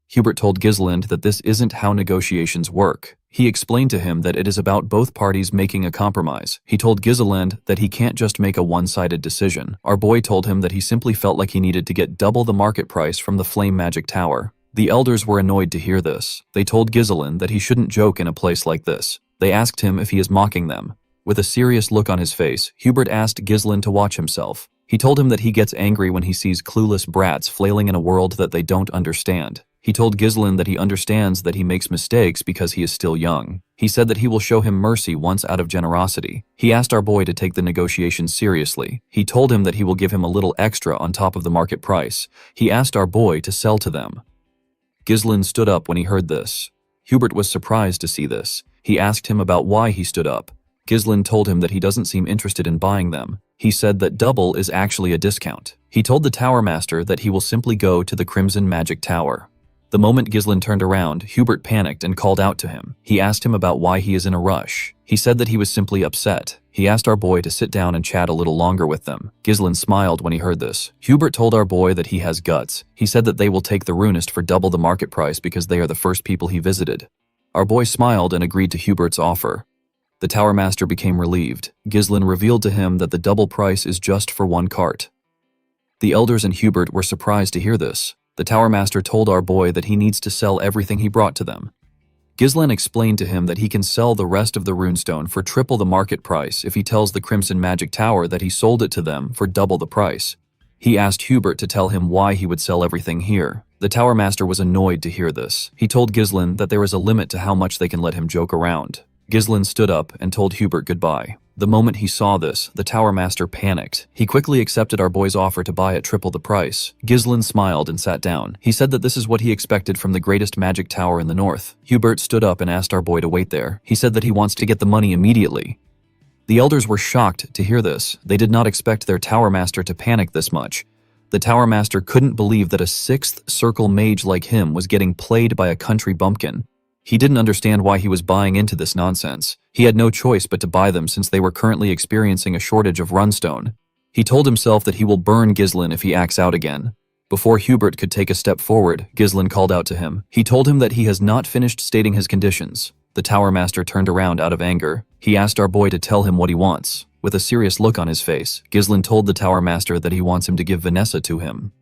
Hubert told Ghislain that this isn't how negotiations work. He explained to him that it is about both parties making a compromise. He told Ghislain that he can't just make a one-sided decision. Our boy told him that he simply felt like he needed to get double the market price from the Flame Magic Tower. The elders were annoyed to hear this. They told Ghislain that he shouldn't joke in a place like this. They asked him if he is mocking them. With a serious look on his face, Hubert asked Ghislain to watch himself. He told him that he gets angry when he sees clueless brats flailing in a world that they don't understand. He told Ghislain that he understands that he makes mistakes because he is still young. He said that he will show him mercy once out of generosity. He asked our boy to take the negotiations seriously. He told him that he will give him a little extra on top of the market price. He asked our boy to sell to them. Ghislain stood up when he heard this. Hubert was surprised to see this. He asked him about why he stood up. Ghislain told him that he doesn't seem interested in buying them. He said that double is actually a discount. He told the Tower Master that he will simply go to the Crimson Magic Tower. The moment Ghislain turned around, Hubert panicked and called out to him. He asked him about why he is in a rush. He said that he was simply upset. He asked our boy to sit down and chat a little longer with them. Ghislain smiled when he heard this. Hubert told our boy that he has guts. He said that they will take the runist for double the market price because they are the first people he visited. Our boy smiled and agreed to Hubert's offer. The Tower Master became relieved. Ghislain revealed to him that the double price is just for one cart. The elders and Hubert were surprised to hear this. The Tower Master told our boy that he needs to sell everything he brought to them. Ghislain explained to him that he can sell the rest of the runestone for triple the market price if he tells the Crimson Magic Tower that he sold it to them for double the price. He asked Hubert to tell him why he would sell everything here. The Tower Master was annoyed to hear this. He told Ghislain that there is a limit to how much they can let him joke around. Ghislain stood up and told Hubert goodbye. The moment he saw this, the Tower Master panicked. He quickly accepted our boy's offer to buy at triple the price. Ghislain smiled and sat down. He said that this is what he expected from the greatest magic tower in the north. Hubert stood up and asked our boy to wait there. He said that he wants to get the money immediately. The elders were shocked to hear this. They did not expect their Tower Master to panic this much. The Tower Master couldn't believe that a 6th circle mage like him was getting played by a country bumpkin. He didn't understand why he was buying into this nonsense. He had no choice but to buy them since they were currently experiencing a shortage of runestone. He told himself that he will burn Ghislain if he acts out again. Before Hubert could take a step forward, Ghislain called out to him. He told him that he has not finished stating his conditions. The Tower Master turned around out of anger. He asked our boy to tell him what he wants. With a serious look on his face, Ghislain told the Tower Master that he wants him to give Vanessa to him.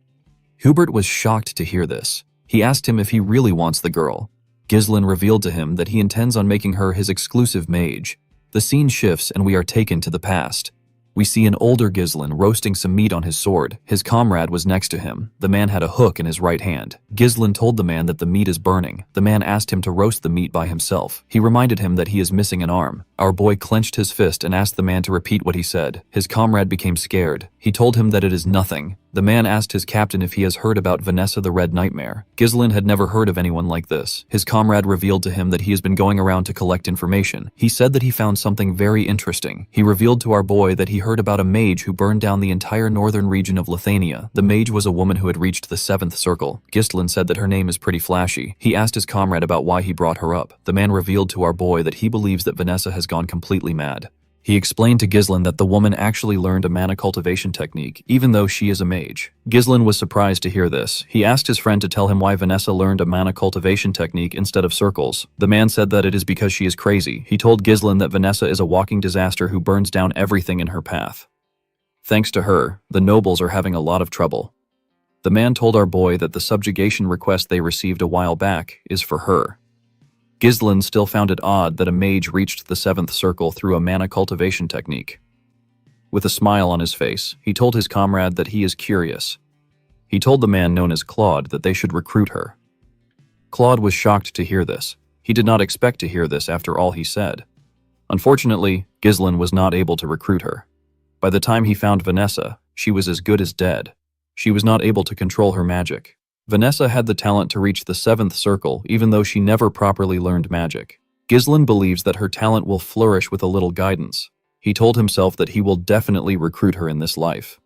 Hubert was shocked to hear this. He asked him if he really wants the girl. Ghislain revealed to him that he intends on making her his exclusive mage. The scene shifts and we are taken to the past. We see an older Ghislain roasting some meat on his sword. His comrade was next to him. The man had a hook in his right hand. Ghislain told the man that the meat is burning. The man asked him to roast the meat by himself. He reminded him that he is missing an arm. Our boy clenched his fist and asked the man to repeat what he said. His comrade became scared. He told him that it is nothing. The man asked his captain if he has heard about Vanessa the Red Nightmare. Ghislain had never heard of anyone like this. His comrade revealed to him that he has been going around to collect information. He said that he found something very interesting. He revealed to our boy that he heard about a mage who burned down the entire northern region of Lithuania. The mage was a woman who had reached the 7th circle. Ghislain said that her name is pretty flashy. He asked his comrade about why he brought her up. The man revealed to our boy that he believes that Vanessa has gone completely mad. He explained to Ghislain that the woman actually learned a mana cultivation technique, even though she is a mage. Ghislain was surprised to hear this. He asked his friend to tell him why Vanessa learned a mana cultivation technique instead of circles. The man said that it is because she is crazy. He told Ghislain that Vanessa is a walking disaster who burns down everything in her path. Thanks to her, the nobles are having a lot of trouble. The man told our boy that the subjugation request they received a while back is for her. Ghislain still found it odd that a mage reached the 7th circle through a mana cultivation technique. With a smile on his face, he told his comrade that he is curious. He told the man known as Claude that they should recruit her. Claude was shocked to hear this. He did not expect to hear this after all he said. Unfortunately, Ghislain was not able to recruit her. By the time he found Vanessa, she was as good as dead. She was not able to control her magic. Vanessa had the talent to reach the 7th circle even though she never properly learned magic. Ghislain believes that her talent will flourish with a little guidance. He told himself that he will definitely recruit her in this life.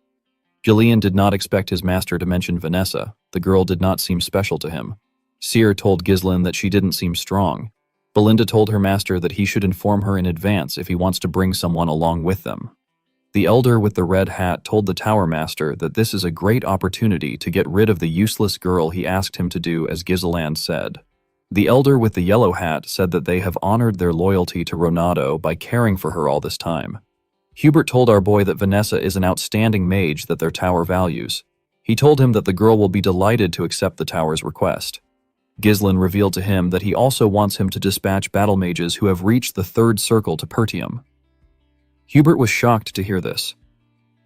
Ghislain did not expect his master to mention Vanessa. The girl did not seem special to him. Seer told Ghislain that she didn't seem strong. Belinda told her master that he should inform her in advance if he wants to bring someone along with them. The elder with the red hat told the tower master that this is a great opportunity to get rid of the useless girl he asked him to do as Giseland said. The elder with the yellow hat said that they have honored their loyalty to Ronaldo by caring for her all this time. Hubert told our boy that Vanessa is an outstanding mage that their tower values. He told him that the girl will be delighted to accept the tower's request. Gislin revealed to him that he also wants him to dispatch battle mages who have reached the third circle to Pertium. Hubert was shocked to hear this.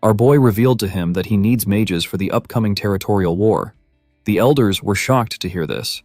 Our boy revealed to him that he needs mages for the upcoming territorial war. The elders were shocked to hear this.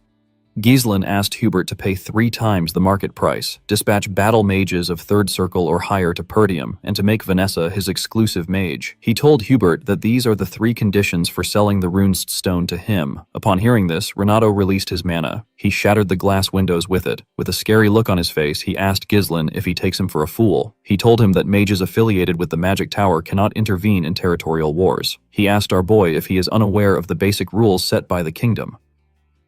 Gislin asked Hubert to pay 3 times the market price, dispatch battle mages of third circle or higher to Pertium, and to make Vanessa his exclusive mage. He told Hubert that these are the 3 conditions for selling the runed stone to him. Upon hearing this, Renato released his mana. He shattered the glass windows with it. With a scary look on his face, he asked Gislin if he takes him for a fool. He told him that mages affiliated with the Magic Tower cannot intervene in territorial wars. He asked our boy if he is unaware of the basic rules set by the kingdom.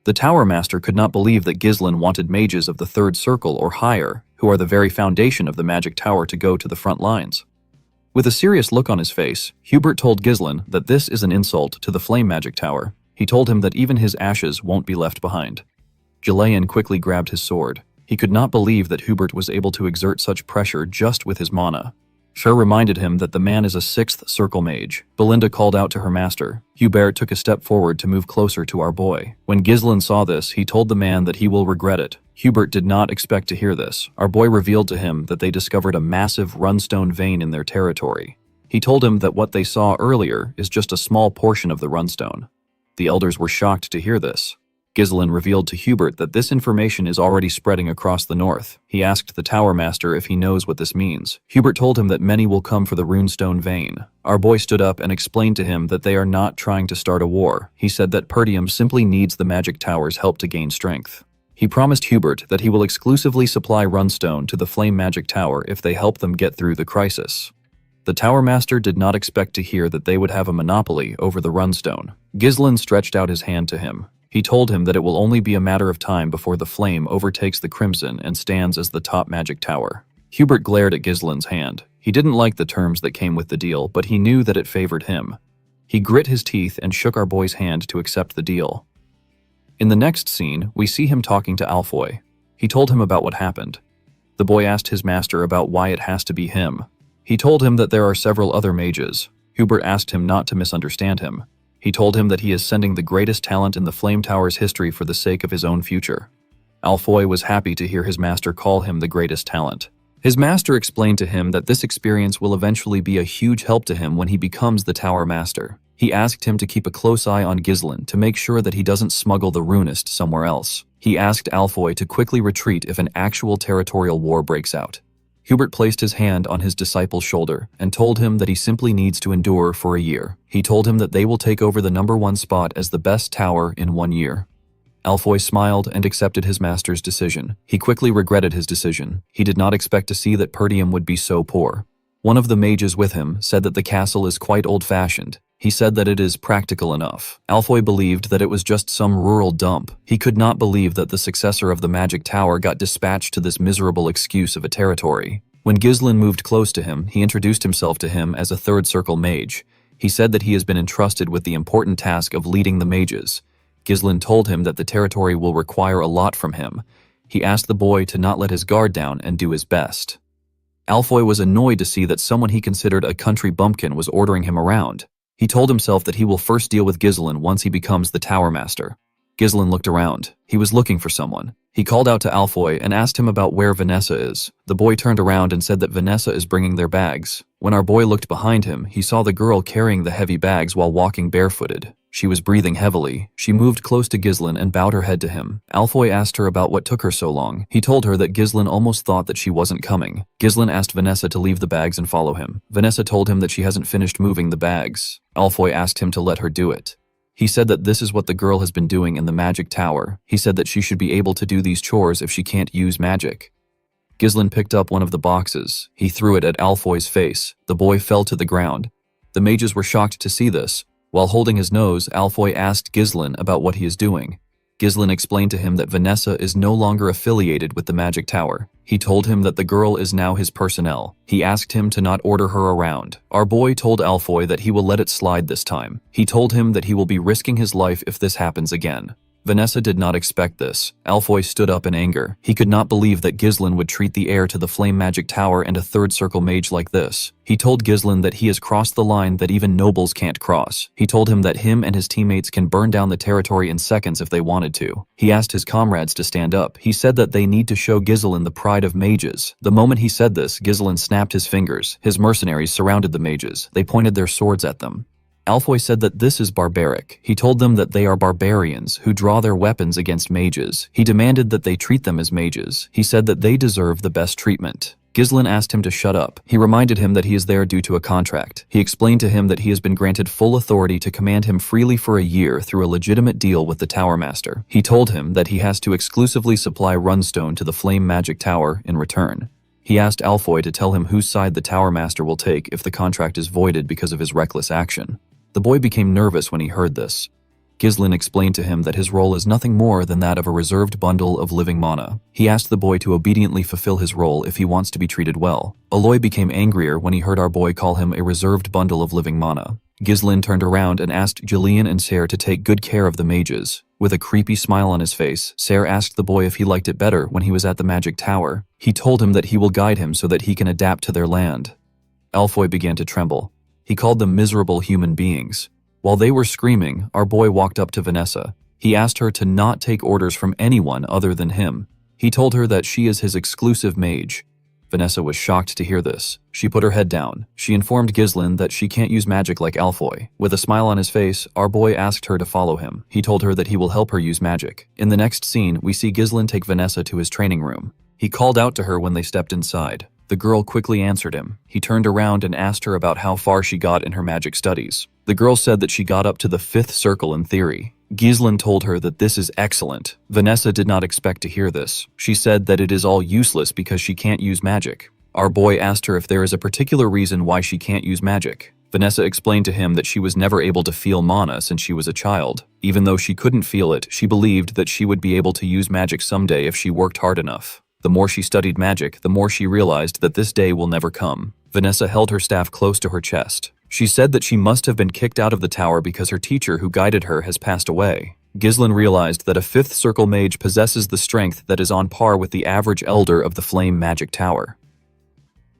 The Tower Master could not believe that Gislin wanted mages of the third circle or higher, who are the very foundation of the Magic Tower, to go to the front lines. With a serious look on his face, Hubert told Gislin that this is an insult to the Flame Magic Tower. He told him that even his ashes won't be left behind. Gilean quickly grabbed his sword. He could not believe that Hubert was able to exert such pressure just with his mana. Cher reminded him that the man is a 6th circle mage. Belinda called out to her master. Hubert took a step forward to move closer to our boy. When Gislin saw this, he told the man that he will regret it. Hubert did not expect to hear this. Our boy revealed to him that they discovered a massive runestone vein in their territory. He told him that what they saw earlier is just a small portion of the runestone. The elders were shocked to hear this. Gislin revealed to Hubert that this information is already spreading across the north. He asked the Tower Master if he knows what this means. Hubert told him that many will come for the runestone vein. Our boy stood up and explained to him that they are not trying to start a war. He said that Pertium simply needs the Magic Tower's help to gain strength. He promised Hubert that he will exclusively supply runestone to the Flame Magic Tower if they help them get through the crisis. The Tower Master did not expect to hear that they would have a monopoly over the runestone. Gislin stretched out his hand to him. He told him that it will only be a matter of time before the flame overtakes the Crimson and stands as the top magic tower. Hubert glared at Gislin's hand. He didn't like the terms that came with the deal, but he knew that it favored him. He grit his teeth and shook our boy's hand to accept the deal. In the next scene, we see him talking to Alfoy. He told him about what happened. The boy asked his master about why it has to be him. He told him that there are several other mages. Hubert asked him not to misunderstand him. He told him that he is sending the greatest talent in the Flame Tower's history for the sake of his own future. Alfoy was happy to hear his master call him the greatest talent. His master explained to him that this experience will eventually be a huge help to him when he becomes the Tower Master. He asked him to keep a close eye on Gislin to make sure that he doesn't smuggle the runist somewhere else. He asked Alfoy to quickly retreat if an actual territorial war breaks out. Hubert placed his hand on his disciple's shoulder and told him that he simply needs to endure for a year. He told him that they will take over the #1 spot as the best tower in 1 year. Alfoy smiled and accepted his master's decision. He quickly regretted his decision. He did not expect to see that Pertium would be so poor. One of the mages with him said that the castle is quite old-fashioned. He said that it is practical enough. Alfoy believed that it was just some rural dump. He could not believe that the successor of the Magic Tower got dispatched to this miserable excuse of a territory. When Gislin moved close to him, he introduced himself to him as a third circle mage. He said that he has been entrusted with the important task of leading the mages. Gislin told him that the territory will require a lot from him. He asked the boy to not let his guard down and do his best. Alfoy was annoyed to see that someone he considered a country bumpkin was ordering him around. He told himself that he will first deal with Gislin once he becomes the Tower Master. Gislin looked around. He was looking for someone. He called out to Alfoy and asked him about where Vanessa is. The boy turned around and said that Vanessa is bringing their bags. When our boy looked behind him, he saw the girl carrying the heavy bags while walking barefooted. She was breathing heavily. She moved close to Gislin and bowed her head to him. Alfoy asked her about what took her so long. He told her that Gislin almost thought that she wasn't coming. Gislin asked Vanessa to leave the bags and follow him. Vanessa told him that she hasn't finished moving the bags. Alfoy asked him to let her do it. He said that this is what the girl has been doing in the Magic Tower. He said that she should be able to do these chores if she can't use magic. Gislin picked up one of the boxes. He threw it at Alfoy's face. The boy fell to the ground. The mages were shocked to see this. While holding his nose, Alfoy asked Gislin about what he is doing. Ghislain explained to him that Vanessa is no longer affiliated with the magic tower. He told him that the girl is now his personnel. He asked him to not order her around. Our boy told Alfoy that he will let it slide this time. He told him that he will be risking his life if this happens again. Vanessa did not expect this. Alfoy stood up in anger. He could not believe that Ghislain would treat the heir to the Flame Magic Tower and a third circle mage like this. He told Ghislain that he has crossed the line that even nobles can't cross. He told him that him and his teammates can burn down the territory in seconds if they wanted to. He asked his comrades to stand up. He said that they need to show Ghislain the pride of mages. The moment he said this, Ghislain snapped his fingers. His mercenaries surrounded the mages. They pointed their swords at them. Alfoy said that this is barbaric. He told them that they are barbarians who draw their weapons against mages. He demanded that they treat them as mages. He said that they deserve the best treatment. Ghislain asked him to shut up. He reminded him that he is there due to a contract. He explained to him that he has been granted full authority to command him freely for a year through a legitimate deal with the Tower Master. He told him that he has to exclusively supply runestone to the Flame Magic Tower in return. He asked Alfoy to tell him whose side the Tower Master will take if the contract is voided because of his reckless action. The boy became nervous when he heard this. Ghislain explained to him that his role is nothing more than that of a reserved bundle of living mana. He asked the boy to obediently fulfill his role if he wants to be treated well. Aloy became angrier when he heard our boy call him a reserved bundle of living mana. Ghislain turned around and asked Julian and Serre to take good care of the mages. With a creepy smile on his face, Serre asked the boy if he liked it better when he was at the magic tower. He told him that he will guide him so that he can adapt to their land. Alfoy began to tremble. He called them miserable human beings. While they were screaming, our boy walked up to Vanessa. He asked her to not take orders from anyone other than him. He told her that she is his exclusive mage. Vanessa was shocked to hear this. She put her head down. She informed Ghislain that she can't use magic like Alfoy. With a smile on his face, our boy asked her to follow him. He told her that he will help her use magic. In the next scene, we see Ghislain take Vanessa to his training room. He called out to her when they stepped inside. The girl quickly answered him. He turned around and asked her about how far she got in her magic studies. The girl said that she got up to the 5th circle in theory. Ghislain told her that this is excellent. Vanessa did not expect to hear this. She said that it is all useless because she can't use magic. Our boy asked her if there is a particular reason why she can't use magic. Vanessa explained to him that she was never able to feel mana since she was a child. Even though she couldn't feel it, she believed that she would be able to use magic someday if she worked hard enough. The more she studied magic, the more she realized that this day will never come. Vanessa held her staff close to her chest. She said that she must have been kicked out of the tower because her teacher who guided her has passed away. Ghislain realized that a 5th circle mage possesses the strength that is on par with the average elder of the Flame Magic Tower.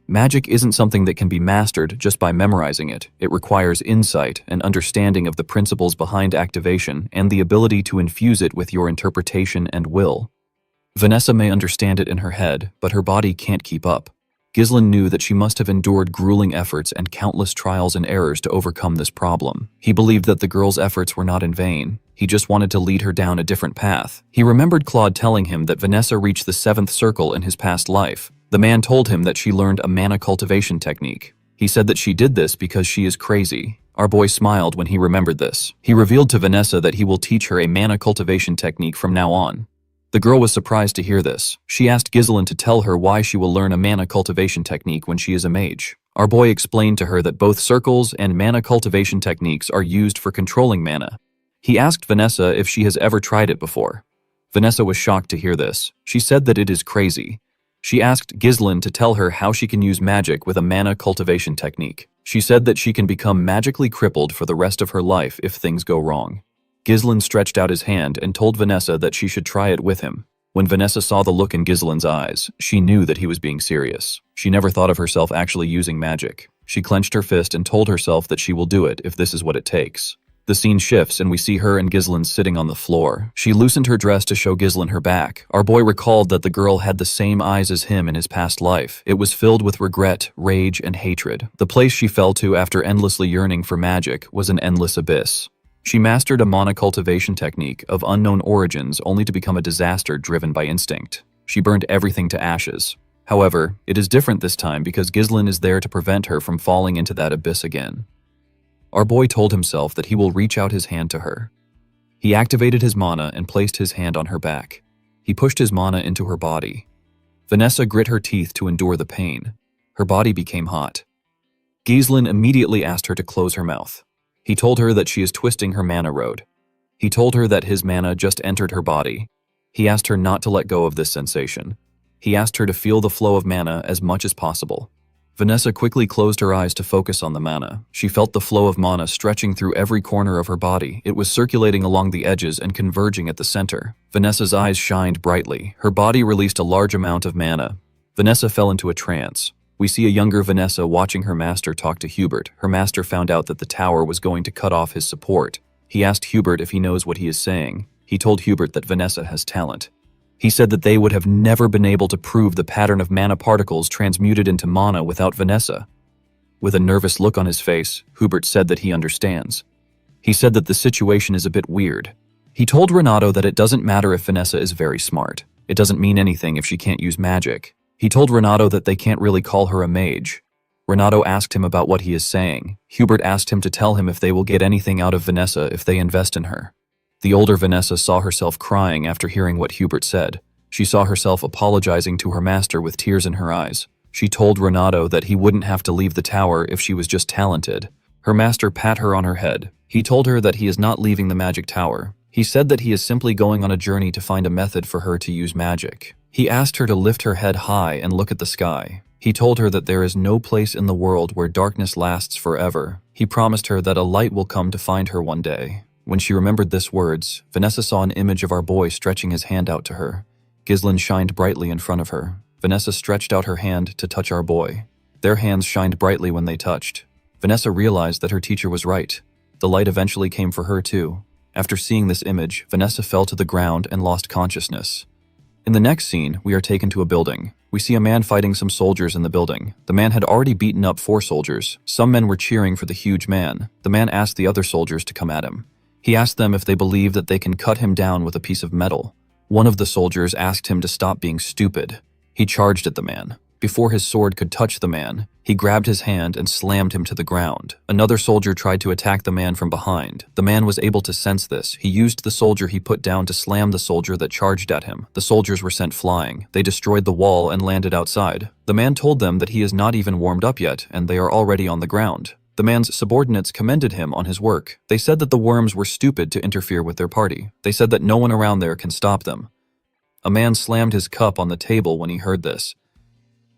Magic isn't something that can be mastered just by memorizing it. It requires insight and understanding of the principles behind activation and the ability to infuse it with your interpretation and will. Vanessa may understand it in her head, but her body can't keep up. Ghislain knew that she must have endured grueling efforts and countless trials and errors to overcome this problem. He believed that the girl's efforts were not in vain. He just wanted to lead her down a different path. He remembered Claude telling him that Vanessa reached the 7th circle in his past life. The man told him that she learned a mana cultivation technique. He said that she did this because she is crazy. Our boy smiled when he remembered this. He revealed to Vanessa that he will teach her a mana cultivation technique from now on. The girl was surprised to hear this. She asked Ghislain to tell her why she will learn a mana cultivation technique when she is a mage. Our boy explained to her that both circles and mana cultivation techniques are used for controlling mana. He asked Vanessa if she has ever tried it before. Vanessa was shocked to hear this. She said that it is crazy. She asked Ghislain to tell her how she can use magic with a mana cultivation technique. She said that she can become magically crippled for the rest of her life if things go wrong. Ghislain stretched out his hand and told Vanessa that she should try it with him. When Vanessa saw the look in Ghislain's eyes, she knew that he was being serious. She never thought of herself actually using magic. She clenched her fist and told herself that she will do it if this is what it takes. The scene shifts and we see her and Ghislain sitting on the floor. She loosened her dress to show Ghislain her back. Our boy recalled that the girl had the same eyes as him in his past life. It was filled with regret, rage, and hatred. The place she fell to after endlessly yearning for magic was an endless abyss. She mastered a mana cultivation technique of unknown origins only to become a disaster driven by instinct. She burned everything to ashes. However, it is different this time because Ghislain is there to prevent her from falling into that abyss again. Our boy told himself that he will reach out his hand to her. He activated his mana and placed his hand on her back. He pushed his mana into her body. Vanessa grit her teeth to endure the pain. Her body became hot. Ghislain immediately asked her to close her mouth. He told her that she is twisting her mana road. He told her that his mana just entered her body. He asked her not to let go of this sensation. He asked her to feel the flow of mana as much as possible. Vanessa quickly closed her eyes to focus on the mana. She felt the flow of mana stretching through every corner of her body. It was circulating along the edges and converging at the center. Vanessa's eyes shined brightly. Her body released a large amount of mana. Vanessa fell into a trance. We see a younger Vanessa watching her master talk to Hubert. Her master found out that the tower was going to cut off his support. He asked Hubert if he knows what he is saying. He told Hubert that Vanessa has talent. He said that they would have never been able to prove the pattern of mana particles transmuted into mana without Vanessa. With a nervous look on his face, Hubert said that he understands. He said that the situation is a bit weird. He told Renato that it doesn't matter if Vanessa is very smart. It doesn't mean anything if she can't use magic. He told Renato that they can't really call her a mage. Renato asked him about what he is saying. Hubert asked him to tell him if they will get anything out of Vanessa if they invest in her. The older Vanessa saw herself crying after hearing what Hubert said. She saw herself apologizing to her master with tears in her eyes. She told Renato that he wouldn't have to leave the tower if she was just talented. Her master pat her on her head. He told her that he is not leaving the magic tower. He said that he is simply going on a journey to find a method for her to use magic. He asked her to lift her head high and look at the sky. He told her that there is no place in the world where darkness lasts forever. He promised her that a light will come to find her one day. When she remembered this words, Vanessa saw an image of our boy stretching his hand out to her. Ghislain shined brightly in front of her. Vanessa stretched out her hand to touch our boy. Their hands shined brightly when they touched. Vanessa realized that her teacher was right. The light eventually came for her too. After seeing this image, Vanessa fell to the ground and lost consciousness. In the next scene, we are taken to a building. We see a man fighting some soldiers in the building. The man had already beaten up 4 soldiers. Some men were cheering for the huge man. The man asked the other soldiers to come at him. He asked them if they believe that they can cut him down with a piece of metal. One of the soldiers asked him to stop being stupid. He charged at the man. Before his sword could touch the man, he grabbed his hand and slammed him to the ground. Another soldier tried to attack the man from behind. The man was able to sense this. He used the soldier he put down to slam the soldier that charged at him. The soldiers were sent flying. They destroyed the wall and landed outside. The man told them that he is not even warmed up yet, and they are already on the ground. The man's subordinates commended him on his work. They said that the worms were stupid to interfere with their party. They said that no one around there can stop them. A man slammed his cup on the table when he heard this.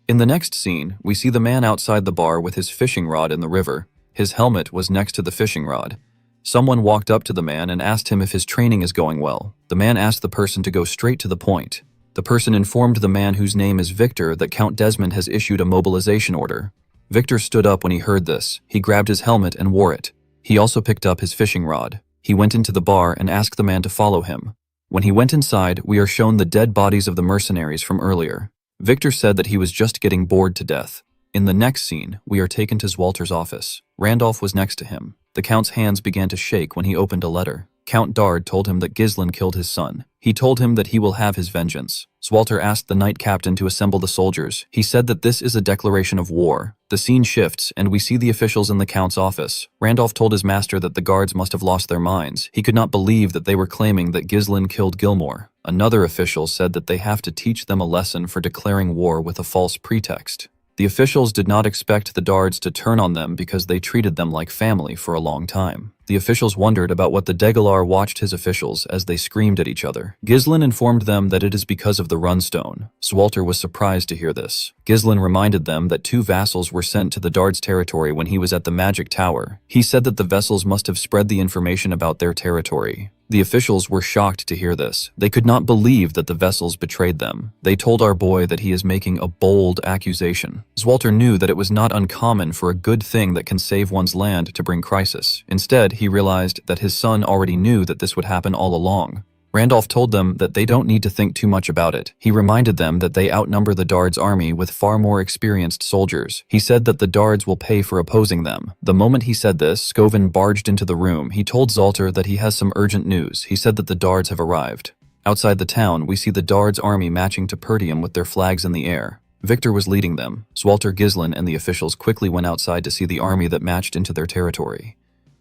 In the next scene, we see the man outside the bar with his fishing rod in the river. His helmet was next to the fishing rod. Someone walked up to the man and asked him if his training is going well. The man asked the person to go straight to the point. The person informed the man, whose name is Victor, that Count Desmond has issued a mobilization order. Victor stood up when he heard this. He grabbed his helmet and wore it. He also picked up his fishing rod. He went into the bar and asked the man to follow him. When he went inside, we are shown the dead bodies of the mercenaries from earlier. Victor said that he was just getting bored to death. In the next scene, we are taken to Zwalter's office. Randolph was next to him. The Count's hands began to shake when he opened a letter. Count Dard told him that Ghislain killed his son. He told him that he will have his vengeance. Zwalter asked the knight captain to assemble the soldiers. He said that this is a declaration of war. The scene shifts, and we see the officials in the Count's office. Randolph told his master that the guards must have lost their minds. He could not believe that they were claiming that Ghislain killed Gilmore. Another official said that they have to teach them a lesson for declaring war with a false pretext. The officials did not expect the Dards to turn on them because they treated them like family for a long time. The officials wondered about what the Degalar watched his officials as they screamed at each other. Ghislain informed them that it is because of the runestone. Zwalter was surprised to hear this. Ghislain reminded them that 2 vassals were sent to the Dards' territory when he was at the magic tower. He said that the vessels must have spread the information about their territory. The officials were shocked to hear this. They could not believe that the vessels betrayed them. They told our boy that he is making a bold accusation. Zwalter knew that it was not uncommon for a good thing that can save one's land to bring crisis. Instead, he realized that his son already knew that this would happen all along. Randolph told them that they don't need to think too much about it. He reminded them that they outnumber the Dards' army with far more experienced soldiers. He said that the Dards will pay for opposing them. The moment he said this, Scovin barged into the room. He told Zwalter that he has some urgent news. He said that the Dards have arrived. Outside the town, we see the Dards' army marching to Pertium with their flags in the air. Victor was leading them. Zwalter, Ghislain, and the officials quickly went outside to see the army that marched into their territory.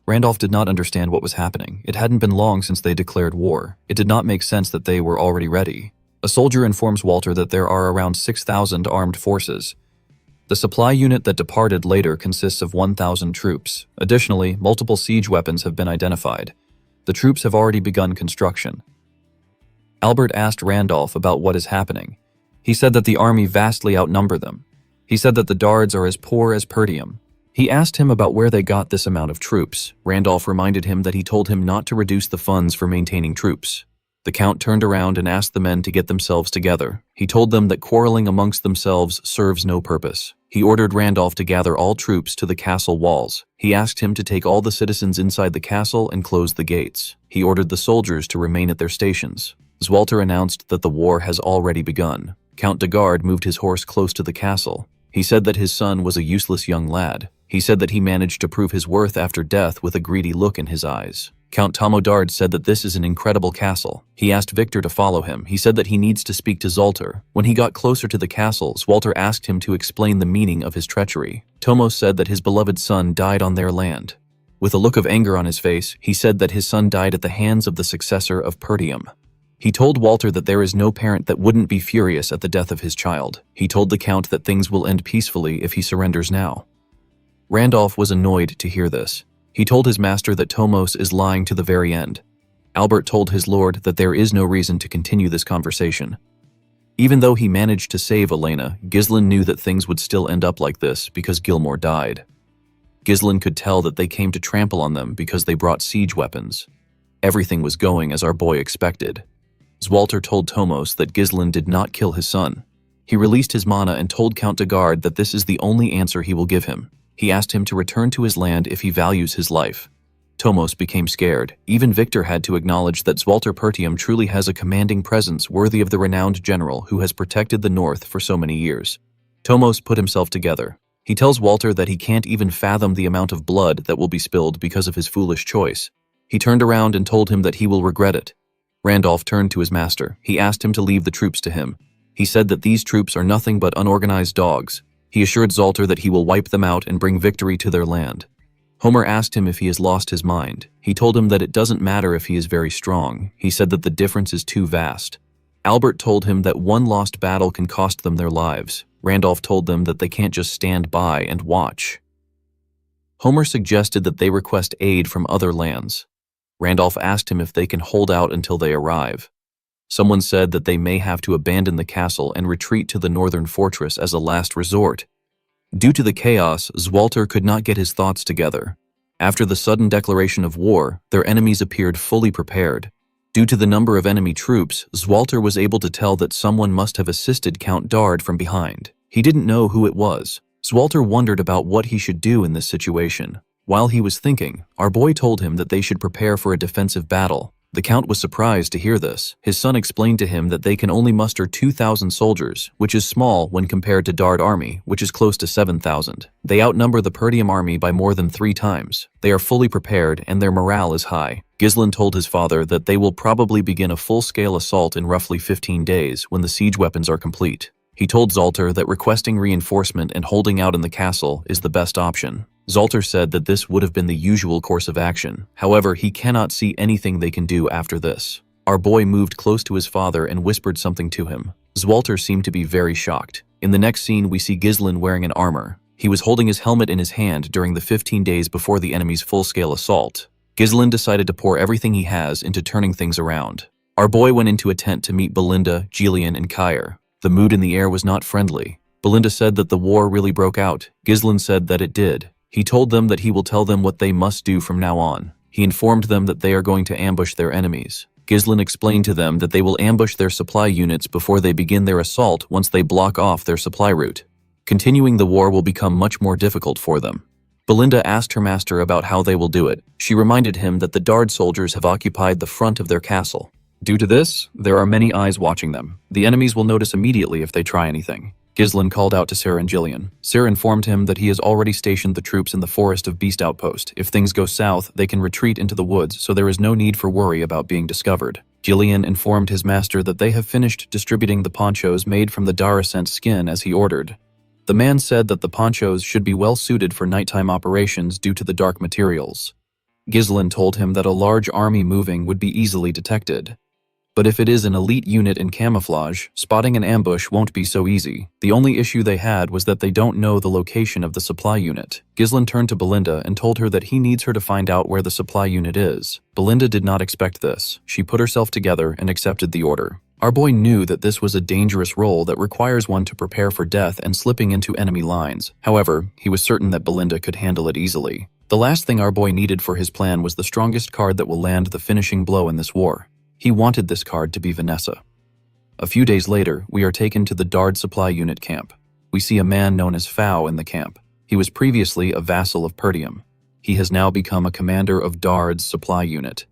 Randolph did not understand what was happening. It hadn't been long since they declared war. It did not make sense that they were already ready. A soldier informs Walter that there are around 6,000 armed forces. The supply unit that departed later consists of 1,000 troops. Additionally, multiple siege weapons have been identified. The troops have already begun construction. Albert asked Randolph about what is happening. He said that the army vastly outnumber them. He said that the Dards are as poor as Pertium. He asked him about where they got this amount of troops. Randolph reminded him that he told him not to reduce the funds for maintaining troops. The Count turned around and asked the men to get themselves together. He told them that quarreling amongst themselves serves no purpose. He ordered Randolph to gather all troops to the castle walls. He asked him to take all the citizens inside the castle and close the gates. He ordered the soldiers to remain at their stations. Zwalter announced that the war has already begun. Count de Garde moved his horse close to the castle. He said that his son was a useless young lad. He said that he managed to prove his worth after death with a greedy look in his eyes. Count Tamodard said that this is an incredible castle. He asked Victor to follow him. He said that he needs to speak to Zoltar. When he got closer to the castle, Zwalter asked him to explain the meaning of his treachery. Tomos said that his beloved son died on their land. With a look of anger on his face, he said that his son died at the hands of the successor of Pertium. He told Walter that there is no parent that wouldn't be furious at the death of his child. He told the Count that things will end peacefully if he surrenders now. Randolph was annoyed to hear this. He told his master that Tomos is lying to the very end. Albert told his lord that there is no reason to continue this conversation. Even though he managed to save Elena, Ghislain knew that things would still end up like this because Gilmore died. Ghislain could tell that they came to trample on them because they brought siege weapons. Everything was going as our boy expected. Zwalter told Tomos that Ghislain did not kill his son. He released his mana and told Count de Garde that this is the only answer he will give him. He asked him to return to his land if he values his life. Tomos became scared. Even Victor had to acknowledge that Zwalter Pertium truly has a commanding presence worthy of the renowned general who has protected the North for so many years. Tomos put himself together. He tells Walter that he can't even fathom the amount of blood that will be spilled because of his foolish choice. He turned around and told him that he will regret it. Randolph turned to his master. He asked him to leave the troops to him. He said that these troops are nothing but unorganized dogs. He assured Zoltar that he will wipe them out and bring victory to their land. Homer asked him if he has lost his mind. He told him that it doesn't matter if he is very strong. He said that the difference is too vast. Albert told him that one lost battle can cost them their lives. Randolph told them that they can't just stand by and watch. Homer suggested that they request aid from other lands. Randolph asked him if they can hold out until they arrive. Someone said that they may have to abandon the castle and retreat to the northern fortress as a last resort. Due to the chaos, Zwalter could not get his thoughts together. After the sudden declaration of war, their enemies appeared fully prepared. Due to the number of enemy troops, Zwalter was able to tell that someone must have assisted Count Dard from behind. He didn't know who it was. Zwalter wondered about what he should do in this situation. While he was thinking, our boy told him that they should prepare for a defensive battle. The Count was surprised to hear this. His son explained to him that they can only muster 2,000 soldiers, which is small when compared to Dard army, which is close to 7,000. They outnumber the Pertium army by more than 3 times. They are fully prepared and their morale is high. Ghislain told his father that they will probably begin a full-scale assault in roughly 15 days when the siege weapons are complete. He told Zoltar that requesting reinforcement and holding out in the castle is the best option. Zoltar said that this would have been the usual course of action. However, he cannot see anything they can do after this. Our boy moved close to his father and whispered something to him. Zwalter seemed to be very shocked. In the next scene, we see Ghislain wearing an armor. He was holding his helmet in his hand during the 15 days before the enemy's full-scale assault. Ghislain decided to pour everything he has into turning things around. Our boy went into a tent to meet Belinda, Julian, and Kair. The mood in the air was not friendly. Belinda said that the war really broke out. Ghislain said that it did. He told them that he will tell them what they must do from now on. He informed them that they are going to ambush their enemies. Ghislain explained to them that they will ambush their supply units before they begin their assault once they block off their supply route. Continuing the war will become much more difficult for them. Belinda asked her master about how they will do it. She reminded him that the Dard soldiers have occupied the front of their castle. Due to this, there are many eyes watching them. The enemies will notice immediately if they try anything. Ghislain called out to Sarah and Jillian. Sarah informed him that he has already stationed the troops in the forest of Beast Outpost. If things go south, they can retreat into the woods, so there is no need for worry about being discovered. Jillian informed his master that they have finished distributing the ponchos made from the Daracent skin as he ordered. The man said that the ponchos should be well suited for nighttime operations due to the dark materials. Ghislain told him that a large army moving would be easily detected. But if it is an elite unit in camouflage, spotting an ambush won't be so easy. The only issue they had was that they don't know the location of the supply unit. Ghislain turned to Belinda and told her that he needs her to find out where the supply unit is. Belinda did not expect this. She put herself together and accepted the order. Our boy knew that this was a dangerous role that requires one to prepare for death and slipping into enemy lines. However, he was certain that Belinda could handle it easily. The last thing our boy needed for his plan was the strongest card that will land the finishing blow in this war. He wanted this card to be Vanessa. A few days later, we are taken to the Dard supply unit camp. We see a man known as Fao in the camp. He was previously a vassal of Perdium. He has now become a commander of Dard's supply unit.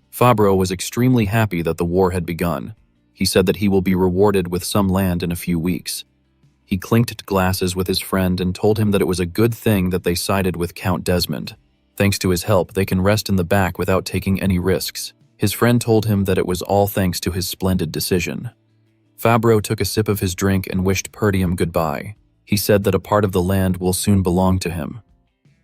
Fabro was extremely happy that the war had begun. He said that he will be rewarded with some land in a few weeks. He clinked glasses with his friend and told him that it was a good thing that they sided with Count Desmond. Thanks to his help, they can rest in the back without taking any risks. His friend told him that it was all thanks to his splendid decision. Fabro took a sip of his drink and wished Perdium goodbye. He said that a part of the land will soon belong to him.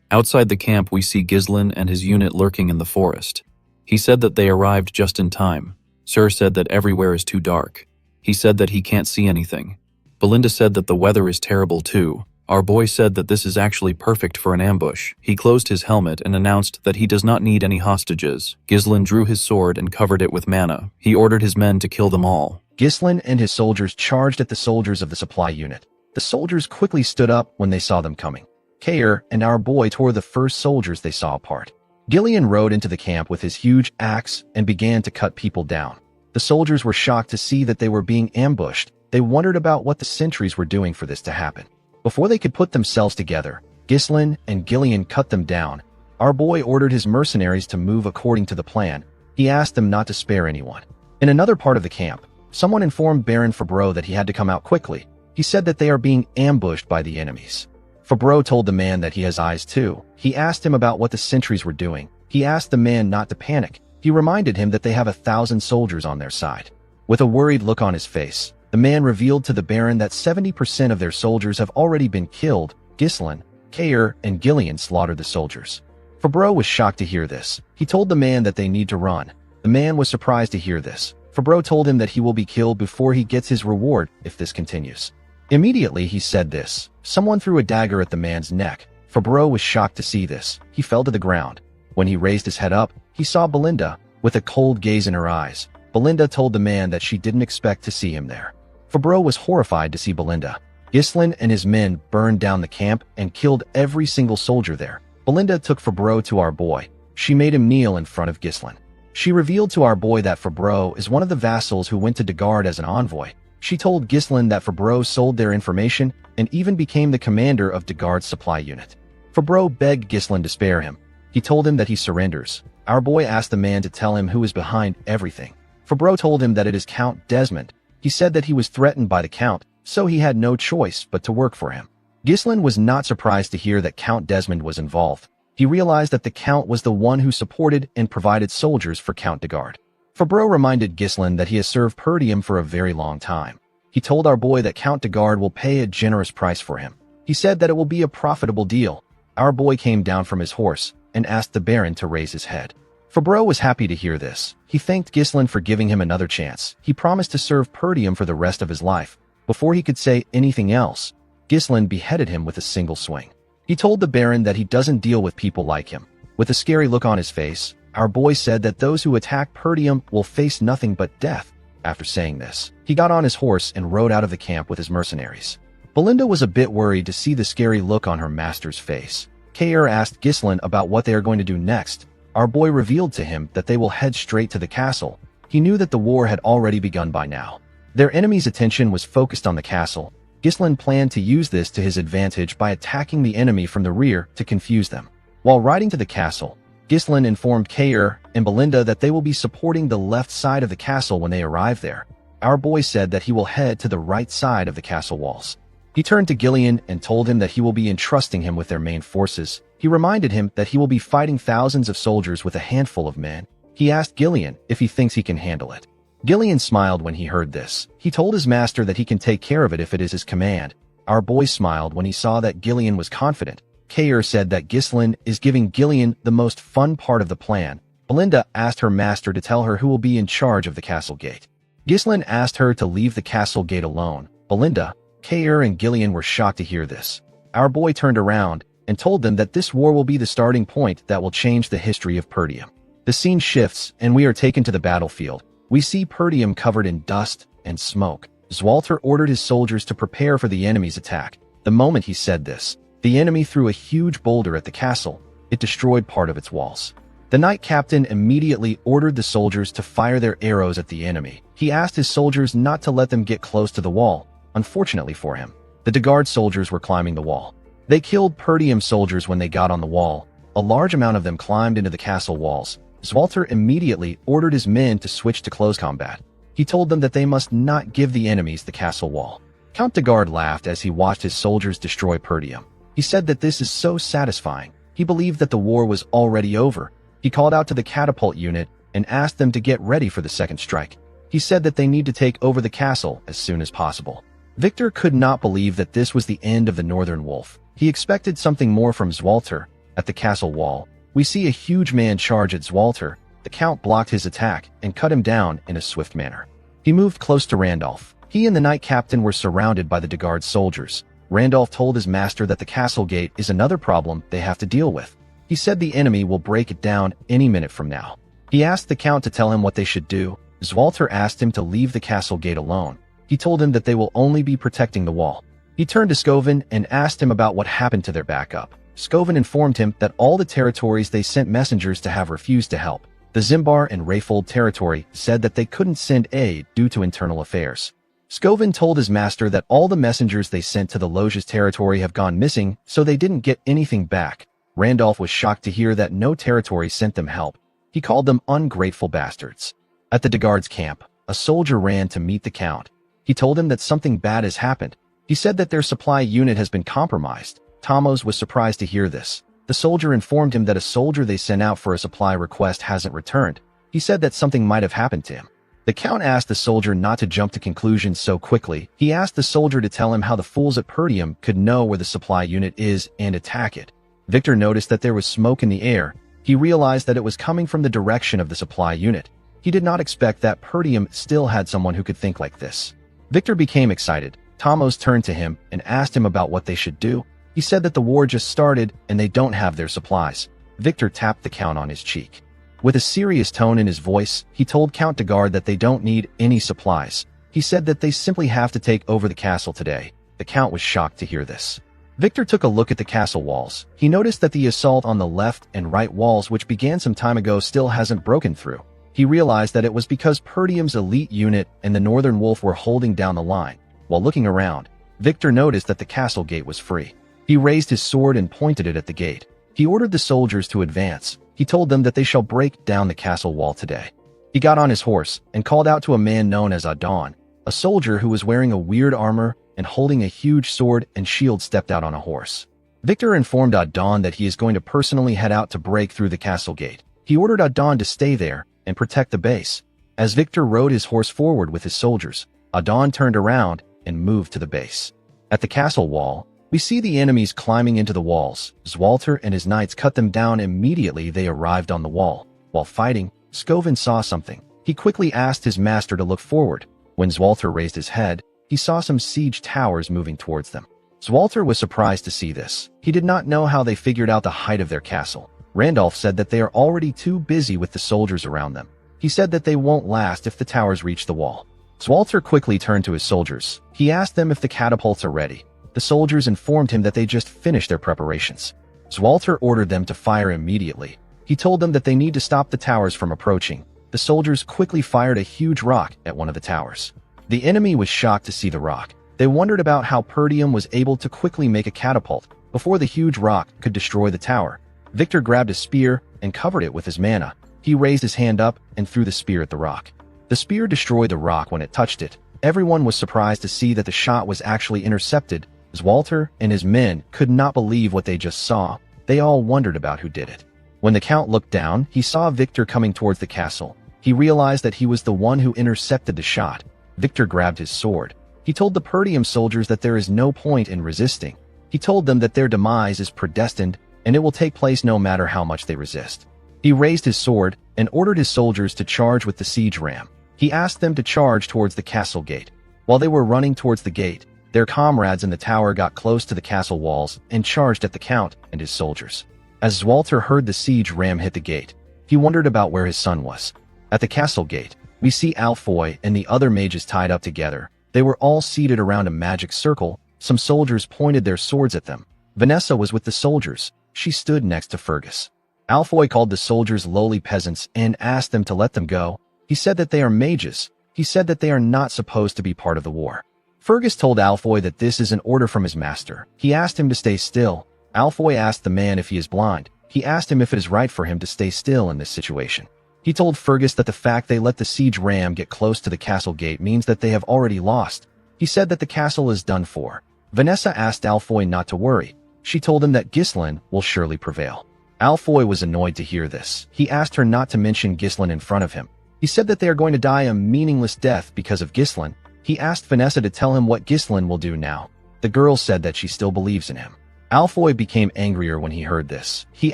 Outside the camp, we see Ghislain and his unit lurking in the forest. He said that they arrived just in time. Sir said that everywhere is too dark. He said that he can't see anything. Belinda said that the weather is terrible too. Our boy said that this is actually perfect for an ambush. He closed his helmet and announced that he does not need any hostages. Ghislain drew his sword and covered it with mana. He ordered his men to kill them all. Ghislain and his soldiers charged at the soldiers of the supply unit. The soldiers quickly stood up when they saw them coming. Kair and our boy tore the first soldiers they saw apart. Gillian rode into the camp with his huge axe and began to cut people down. The soldiers were shocked to see that they were being ambushed. They wondered about what the sentries were doing for this to happen. Before they could put themselves together, Ghislain and Gillian cut them down. Our boy ordered his mercenaries to move according to the plan. He asked them not to spare anyone. In another part of the camp, someone informed Baron Fabro that he had to come out quickly. He said that they are being ambushed by the enemies. Fabro told the man that he has eyes too. He asked him about what the sentries were doing. He asked the man not to panic. He reminded him that they have 1,000 soldiers on their side. With a worried look on his face, the man revealed to the Baron that 70% of their soldiers have already been killed. Ghislain, Kair, and Gillian slaughtered the soldiers. Fabro was shocked to hear this. He told the man that they need to run. The man was surprised to hear this. Fabro told him that he will be killed before he gets his reward if this continues. Immediately he said this. Someone threw a dagger at the man's neck. Fabro was shocked to see this. He fell to the ground. When he raised his head up, he saw Belinda, with a cold gaze in her eyes. Belinda told the man that she didn't expect to see him there. Fabro was horrified to see Belinda. Ghislain and his men burned down the camp and killed every single soldier there. Belinda took Fabro to our boy. She made him kneel in front of Ghislain. She revealed to our boy that Fabro is one of the vassals who went to Dagard as an envoy. She told Ghislain that Fabro sold their information and even became the commander of Dagard's supply unit. Fabro begged Ghislain to spare him. He told him that he surrenders. Our boy asked the man to tell him who is behind everything. Fabro told him that it is Count Desmond. He said that he was threatened by the Count, so he had no choice but to work for him. Ghislain was not surprised to hear that Count Desmond was involved. He realized that the Count was the one who supported and provided soldiers for Count Dagard. Fabro reminded Ghislain that he has served Perdium for a very long time. He told our boy that Count Dagard will pay a generous price for him. He said that it will be a profitable deal. Our boy came down from his horse and asked the Baron to raise his head. Fabro was happy to hear this. He thanked Ghislain for giving him another chance. He promised to serve Perdium for the rest of his life. Before he could say anything else, Ghislain beheaded him with a single swing. He told the Baron that he doesn't deal with people like him. With a scary look on his face, our boy said that those who attack Perdium will face nothing but death. After saying this, he got on his horse and rode out of the camp with his mercenaries. Belinda was a bit worried to see the scary look on her master's face. Kair asked Ghislain about what they are going to do next. Our boy revealed to him that they will head straight to the castle. He knew that the war had already begun by now. Their enemy's attention was focused on the castle. Ghislain planned to use this to his advantage by attacking the enemy from the rear to confuse them. While riding to the castle, Ghislain informed Kair and Belinda that they will be supporting the left side of the castle when they arrive there. Our boy said that he will head to the right side of the castle walls. He turned to Gillian and told him that he will be entrusting him with their main forces. He reminded him that he will be fighting thousands of soldiers with a handful of men. He asked Gillian if he thinks he can handle it. Gillian smiled when he heard this. He told his master that he can take care of it if it is his command. Our boy smiled when he saw that Gillian was confident. Kair said that Ghislain is giving Gillian the most fun part of the plan. Belinda asked her master to tell her who will be in charge of the castle gate. Ghislaine asked her to leave the castle gate alone. Belinda, Kair, and Gillian were shocked to hear this. Our boy turned around and told them that this war will be the starting point that will change the history of Perdium. The scene shifts, and we are taken to the battlefield. We see Perdium covered in dust and smoke. Zwalter ordered his soldiers to prepare for the enemy's attack. The moment he said this, the enemy threw a huge boulder at the castle. It destroyed part of its walls. The knight captain immediately ordered the soldiers to fire their arrows at the enemy. He asked his soldiers not to let them get close to the wall. Unfortunately for him, the Degard soldiers were climbing the wall. They killed Perdium soldiers when they got on the wall. A large amount of them climbed into the castle walls. Zwalter immediately ordered his men to switch to close combat. He told them that they must not give the enemies the castle wall. Count Degard laughed as he watched his soldiers destroy Perdium. He said that this is so satisfying. He believed that the war was already over. He called out to the catapult unit and asked them to get ready for the second strike. He said that they need to take over the castle as soon as possible. Victor could not believe that this was the end of the Northern Wolf. He expected something more from Zwalter. At the castle wall, we see a huge man charge at Zwalter. The Count blocked his attack and cut him down in a swift manner. He moved close to Randolph. He and the knight captain were surrounded by the Degard soldiers. Randolph told his master that the castle gate is another problem they have to deal with. He said the enemy will break it down any minute from now. He asked the Count to tell him what they should do. Zwalter asked him to leave the castle gate alone. He told him that they will only be protecting the wall. He turned to Scovin and asked him about what happened to their backup. Scovin informed him that all the territories they sent messengers to have refused to help. The Zimbar and Rayfold territory said that they couldn't send aid due to internal affairs. Scovin told his master that all the messengers they sent to the Loges territory have gone missing, so they didn't get anything back. Randolph was shocked to hear that no territory sent them help. He called them ungrateful bastards. At the Degard's camp, a soldier ran to meet the Count. He told him that something bad has happened. He said that their supply unit has been compromised. Tomos was surprised to hear this. The soldier informed him that a soldier they sent out for a supply request hasn't returned. He said that something might have happened to him. The Count asked the soldier not to jump to conclusions so quickly. He asked the soldier to tell him how the fools at Perdium could know where the supply unit is and attack it. Victor noticed that there was smoke in the air. He realized that it was coming from the direction of the supply unit. He did not expect that Perdium still had someone who could think like this. Victor became excited. Tomos turned to him and asked him about what they should do. He said that the war just started and they don't have their supplies. Victor tapped the Count on his cheek. With a serious tone in his voice, he told Count Degard that they don't need any supplies. He said that they simply have to take over the castle today. The Count was shocked to hear this. Victor took a look at the castle walls. He noticed that the assault on the left and right walls, which began some time ago, still hasn't broken through. He realized that it was because Perdium's elite unit and the Northern Wolf were holding down the line. While looking around, Victor noticed that the castle gate was free. He raised his sword and pointed it at the gate. He ordered the soldiers to advance. He told them that they shall break down the castle wall today. He got on his horse and called out to a man known as Adon. A soldier who was wearing a weird armor and holding a huge sword and shield stepped out on a horse. Victor informed Adon that he is going to personally head out to break through the castle gate. He ordered Adon to stay there and protect the base. As Victor rode his horse forward with his soldiers, Adon turned around and moved to the base. At the castle wall, we see the enemies climbing into the walls. Zwalter and his knights cut them down immediately they arrived on the wall. While fighting, Scovin saw something. He quickly asked his master to look forward. When Zwalter raised his head, he saw some siege towers moving towards them. Zwalter was surprised to see this. He did not know how they figured out the height of their castle. Randolph said that they are already too busy with the soldiers around them. He said that they won't last if the towers reach the wall. Zwalter quickly turned to his soldiers. He asked them if the catapults are ready. The soldiers informed him that they just finished their preparations. Zwalter ordered them to fire immediately. He told them that they need to stop the towers from approaching. The soldiers quickly fired a huge rock at one of the towers. The enemy was shocked to see the rock. They wondered about how Perdium was able to quickly make a catapult before the huge rock could destroy the tower. Victor grabbed a spear and covered it with his mana. He raised his hand up and threw the spear at the rock. The spear destroyed the rock when it touched it. Everyone was surprised to see that the shot was actually intercepted. Zwalter and his men could not believe what they just saw. They all wondered about who did it. When the Count looked down, he saw Victor coming towards the castle. He realized that he was the one who intercepted the shot. Victor grabbed his sword. He told the Perdium soldiers that there is no point in resisting. He told them that their demise is predestined and it will take place no matter how much they resist. He raised his sword and ordered his soldiers to charge with the siege ram. He asked them to charge towards the castle gate. While they were running towards the gate, their comrades in the tower got close to the castle walls and charged at the count and his soldiers. As Zwalter heard the siege ram hit the gate, he wondered about where his son was. At the castle gate, we see Alfoy and the other mages tied up together. They were all seated around a magic circle. Some soldiers pointed their swords at them. Vanessa was with the soldiers. She stood next to Fergus. Alfoy called the soldiers lowly peasants and asked them to let them go. He said that they are mages. He said that they are not supposed to be part of the war. Fergus told Alfoy that this is an order from his master. He asked him to stay still. Alfoy asked the man if he is blind. He asked him if it is right for him to stay still in this situation. He told Fergus that the fact they let the siege ram get close to the castle gate means that they have already lost. He said that the castle is done for. Vanessa asked Alfoy not to worry. She told him that Ghislain will surely prevail. Alfoy was annoyed to hear this. He asked her not to mention Ghislain in front of him. He said that they are going to die a meaningless death because of Ghislain. He asked Vanessa to tell him what Ghislain will do now. The girl said that she still believes in him. Alfoy became angrier when he heard this. He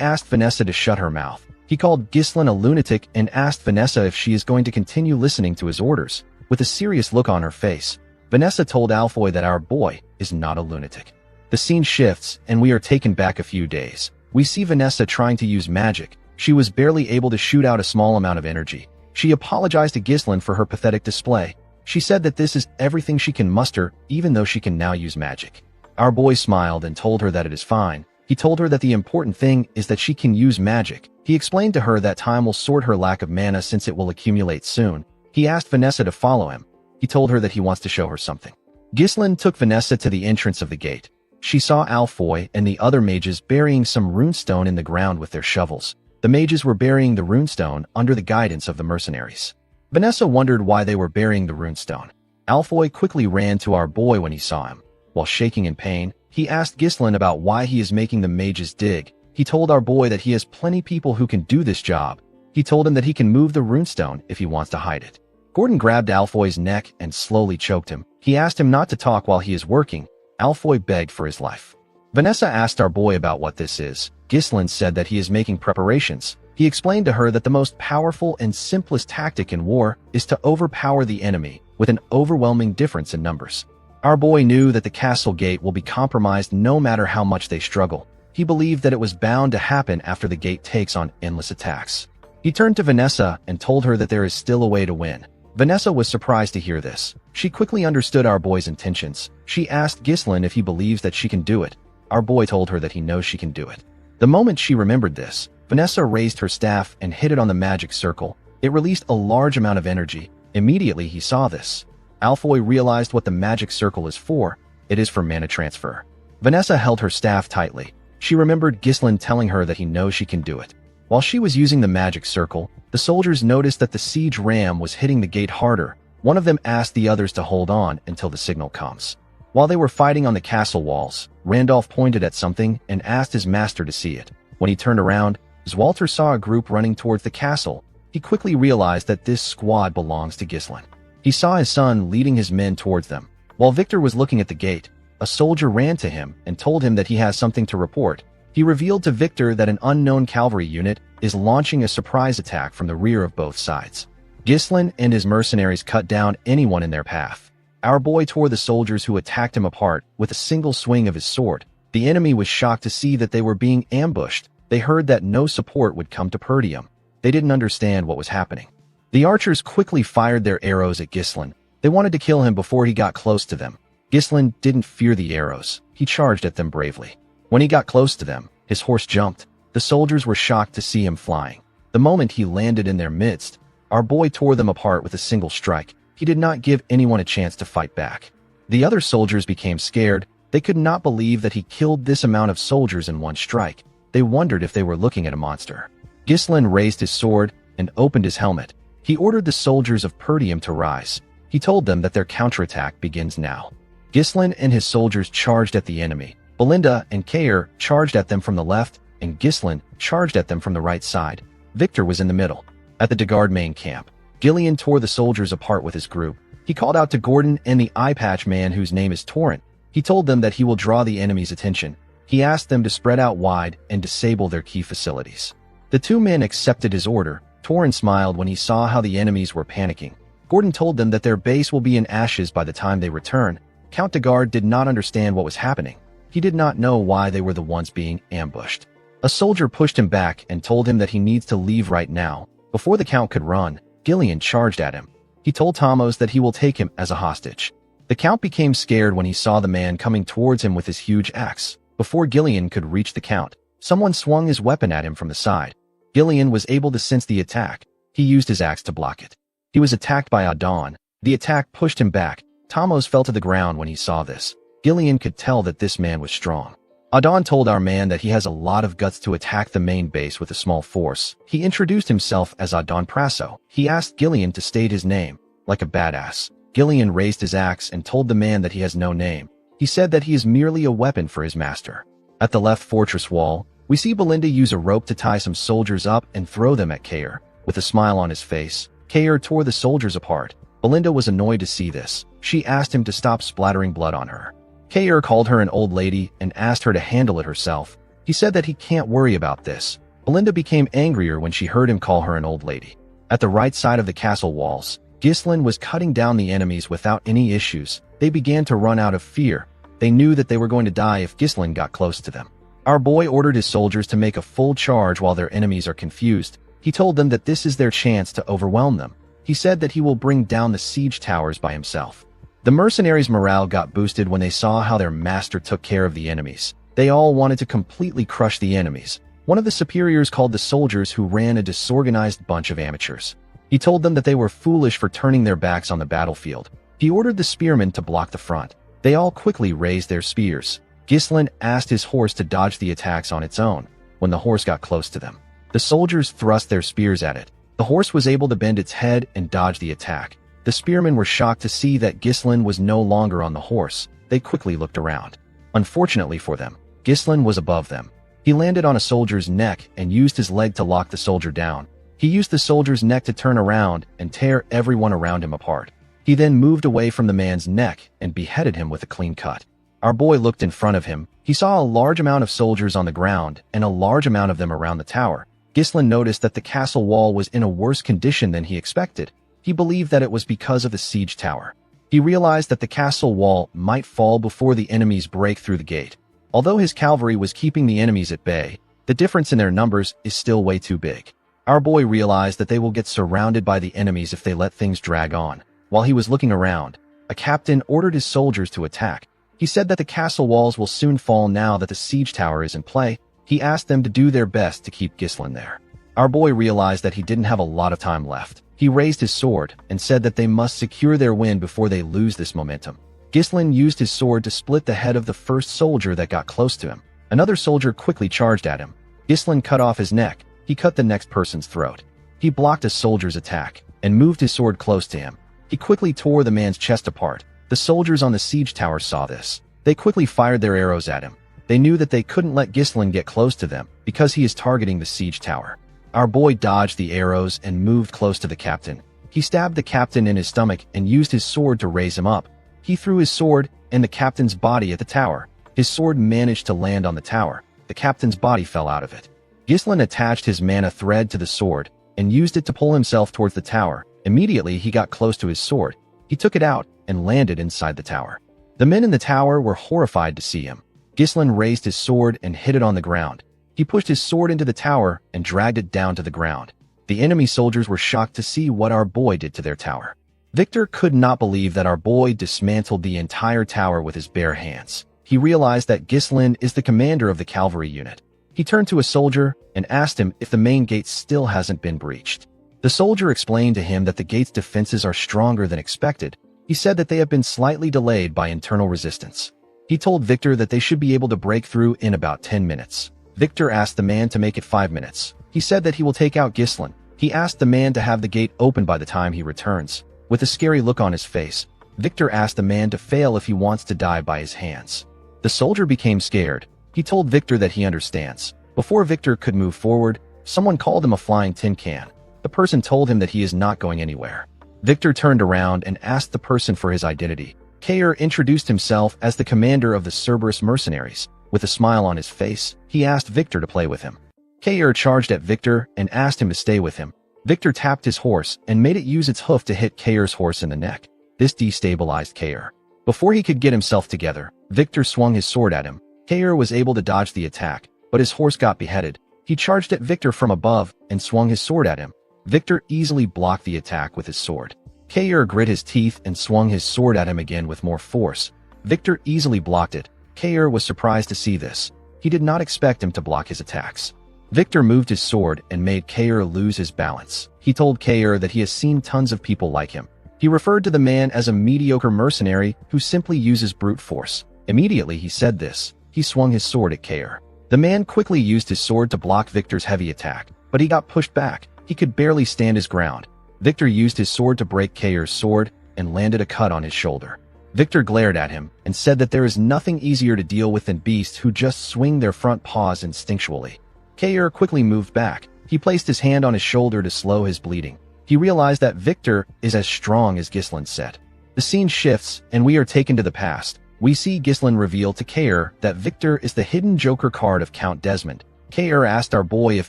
asked Vanessa to shut her mouth. He called Ghislain a lunatic and asked Vanessa if she is going to continue listening to his orders. With a serious look on her face, Vanessa told Alfoy that our boy is not a lunatic. The scene shifts, and we are taken back a few days. We see Vanessa trying to use magic. She was barely able to shoot out a small amount of energy. She apologized to Ghislain for her pathetic display. She said that this is everything she can muster, even though she can now use magic. Our boy smiled and told her that it is fine. He told her that the important thing is that she can use magic. He explained to her that time will sort her lack of mana since it will accumulate soon. He asked Vanessa to follow him. He told her that he wants to show her something. Ghislain took Vanessa to the entrance of the gate. She saw Alfoy and the other mages burying some runestone in the ground with their shovels. The mages were burying the runestone under the guidance of the mercenaries. Vanessa wondered why they were burying the runestone. Alfoy quickly ran to our boy when he saw him. While shaking in pain, he asked Ghislain about why he is making the mages dig. He told our boy that he has plenty people who can do this job. He told him that he can move the runestone if he wants to hide it. Gordon grabbed Alfoy's neck and slowly choked him. He asked him not to talk while he is working. Alfoy begged for his life. Vanessa asked our boy about what this is. Ghislain said that he is making preparations. He explained to her that the most powerful and simplest tactic in war is to overpower the enemy with an overwhelming difference in numbers. Our boy knew that the castle gate will be compromised no matter how much they struggle. He believed that it was bound to happen after the gate takes on endless attacks. He turned to Vanessa and told her that there is still a way to win. Vanessa was surprised to hear this. She quickly understood our boy's intentions. She asked Ghislain if he believes that she can do it. Our boy told her that he knows she can do it. The moment she remembered this, Vanessa raised her staff and hit it on the magic circle. It released a large amount of energy. Immediately he saw this. Alfoy realized what the magic circle is for. It is for mana transfer. Vanessa held her staff tightly. She remembered Ghislain telling her that he knows she can do it. While she was using the magic circle, the soldiers noticed that the siege ram was hitting the gate harder. One of them asked the others to hold on until the signal comes. While they were fighting on the castle walls, Randolph pointed at something and asked his master to see it. When he turned around, Zwalter saw a group running towards the castle. He quickly realized that this squad belongs to Ghislain. He saw his son leading his men towards them. While Victor was looking at the gate, a soldier ran to him and told him that he has something to report. He revealed to Victor that an unknown cavalry unit is launching a surprise attack from the rear of both sides. Ghislain and his mercenaries cut down anyone in their path. Our boy tore the soldiers who attacked him apart with a single swing of his sword. The enemy was shocked to see that they were being ambushed. They heard that no support would come to Perdium. They didn't understand what was happening. The archers quickly fired their arrows at Ghislain. They wanted to kill him before he got close to them. Ghislain didn't fear the arrows. He charged at them bravely. When he got close to them, his horse jumped. The soldiers were shocked to see him flying. The moment he landed in their midst, our boy tore them apart with a single strike. He did not give anyone a chance to fight back. The other soldiers became scared. They could not believe that he killed this amount of soldiers in one strike. They wondered if they were looking at a monster. Ghislain raised his sword and opened his helmet. He ordered the soldiers of Perdium to rise. He told them that their counterattack begins now. Ghislain and his soldiers charged at the enemy. Belinda and Kair charged at them from the left, and Ghislain charged at them from the right side. Victor was in the middle. At the Degard main camp, Gillian tore the soldiers apart with his group. He called out to Gordon and the eye patch man whose name is Torrent. He told them that he will draw the enemy's attention. He asked them to spread out wide and disable their key facilities. The two men accepted his order. Torin smiled when he saw how the enemies were panicking. Gordon told them that their base will be in ashes by the time they return. Count de Garde did not understand what was happening. He did not know why they were the ones being ambushed. A soldier pushed him back and told him that he needs to leave right now. Before the Count could run, Gillian charged at him. He told Thomas that he will take him as a hostage. The Count became scared when he saw the man coming towards him with his huge axe. Before Gillian could reach the Count, someone swung his weapon at him from the side. Gillian was able to sense the attack. He used his axe to block it. He was attacked by Adon. The attack pushed him back. Thomas fell to the ground when he saw this. Gillian could tell that this man was strong. Adon told our man that he has a lot of guts to attack the main base with a small force. He introduced himself as Adon Prasso. He asked Gillian to state his name, like a badass. Gillian raised his axe and told the man that he has no name. He said that he is merely a weapon for his master. At the left fortress wall, we see Belinda use a rope to tie some soldiers up and throw them at Kair. With a smile on his face, Kair tore the soldiers apart. Belinda was annoyed to see this. She asked him to stop splattering blood on her. Kair called her an old lady and asked her to handle it herself. He said that he can't worry about this. Belinda became angrier when she heard him call her an old lady. At the right side of the castle walls, Ghislain was cutting down the enemies without any issues. They began to run out of fear. They knew that they were going to die if Ghislain got close to them. Our boy ordered his soldiers to make a full charge while their enemies are confused. He told them that this is their chance to overwhelm them. He said that he will bring down the siege towers by himself. The mercenaries' morale got boosted when they saw how their master took care of the enemies. They all wanted to completely crush the enemies. One of the superiors called the soldiers who ran a disorganized bunch of amateurs. He told them that they were foolish for turning their backs on the battlefield. He ordered the spearmen to block the front. They all quickly raised their spears. Ghislain asked his horse to dodge the attacks on its own. When the horse got close to them, the soldiers thrust their spears at it. The horse was able to bend its head and dodge the attack. The spearmen were shocked to see that Ghislain was no longer on the horse. They quickly looked around. Unfortunately for them, Ghislain was above them. He landed on a soldier's neck and used his leg to lock the soldier down. He used the soldier's neck to turn around and tear everyone around him apart. He then moved away from the man's neck and beheaded him with a clean cut. Our boy looked in front of him. He saw a large amount of soldiers on the ground and a large amount of them around the tower. Ghislain noticed that the castle wall was in a worse condition than he expected. He believed that it was because of the siege tower. He realized that the castle wall might fall before the enemies break through the gate. Although his cavalry was keeping the enemies at bay, the difference in their numbers is still way too big. Our boy realized that they will get surrounded by the enemies if they let things drag on. While he was looking around, a captain ordered his soldiers to attack. He said that the castle walls will soon fall now that the siege tower is in play. He asked them to do their best to keep Ghislain there. Our boy realized that he didn't have a lot of time left. He raised his sword and said that they must secure their win before they lose this momentum. Ghislain used his sword to split the head of the first soldier that got close to him. Another soldier quickly charged at him. Ghislain cut off his neck. He cut the next person's throat. He blocked a soldier's attack and moved his sword close to him. He quickly tore the man's chest apart. The soldiers on the siege tower saw this. They quickly fired their arrows at him. They knew that they couldn't let Ghislain get close to them because he is targeting the siege tower. Our boy dodged the arrows and moved close to the captain. He stabbed the captain in his stomach and used his sword to raise him up. He threw his sword and the captain's body at the tower. His sword managed to land on the tower. The captain's body fell out of it. Ghislain attached his mana thread to the sword and used it to pull himself towards the tower. Immediately, he got close to his sword. He took it out and landed inside the tower. The men in the tower were horrified to see him. Ghislain raised his sword and hit it on the ground. He pushed his sword into the tower and dragged it down to the ground. The enemy soldiers were shocked to see what our boy did to their tower. Victor could not believe that our boy dismantled the entire tower with his bare hands. He realized that Ghislain is the commander of the cavalry unit. He turned to a soldier and asked him if the main gate still hasn't been breached. The soldier explained to him that the gate's defenses are stronger than expected. He said that they have been slightly delayed by internal resistance. He told Victor that they should be able to break through in about 10 minutes. Victor asked the man to make it 5 minutes. He said that he will take out Ghislain. He asked the man to have the gate open by the time he returns. With a scary look on his face, Victor asked the man to fail if he wants to die by his hands. The soldier became scared. He told Victor that he understands. Before Victor could move forward, someone called him a flying tin can. The person told him that he is not going anywhere. Victor turned around and asked the person for his identity. Kair introduced himself as the commander of the Regressed Mercenaries. With a smile on his face, he asked Victor to play with him. Kair charged at Victor and asked him to stay with him. Victor tapped his horse and made it use its hoof to hit Kair's horse in the neck. This destabilized Kair. Before he could get himself together, Victor swung his sword at him. Kair was able to dodge the attack, but his horse got beheaded. He charged at Victor from above and swung his sword at him. Victor easily blocked the attack with his sword. Kair grit his teeth and swung his sword at him again with more force. Victor easily blocked it. Kair was surprised to see this. He did not expect him to block his attacks. Victor moved his sword and made Kair lose his balance. He told Kair that he has seen tons of people like him. He referred to the man as a mediocre mercenary who simply uses brute force. Immediately he said this, he swung his sword at Kair. The man quickly used his sword to block Victor's heavy attack, but he got pushed back. He could barely stand his ground. Victor used his sword to break Kair's sword and landed a cut on his shoulder. Victor glared at him and said that there is nothing easier to deal with than beasts who just swing their front paws instinctually. Kair quickly moved back. He placed his hand on his shoulder to slow his bleeding. He realized that Victor is as strong as Ghislain said. The scene shifts, and we are taken to the past. We see Ghislain reveal to Kair that Victor is the hidden Joker card of Count Desmond. Kair asked our boy if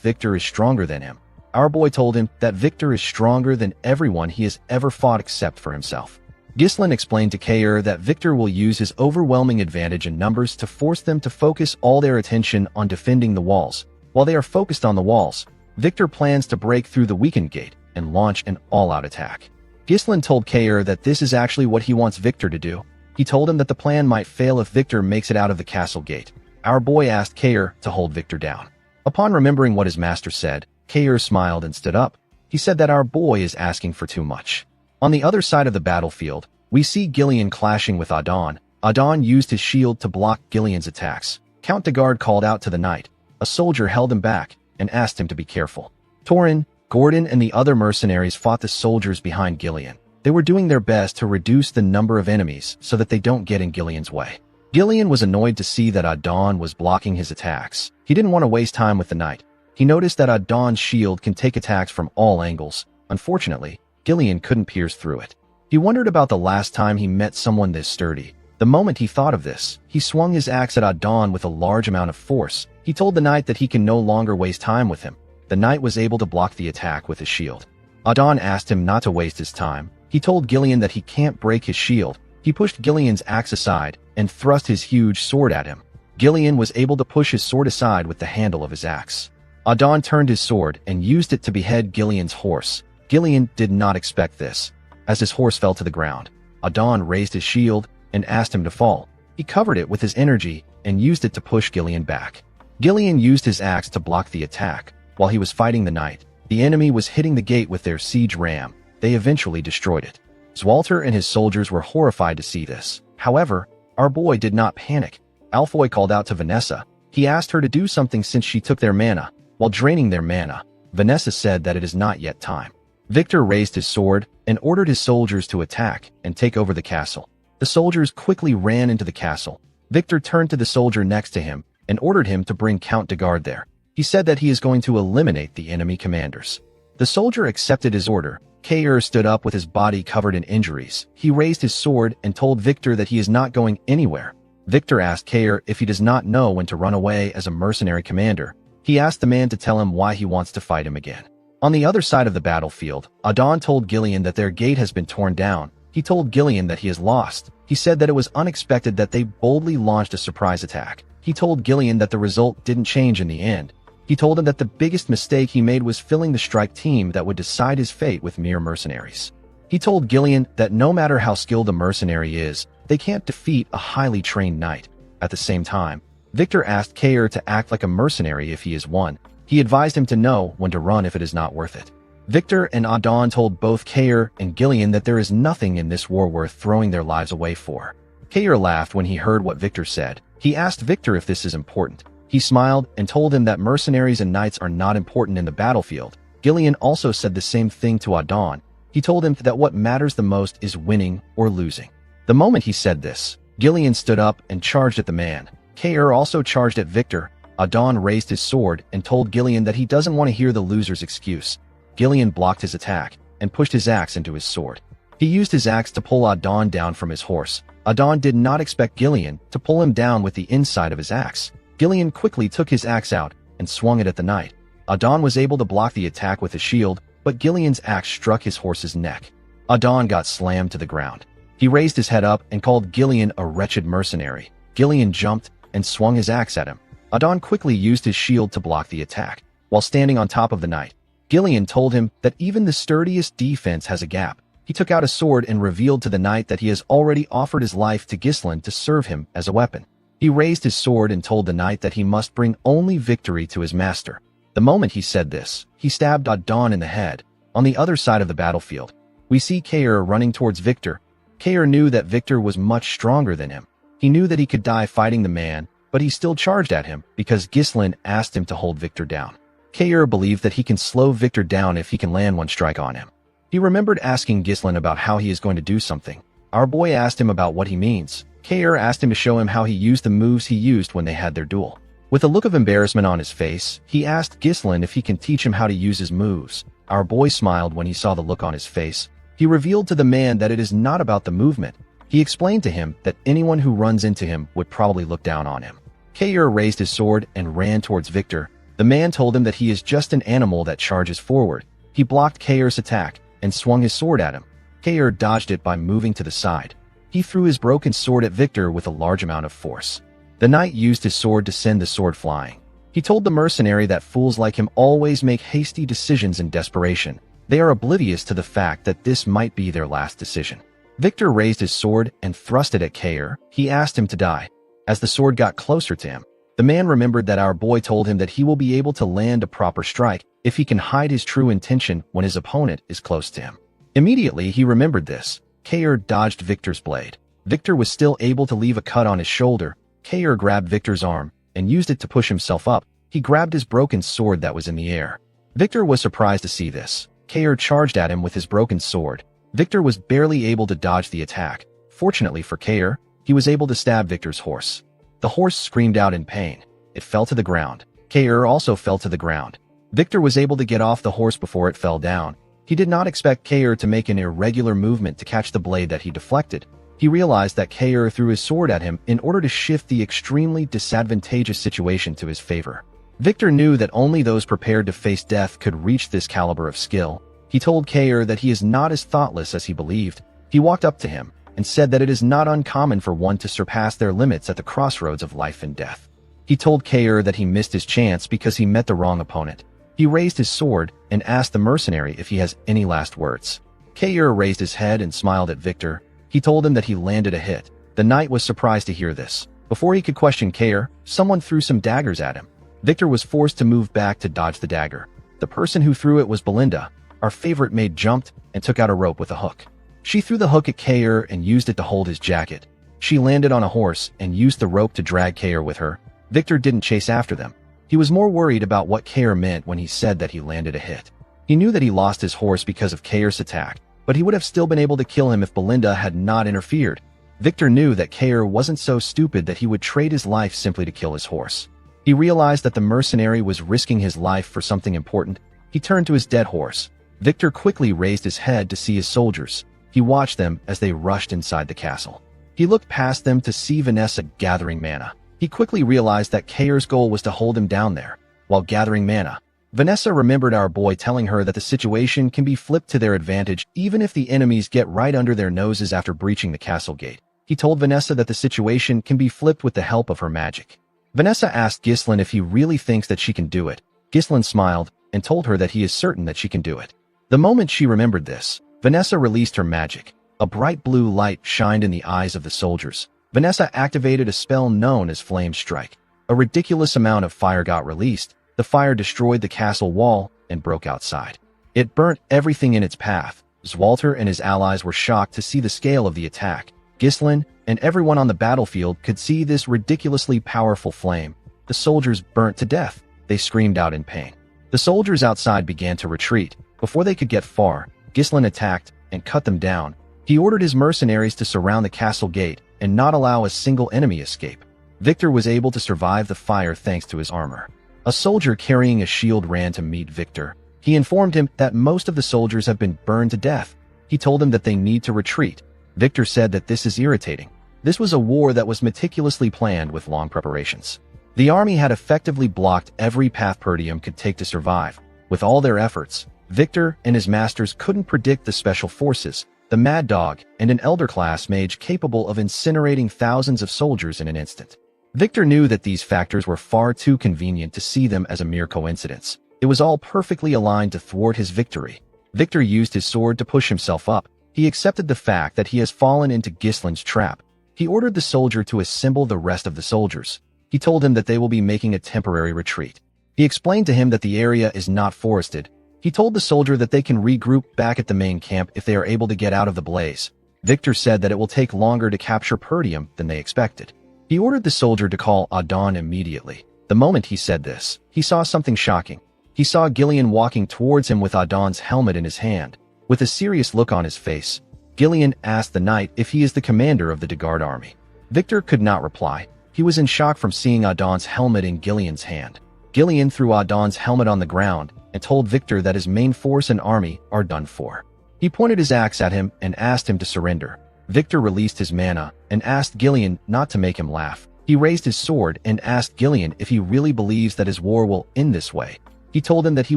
Victor is stronger than him. Our boy told him that Victor is stronger than everyone he has ever fought except for himself. Ghislain explained to Kair that Victor will use his overwhelming advantage in numbers to force them to focus all their attention on defending the walls. While they are focused on the walls, Victor plans to break through the weakened gate and launch an all-out attack. Ghislain told Kair that this is actually what he wants Victor to do. He told him that the plan might fail if Victor makes it out of the castle gate. Our boy asked Kair to hold Victor down. Upon remembering what his master said, Kair smiled and stood up. He said that our boy is asking for too much. On the other side of the battlefield, we see Gillian clashing with Adon. Adon used his shield to block Gillian's attacks. Count de Garde called out to the knight. A soldier held him back and asked him to be careful. Torin, Gordon, and the other mercenaries fought the soldiers behind Gillian. They were doing their best to reduce the number of enemies so that they don't get in Gillian's way. Gillian was annoyed to see that Adon was blocking his attacks. He didn't want to waste time with the knight. He noticed that Adon's shield can take attacks from all angles. Unfortunately, Gillian couldn't pierce through it. He wondered about the last time he met someone this sturdy. The moment he thought of this, he swung his axe at Adon with a large amount of force. He told the knight that he can no longer waste time with him. The knight was able to block the attack with his shield. Adon asked him not to waste his time. He told Gillian that he can't break his shield. He pushed Gillian's axe aside and thrust his huge sword at him. Gillian was able to push his sword aside with the handle of his axe. Adon turned his sword and used it to behead Gillian's horse. Gillian did not expect this. As his horse fell to the ground, Adon raised his shield and asked him to fall. He covered it with his energy and used it to push Gillian back. Gillian used his axe to block the attack. While he was fighting the knight, the enemy was hitting the gate with their siege ram. They eventually destroyed it. Zwalter and his soldiers were horrified to see this. However, our boy did not panic. Alfoy called out to Vanessa. He asked her to do something since she took their mana. While draining their mana, Vanessa said that it is not yet time. Victor raised his sword and ordered his soldiers to attack and take over the castle. The soldiers quickly ran into the castle. Victor turned to the soldier next to him and ordered him to bring Count de Garde there. He said that he is going to eliminate the enemy commanders. The soldier accepted his order. Kair stood up with his body covered in injuries. He raised his sword and told Victor that he is not going anywhere. Victor asked Kair if he does not know when to run away as a mercenary commander. He asked the man to tell him why he wants to fight him again. On the other side of the battlefield, Adon told Gillian that their gate has been torn down. He told Gillian that he is lost. He said that it was unexpected that they boldly launched a surprise attack. He told Gillian that the result didn't change in the end. He told him that the biggest mistake he made was filling the strike team that would decide his fate with mere mercenaries. He told Gillian that no matter how skilled a mercenary is, they can't defeat a highly trained knight. At the same time, Victor asked Kair to act like a mercenary if he is one. He advised him to know when to run if it is not worth it. Victor and Adon told both Kair and Gillian that there is nothing in this war worth throwing their lives away for. Kair laughed when he heard what Victor said. He asked Victor if this is important. He smiled and told him that mercenaries and knights are not important in the battlefield. Gillian also said the same thing to Adon. He told him that what matters the most is winning or losing. The moment he said this, Gillian stood up and charged at the man. Kair also charged at Victor. Adon raised his sword and told Gillian that he doesn't want to hear the loser's excuse. Gillian blocked his attack and pushed his axe into his sword. He used his axe to pull Adon down from his horse. Adon did not expect Gillian to pull him down with the inside of his axe. Gillian quickly took his axe out and swung it at the knight. Adon was able to block the attack with his shield, but Gillian's axe struck his horse's neck. Adon got slammed to the ground. He raised his head up and called Gillian a wretched mercenary. Gillian jumped and swung his axe at him. Adon quickly used his shield to block the attack. While standing on top of the knight, Gillian told him that even the sturdiest defense has a gap. He took out a sword and revealed to the knight that he has already offered his life to Ghislain to serve him as a weapon. He raised his sword and told the knight that he must bring only victory to his master. The moment he said this, he stabbed Adon in the head. On the other side of the battlefield, we see Kair running towards Victor. Kair knew that Victor was much stronger than him. He knew that he could die fighting the man, but he still charged at him because Ghislain asked him to hold Victor down. Kair believed that he can slow Victor down if he can land one strike on him. He remembered asking Ghislain about how he is going to do something. Our boy asked him about what he means. Kair asked him to show him how he used the moves he used when they had their duel. With a look of embarrassment on his face, he asked Ghislain if he can teach him how to use his moves. Our boy smiled when he saw the look on his face. He revealed to the man that it is not about the movement. He explained to him that anyone who runs into him would probably look down on him. Kair raised his sword and ran towards Victor. The man told him that he is just an animal that charges forward. He blocked Kair's attack and swung his sword at him. Kair dodged it by moving to the side. He threw his broken sword at Victor with a large amount of force. The knight used his sword to send the sword flying. He told the mercenary that fools like him always make hasty decisions in desperation. They are oblivious to the fact that this might be their last decision. Victor raised his sword and thrust it at Kair. He asked him to die. As the sword got closer to him, the man remembered that our boy told him that he will be able to land a proper strike if he can hide his true intention when his opponent is close to him. Immediately, he remembered this. Kair dodged Victor's blade. Victor was still able to leave a cut on his shoulder. Kair grabbed Victor's arm and used it to push himself up. He grabbed his broken sword that was in the air. Victor was surprised to see this. Kair charged at him with his broken sword. Victor was barely able to dodge the attack. Fortunately for Kair, he was able to stab Victor's horse. The horse screamed out in pain. It fell to the ground. Kair also fell to the ground. Victor was able to get off the horse before it fell down. He did not expect Kair to make an irregular movement to catch the blade that he deflected. He realized that Kair threw his sword at him in order to shift the extremely disadvantageous situation to his favor. Victor knew that only those prepared to face death could reach this caliber of skill. He told Kair that he is not as thoughtless as he believed. He walked up to him and said that it is not uncommon for one to surpass their limits at the crossroads of life and death. He told Kair that he missed his chance because he met the wrong opponent. He raised his sword and asked the mercenary if he has any last words. Kair raised his head and smiled at Victor. He told him that he landed a hit. The knight was surprised to hear this. Before he could question Kair, someone threw some daggers at him. Victor was forced to move back to dodge the dagger. The person who threw it was Belinda. Our favorite maid jumped and took out a rope with a hook. She threw the hook at Kair and used it to hold his jacket. She landed on a horse and used the rope to drag Kair with her. Victor didn't chase after them. He was more worried about what Kair meant when he said that he landed a hit. He knew that he lost his horse because of Kair's attack, but he would have still been able to kill him if Belinda had not interfered. Victor knew that Kair wasn't so stupid that he would trade his life simply to kill his horse. He realized that the mercenary was risking his life for something important. He turned to his dead horse. Victor quickly raised his head to see his soldiers. He watched them as they rushed inside the castle. He looked past them to see Vanessa gathering mana. He quickly realized that Kair's goal was to hold him down there. While gathering mana, Vanessa remembered our boy telling her that the situation can be flipped to their advantage even if the enemies get right under their noses after breaching the castle gate. He told Vanessa that the situation can be flipped with the help of her magic. Vanessa asked Ghislain if he really thinks that she can do it. Ghislain smiled and told her that he is certain that she can do it. The moment she remembered this, Vanessa released her magic. A bright blue light shined in the eyes of the soldiers. Vanessa activated a spell known as Flame Strike. A ridiculous amount of fire got released. The fire destroyed the castle wall and broke outside. It burnt everything in its path. Zwalter and his allies were shocked to see the scale of the attack. Ghislain and everyone on the battlefield could see this ridiculously powerful flame. The soldiers burnt to death. They screamed out in pain. The soldiers outside began to retreat. Before they could get far, Ghislain attacked and cut them down. He ordered his mercenaries to surround the castle gate and not allow a single enemy escape. Victor was able to survive the fire thanks to his armor. A soldier carrying a shield ran to meet Victor. He informed him that most of the soldiers have been burned to death. He told them that they need to retreat. Victor said that this is irritating. This was a war that was meticulously planned with long preparations. The army had effectively blocked every path Perdium could take to survive. With all their efforts, Victor and his masters couldn't predict the special forces, the Mad Dog, and an elder class mage capable of incinerating thousands of soldiers in an instant. Victor knew that these factors were far too convenient to see them as a mere coincidence. It was all perfectly aligned to thwart his victory. Victor used his sword to push himself up. He accepted the fact that he has fallen into Gislin's trap. He ordered the soldier to assemble the rest of the soldiers. He told him that they will be making a temporary retreat. He explained to him that the area is not forested. He told the soldier that they can regroup back at the main camp if they are able to get out of the blaze. Victor said that it will take longer to capture Perdium than they expected. He ordered the soldier to call Adon immediately. The moment he said this, he saw something shocking. He saw Gillian walking towards him with Adon's helmet in his hand. With a serious look on his face, Gillian asked the knight if he is the commander of the Degard army. Victor could not reply. He was in shock from seeing Adon's helmet in Gillian's hand. Gillian threw Adon's helmet on the ground and told Victor that his main force and army are done for. He pointed his axe at him and asked him to surrender. Victor released his mana and asked Gillian not to make him laugh. He raised his sword and asked Gillian if he really believes that his war will end this way. He told him that he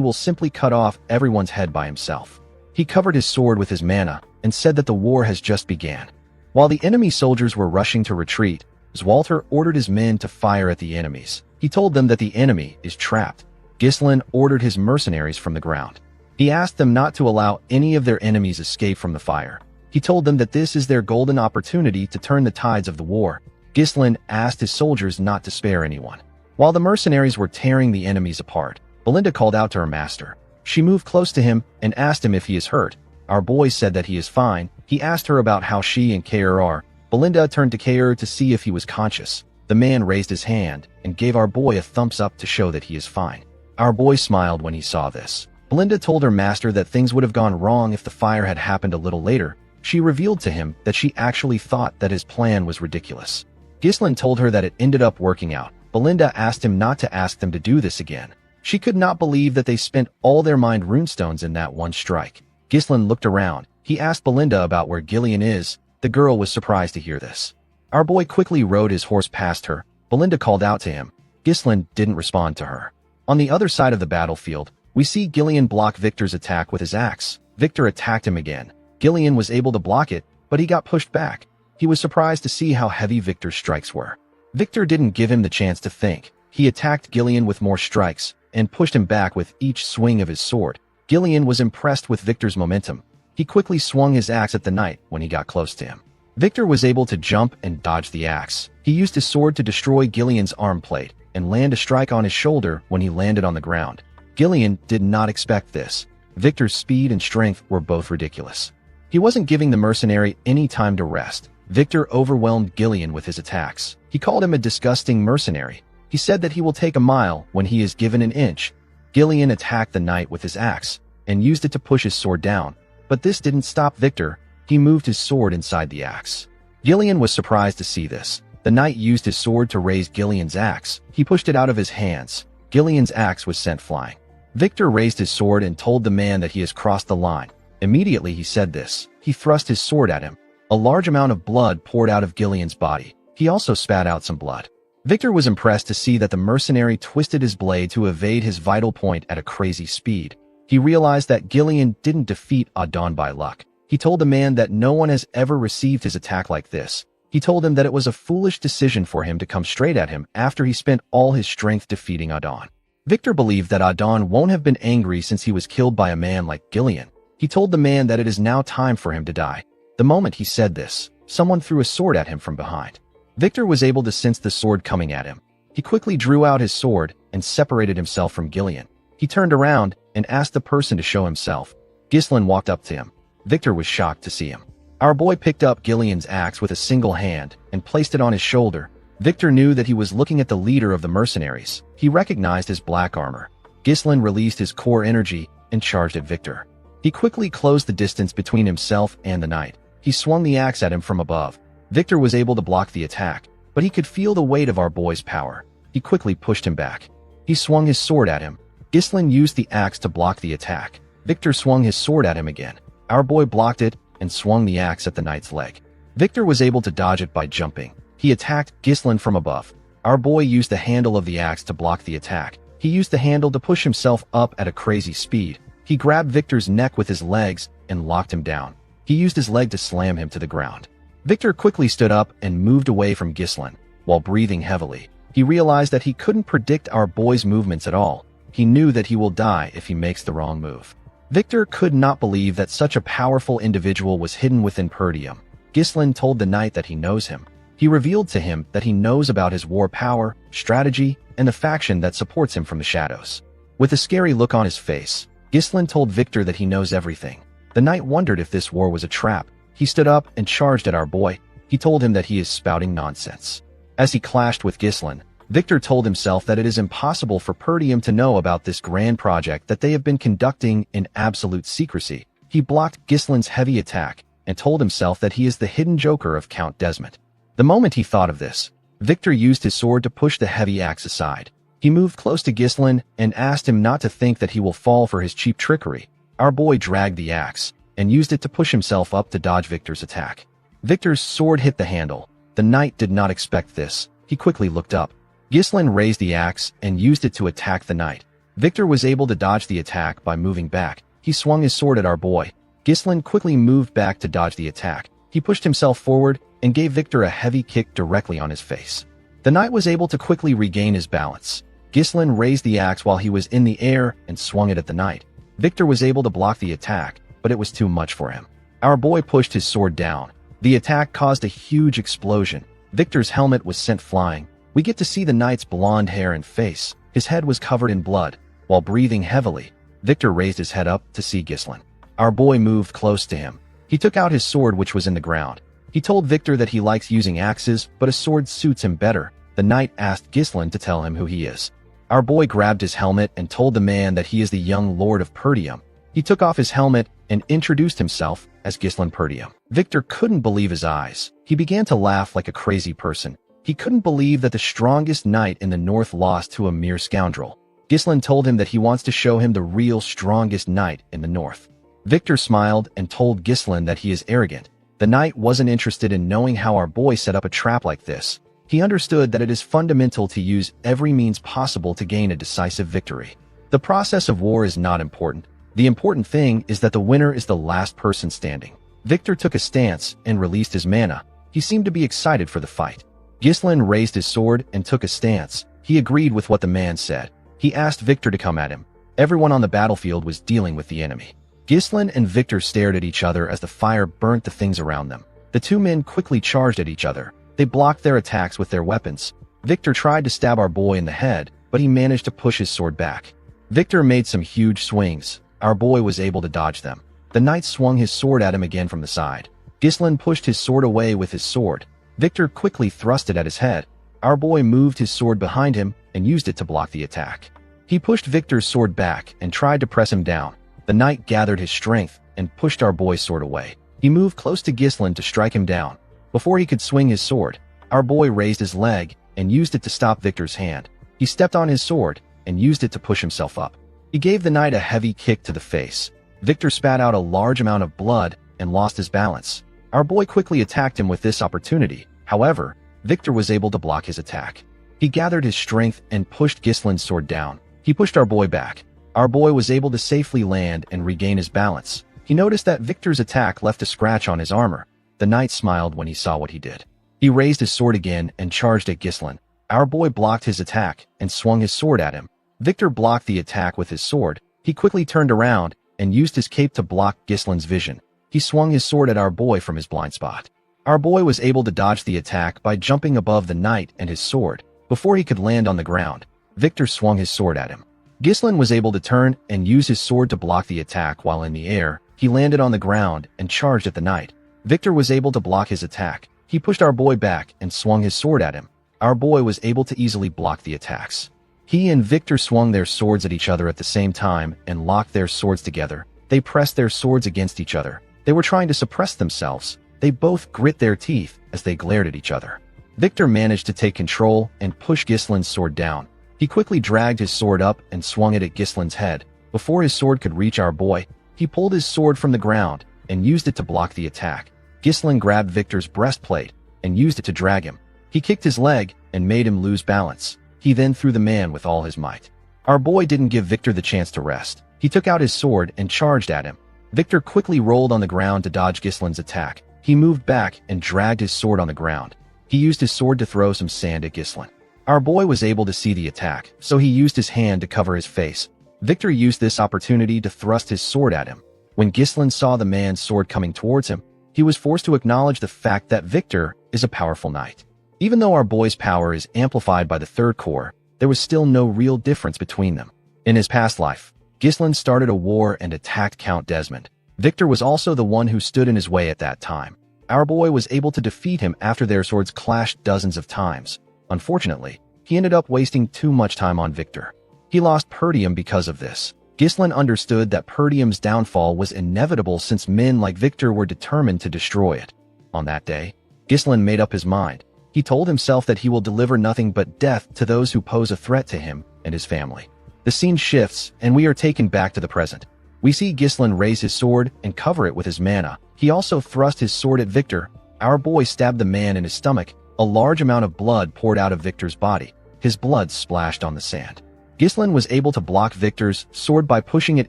will simply cut off everyone's head by himself. He covered his sword with his mana and said that the war has just began. While the enemy soldiers were rushing to retreat, Zwalter ordered his men to fire at the enemies. He told them that the enemy is trapped. Gislin ordered his mercenaries from the ground. He asked them not to allow any of their enemies escape from the fire. He told them that this is their golden opportunity to turn the tides of the war. Gislin asked his soldiers not to spare anyone. While the mercenaries were tearing the enemies apart, Belinda called out to her master. She moved close to him and asked him if he is hurt. Our boy said that he is fine. He asked her about how she and Kair are. Belinda turned to Kair to see if he was conscious. The man raised his hand and gave our boy a thumbs up to show that he is fine. Our boy smiled when he saw this. Belinda told her master that things would have gone wrong if the fire had happened a little later. She revealed to him that she actually thought that his plan was ridiculous. Gislin told her that it ended up working out. Belinda asked him not to ask them to do this again. She could not believe that they spent all their mind runestones in that one strike. Gislin looked around. He asked Belinda about where Gillian is. The girl was surprised to hear this. Our boy quickly rode his horse past her. Belinda called out to him. Gislin didn't respond to her. On the other side of the battlefield, we see Gillian block Victor's attack with his axe. Victor attacked him again. Gillian was able to block it, but he got pushed back. He was surprised to see how heavy Victor's strikes were. Victor didn't give him the chance to think. He attacked Gillian with more strikes and pushed him back with each swing of his sword. Gillian was impressed with Victor's momentum. He quickly swung his axe at the knight when he got close to him. Victor was able to jump and dodge the axe. He used his sword to destroy Gillian's arm plate and land a strike on his shoulder when he landed on the ground. Gillian did not expect this. Victor's speed and strength were both ridiculous. He wasn't giving the mercenary any time to rest. Victor overwhelmed Gillian with his attacks. He called him a disgusting mercenary. He said that he will take a mile when he is given an inch. Gillian attacked the knight with his axe and used it to push his sword down. But this didn't stop Victor. He moved his sword inside the axe. Gillian was surprised to see this. The knight used his sword to raise Gillian's axe. He pushed it out of his hands. Gillian's axe was sent flying. Victor raised his sword and told the man that he has crossed the line. Immediately he said this. He thrust his sword at him. A large amount of blood poured out of Gillian's body. He also spat out some blood. Victor was impressed to see that the mercenary twisted his blade to evade his vital point at a crazy speed. He realized that Gillian didn't defeat Adon by luck. He told the man that no one has ever received his attack like this. He told him that it was a foolish decision for him to come straight at him after he spent all his strength defeating Adon. Victor believed that Adon won't have been angry since he was killed by a man like Gillian. He told the man that it is now time for him to die. The moment he said this, someone threw a sword at him from behind. Victor was able to sense the sword coming at him. He quickly drew out his sword and separated himself from Gillian. He turned around and asked the person to show himself. Gislin walked up to him. Victor was shocked to see him. Our boy picked up Gillian's axe with a single hand and placed it on his shoulder. Victor knew that he was looking at the leader of the mercenaries. He recognized his black armor. Gislin released his core energy and charged at Victor. He quickly closed the distance between himself and the knight. He swung the axe at him from above. Victor was able to block the attack, but he could feel the weight of our boy's power. He quickly pushed him back. He swung his sword at him. Gislin used the axe to block the attack. Victor swung his sword at him again. Our boy blocked it and swung the axe at the knight's leg. Victor was able to dodge it by jumping. He attacked Gislin from above. Our boy used the handle of the axe to block the attack. He used the handle to push himself up at a crazy speed. He grabbed Victor's neck with his legs and locked him down. He used his leg to slam him to the ground. Victor quickly stood up and moved away from Ghislain, while breathing heavily. He realized that he couldn't predict our boy's movements at all. He knew that he will die if he makes the wrong move. Victor could not believe that such a powerful individual was hidden within Perdium. Ghislain told the knight that he knows him. He revealed to him that he knows about his war power, strategy, and the faction that supports him from the shadows. With a scary look on his face, Ghislain told Victor that he knows everything. The knight wondered if this war was a trap. He stood up and charged at our boy. He told him that he is spouting nonsense. As he clashed with Ghislain, Victor told himself that it is impossible for Perdium to know about this grand project that they have been conducting in absolute secrecy. He blocked Ghislain's heavy attack and told himself that he is the hidden joker of Count Desmond. The moment he thought of this, Victor used his sword to push the heavy axe aside. He moved close to Ghislain and asked him not to think that he will fall for his cheap trickery. Our boy dragged the axe and used it to push himself up to dodge Victor's attack. Victor's sword hit the handle. The knight did not expect this. He quickly looked up. Ghislain raised the axe and used it to attack the knight. Victor was able to dodge the attack by moving back. He swung his sword at our boy. Ghislain quickly moved back to dodge the attack. He pushed himself forward and gave Victor a heavy kick directly on his face. The knight was able to quickly regain his balance. Ghislain raised the axe while he was in the air and swung it at the knight. Victor was able to block the attack, but it was too much for him. Our boy pushed his sword down. The attack caused a huge explosion. Victor's helmet was sent flying. We get to see the knight's blonde hair and face. His head was covered in blood. While breathing heavily, Victor raised his head up to see Ghislain. Our boy moved close to him. He took out his sword, which was in the ground. He told Victor that he likes using axes, but a sword suits him better. The knight asked Ghislain to tell him who he is. Our boy grabbed his helmet and told the man that he is the young lord of Perdium. He took off his helmet and introduced himself as Ghislain Perdium. Victor couldn't believe his eyes. He began to laugh like a crazy person. He couldn't believe that the strongest knight in the north lost to a mere scoundrel. Ghislain told him that he wants to show him the real strongest knight in the north. Victor smiled and told Ghislain that he is arrogant. The knight wasn't interested in knowing how our boy set up a trap like this. He understood that it is fundamental to use every means possible to gain a decisive victory. The process of war is not important. The important thing is that the winner is the last person standing. Victor took a stance and released his mana. He seemed to be excited for the fight. Ghislain raised his sword and took a stance. He agreed with what the man said. He asked Victor to come at him. Everyone on the battlefield was dealing with the enemy. Ghislain and Victor stared at each other as the fire burnt the things around them. The two men quickly charged at each other. They blocked their attacks with their weapons. Victor tried to stab our boy in the head, but he managed to push his sword back. Victor made some huge swings. Our boy was able to dodge them. The knight swung his sword at him again from the side. Ghislain pushed his sword away with his sword. Victor quickly thrust it at his head. Our boy moved his sword behind him and used it to block the attack. He pushed Victor's sword back and tried to press him down. The knight gathered his strength and pushed our boy's sword away. He moved close to Ghislain to strike him down. Before he could swing his sword, our boy raised his leg and used it to stop Victor's hand. He stepped on his sword and used it to push himself up. He gave the knight a heavy kick to the face. Victor spat out a large amount of blood and lost his balance. Our boy quickly attacked him with this opportunity. However, Victor was able to block his attack. He gathered his strength and pushed Ghislain's sword down. He pushed our boy back. Our boy was able to safely land and regain his balance. He noticed that Victor's attack left a scratch on his armor. The knight smiled when he saw what he did. He raised his sword again and charged at Ghislain. Our boy blocked his attack and swung his sword at him. Victor blocked the attack with his sword. He quickly turned around and used his cape to block Ghislain's vision. He swung his sword at our boy from his blind spot. Our boy was able to dodge the attack by jumping above the knight and his sword. Before he could land on the ground, Victor swung his sword at him. Ghislain was able to turn and use his sword to block the attack while in the air. He landed on the ground and charged at the knight. Victor was able to block his attack. He pushed our boy back and swung his sword at him. Our boy was able to easily block the attacks. He and Victor swung their swords at each other at the same time and locked their swords together. They pressed their swords against each other. They were trying to suppress themselves. They both grit their teeth as they glared at each other. Victor managed to take control and push Ghislain's sword down. He quickly dragged his sword up and swung it at Ghislain's head. Before his sword could reach our boy, he pulled his sword from the ground and used it to block the attack. Ghislain grabbed Victor's breastplate and used it to drag him. He kicked his leg and made him lose balance. He then threw the man with all his might. Our boy didn't give Victor the chance to rest. He took out his sword and charged at him. Victor quickly rolled on the ground to dodge Gislin's attack. He moved back and dragged his sword on the ground. He used his sword to throw some sand at Gislin. Our boy was able to see the attack, so he used his hand to cover his face. Victor used this opportunity to thrust his sword at him. When Gislin saw the man's sword coming towards him, he was forced to acknowledge the fact that Victor is a powerful knight. Even though our boy's power is amplified by the third core, there was still no real difference between them. In his past life, Gislin started a war and attacked Count Desmond. Victor was also the one who stood in his way at that time. Our boy was able to defeat him after their swords clashed dozens of times. Unfortunately, he ended up wasting too much time on Victor. He lost Perdium because of this. Gislin understood that Perdium's downfall was inevitable since men like Victor were determined to destroy it. On that day, Gislin made up his mind. He told himself that he will deliver nothing but death to those who pose a threat to him and his family. The scene shifts, and we are taken back to the present. We see Gislin raise his sword and cover it with his mana. He also thrust his sword at Victor. Our boy stabbed the man in his stomach. A large amount of blood poured out of Victor's body. His blood splashed on the sand. Gislin was able to block Victor's sword by pushing it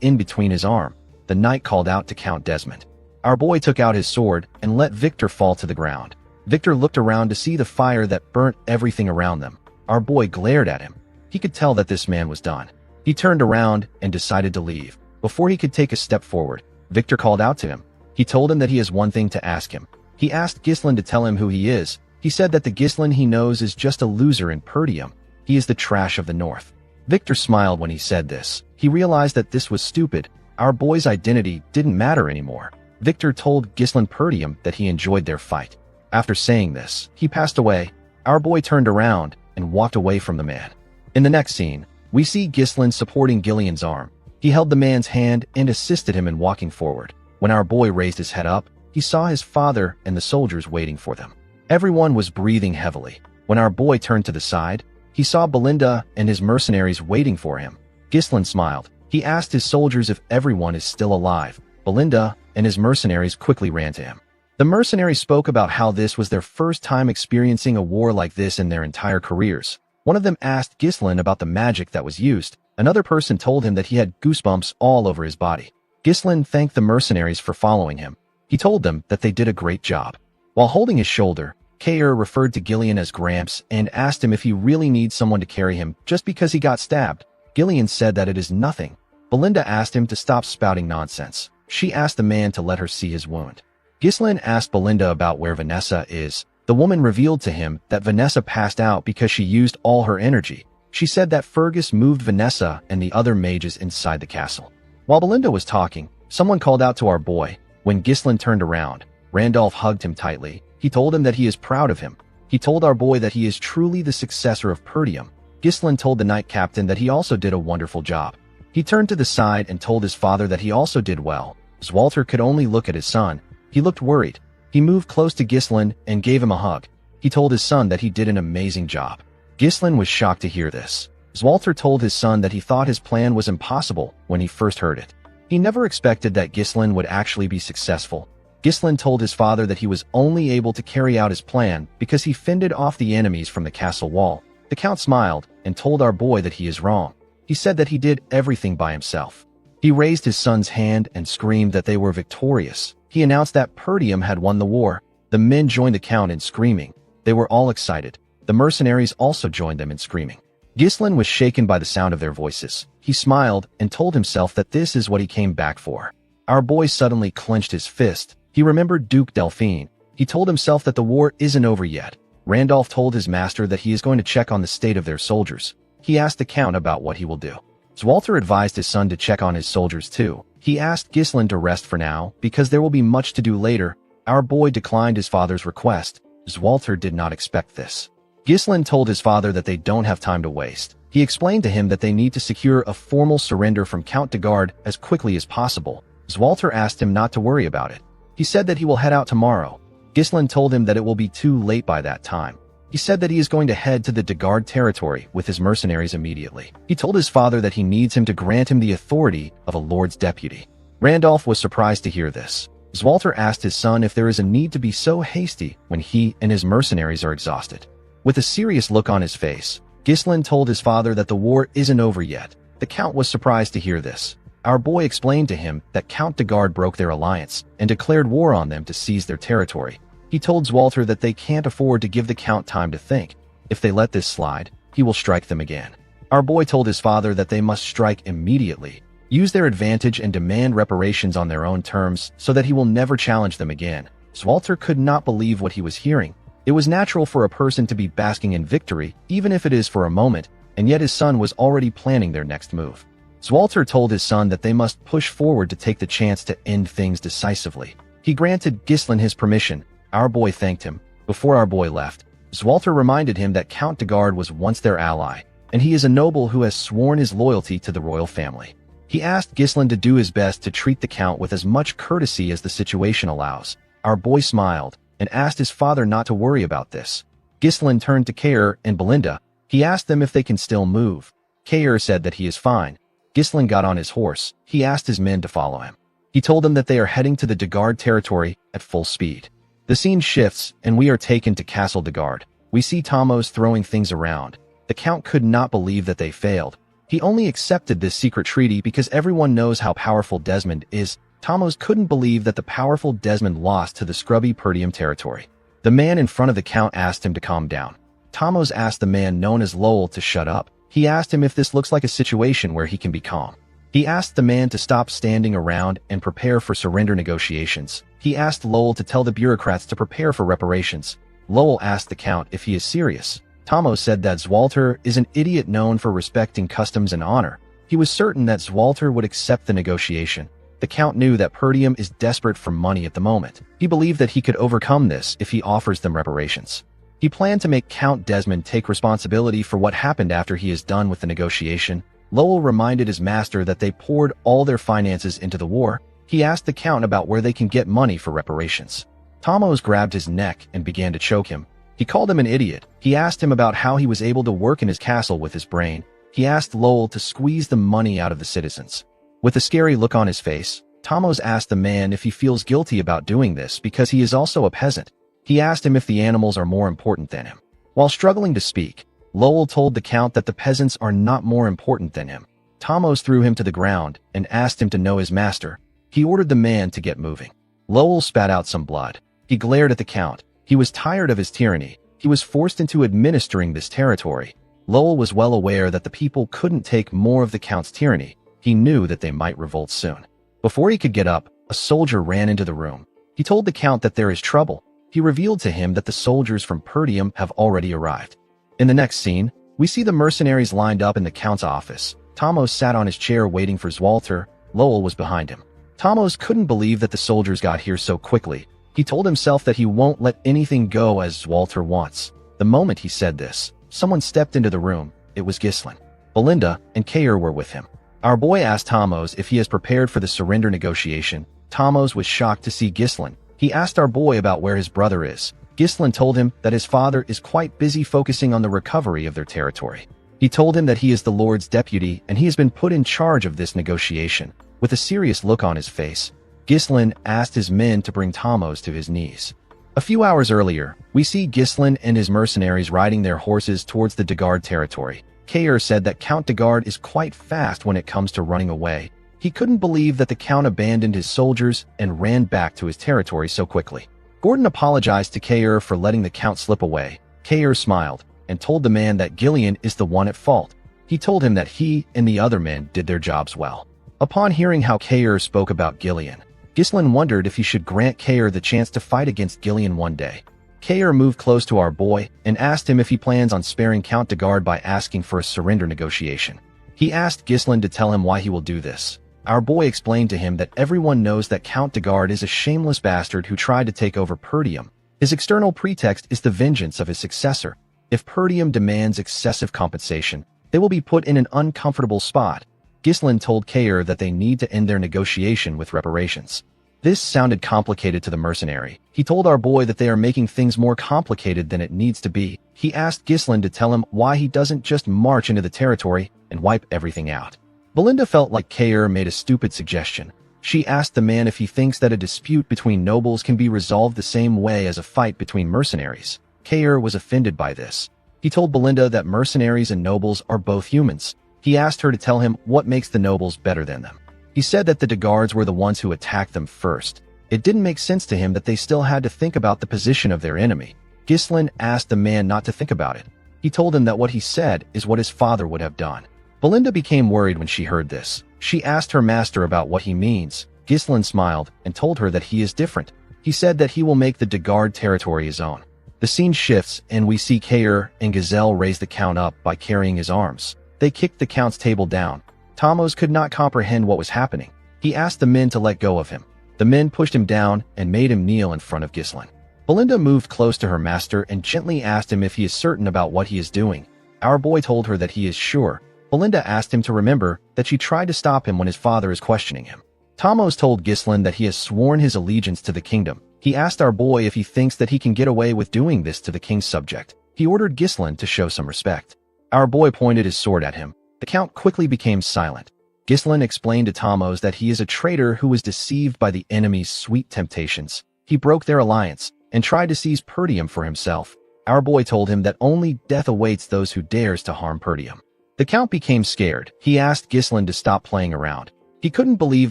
in between his arm. The knight called out to Count Desmond. Our boy took out his sword and let Victor fall to the ground. Victor looked around to see the fire that burnt everything around them. Our boy glared at him. He could tell that this man was done. He turned around and decided to leave. Before he could take a step forward, Victor called out to him. He told him that he has one thing to ask him. He asked Gislin to tell him who he is. He said that the Gislin he knows is just a loser in Perdium. He is the trash of the North. Victor smiled when he said this. He realized that this was stupid. Our boy's identity didn't matter anymore. Victor told Gislin Perdium that he enjoyed their fight. After saying this, he passed away. Our boy turned around and walked away from the man. In the next scene, we see Gislin supporting Gillian's arm. He held the man's hand and assisted him in walking forward. When our boy raised his head up, he saw his father and the soldiers waiting for them. Everyone was breathing heavily. When our boy turned to the side, he saw Belinda and his mercenaries waiting for him. Gislin smiled. He asked his soldiers if everyone is still alive. Belinda and his mercenaries quickly ran to him. The mercenaries spoke about how this was their first time experiencing a war like this in their entire careers. One of them asked Gislin about the magic that was used. Another person told him that he had goosebumps all over his body. Gislin thanked the mercenaries for following him. He told them that they did a great job. While holding his shoulder, Kair referred to Gillian as Gramps and asked him if he really needs someone to carry him just because he got stabbed. Gillian said that it is nothing. Belinda asked him to stop spouting nonsense. She asked the man to let her see his wound. Gislin asked Belinda about where Vanessa is. The woman revealed to him that Vanessa passed out because she used all her energy. She said that Fergus moved Vanessa and the other mages inside the castle. While Belinda was talking, someone called out to our boy. When Gislin turned around, Randolph hugged him tightly. He told him that he is proud of him. He told our boy that he is truly the successor of Perdium. Gislin told the knight captain that he also did a wonderful job. He turned to the side and told his father that he also did well. Zwalter could only look at his son. He looked worried. He moved close to Gislin and gave him a hug. He told his son that he did an amazing job. Gislin was shocked to hear this. Zwalter told his son that he thought his plan was impossible when he first heard it. He never expected that Gislin would actually be successful. Gislin told his father that he was only able to carry out his plan because he fended off the enemies from the castle wall. The count smiled and told our boy that he is wrong. He said that he did everything by himself. He raised his son's hand and screamed that they were victorious. He announced that Perdium had won the war. The men joined the count in screaming. They were all excited. The mercenaries also joined them in screaming. Gislin was shaken by the sound of their voices. He smiled and told himself that this is what he came back for. Our boy suddenly clenched his fist. He remembered Duke Delphine. He told himself that the war isn't over yet. Randolph told his master that he is going to check on the state of their soldiers. He asked the count about what he will do. Zwalter advised his son to check on his soldiers too. He asked Gislin to rest for now because there will be much to do later. Our boy declined his father's request. Zwalter did not expect this. Gislin told his father that they don't have time to waste. He explained to him that they need to secure a formal surrender from Count de Garde as quickly as possible. Zwalter asked him not to worry about it. He said that he will head out tomorrow. Gislin told him that it will be too late by that time. He said that he is going to head to the de Garde territory with his mercenaries immediately. He told his father that he needs him to grant him the authority of a lord's deputy. Randolph was surprised to hear this. Zwalter asked his son if there is a need to be so hasty when he and his mercenaries are exhausted. With a serious look on his face, Ghislain told his father that the war isn't over yet. The Count was surprised to hear this. Our boy explained to him that Count de Garde broke their alliance and declared war on them to seize their territory. He told Zwalter that they can't afford to give the Count time to think. If they let this slide, he will strike them again. Our boy told his father that they must strike immediately, use their advantage and demand reparations on their own terms so that he will never challenge them again. Zwalter could not believe what he was hearing. It was natural for a person to be basking in victory, even if it is for a moment, and yet his son was already planning their next move. Zwalter told his son that they must push forward to take the chance to end things decisively. He granted Ghislain his permission. Our boy thanked him. Before our boy left, Zwalter reminded him that Count de Garde was once their ally, and he is a noble who has sworn his loyalty to the royal family. He asked Ghislain to do his best to treat the Count with as much courtesy as the situation allows. Our boy smiled and asked his father not to worry about this. Ghislain turned to Kair and Belinda. He asked them if they can still move. Kair said that he is fine. Ghislain got on his horse. He asked his men to follow him. He told them that they are heading to the de Garde territory at full speed. The scene shifts, and we are taken to Castle de Garde. We see Thamos throwing things around. The Count could not believe that they failed. He only accepted this secret treaty because everyone knows how powerful Desmond is. Thamos couldn't believe that the powerful Desmond lost to the scrubby Perdium territory. The man in front of the Count asked him to calm down. Thamos asked the man known as Lowell to shut up. He asked him if this looks like a situation where he can be calm. He asked the man to stop standing around and prepare for surrender negotiations. He asked Lowell to tell the bureaucrats to prepare for reparations. Lowell asked the Count if he is serious. Thamos said that Zwalter is an idiot known for respecting customs and honor. He was certain that Zwalter would accept the negotiation. The Count knew that Perdium is desperate for money at the moment. He believed that he could overcome this if he offers them reparations. He planned to make Count Desmond take responsibility for what happened after he is done with the negotiation. Lowell reminded his master that they poured all their finances into the war. He asked the Count about where they can get money for reparations. Thamos grabbed his neck and began to choke him. He called him an idiot. He asked him about how he was able to work in his castle with his brain. He asked Lowell to squeeze the money out of the citizens. With a scary look on his face, Thamos asked the man if he feels guilty about doing this because he is also a peasant. He asked him if the animals are more important than him. While struggling to speak, Lowell told the Count that the peasants are not more important than him. Thamos threw him to the ground and asked him to know his master. He ordered the man to get moving. Lowell spat out some blood. He glared at the Count. He was tired of his tyranny. He was forced into administering this territory. Lowell was well aware that the people couldn't take more of the Count's tyranny. He knew that they might revolt soon. Before he could get up, a soldier ran into the room. He told the Count that there is trouble. He revealed to him that the soldiers from Perdium have already arrived. In the next scene, we see the mercenaries lined up in the Count's office. Thamos sat on his chair waiting for Zwalter. Lowell was behind him. Thamos couldn't believe that the soldiers got here so quickly. He told himself that he won't let anything go as Zwalter wants. The moment he said this, someone stepped into the room. It was Ghislain. Belinda and Kair were with him. Our boy asked Thamos if he is prepared for the surrender negotiation. Thamos was shocked to see Ghislain. He asked our boy about where his brother is. Ghislain told him that his father is quite busy focusing on the recovery of their territory. He told him that he is the Lord's deputy and he has been put in charge of this negotiation. With a serious look on his face, Ghislain asked his men to bring Thamos to his knees. A few hours earlier, we see Ghislain and his mercenaries riding their horses towards the de Garde territory. Kair said that Count de Garde is quite fast when it comes to running away. He couldn't believe that the Count abandoned his soldiers and ran back to his territory so quickly. Gordon apologized to Kair for letting the Count slip away. Kair smiled and told the man that Gillian is the one at fault. He told him that he and the other men did their jobs well. Upon hearing how Kair spoke about Gillian, Ghislain wondered if he should grant Kair the chance to fight against Gillian one day. Kair moved close to our boy and asked him if he plans on sparing Count de Garde by asking for a surrender negotiation. He asked Ghislain to tell him why he will do this. Our boy explained to him that everyone knows that Count de Garde is a shameless bastard who tried to take over Perdium. His external pretext is the vengeance of his successor. If Perdium demands excessive compensation, they will be put in an uncomfortable spot. Ghislain told Kair that they need to end their negotiation with reparations. This sounded complicated to the mercenary. He told our boy that they are making things more complicated than it needs to be. He asked Ghislain to tell him why he doesn't just march into the territory and wipe everything out. Belinda felt like Kair made a stupid suggestion. She asked the man if he thinks that a dispute between nobles can be resolved the same way as a fight between mercenaries. Kair was offended by this. He told Belinda that mercenaries and nobles are both humans. He asked her to tell him what makes the nobles better than them. He said that the guards were the ones who attacked them first. It didn't make sense to him that they still had to think about the position of their enemy. Ghislain asked the man not to think about it. He told him that what he said is what his father would have done. Belinda became worried when she heard this. She asked her master about what he means. Ghislain smiled and told her that he is different. He said that he will make the Dagard territory his own. The scene shifts and we see Kair and Gazelle raise the Count up by carrying his arms. They kicked the Count's table down. Tamos could not comprehend what was happening. He asked the men to let go of him. The men pushed him down and made him kneel in front of Ghislain. Belinda moved close to her master and gently asked him if he is certain about what he is doing. Our boy told her that he is sure. Belinda asked him to remember that she tried to stop him when his father is questioning him. Tamos told Ghislain that he has sworn his allegiance to the kingdom. He asked our boy if he thinks that he can get away with doing this to the king's subject. He ordered Ghislain to show some respect. Our boy pointed his sword at him. The Count quickly became silent. Ghislain explained to Tamos that he is a traitor who was deceived by the enemy's sweet temptations. He broke their alliance and tried to seize Perdium for himself. Our boy told him that only death awaits those who dares to harm Perdium. The Count became scared. He asked Ghislain to stop playing around. He couldn't believe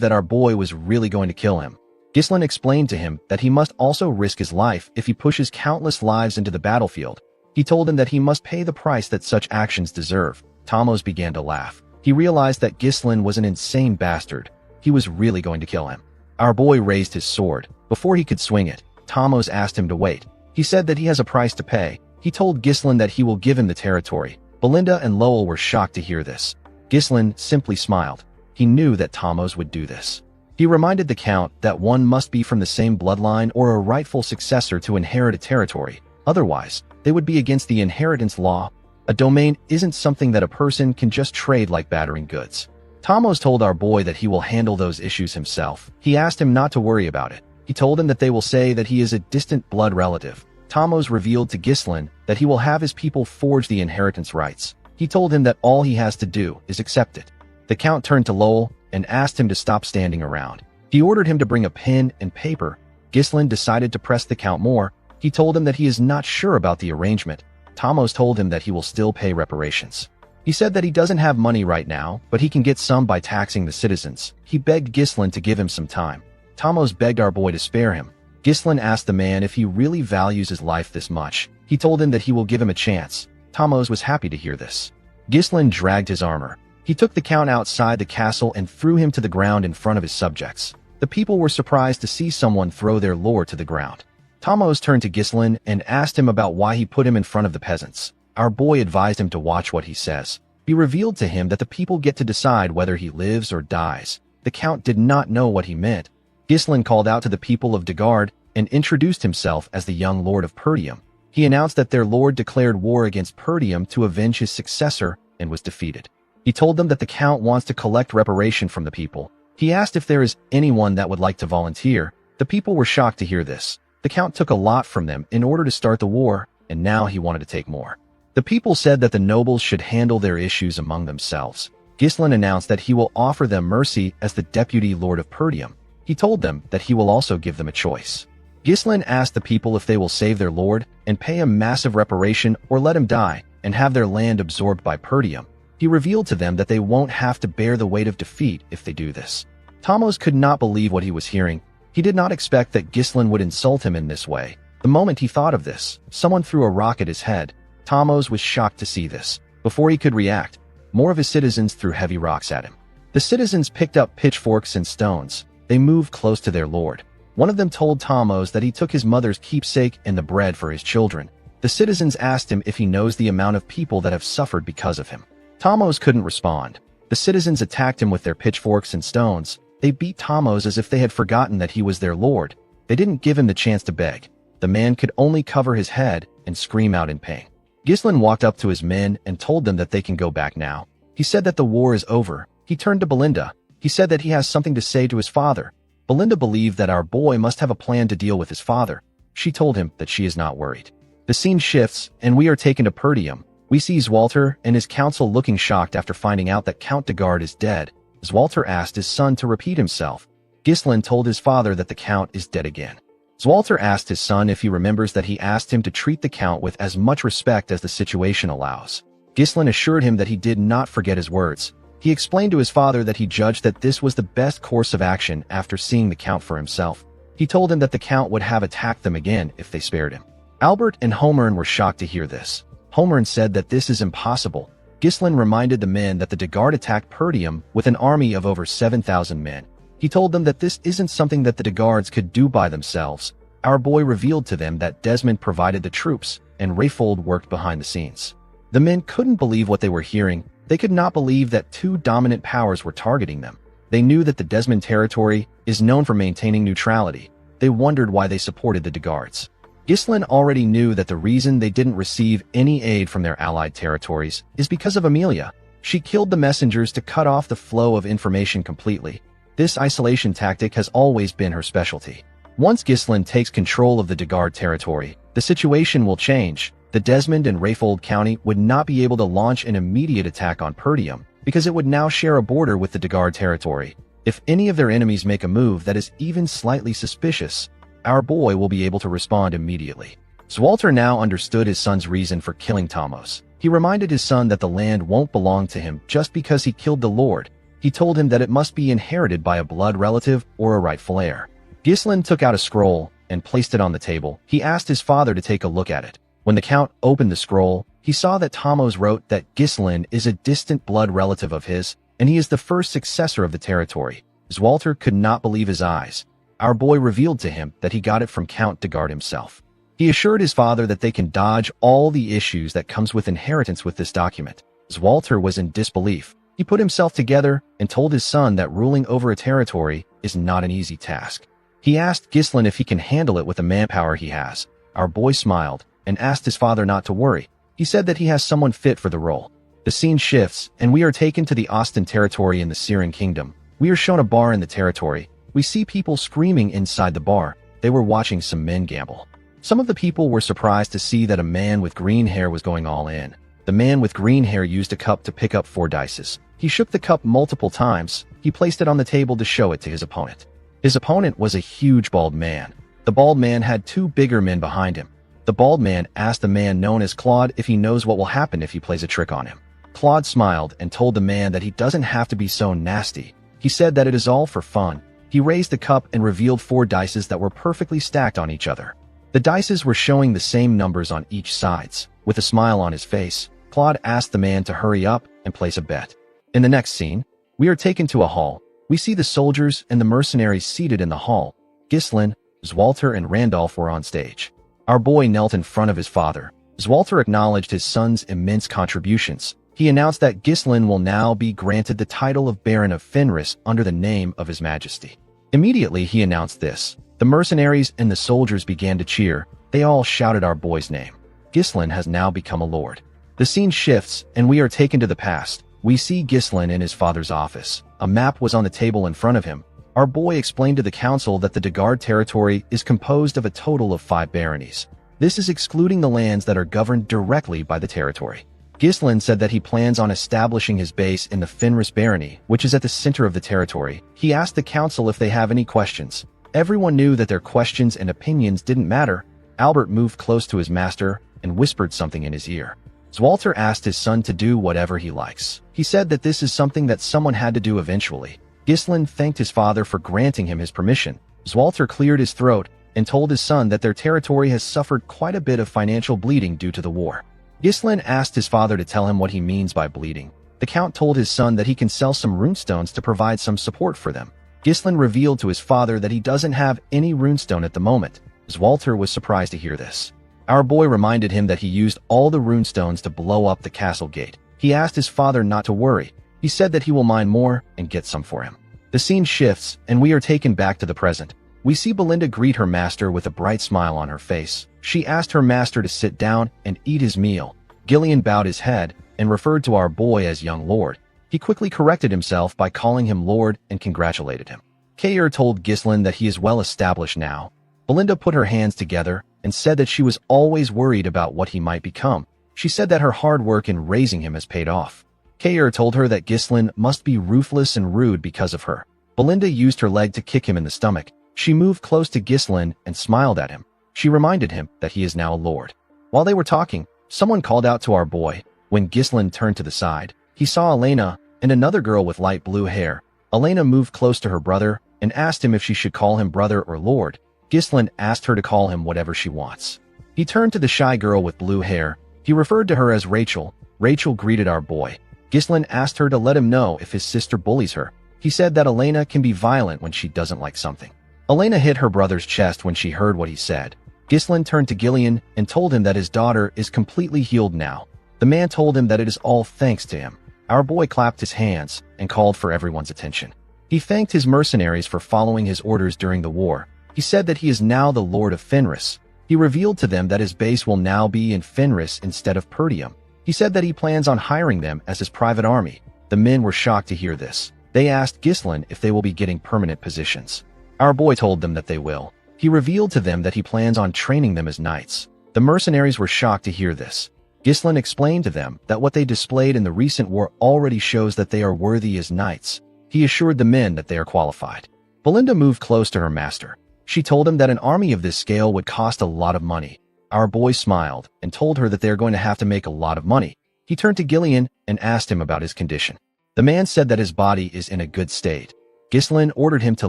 that our boy was really going to kill him. Ghislain explained to him that he must also risk his life if he pushes countless lives into the battlefield. He told him that he must pay the price that such actions deserve. Tamos began to laugh. He realized that Ghislain was an insane bastard. He was really going to kill him. Our boy raised his sword. Before he could swing it, Tamos asked him to wait. He said that he has a price to pay. He told Ghislain that he will give him the territory. Belinda and Lowell were shocked to hear this. Ghislain simply smiled. He knew that Tamos would do this. He reminded the Count that one must be from the same bloodline or a rightful successor to inherit a territory. Otherwise, they would be against the inheritance law. A domain isn't something that a person can just trade like battering goods. Tamos told our boy that he will handle those issues himself. He asked him not to worry about it. He told him that they will say that he is a distant blood relative. Tamos revealed to Ghislain that he will have his people forge the inheritance rights. He told him that all he has to do is accept it. The Count turned to Lowell and asked him to stop standing around. He ordered him to bring a pen and paper. Ghislain decided to press the Count more. He told him that he is not sure about the arrangement. Tamos told him that he will still pay reparations. He said that he doesn't have money right now, but he can get some by taxing the citizens. He begged Ghislain to give him some time. Tamos begged our boy to spare him. Ghislain asked the man if he really values his life this much. He told him that he will give him a chance. Tamos was happy to hear this. Ghislain dragged his armor. He took the Count outside the castle and threw him to the ground in front of his subjects. The people were surprised to see someone throw their lord to the ground. Tamos turned to Ghislain and asked him about why he put him in front of the peasants. Our boy advised him to watch what he says. He revealed to him that the people get to decide whether he lives or dies. The Count did not know what he meant. Ghislain called out to the people of Dagard and introduced himself as the young lord of Perdium. He announced that their lord declared war against Perdium to avenge his successor and was defeated. He told them that the Count wants to collect reparation from the people. He asked if there is anyone that would like to volunteer. The people were shocked to hear this. The Count took a lot from them in order to start the war, and now he wanted to take more. The people said that the nobles should handle their issues among themselves. Ghislain announced that he will offer them mercy as the deputy lord of Perdium. He told them that he will also give them a choice. Ghislain asked the people if they will save their lord and pay him massive reparation or let him die and have their land absorbed by Perdium. He revealed to them that they won't have to bear the weight of defeat if they do this. Tamos could not believe what he was hearing. He did not expect that Ghislain would insult him in this way. The moment he thought of this, someone threw a rock at his head. Tamos was shocked to see this. Before he could react, more of his citizens threw heavy rocks at him. The citizens picked up pitchforks and stones. They moved close to their lord. One of them told Tamos that he took his mother's keepsake and the bread for his children. The citizens asked him if he knows the amount of people that have suffered because of him. Tamos couldn't respond. The citizens attacked him with their pitchforks and stones. They beat Tamos as if they had forgotten that he was their lord. They didn't give him the chance to beg. The man could only cover his head and scream out in pain. Ghislain walked up to his men and told them that they can go back now. He said that the war is over. He turned to Belinda. He said that he has something to say to his father. Belinda believed that our boy must have a plan to deal with his father. She told him that she is not worried. The scene shifts, and we are taken to Perdium. We see Zwalter and his council looking shocked after finding out that Count Dagard is dead. Zwalter asked his son to repeat himself. Ghislain told his father that the Count is dead again. Zwalter asked his son if he remembers that he asked him to treat the Count with as much respect as the situation allows. Ghislain assured him that he did not forget his words. He explained to his father that he judged that this was the best course of action after seeing the Count for himself. He told him that the Count would have attacked them again if they spared him. Albert and Homern were shocked to hear this. Homern said that this is impossible. Ghislain reminded the men that the Dagard attacked Perdium with an army of over 7,000 men. He told them that this isn't something that the Dagards could do by themselves. Our boy revealed to them that Desmond provided the troops, and Rayfold worked behind the scenes. The men couldn't believe what they were hearing. They could not believe that two dominant powers were targeting them. They knew that the Desmond territory is known for maintaining neutrality. They wondered why they supported the Dagards. Ghislain already knew that the reason they didn't receive any aid from their allied territories is because of Amelia. She killed the messengers to cut off the flow of information completely. This isolation tactic has always been her specialty. Once Ghislain takes control of the Dagard territory, the situation will change. The Desmond and Rayfold County would not be able to launch an immediate attack on Perdium because it would now share a border with the Dagard territory. If any of their enemies make a move that is even slightly suspicious, our boy will be able to respond immediately. Zwalter now understood his son's reason for killing Tomos. He reminded his son that the land won't belong to him just because he killed the Lord. He told him that it must be inherited by a blood relative or a rightful heir. Ghislain took out a scroll and placed it on the table. He asked his father to take a look at it. When the Count opened the scroll, he saw that Tomos wrote that Ghislain is a distant blood relative of his, and he is the first successor of the territory. Zwalter could not believe his eyes. Our boy revealed to him that he got it from Count Dagard himself. He assured his father that they can dodge all the issues that comes with inheritance with this document. Zwalter was in disbelief. He put himself together and told his son that ruling over a territory is not an easy task. He asked Ghislain if he can handle it with the manpower he has. Our boy smiled and asked his father not to worry. He said that he has someone fit for the role. The scene shifts, and we are taken to the Austin territory in the Siren Kingdom. We are shown a bar in the territory. We see people screaming inside the bar. They were watching some men gamble. Some of the people were surprised to see that a man with green hair was going all in. The man with green hair used a cup to pick up 4 dice. He shook the cup multiple times. He placed it on the table to show it to his opponent. His opponent was a huge bald man. The bald man had 2 bigger men behind him. The bald man asked the man known as Claude if he knows what will happen if he plays a trick on him. Claude smiled and told the man that he doesn't have to be so nasty. He said that it is all for fun. He raised the cup and revealed 4 dice that were perfectly stacked on each other. The dice were showing the same numbers on each sides. With a smile on his face, Claude asked the man to hurry up and place a bet. In the next scene, we are taken to a hall. We see the soldiers and the mercenaries seated in the hall. Ghislain, Zwalter, and Randolph were on stage. Our boy knelt in front of his father. Zwalter acknowledged his son's immense contributions. He announced that Ghislain will now be granted the title of Baron of Fenris under the name of His Majesty. Immediately he announced this. The mercenaries and the soldiers began to cheer. They all shouted our boy's name. Ghislain has now become a lord. The scene shifts, and we are taken to the past. We see Ghislain in his father's office. A map was on the table in front of him. Our boy explained to the council that the Dagard territory is composed of a total of 5 baronies. This is excluding the lands that are governed directly by the territory. Ghislain said that he plans on establishing his base in the Fenris barony, which is at the center of the territory. He asked the council if they have any questions. Everyone knew that their questions and opinions didn't matter. Albert moved close to his master and whispered something in his ear. Zwalter asked his son to do whatever he likes. He said that this is something that someone had to do eventually. Ghislain thanked his father for granting him his permission. Zwalter cleared his throat and told his son that their territory has suffered quite a bit of financial bleeding due to the war. Ghislain asked his father to tell him what he means by bleeding. The Count told his son that he can sell some runestones to provide some support for them. Ghislain revealed to his father that he doesn't have any runestone at the moment. Zwalter was surprised to hear this. Our boy reminded him that he used all the runestones to blow up the castle gate. He asked his father not to worry. He said that he will mine more and get some for him. The scene shifts, and we are taken back to the present. We see Belinda greet her master with a bright smile on her face. She asked her master to sit down and eat his meal. Gillian bowed his head and referred to our boy as young lord. He quickly corrected himself by calling him lord and congratulated him. Kayer told Ghislain that he is well established now. Belinda put her hands together and said that she was always worried about what he might become. She said that her hard work in raising him has paid off. Kayer told her that Ghislain must be ruthless and rude because of her. Belinda used her leg to kick him in the stomach. She moved close to Ghislain and smiled at him. She reminded him that he is now a lord. While they were talking, someone called out to our boy. When Ghislain turned to the side, he saw Elena and another girl with light blue hair. Elena moved close to her brother and asked him if she should call him brother or lord. Ghislain asked her to call him whatever she wants. He turned to the shy girl with blue hair. He referred to her as Rachel. Rachel greeted our boy. Ghislain asked her to let him know if his sister bullies her. He said that Elena can be violent when she doesn't like something. Elena hit her brother's chest when she heard what he said. Ghislain turned to Gillian and told him that his daughter is completely healed now. The man told him that it is all thanks to him. Our boy clapped his hands and called for everyone's attention. He thanked his mercenaries for following his orders during the war. He said that he is now the Lord of Fenris. He revealed to them that his base will now be in Fenris instead of Perdium. He said that he plans on hiring them as his private army. The men were shocked to hear this. They asked Ghislain if they will be getting permanent positions. Our boy told them that they will. He revealed to them that he plans on training them as knights. The mercenaries were shocked to hear this. Ghislain explained to them that what they displayed in the recent war already shows that they are worthy as knights. He assured the men that they are qualified. Belinda moved close to her master. She told him that an army of this scale would cost a lot of money. Our boy smiled and told her that they are going to have to make a lot of money. He turned to Gillian and asked him about his condition. The man said that his body is in a good state. Ghislain ordered him to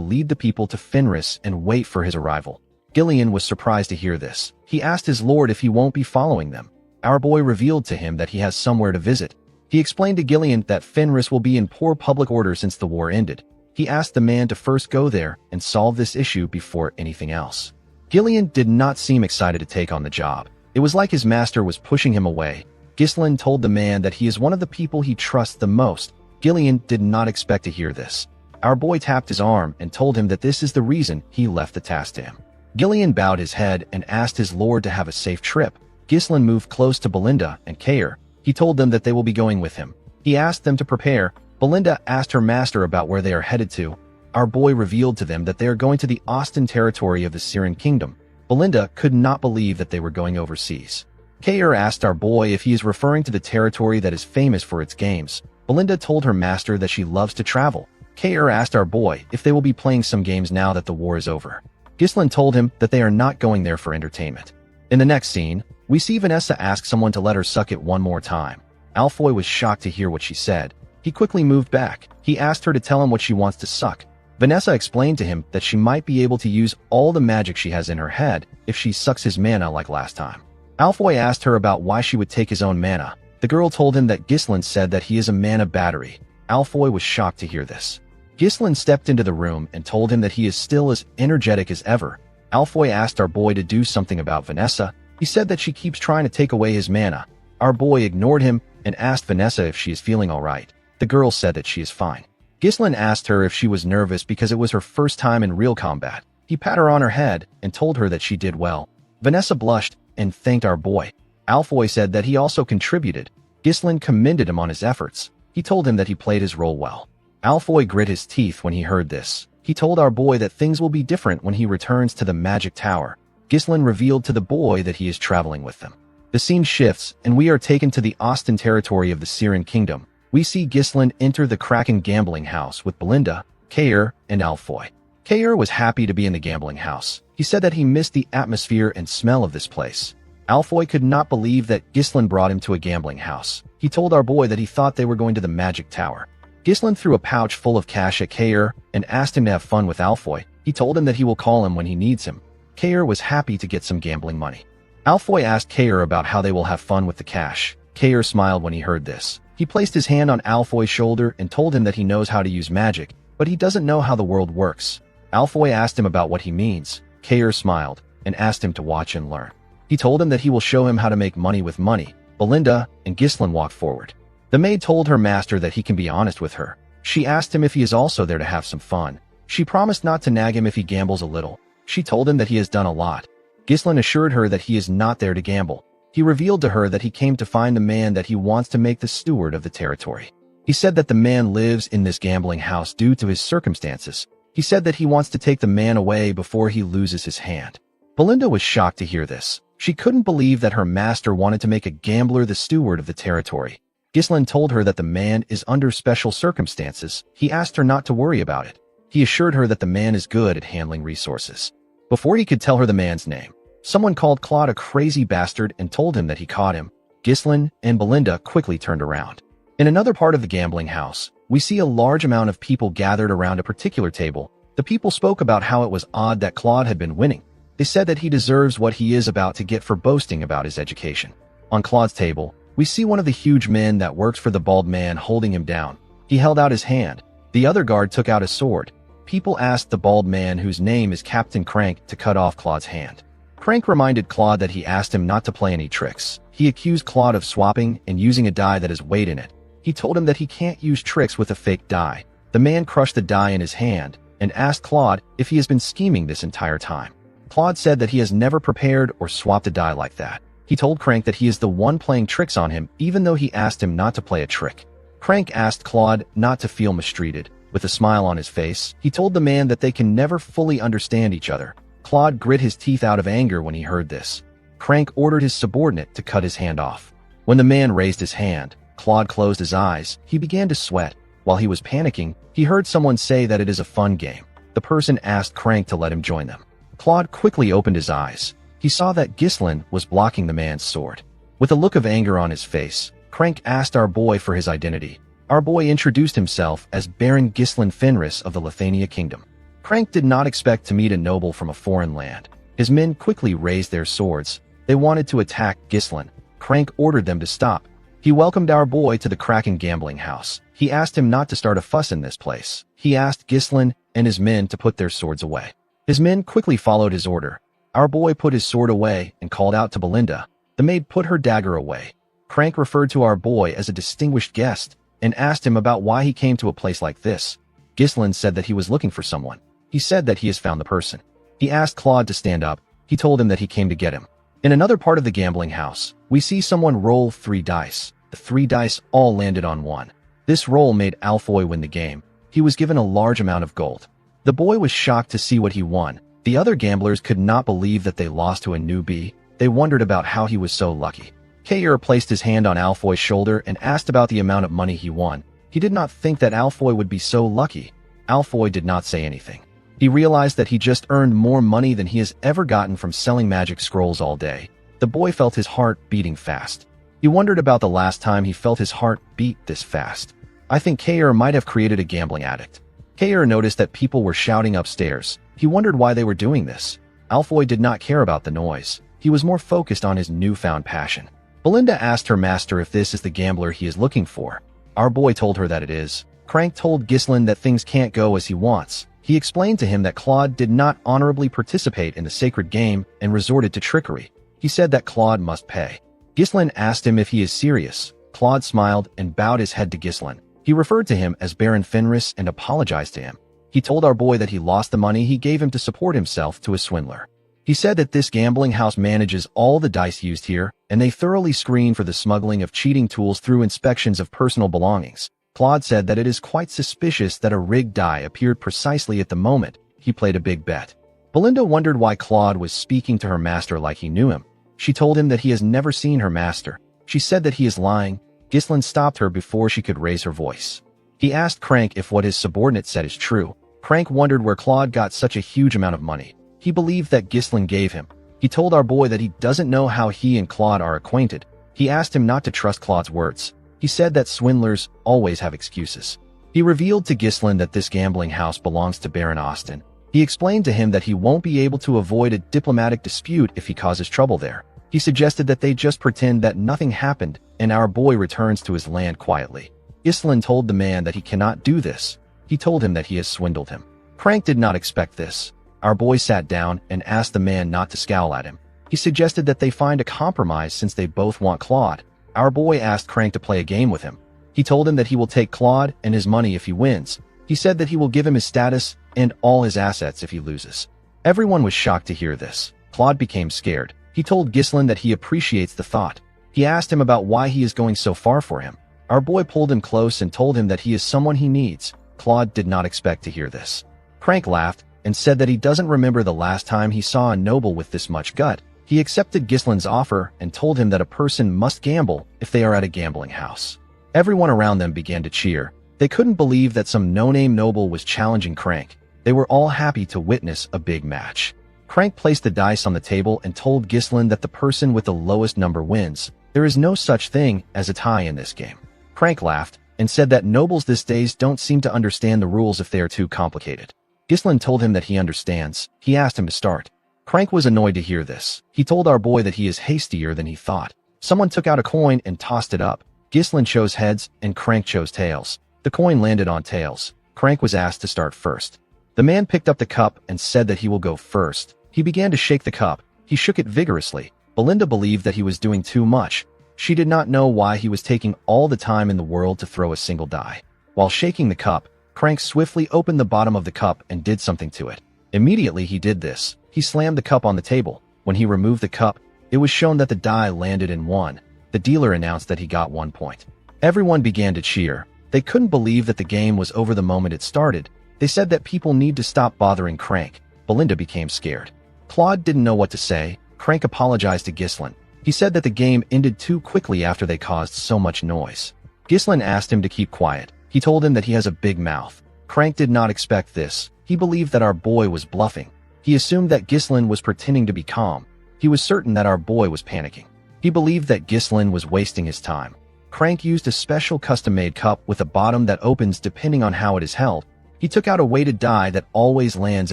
lead the people to Fenris and wait for his arrival. Gillian was surprised to hear this. He asked his lord if he won't be following them. Our boy revealed to him that he has somewhere to visit. He explained to Gillian that Fenris will be in poor public order since the war ended. He asked the man to first go there and solve this issue before anything else. Gillian did not seem excited to take on the job. It was like his master was pushing him away. Ghislain told the man that he is one of the people he trusts the most. Gillian did not expect to hear this. Our boy tapped his arm and told him that this is the reason he left the task to him. Gillian bowed his head and asked his lord to have a safe trip. Ghislain moved close to Belinda and Kair. He told them that they will be going with him. He asked them to prepare. Belinda asked her master about where they are headed to. Our boy revealed to them that they are going to the Austin territory of the Syrian kingdom. Belinda could not believe that they were going overseas. Kair asked our boy if he is referring to the territory that is famous for its games. Belinda told her master that she loves to travel. Kair asked our boy if they will be playing some games now that the war is over. Ghislain told him that they are not going there for entertainment. In the next scene, we see Vanessa ask someone to let her suck it one more time. Alfoy was shocked to hear what she said. He quickly moved back. He asked her to tell him what she wants to suck. Vanessa explained to him that she might be able to use all the magic she has in her head if she sucks his mana like last time. Alfoy asked her about why she would take his own mana. The girl told him that Ghislain said that he is a mana battery. Alfoy was shocked to hear this. Ghislain stepped into the room and told him that he is still as energetic as ever. Alfoy asked our boy to do something about Vanessa. He said that she keeps trying to take away his mana. Our boy ignored him and asked Vanessa if she is feeling alright. The girl said that she is fine. Ghislain asked her if she was nervous because it was her first time in real combat. He pat her on her head and told her that she did well. Vanessa blushed and thanked our boy. Alfoy said that he also contributed. Ghislain commended him on his efforts. He told him that he played his role well. Alfoy grit his teeth when he heard this. He told our boy that things will be different when he returns to the magic tower. Ghislain revealed to the boy that he is traveling with them. The scene shifts and we are taken to the Austin territory of the Syrian kingdom. We see Ghislain enter the Kraken gambling house with Belinda, Kair, and Alfoy. Kair was happy to be in the gambling house. He said that he missed the atmosphere and smell of this place. Alfoy could not believe that Ghislain brought him to a gambling house. He told our boy that he thought they were going to the magic tower. Ghislain threw a pouch full of cash at Kair and asked him to have fun with Alfoy. He told him that he will call him when he needs him. Kair was happy to get some gambling money. Alfoy asked Kair about how they will have fun with the cash. Kair smiled when he heard this. He placed his hand on Alfoy's shoulder and told him that he knows how to use magic, but he doesn't know how the world works. Alfoy asked him about what he means. Kair smiled and asked him to watch and learn. He told him that he will show him how to make money with money. Belinda and Ghislain walked forward. The maid told her master that he can be honest with her. She asked him if he is also there to have some fun. She promised not to nag him if he gambles a little. She told him that he has done a lot. Ghislain assured her that he is not there to gamble. He revealed to her that he came to find the man that he wants to make the steward of the territory. He said that the man lives in this gambling house due to his circumstances. He said that he wants to take the man away before he loses his hand. Belinda was shocked to hear this. She couldn't believe that her master wanted to make a gambler the steward of the territory. Ghislain told her that the man is under special circumstances. He asked her not to worry about it. He assured her that the man is good at handling resources. Before he could tell her the man's name, someone called Claude a crazy bastard and told him that he caught him. Ghislaine and Belinda quickly turned around. In another part of the gambling house, we see a large amount of people gathered around a particular table. The people spoke about how it was odd that Claude had been winning. They said that he deserves what he is about to get for boasting about his education. On Claude's table, we see one of the huge men that works for the bald man holding him down. He held out his hand. The other guard took out a sword. People asked the bald man, whose name is Captain Crank, to cut off Claude's hand. Crank reminded Claude that he asked him not to play any tricks. He accused Claude of swapping and using a die that has weight in it. He told him that he can't use tricks with a fake die. The man crushed the die in his hand and asked Claude if he has been scheming this entire time. Claude said that he has never prepared or swapped a die like that. He told Crank that he is the one playing tricks on him, even though he asked him not to play a trick. Crank asked Claude not to feel mistreated. With a smile on his face, he told the man that they can never fully understand each other. Claude grit his teeth out of anger when he heard this. Crank ordered his subordinate to cut his hand off. When the man raised his hand, Claude closed his eyes. He began to sweat. While he was panicking, he heard someone say that it is a fun game. The person asked Crank to let him join them. Claude quickly opened his eyes. He saw that Ghislaine was blocking the man's sword. With a look of anger on his face, Crank asked our boy for his identity. Our boy introduced himself as Baron Ghislaine Fenris of the Lithania Kingdom. Crank did not expect to meet a noble from a foreign land. His men quickly raised their swords. They wanted to attack Ghislaine. Crank ordered them to stop. He welcomed our boy to the Kraken gambling house. He asked him not to start a fuss in this place. He asked Ghislaine and his men to put their swords away. His men quickly followed his order. Our boy put his sword away and called out to Belinda. The maid put her dagger away. Crank referred to our boy as a distinguished guest and asked him about why he came to a place like this. Ghislaine said that he was looking for someone. He said that he has found the person. He asked Claude to stand up. He told him that he came to get him. In another part of the gambling house, we see someone roll 3 dice. The 3 dice all landed on 1. This roll made Alfoy win the game. He was given a large amount of gold. The boy was shocked to see what he won. The other gamblers could not believe that they lost to a newbie. They wondered about how he was so lucky. Kayer placed his hand on Alfoy's shoulder and asked about the amount of money he won. He did not think that Alfoy would be so lucky. Alfoy did not say anything. He realized that he just earned more money than he has ever gotten from selling magic scrolls all day. The boy felt his heart beating fast. He wondered about the last time he felt his heart beat this fast. I think Kayer might have created a gambling addict. Kayer noticed that people were shouting upstairs. He wondered why they were doing this. Alfoy did not care about the noise. He was more focused on his newfound passion. Belinda asked her master if this is the gambler he is looking for. Our boy told her that it is. Crank told Ghislaine that things can't go as he wants. He explained to him that Claude did not honorably participate in the sacred game and resorted to trickery. He said that Claude must pay. Ghislaine asked him if he is serious. Claude smiled and bowed his head to Ghislaine. He referred to him as Baron Fenris and apologized to him. He told our boy that he lost the money he gave him to support himself to a swindler. He said that this gambling house manages all the dice used here, and they thoroughly screen for the smuggling of cheating tools through inspections of personal belongings. Claude said that it is quite suspicious that a rigged die appeared precisely at the moment he played a big bet. Belinda wondered why Claude was speaking to her master like he knew him. She told him that he has never seen her master. She said that he is lying. Ghislaine stopped her before she could raise her voice. He asked Crank if what his subordinate said is true. Crank wondered where Claude got such a huge amount of money. He believed that Ghislaine gave him. He told our boy that he doesn't know how he and Claude are acquainted. He asked him not to trust Claude's words. He said that swindlers always have excuses. He revealed to Ghislaine that this gambling house belongs to Baron Austin. He explained to him that he won't be able to avoid a diplomatic dispute if he causes trouble there. He suggested that they just pretend that nothing happened and our boy returns to his land quietly. Ghislaine told the man that he cannot do this. He told him that he has swindled him. Crank did not expect this. Our boy sat down and asked the man not to scowl at him. He suggested that they find a compromise since they both want Claude. Our boy asked Crank to play a game with him. He told him that he will take Claude and his money if he wins. He said that he will give him his status and all his assets if he loses. Everyone was shocked to hear this. Claude became scared. He told Ghislaine that he appreciates the thought. He asked him about why he is going so far for him. Our boy pulled him close and told him that he is someone he needs. Claude did not expect to hear this. Crank laughed and said that he doesn't remember the last time he saw a noble with this much gut. He accepted Ghislaine's offer and told him that a person must gamble if they are at a gambling house. Everyone around them began to cheer. They couldn't believe that some no-name noble was challenging Crank. They were all happy to witness a big match. Crank placed the dice on the table and told Ghislain that the person with the lowest number wins. There is no such thing as a tie in this game. Crank laughed and said that nobles these days don't seem to understand the rules if they are too complicated. Ghislain told him that he understands. He asked him to start. Crank was annoyed to hear this. He told our boy that he is hastier than he thought. Someone took out a coin and tossed it up. Ghislain chose heads and Crank chose tails. The coin landed on tails. Crank was asked to start first. The man picked up the cup and said that he will go first. He began to shake the cup. He shook it vigorously. Belinda believed that he was doing too much. She did not know why he was taking all the time in the world to throw a single die. While shaking the cup, Crank swiftly opened the bottom of the cup and did something to it. Immediately he did this. He slammed the cup on the table. When he removed the cup, it was shown that the die landed in 1. The dealer announced that he got 1 point. Everyone began to cheer. They couldn't believe that the game was over the moment it started. They said that people need to stop bothering Crank. Belinda became scared. Claude didn't know what to say. Crank apologized to Ghislain. He said that the game ended too quickly after they caused so much noise. Ghislain asked him to keep quiet. He told him that he has a big mouth. Crank did not expect this. He believed that our boy was bluffing. He assumed that Ghislain was pretending to be calm. He was certain that our boy was panicking. He believed that Ghislain was wasting his time. Crank used a special custom-made cup with a bottom that opens depending on how it is held. He took out a weighted die that always lands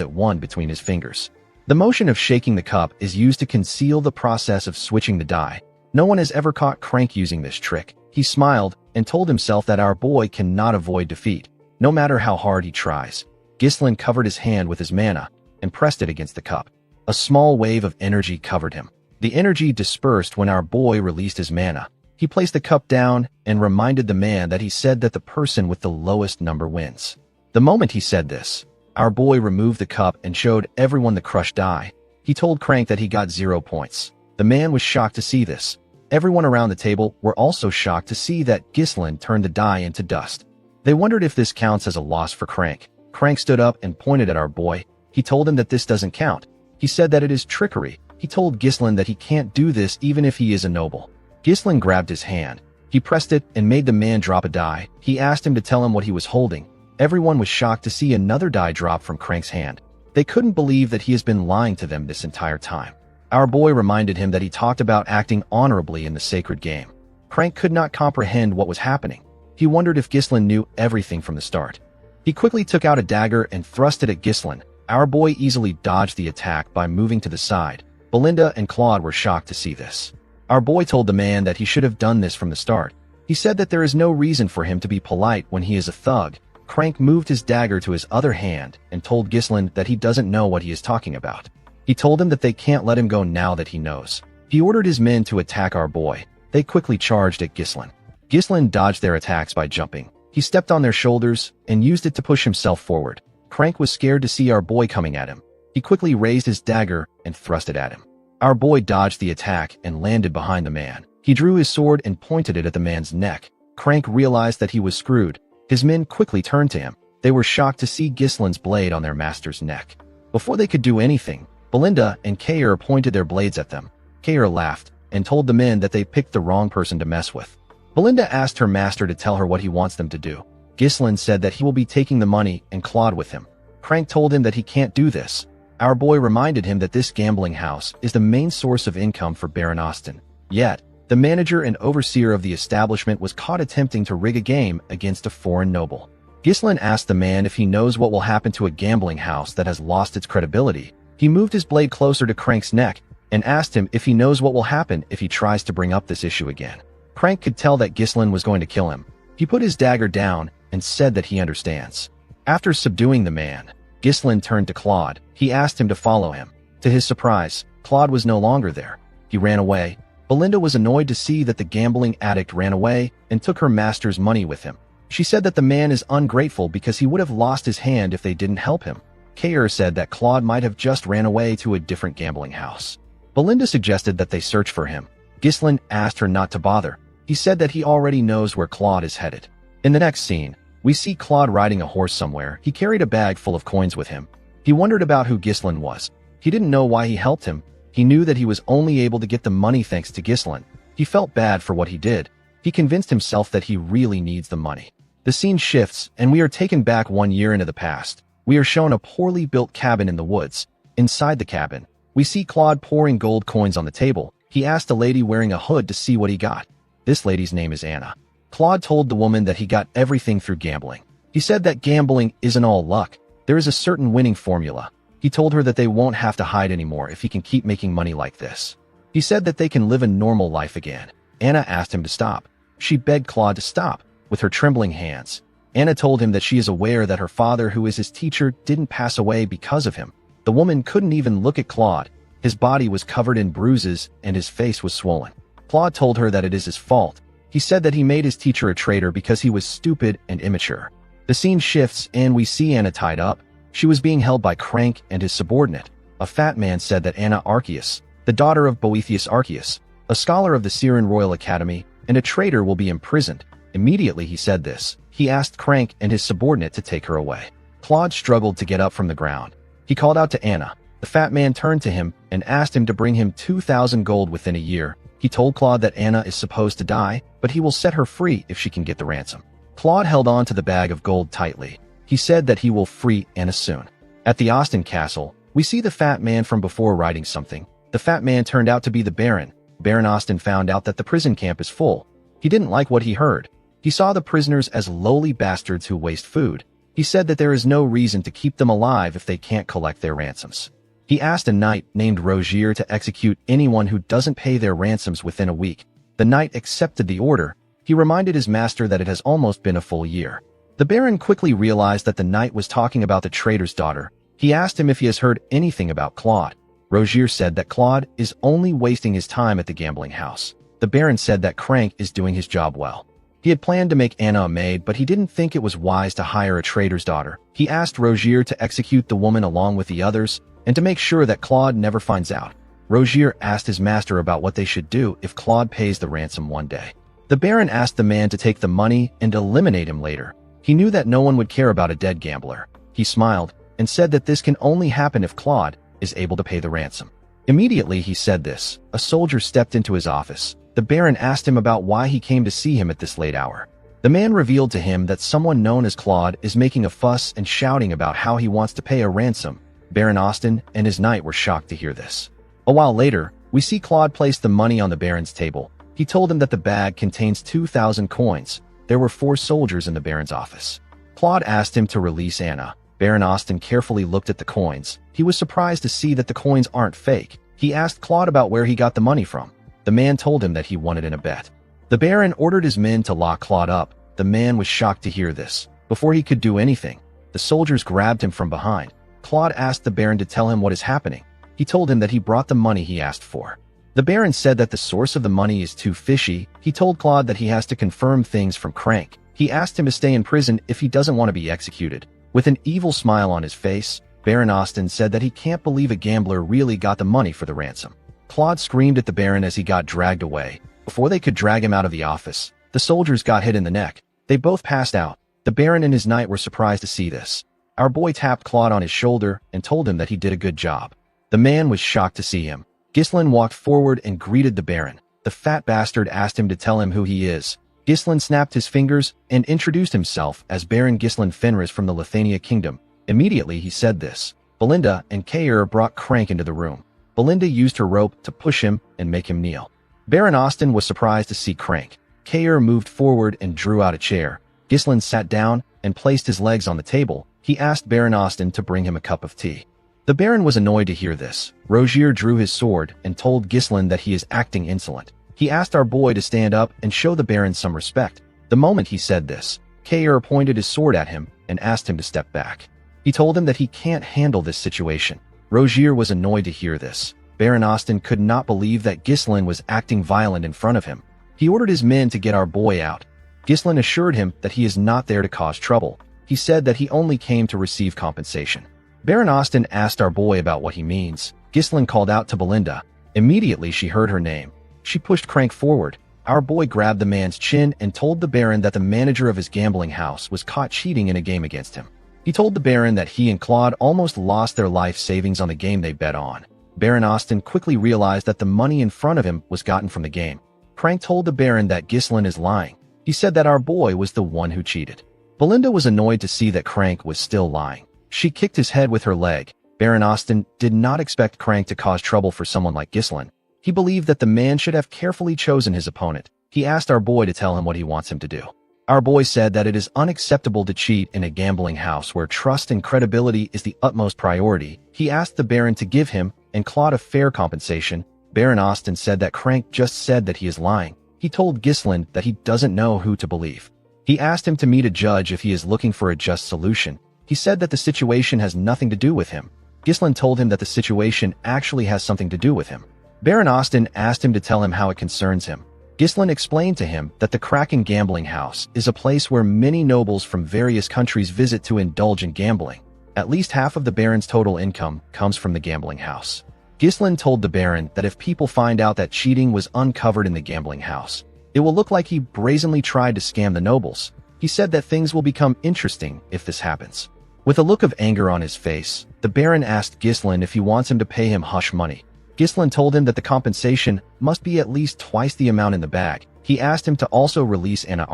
at 1 between his fingers. The motion of shaking the cup is used to conceal the process of switching the die. No one has ever caught Crank using this trick. He smiled and told himself that our boy cannot avoid defeat, no matter how hard he tries. Ghislain covered his hand with his mana and pressed it against the cup. A small wave of energy covered him. The energy dispersed when our boy released his mana. He placed the cup down and reminded the man that he said that the person with the lowest number wins. The moment he said this, our boy removed the cup and showed everyone the crushed die. He told Crank that he got 0 points. The man was shocked to see this. Everyone around the table were also shocked to see that Ghislain turned the die into dust. They wondered if this counts as a loss for Crank. Crank stood up and pointed at our boy. He told him that this doesn't count. He said that it is trickery. He told Ghislain that he can't do this even if he is a noble. Ghislain grabbed his hand. He pressed it and made the man drop a die. He asked him to tell him what he was holding. Everyone was shocked to see another die drop from Crank's hand. They couldn't believe that he has been lying to them this entire time. Our boy reminded him that he talked about acting honorably in the sacred game. Crank could not comprehend what was happening. He wondered if Ghislain knew everything from the start. He quickly took out a dagger and thrust it at Ghislain. Our boy easily dodged the attack by moving to the side. Belinda and Claude were shocked to see this. Our boy told the man that he should have done this from the start. He said that there is no reason for him to be polite when he is a thug. Crank moved his dagger to his other hand and told Ghislain that he doesn't know what he is talking about. He told him that they can't let him go now that he knows. He ordered his men to attack our boy. They quickly charged at Ghislain. Ghislain dodged their attacks by jumping. He stepped on their shoulders and used it to push himself forward. Crank was scared to see our boy coming at him. He quickly raised his dagger and thrust it at him. Our boy dodged the attack and landed behind the man. He drew his sword and pointed it at the man's neck. Crank realized that he was screwed. His men quickly turned to him. They were shocked to see Ghislain's blade on their master's neck. Before they could do anything, Belinda and Kair pointed their blades at them. Kair laughed and told the men that they picked the wrong person to mess with. Belinda asked her master to tell her what he wants them to do. Ghislain said that he will be taking the money and Claude with him. Crank told him that he can't do this. Our boy reminded him that this gambling house is the main source of income for Baron Austin. Yet, the manager and overseer of the establishment was caught attempting to rig a game against a foreign noble. Ghislain asked the man if he knows what will happen to a gambling house that has lost its credibility. He moved his blade closer to Crank's neck and asked him if he knows what will happen if he tries to bring up this issue again. Crank could tell that Ghislain was going to kill him. He put his dagger down and said that he understands. After subduing the man, Ghislain turned to Claude. He asked him to follow him. To his surprise, Claude was no longer there. He ran away. Belinda was annoyed to see that the gambling addict ran away and took her master's money with him. She said that the man is ungrateful because he would have lost his hand if they didn't help him. Kair said that Claude might have just ran away to a different gambling house. Belinda suggested that they search for him. Ghislain asked her not to bother. He said that he already knows where Claude is headed. In the next scene, we see Claude riding a horse somewhere. He carried a bag full of coins with him. He wondered about who Ghislain was. He didn't know why he helped him. He knew that he was only able to get the money thanks to Ghislain. He felt bad for what he did. He convinced himself that he really needs the money. The scene shifts, and we are taken back 1 year into the past. We are shown a poorly built cabin in the woods. Inside the cabin, we see Claude pouring gold coins on the table. He asked a lady wearing a hood to see what he got. This lady's name is Anna. Claude told the woman that he got everything through gambling. He said that gambling isn't all luck. There is a certain winning formula. He told her that they won't have to hide anymore if he can keep making money like this. He said that they can live a normal life again. Anna asked him to stop. She begged Claude to stop. With her trembling hands, Anna told him that she is aware that her father, who is his teacher, didn't pass away because of him. The woman couldn't even look at Claude. His body was covered in bruises and his face was swollen. Claude told her that it is his fault. He said that he made his teacher a traitor because he was stupid and immature. The scene shifts and we see Anna tied up. She was being held by Crank and his subordinate. A fat man said that Anna Arceus, the daughter of Boethius Arceus, a scholar of the Syrian Royal Academy, and a traitor, will be imprisoned. Immediately he said this, he asked Crank and his subordinate to take her away. Claude struggled to get up from the ground. He called out to Anna. The fat man turned to him and asked him to bring him 2,000 gold within a year. He told Claude that Anna is supposed to die, but he will set her free if she can get the ransom. Claude held on to the bag of gold tightly. He said that he will free Anna soon. At the Austin castle, we see the fat man from before writing something. The fat man turned out to be the Baron. Baron Austin found out that the prison camp is full. He didn't like what he heard. He saw the prisoners as lowly bastards who waste food. He said that there is no reason to keep them alive if they can't collect their ransoms. He asked a knight named Rogier to execute anyone who doesn't pay their ransoms within a week. The knight accepted the order. He reminded his master that it has almost been a full year. The Baron quickly realized that the knight was talking about the traitor's daughter. He asked him if he has heard anything about Claude. Rogier said that Claude is only wasting his time at the gambling house. The Baron said that Crank is doing his job well. He had planned to make Anna a maid, but he didn't think it was wise to hire a traitor's daughter. He asked Rogier to execute the woman along with the others, and to make sure that Claude never finds out. Rogier asked his master about what they should do if Claude pays the ransom one day. The Baron asked the man to take the money and eliminate him later. He knew that no one would care about a dead gambler. He smiled and said that this can only happen if Claude is able to pay the ransom. Immediately he said this, a soldier stepped into his office. The Baron asked him about why he came to see him at this late hour. The man revealed to him that someone known as Claude is making a fuss and shouting about how he wants to pay a ransom. Baron Austin and his knight were shocked to hear this. A while later, we see Claude place the money on the Baron's table. He told him that the bag contains 2,000 coins. There were 4 soldiers in the Baron's office. Claude asked him to release Anna. Baron Austin carefully looked at the coins. He was surprised to see that the coins aren't fake. He asked Claude about where he got the money from. The man told him that he won it in a bet. The Baron ordered his men to lock Claude up. The man was shocked to hear this. Before he could do anything, the soldiers grabbed him from behind. Claude asked the Baron to tell him what is happening. He told him that he brought the money he asked for. The Baron said that the source of the money is too fishy. He told Claude that he has to confirm things from Crank. He asked him to stay in prison if he doesn't want to be executed. With an evil smile on his face, Baron Austin said that he can't believe a gambler really got the money for the ransom. Claude screamed at the Baron as he got dragged away. Before they could drag him out of the office, the soldiers got hit in the neck. They both passed out. The Baron and his knight were surprised to see this. Our boy tapped Claude on his shoulder and told him that he did a good job. The man was shocked to see him. Ghislain walked forward and greeted the Baron. The fat bastard asked him to tell him who he is. Ghislain snapped his fingers and introduced himself as Baron Ghislain Fenris from the Lithania Kingdom. Immediately he said this. Belinda and Kair brought Crank into the room. Belinda used her rope to push him and make him kneel. Baron Austin was surprised to see Crank. Kair moved forward and drew out a chair. Ghislain sat down and placed his legs on the table. He asked Baron Austin to bring him a cup of tea. The Baron was annoyed to hear this. Rogier drew his sword and told Ghislain that he is acting insolent. He asked our boy to stand up and show the Baron some respect. The moment he said this, Kair pointed his sword at him and asked him to step back. He told him that he can't handle this situation. Rogier was annoyed to hear this. Baron Austin could not believe that Ghislain was acting violent in front of him. He ordered his men to get our boy out. Ghislain assured him that he is not there to cause trouble. He said that he only came to receive compensation. Baron Austin asked our boy about what he means. Ghislain called out to Belinda. Immediately she heard her name. She pushed Crank forward. Our boy grabbed the man's chin and told the Baron that the manager of his gambling house was caught cheating in a game against him. He told the Baron that he and Claude almost lost their life savings on the game they bet on. Baron Austin quickly realized that the money in front of him was gotten from the game. Crank told the Baron that Ghislain is lying. He said that our boy was the one who cheated. Belinda was annoyed to see that Crank was still lying. She kicked his head with her leg. Baron Austin did not expect Crank to cause trouble for someone like Ghislaine. He believed that the man should have carefully chosen his opponent. He asked our boy to tell him what he wants him to do. Our boy said that it is unacceptable to cheat in a gambling house where trust and credibility is the utmost priority. He asked the Baron to give him and Claude a fair compensation. Baron Austin said that Crank just said that he is lying. He told Ghislaine that he doesn't know who to believe. He asked him to meet a judge if he is looking for a just solution. He said that the situation has nothing to do with him. Ghislaine told him that the situation actually has something to do with him. Baron Austin asked him to tell him how it concerns him. Ghislaine explained to him that the Kraken Gambling House is a place where many nobles from various countries visit to indulge in gambling. At least half of the Baron's total income comes from the gambling house. Ghislaine told the Baron that if people find out that cheating was uncovered in the gambling house, it will look like he brazenly tried to scam the nobles. He said that things will become interesting if this happens. With a look of anger on his face, the Baron asked Ghislaine if he wants him to pay him hush money. Ghislaine told him that the compensation must be at least twice the amount in the bag. He asked him to also release Anna.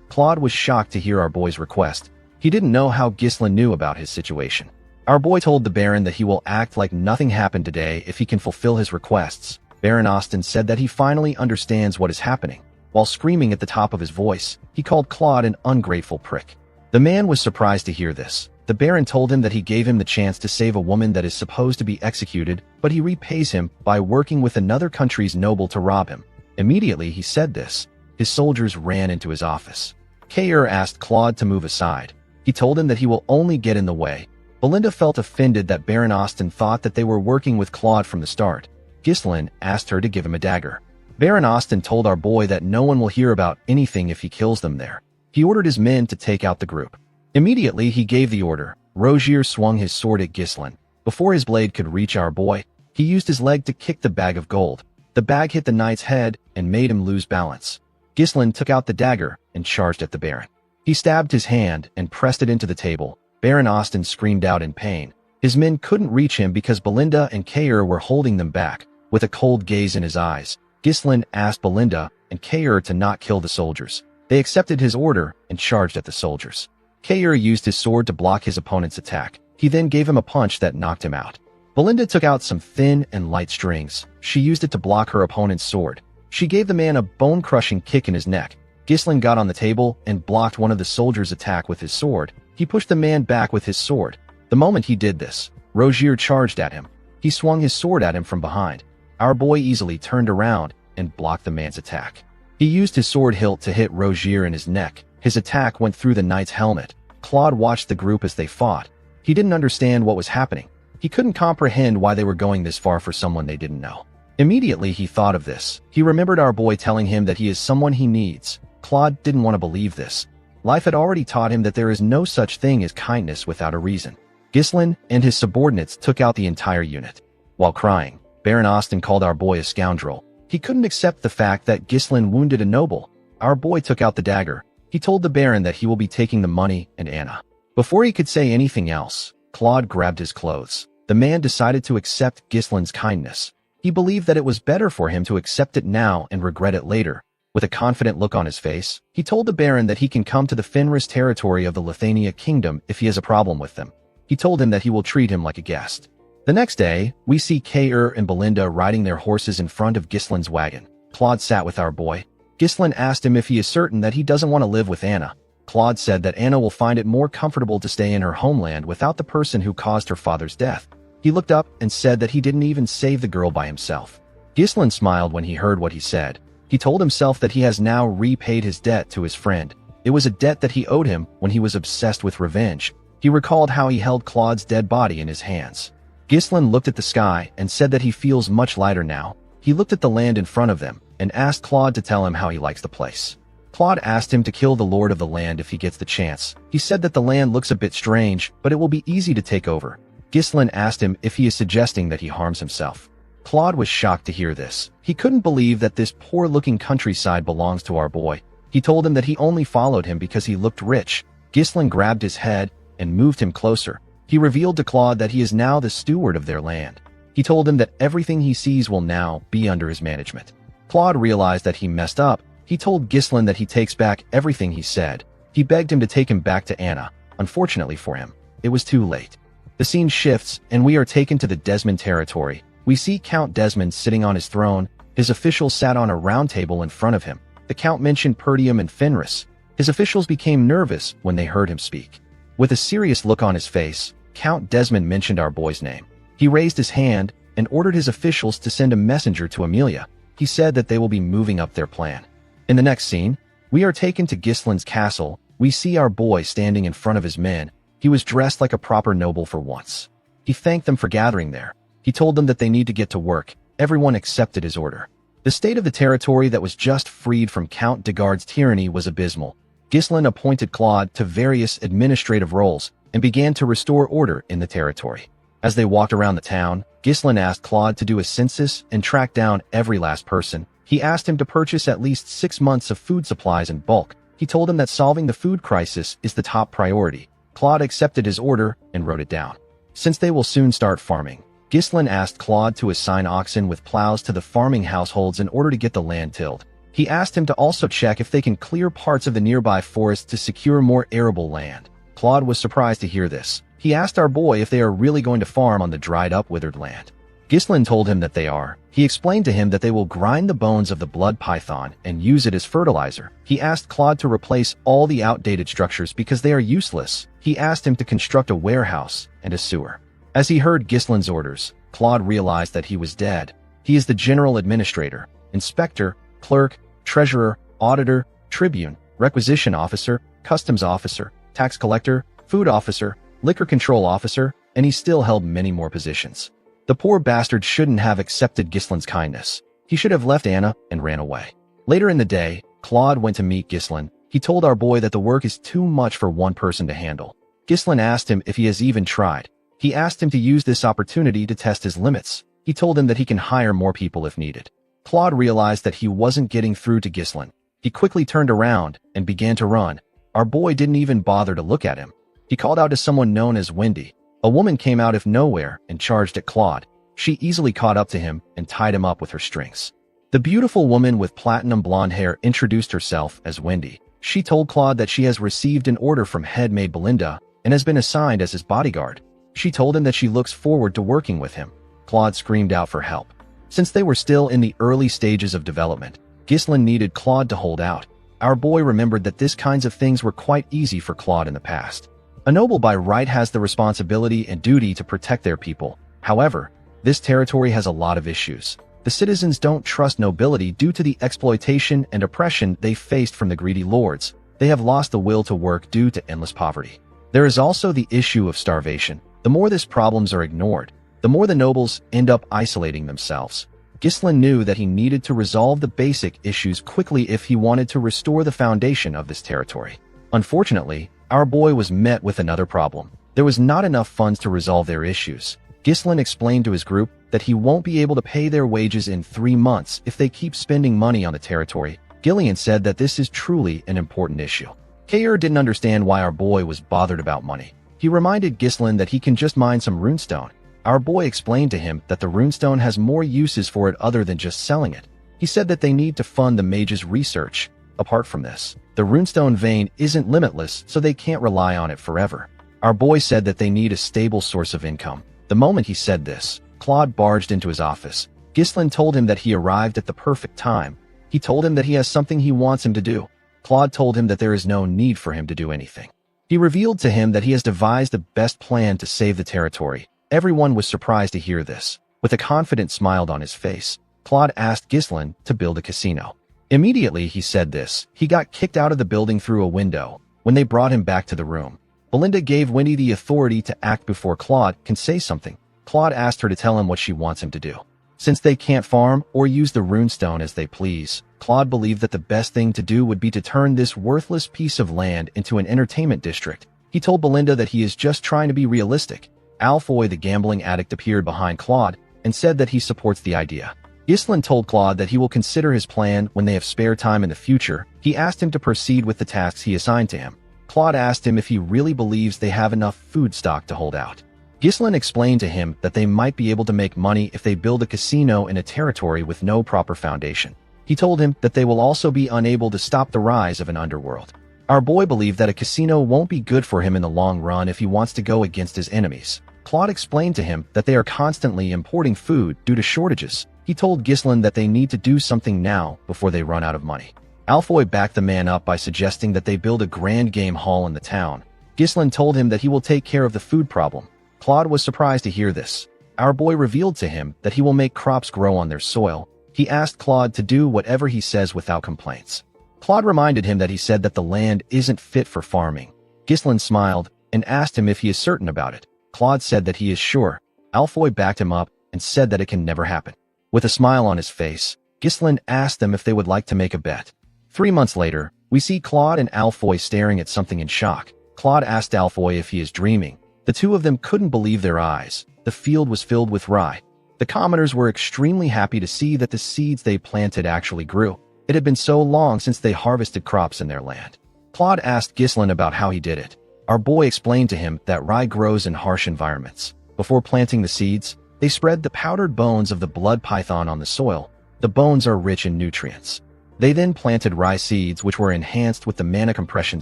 Claude was shocked to hear our boy's request. He didn't know how Ghislaine knew about his situation. Our boy told the Baron that he will act like nothing happened today if he can fulfill his requests. Baron Austin said that he finally understands what is happening. While screaming at the top of his voice, he called Claude an ungrateful prick. The man was surprised to hear this. The Baron told him that he gave him the chance to save a woman that is supposed to be executed, but he repays him by working with another country's noble to rob him. Immediately he said this, his soldiers ran into his office. Kair asked Claude to move aside. He told him that he will only get in the way. Belinda felt offended that Baron Austin thought that they were working with Claude from the start. Ghislaine asked her to give him a dagger. Baron Austin told our boy that no one will hear about anything if he kills them there. He ordered his men to take out the group. Immediately he gave the order. Rogier swung his sword at Ghislaine. Before his blade could reach our boy, he used his leg to kick the bag of gold. The bag hit the knight's head and made him lose balance. Ghislaine took out the dagger and charged at the Baron. He stabbed his hand and pressed it into the table. Baron Austin screamed out in pain. His men couldn't reach him because Belinda and Kair were holding them back. With a cold gaze in his eyes, Ghislaine asked Belinda and Kair to not kill the soldiers. They accepted his order and charged at the soldiers. Kair used his sword to block his opponent's attack. He then gave him a punch that knocked him out. Belinda took out some thin and light strings. She used it to block her opponent's sword. She gave the man a bone-crushing kick in his neck. Ghislaine got on the table and blocked one of the soldiers' attack with his sword. He pushed the man back with his sword. The moment he did this, Rogier charged at him. He swung his sword at him from behind. Our boy easily turned around and blocked the man's attack. He used his sword hilt to hit Rogier in his neck. His attack went through the knight's helmet. Claude watched the group as they fought. He didn't understand what was happening. He couldn't comprehend why they were going this far for someone they didn't know. Immediately he thought of this. He remembered our boy telling him that he is someone he needs. Claude didn't want to believe this. Life had already taught him that there is no such thing as kindness without a reason. Ghislaine and his subordinates took out the entire unit. While crying, Baron Austin called our boy a scoundrel. He couldn't accept the fact that Ghislaine wounded a noble. Our boy took out the dagger. He told the Baron that he will be taking the money and Anna. Before he could say anything else, Claude grabbed his clothes. The man decided to accept Ghislaine's kindness. He believed that it was better for him to accept it now and regret it later. With a confident look on his face, he told the Baron that he can come to the Fenris territory of the Lithania kingdom if he has a problem with them. He told him that he will treat him like a guest. The next day, we see Kair and Belinda riding their horses in front of Ghislaine's wagon. Claude sat with our boy. Ghislaine asked him if he is certain that he doesn't want to live with Anna. Claude said that Anna will find it more comfortable to stay in her homeland without the person who caused her father's death. He looked up and said that he didn't even save the girl by himself. Ghislaine smiled when he heard what he said. He told himself that he has now repaid his debt to his friend. It was a debt that he owed him when he was obsessed with revenge. He recalled how he held Claude's dead body in his hands. Ghislaine looked at the sky and said that he feels much lighter now. He looked at the land in front of them and asked Claude to tell him how he likes the place. Claude asked him to kill the lord of the land if he gets the chance. He said that the land looks a bit strange, but it will be easy to take over. Ghislaine asked him if he is suggesting that he harms himself. Claude was shocked to hear this. He couldn't believe that this poor-looking countryside belongs to our boy. He told him that he only followed him because he looked rich. Ghislaine grabbed his head and moved him closer. He revealed to Claude that he is now the steward of their land. He told him that everything he sees will now be under his management. Claude realized that he messed up. He told Ghislaine that he takes back everything he said. He begged him to take him back to Anna. Unfortunately for him, it was too late. The scene shifts, and we are taken to the Desmond territory. We see Count Desmond sitting on his throne. His officials sat on a round table in front of him. The Count mentioned Perdium and Fenris. His officials became nervous when they heard him speak. With a serious look on his face, Count Desmond mentioned our boy's name. He raised his hand and ordered his officials to send a messenger to Amelia. He said that they will be moving up their plan. In the next scene, we are taken to Gislin's castle. We see our boy standing in front of his men. He was dressed like a proper noble for once. He thanked them for gathering there. He told them that they need to get to work. Everyone accepted his order. The state of the territory that was just freed from Count Degard's tyranny was abysmal. Gislin appointed Claude to various administrative roles and began to restore order in the territory. As they walked around the town, Gislin asked Claude to do a census and track down every last person. He asked him to purchase at least 6 months of food supplies in bulk. He told him that solving the food crisis is the top priority. Claude accepted his order and wrote it down. Since they will soon start farming, Gislin asked Claude to assign oxen with plows to the farming households in order to get the land tilled. He asked him to also check if they can clear parts of the nearby forest to secure more arable land. Claude was surprised to hear this. He asked our boy if they are really going to farm on the dried-up, withered land. Gislin told him that they are. He explained to him that they will grind the bones of the blood python and use it as fertilizer. He asked Claude to replace all the outdated structures because they are useless. He asked him to construct a warehouse and a sewer. As he heard Gislin's orders, Claude realized that he was dead. He is the general administrator, inspector, clerk, treasurer, auditor, tribune, requisition officer, customs officer, tax collector, food officer, liquor control officer, and he still held many more positions. The poor bastard shouldn't have accepted Gislin's kindness. He should have left Anna and ran away. Later in the day, Claude went to meet Gislin. He told our boy that the work is too much for one person to handle. Gislin asked him if he has even tried. He asked him to use this opportunity to test his limits. He told him that he can hire more people if needed. Claude realized that he wasn't getting through to Gislin. He quickly turned around and began to run. Our boy didn't even bother to look at him. He called out to someone known as Wendy. A woman came out of nowhere and charged at Claude. She easily caught up to him and tied him up with her strings. The beautiful woman with platinum blonde hair introduced herself as Wendy. She told Claude that she has received an order from head maid Belinda and has been assigned as his bodyguard. She told him that she looks forward to working with him. Claude screamed out for help. Since they were still in the early stages of development, Gislin needed Claude to hold out. Our boy remembered that these kinds of things were quite easy for Claude in the past. A noble by right has the responsibility and duty to protect their people. However, this territory has a lot of issues. The citizens don't trust nobility due to the exploitation and oppression they faced from the greedy lords. They have lost the will to work due to endless poverty. There is also the issue of starvation. The more these problems are ignored, the more the nobles end up isolating themselves. Gislin knew that he needed to resolve the basic issues quickly if he wanted to restore the foundation of this territory. Unfortunately, our boy was met with another problem. There was not enough funds to resolve their issues. Gislin explained to his group that he won't be able to pay their wages in 3 months if they keep spending money on the territory. Gillian said that this is truly an important issue. Kair didn't understand why our boy was bothered about money. He reminded Gislin that he can just mine some runestone. Our boy explained to him that the runestone has more uses for it other than just selling it. He said that they need to fund the mage's research. Apart from this, the runestone vein isn't limitless, so they can't rely on it forever. Our boy said that they need a stable source of income. The moment he said this, Claude barged into his office. Gislin told him that he arrived at the perfect time. He told him that he has something he wants him to do. Claude told him that there is no need for him to do anything. He revealed to him that he has devised the best plan to save the territory. Everyone was surprised to hear this. With a confident smile on his face, Claude asked Gislin to build a casino. Immediately he said this, he got kicked out of the building through a window. When they brought him back to the room, Belinda gave Wendy the authority to act before Claude can say something. Claude asked her to tell him what she wants him to do. Since they can't farm or use the runestone as they please, Claude believed that the best thing to do would be to turn this worthless piece of land into an entertainment district. He told Belinda that he is just trying to be realistic. Alfoy, the gambling addict, appeared behind Claude and said that he supports the idea. Gislin told Claude that he will consider his plan when they have spare time in the future. He asked him to proceed with the tasks he assigned to him. Claude asked him if he really believes they have enough food stock to hold out. Gislin explained to him that they might be able to make money if they build a casino in a territory with no proper foundation. He told him that they will also be unable to stop the rise of an underworld. Our boy believed that a casino won't be good for him in the long run if he wants to go against his enemies. Claude explained to him that they are constantly importing food due to shortages. He told Ghislain that they need to do something now before they run out of money. Alfoy backed the man up by suggesting that they build a grand game hall in the town. Ghislain told him that he will take care of the food problem. Claude was surprised to hear this. Our boy revealed to him that he will make crops grow on their soil. He asked Claude to do whatever he says without complaints. Claude reminded him that he said that the land isn't fit for farming. Ghislain smiled and asked him if he is certain about it. Claude said that he is sure. Alfoy backed him up and said that it can never happen. With a smile on his face, Ghislain asked them if they would like to make a bet. 3 months later, we see Claude and Alfoy staring at something in shock. Claude asked Alfoy if he is dreaming. The two of them couldn't believe their eyes. The field was filled with rye. The commoners were extremely happy to see that the seeds they planted actually grew. It had been so long since they harvested crops in their land. Claude asked Ghislain about how he did it. Our boy explained to him that rye grows in harsh environments. Before planting the seeds, they spread the powdered bones of the blood python on the soil. The bones are rich in nutrients. They then planted rye seeds which were enhanced with the mana compression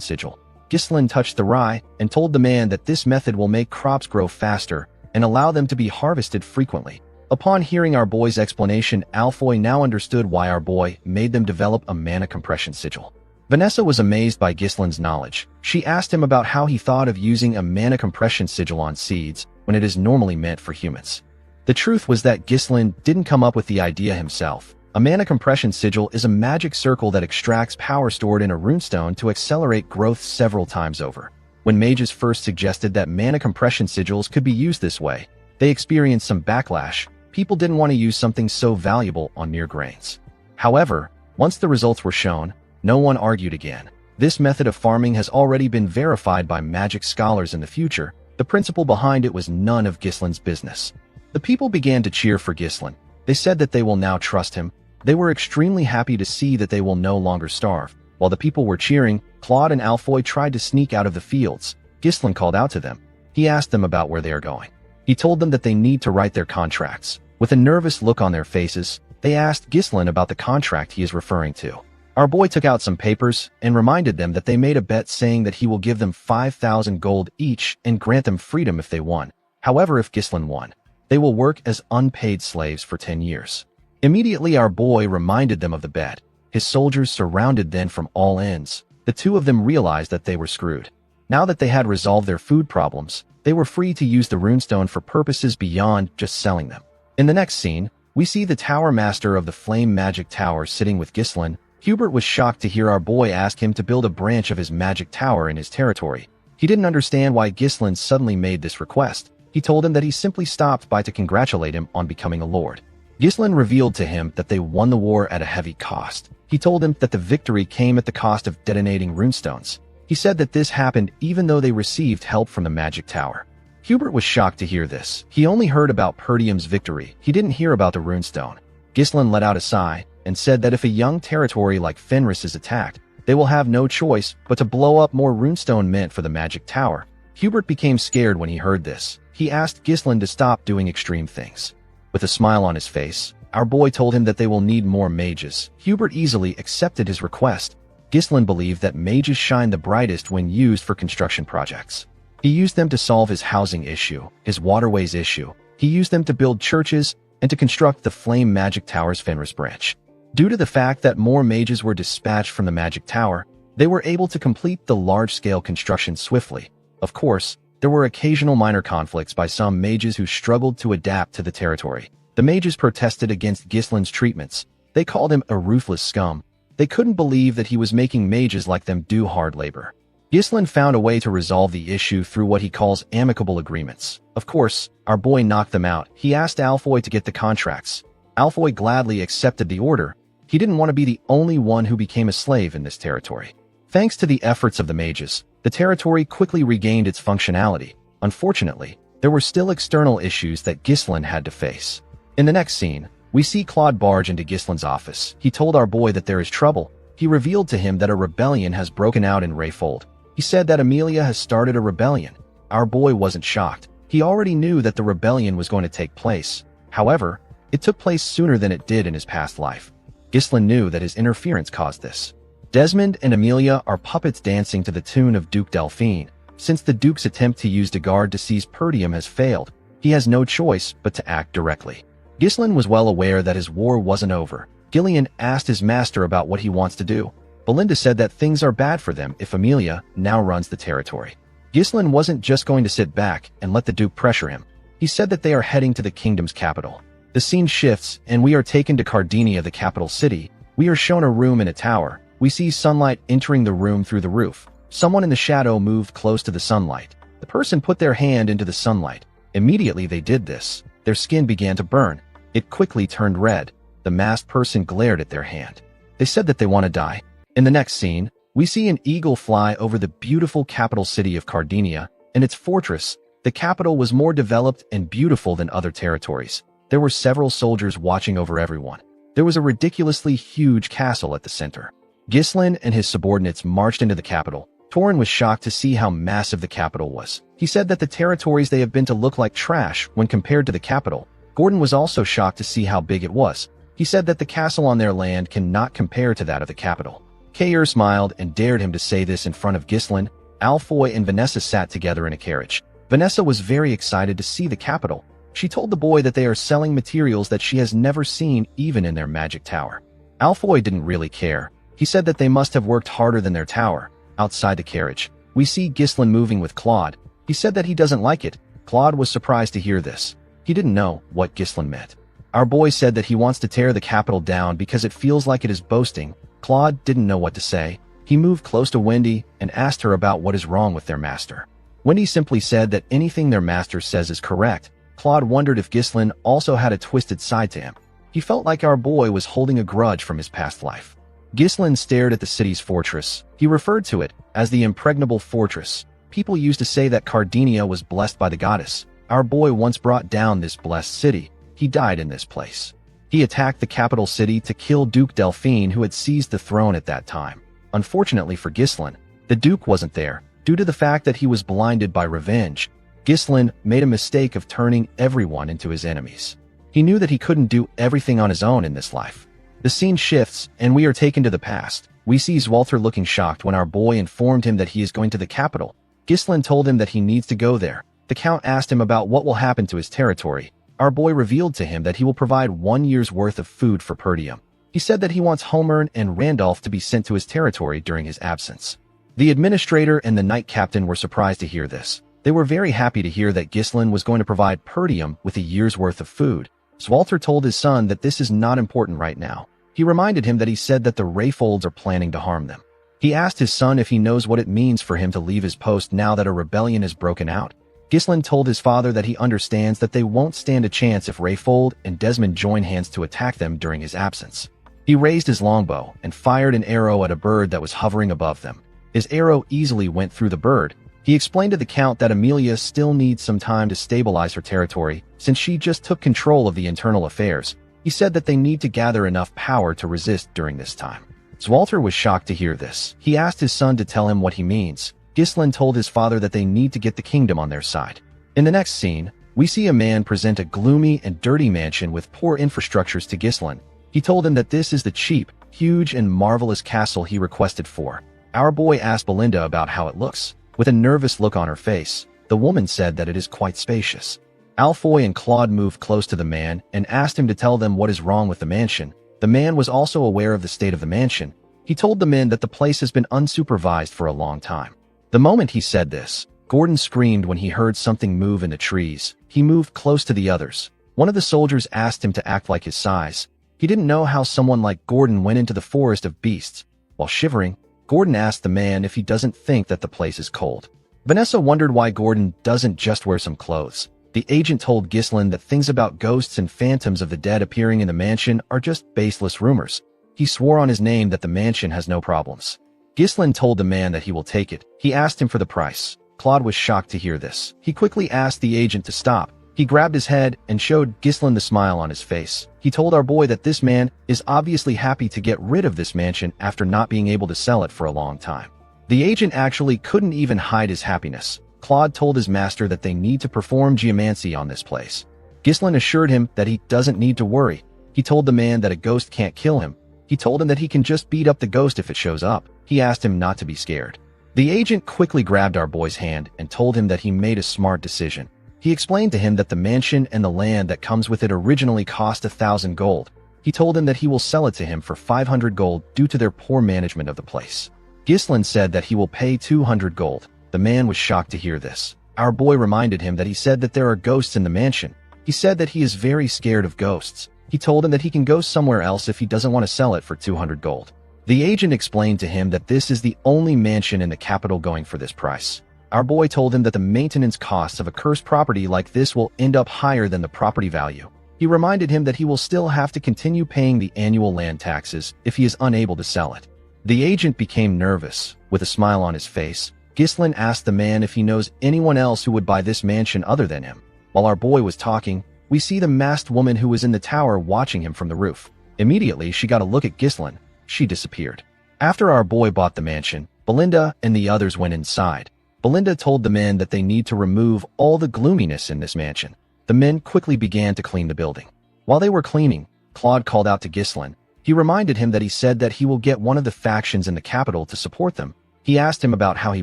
sigil. Ghislain touched the rye and told the man that this method will make crops grow faster and allow them to be harvested frequently. Upon hearing our boy's explanation, Alfoy now understood why our boy made them develop a mana compression sigil. Vanessa was amazed by Ghislain's knowledge. She asked him about how he thought of using a mana compression sigil on seeds when it is normally meant for humans. The truth was that Ghislain didn't come up with the idea himself. A mana compression sigil is a magic circle that extracts power stored in a runestone to accelerate growth several times over. When mages first suggested that mana compression sigils could be used this way, they experienced some backlash. People didn't want to use something so valuable on mere grains. However, once the results were shown, no one argued again. This method of farming has already been verified by magic scholars in the future. The principle behind it was none of Ghislain's business. The people began to cheer for Ghislain. They said that they will now trust him. They were extremely happy to see that they will no longer starve. While the people were cheering, Claude and Alfoy tried to sneak out of the fields. Ghislain called out to them. He asked them about where they are going. He told them that they need to write their contracts. With a nervous look on their faces, they asked Ghislain about the contract he is referring to. Our boy took out some papers and reminded them that they made a bet saying that he will give them 5,000 gold each and grant them freedom if they won. However, if Ghislain won, they will work as unpaid slaves for 10 years. Immediately, our boy reminded them of the bet. His soldiers surrounded them from all ends. The two of them realized that they were screwed. Now that they had resolved their food problems, they were free to use the runestone for purposes beyond just selling them. In the next scene, we see the tower master of the flame magic tower sitting with Ghislain. Hubert was shocked to hear our boy ask him to build a branch of his magic tower in his territory. He didn't understand why Ghislain suddenly made this request. He told him that he simply stopped by to congratulate him on becoming a lord. Ghislain revealed to him that they won the war at a heavy cost. He told him that the victory came at the cost of detonating runestones. He said that this happened even though they received help from the magic tower. Hubert was shocked to hear this. He only heard about Perdium's victory. He didn't hear about the runestone. Ghislain let out a sigh and said that if a young territory like Fenris is attacked, they will have no choice but to blow up more runestone meant for the magic tower. Hubert became scared when he heard this. He asked Ghislain to stop doing extreme things. With a smile on his face, our boy told him that they will need more mages. Hubert easily accepted his request. Ghislain believed that mages shine the brightest when used for construction projects. He used them to solve his housing issue, his waterways issue. He used them to build churches and to construct the Flame Magic Tower's Fenris branch. Due to the fact that more mages were dispatched from the Magic Tower, they were able to complete the large-scale construction swiftly. Of course, there were occasional minor conflicts by some mages who struggled to adapt to the territory. The mages protested against Ghislain's treatments. They called him a ruthless scum. They couldn't believe that he was making mages like them do hard labor. Ghislain found a way to resolve the issue through what he calls amicable agreements. Of course, our boy knocked them out. He asked Alfoy to get the contracts. Alfoy gladly accepted the order. He didn't want to be the only one who became a slave in this territory. Thanks to the efforts of the mages, the territory quickly regained its functionality. Unfortunately, there were still external issues that Ghislain had to face. In the next scene, we see Claude barge into Ghislain's office. He told our boy that there is trouble. He revealed to him that a rebellion has broken out in Rayfold. He said that Amelia has started a rebellion. Our boy wasn't shocked. He already knew that the rebellion was going to take place. However, it took place sooner than it did in his past life. Ghislain knew that his interference caused this. Desmond and Amelia are puppets dancing to the tune of Duke Delphine. Since the Duke's attempt to use Degard to seize Perdium has failed, he has no choice but to act directly. Ghislain was well aware that his war wasn't over. Gillian asked his master about what he wants to do. Belinda said that things are bad for them if Amelia now runs the territory. Ghislain wasn't just going to sit back and let the Duke pressure him. He said that they are heading to the kingdom's capital. The scene shifts, and we are taken to Cardinia, the capital city. We are shown a room in a tower. We see sunlight entering the room through the roof. Someone in the shadow moved close to the sunlight. The person put their hand into the sunlight. Immediately they did this, their skin began to burn. It quickly turned red. The masked person glared at their hand. They said that they want to die. In the next scene, we see an eagle fly over the beautiful capital city of Cardinia and its fortress. The capital was more developed and beautiful than other territories. There were several soldiers watching over everyone. There was a ridiculously huge castle at the center. Ghislain and his subordinates marched into the capital. Torin was shocked to see how massive the capital was. He said that the territories they have been to look like trash when compared to the capital. Gordon was also shocked to see how big it was. He said that the castle on their land cannot compare to that of the capital. Kair smiled and dared him to say this in front of Ghislain. Alfoy and Vanessa sat together in a carriage. Vanessa was very excited to see the capital. She told the boy that they are selling materials that she has never seen even in their magic tower. Alfoy didn't really care. He said that they must have worked harder than their tower. Outside the carriage, we see Ghislain moving with Claude. He said that he doesn't like it. Claude was surprised to hear this. He didn't know what Ghislain meant. Our boy said that he wants to tear the capital down because it feels like it is boasting. Claude didn't know what to say. He moved close to Wendy and asked her about what is wrong with their master. Wendy simply said that anything their master says is correct. Claude wondered if Ghislain also had a twisted side to him. He felt like our boy was holding a grudge from his past life. Ghislain stared at the city's fortress. He referred to it as the impregnable fortress. People used to say that Cardinia was blessed by the goddess. Our boy once brought down this blessed city. He died in this place. He attacked the capital city to kill Duke Delphine, who had seized the throne at that time. Unfortunately for Ghislain, the Duke wasn't there, due to the fact that he was blinded by revenge. Ghislain made a mistake of turning everyone into his enemies. He knew that he couldn't do everything on his own in this life. The scene shifts, and we are taken to the past. We see Zwalter looking shocked when our boy informed him that he is going to the capital. Ghislain told him that he needs to go there. The Count asked him about what will happen to his territory. Our boy revealed to him that he will provide 1 year's worth of food for Perdium. He said that he wants Homer and Randolph to be sent to his territory during his absence. The administrator and the knight captain were surprised to hear this. They were very happy to hear that Ghislain was going to provide Perdium with a year's worth of food. Zwalter told his son that this is not important right now. He reminded him that he said that the Rayfolds are planning to harm them. He asked his son if he knows what it means for him to leave his post now that a rebellion has broken out. Ghislain told his father that he understands that they won't stand a chance if Rayfold and Desmond join hands to attack them during his absence. He raised his longbow and fired an arrow at a bird that was hovering above them. His arrow easily went through the bird. He explained to the Count that Amelia still needs some time to stabilize her territory since she just took control of the internal affairs. He said that they need to gather enough power to resist during this time. Zwalter was shocked to hear this. He asked his son to tell him what he means. Ghislain told his father that they need to get the kingdom on their side. In the next scene, we see a man present a gloomy and dirty mansion with poor infrastructures to Ghislain. He told him that this is the cheap, huge, and marvelous castle he requested for. Our boy asked Belinda about how it looks. With a nervous look on her face, the woman said that it is quite spacious. Alfoy and Claude moved close to the man and asked him to tell them what is wrong with the mansion. The man was also aware of the state of the mansion. He told the men that the place has been unsupervised for a long time. The moment he said this, Gordon screamed when he heard something move in the trees. He moved close to the others. One of the soldiers asked him to act like his size. He didn't know how someone like Gordon went into the forest of beasts. While shivering, Gordon asked the man if he doesn't think that the place is cold. Vanessa wondered why Gordon doesn't just wear some clothes. The agent told Ghislain that things about ghosts and phantoms of the dead appearing in the mansion are just baseless rumors. He swore on his name that the mansion has no problems. Ghislain told the man that he will take it. He asked him for the price. Claude was shocked to hear this. He quickly asked the agent to stop. He grabbed his head and showed Ghislain the smile on his face. He told our boy that this man is obviously happy to get rid of this mansion after not being able to sell it for a long time. The agent actually couldn't even hide his happiness. Claude told his master that they need to perform geomancy on this place. Ghislain assured him that he doesn't need to worry. He told the man that a ghost can't kill him. He told him that he can just beat up the ghost if it shows up. He asked him not to be scared. The agent quickly grabbed our boy's hand and told him that he made a smart decision. He explained to him that the mansion and the land that comes with it originally cost 1,000 gold. He told him that he will sell it to him for 500 gold due to their poor management of the place. Ghislain said that he will pay 200 gold. The man was shocked to hear this. Our boy reminded him that he said that there are ghosts in the mansion. He said that he is very scared of ghosts. He told him that he can go somewhere else if he doesn't want to sell it for 200 gold. The agent explained to him that this is the only mansion in the capital going for this price. Our boy told him that the maintenance costs of a cursed property like this will end up higher than the property value. He reminded him that he will still have to continue paying the annual land taxes if he is unable to sell it. The agent became nervous. With a smile on his face, Ghislain asked the man if he knows anyone else who would buy this mansion other than him. While our boy was talking, we see the masked woman who was in the tower watching him from the roof. Immediately, she got a look at Ghislain. She disappeared. After our boy bought the mansion, Belinda and the others went inside. Belinda told the men that they need to remove all the gloominess in this mansion. The men quickly began to clean the building. While they were cleaning, Claude called out to Ghislain. He reminded him that he said that he will get one of the factions in the capital to support them. He asked him about how he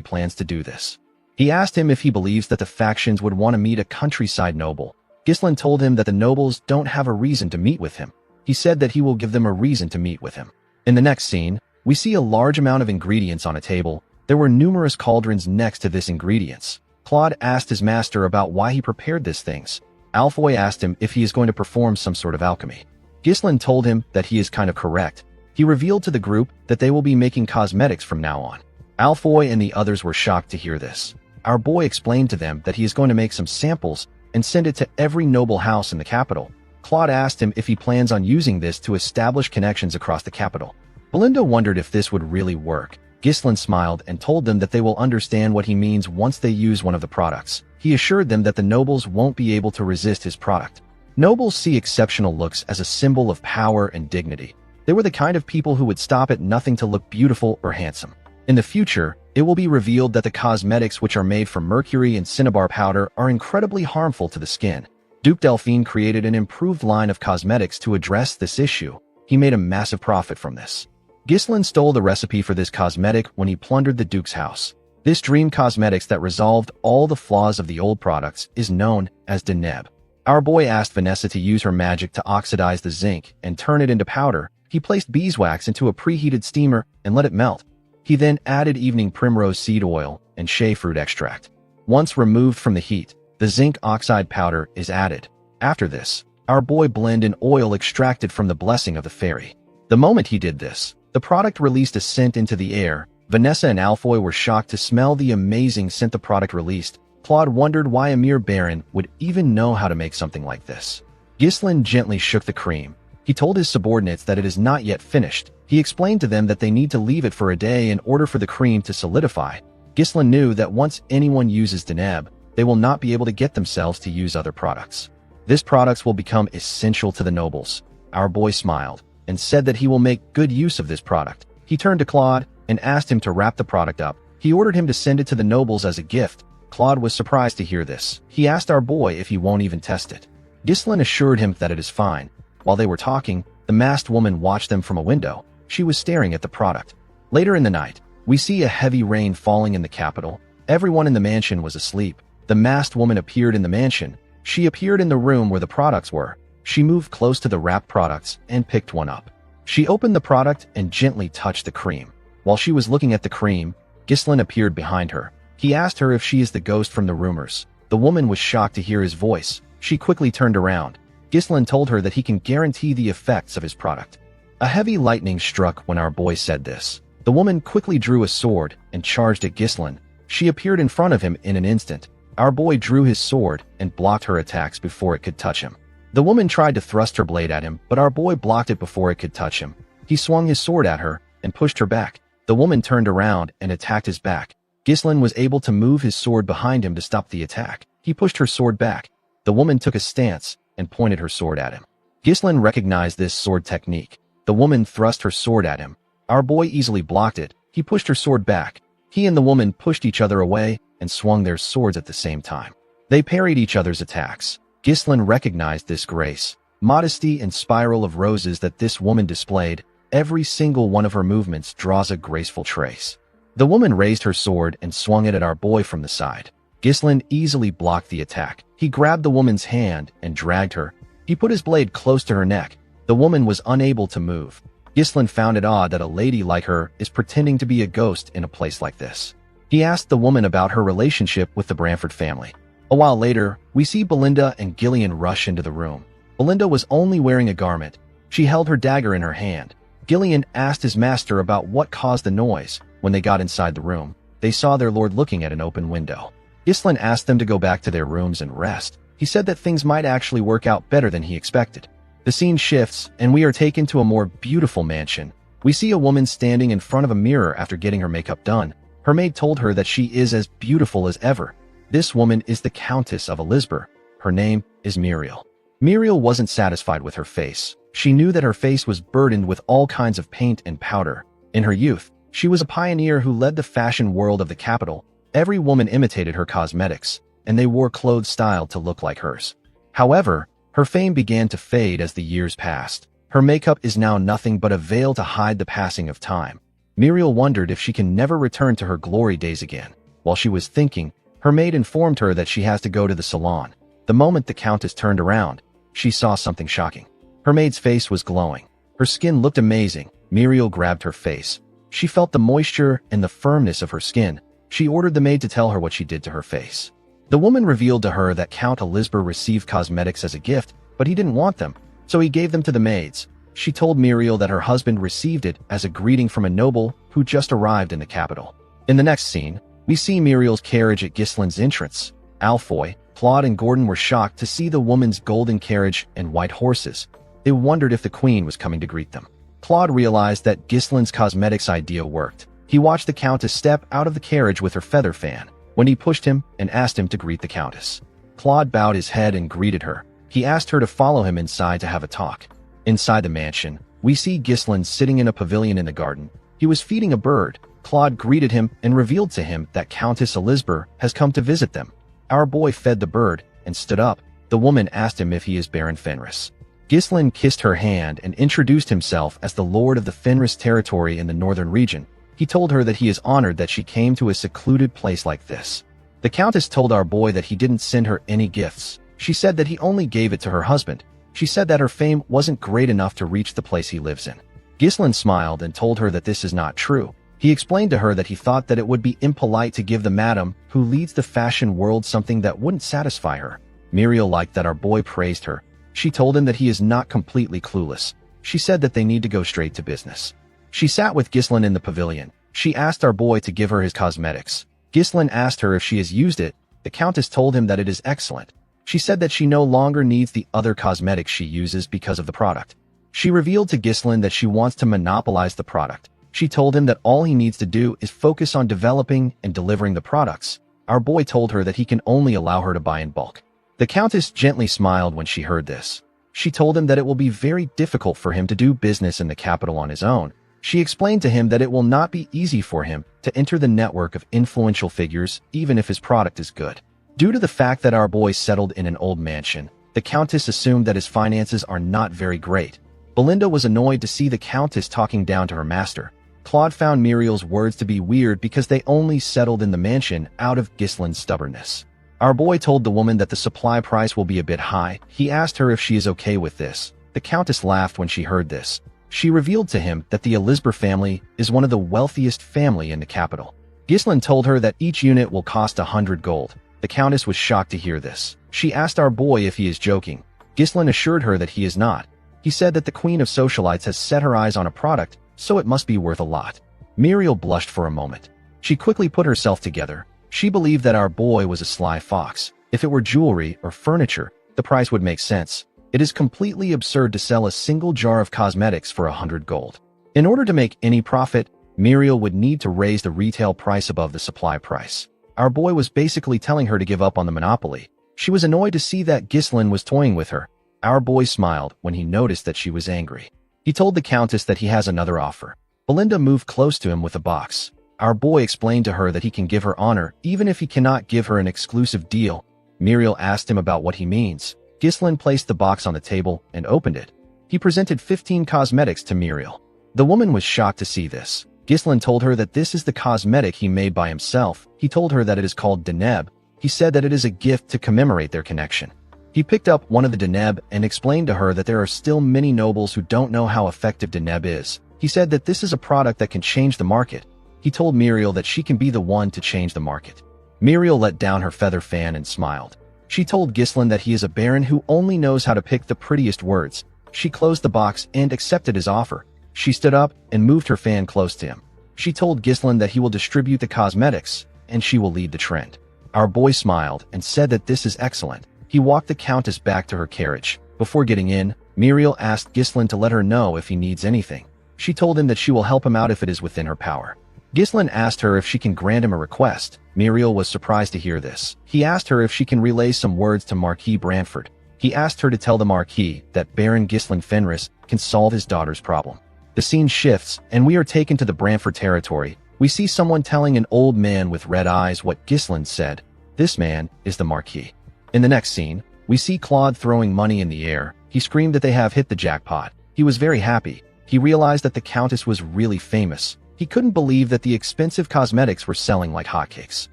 plans to do this. He asked him if he believes that the factions would want to meet a countryside noble. Ghislain told him that the nobles don't have a reason to meet with him. He said that he will give them a reason to meet with him. In the next scene, we see a large amount of ingredients on a table. There were numerous cauldrons next to this ingredients. Claude asked his master about why he prepared these things. Alfoy asked him if he is going to perform some sort of alchemy. Ghislain told him that he is kind of correct. He revealed to the group that they will be making cosmetics from now on. Alfoy and the others were shocked to hear this. Our boy explained to them that he is going to make some samples and send it to every noble house in the capital. Claude asked him if he plans on using this to establish connections across the capital. Belinda wondered if this would really work. Ghislain smiled and told them that they will understand what he means once they use one of the products. He assured them that the nobles won't be able to resist his product. Nobles see exceptional looks as a symbol of power and dignity. They were the kind of people who would stop at nothing to look beautiful or handsome. In the future, it will be revealed that the cosmetics which are made from mercury and cinnabar powder are incredibly harmful to the skin. Duke Delphine created an improved line of cosmetics to address this issue. He made a massive profit from this. Ghislain stole the recipe for this cosmetic when he plundered the Duke's house. This dream cosmetics that resolved all the flaws of the old products is known as Deneb. Our boy asked Vanessa to use her magic to oxidize the zinc and turn it into powder. He placed beeswax into a preheated steamer and let it melt. He then added evening primrose seed oil and shea fruit extract. Once removed from the heat, the zinc oxide powder is added. After this, our boy blended an oil extracted from the blessing of the fairy. The moment he did this, the product released a scent into the air. Vanessa and Alfoy were shocked to smell the amazing scent the product released. Claude wondered why a mere baron would even know how to make something like this. Ghislain gently shook the cream. He told his subordinates that it is not yet finished. He explained to them that they need to leave it for a day in order for the cream to solidify. Ghislain knew that once anyone uses Deneb, they will not be able to get themselves to use other products. This products will become essential to the nobles. Our boy smiled and said that he will make good use of this product. He turned to Claude and asked him to wrap the product up. He ordered him to send it to the nobles as a gift. Claude was surprised to hear this. He asked our boy if he won't even test it. Ghislain assured him that it is fine. While they were talking, the masked woman watched them from a window. She was staring at the product. Later in the night, we see a heavy rain falling in the capital. Everyone in the mansion was asleep. The masked woman appeared in the mansion. She appeared in the room where the products were. She moved close to the wrapped products and picked one up. She opened the product and gently touched the cream. While she was looking at the cream, Ghislain appeared behind her. He asked her if she is the ghost from the rumors. The woman was shocked to hear his voice. She quickly turned around. Ghislain told her that he can guarantee the effects of his product. A heavy lightning struck when our boy said this. The woman quickly drew a sword and charged at Ghislain. She appeared in front of him in an instant. Our boy drew his sword and blocked her attacks before it could touch him. The woman tried to thrust her blade at him, but our boy blocked it before it could touch him. He swung his sword at her and pushed her back. The woman turned around and attacked his back. Ghislain was able to move his sword behind him to stop the attack. He pushed her sword back. The woman took a stance and pointed her sword at him. Ghislain recognized this sword technique. The woman thrust her sword at him. Our boy easily blocked it. He pushed her sword back. He and the woman pushed each other away and swung their swords at the same time. They parried each other's attacks. Ghislain recognized this grace, modesty, and spiral of roses that this woman displayed. every single one of her movements draws a graceful trace. The woman raised her sword and swung it at our boy from the side. Ghislain easily blocked the attack. He grabbed the woman's hand and dragged her. He put his blade close to her neck. The woman was unable to move. Ghislain found it odd that a lady like her is pretending to be a ghost in a place like this. He asked the woman about her relationship with the Branford family. A while later, we see Belinda and Gillian rush into the room. Belinda was only wearing a garment. She held her dagger in her hand. Gillian asked his master about what caused the noise. When they got inside the room, they saw their lord looking at an open window. Ghislain asked them to go back to their rooms and rest. He said that things might actually work out better than he expected. The scene shifts, and we are taken to a more beautiful mansion. We see a woman standing in front of a mirror after getting her makeup done. Her maid told her that she is as beautiful as ever. This woman is the Countess of Elizabeth. Her name is Muriel. Muriel wasn't satisfied with her face. She knew that her face was burdened with all kinds of paint and powder. In her youth, she was a pioneer who led the fashion world of the capital. Every woman imitated her cosmetics, and they wore clothes styled to look like hers. However, her fame began to fade as the years passed. Her makeup is now nothing but a veil to hide the passing of time. Muriel wondered if she can never return to her glory days again. While she was thinking, her maid informed her that she has to go to the salon. The moment the Countess turned around, she saw something shocking. Her maid's face was glowing. Her skin looked amazing. Muriel grabbed her face. She felt the moisture and the firmness of her skin. She ordered the maid to tell her what she did to her face. The woman revealed to her that Count Elizabeth received cosmetics as a gift, but he didn't want them, so he gave them to the maids. She told Muriel that her husband received it as a greeting from a noble who just arrived in the capital. In the next scene, we see Muriel's carriage at Ghislain's entrance. Alfoy, Claude, and Gordon were shocked to see the woman's golden carriage and white horses. They wondered if the queen was coming to greet them. Claude realized that Ghislain's cosmetics idea worked. He watched the Countess step out of the carriage with her feather fan, when he pushed him and asked him to greet the Countess. Claude bowed his head and greeted her. He asked her to follow him inside to have a talk. Inside the mansion, we see Ghislain sitting in a pavilion in the garden. He was feeding a bird. Claude greeted him and revealed to him that Countess Elizabeth has come to visit them. Our boy fed the bird and stood up. The woman asked him if he is Baron Fenris. Ghislain kissed her hand and introduced himself as the lord of the Fenris territory in the northern region. He told her that he is honored that she came to a secluded place like this. The Countess told our boy that he didn't send her any gifts. She said that he only gave it to her husband. She said that her fame wasn't great enough to reach the place he lives in. Ghislain smiled and told her that this is not true. He explained to her that he thought that it would be impolite to give the madam who leads the fashion world something that wouldn't satisfy her. Muriel liked that our boy praised her. She told him that he is not completely clueless. She said that they need to go straight to business. She sat with Ghislain in the pavilion. She asked our boy to give her his cosmetics. Ghislain asked her if she has used it. The Countess told him that it is excellent. She said that she no longer needs the other cosmetics she uses because of the product. She revealed to Ghislain that she wants to monopolize the product. She told him that all he needs to do is focus on developing and delivering the products. Our boy told her that he can only allow her to buy in bulk. The Countess gently smiled when she heard this. She told him that it will be very difficult for him to do business in the capital on his own. She explained to him that it will not be easy for him to enter the network of influential figures even if his product is good. Due to the fact that our boy settled in an old mansion, the Countess assumed that his finances are not very great. Belinda was annoyed to see the Countess talking down to her master. Claude found Muriel's words to be weird because they only settled in the mansion out of Ghislain's stubbornness. Our boy told the woman that the supply price will be a bit high. He asked her if she is okay with this. The Countess laughed when she heard this. She revealed to him that the Elizabeth family is one of the wealthiest family in the capital. Ghislain told her that each unit will cost 100 gold. The Countess was shocked to hear this. She asked our boy if he is joking. Ghislain assured her that he is not. He said that the Queen of Socialites has set her eyes on a product, so it must be worth a lot. Muriel blushed for a moment. She quickly put herself together. She believed that our boy was a sly fox. If it were jewelry or furniture, the price would make sense. It is completely absurd to sell a single jar of cosmetics for 100 gold. In order to make any profit, Muriel would need to raise the retail price above the supply price. Our boy was basically telling her to give up on the monopoly. She was annoyed to see that Ghislain was toying with her. Our boy smiled when he noticed that she was angry. He told the Countess that he has another offer. Belinda moved close to him with a box. Our boy explained to her that he can give her honor even if he cannot give her an exclusive deal. Muriel asked him about what he means. Ghislain placed the box on the table and opened it. He presented 15 cosmetics to Muriel. The woman was shocked to see this. Ghislain told her that this is the cosmetic he made by himself. He told her that it is called deneb. He said that it is a gift to commemorate their connection. He picked up one of the deneb and explained to her that there are still many nobles who don't know how effective deneb is. He said that this is a product that can change the market. He told Muriel that she can be the one to change the market. Muriel let down her feather fan and smiled. She told Ghislain that he is a baron who only knows how to pick the prettiest words. She closed the box and accepted his offer. She stood up and moved her fan close to him. She told Ghislain that he will distribute the cosmetics and she will lead the trend. Our boy smiled and said that this is excellent. He walked the countess back to her carriage. Before getting in, Muriel asked Ghislain to let her know if he needs anything. She told him that she will help him out if it is within her power. Ghislain asked her if she can grant him a request. Muriel was surprised to hear this. He asked her if she can relay some words to Marquis Branford. He asked her to tell the Marquis that Baron Ghislain Fenris can solve his daughter's problem. The scene shifts, and we are taken to the Branford territory. We see someone telling an old man with red eyes what Ghislain said. This man is the Marquis. In the next scene, we see Claude throwing money in the air. He screamed that they have hit the jackpot. He was very happy. He realized that the Countess was really famous. He couldn't believe that the expensive cosmetics were selling like hotcakes.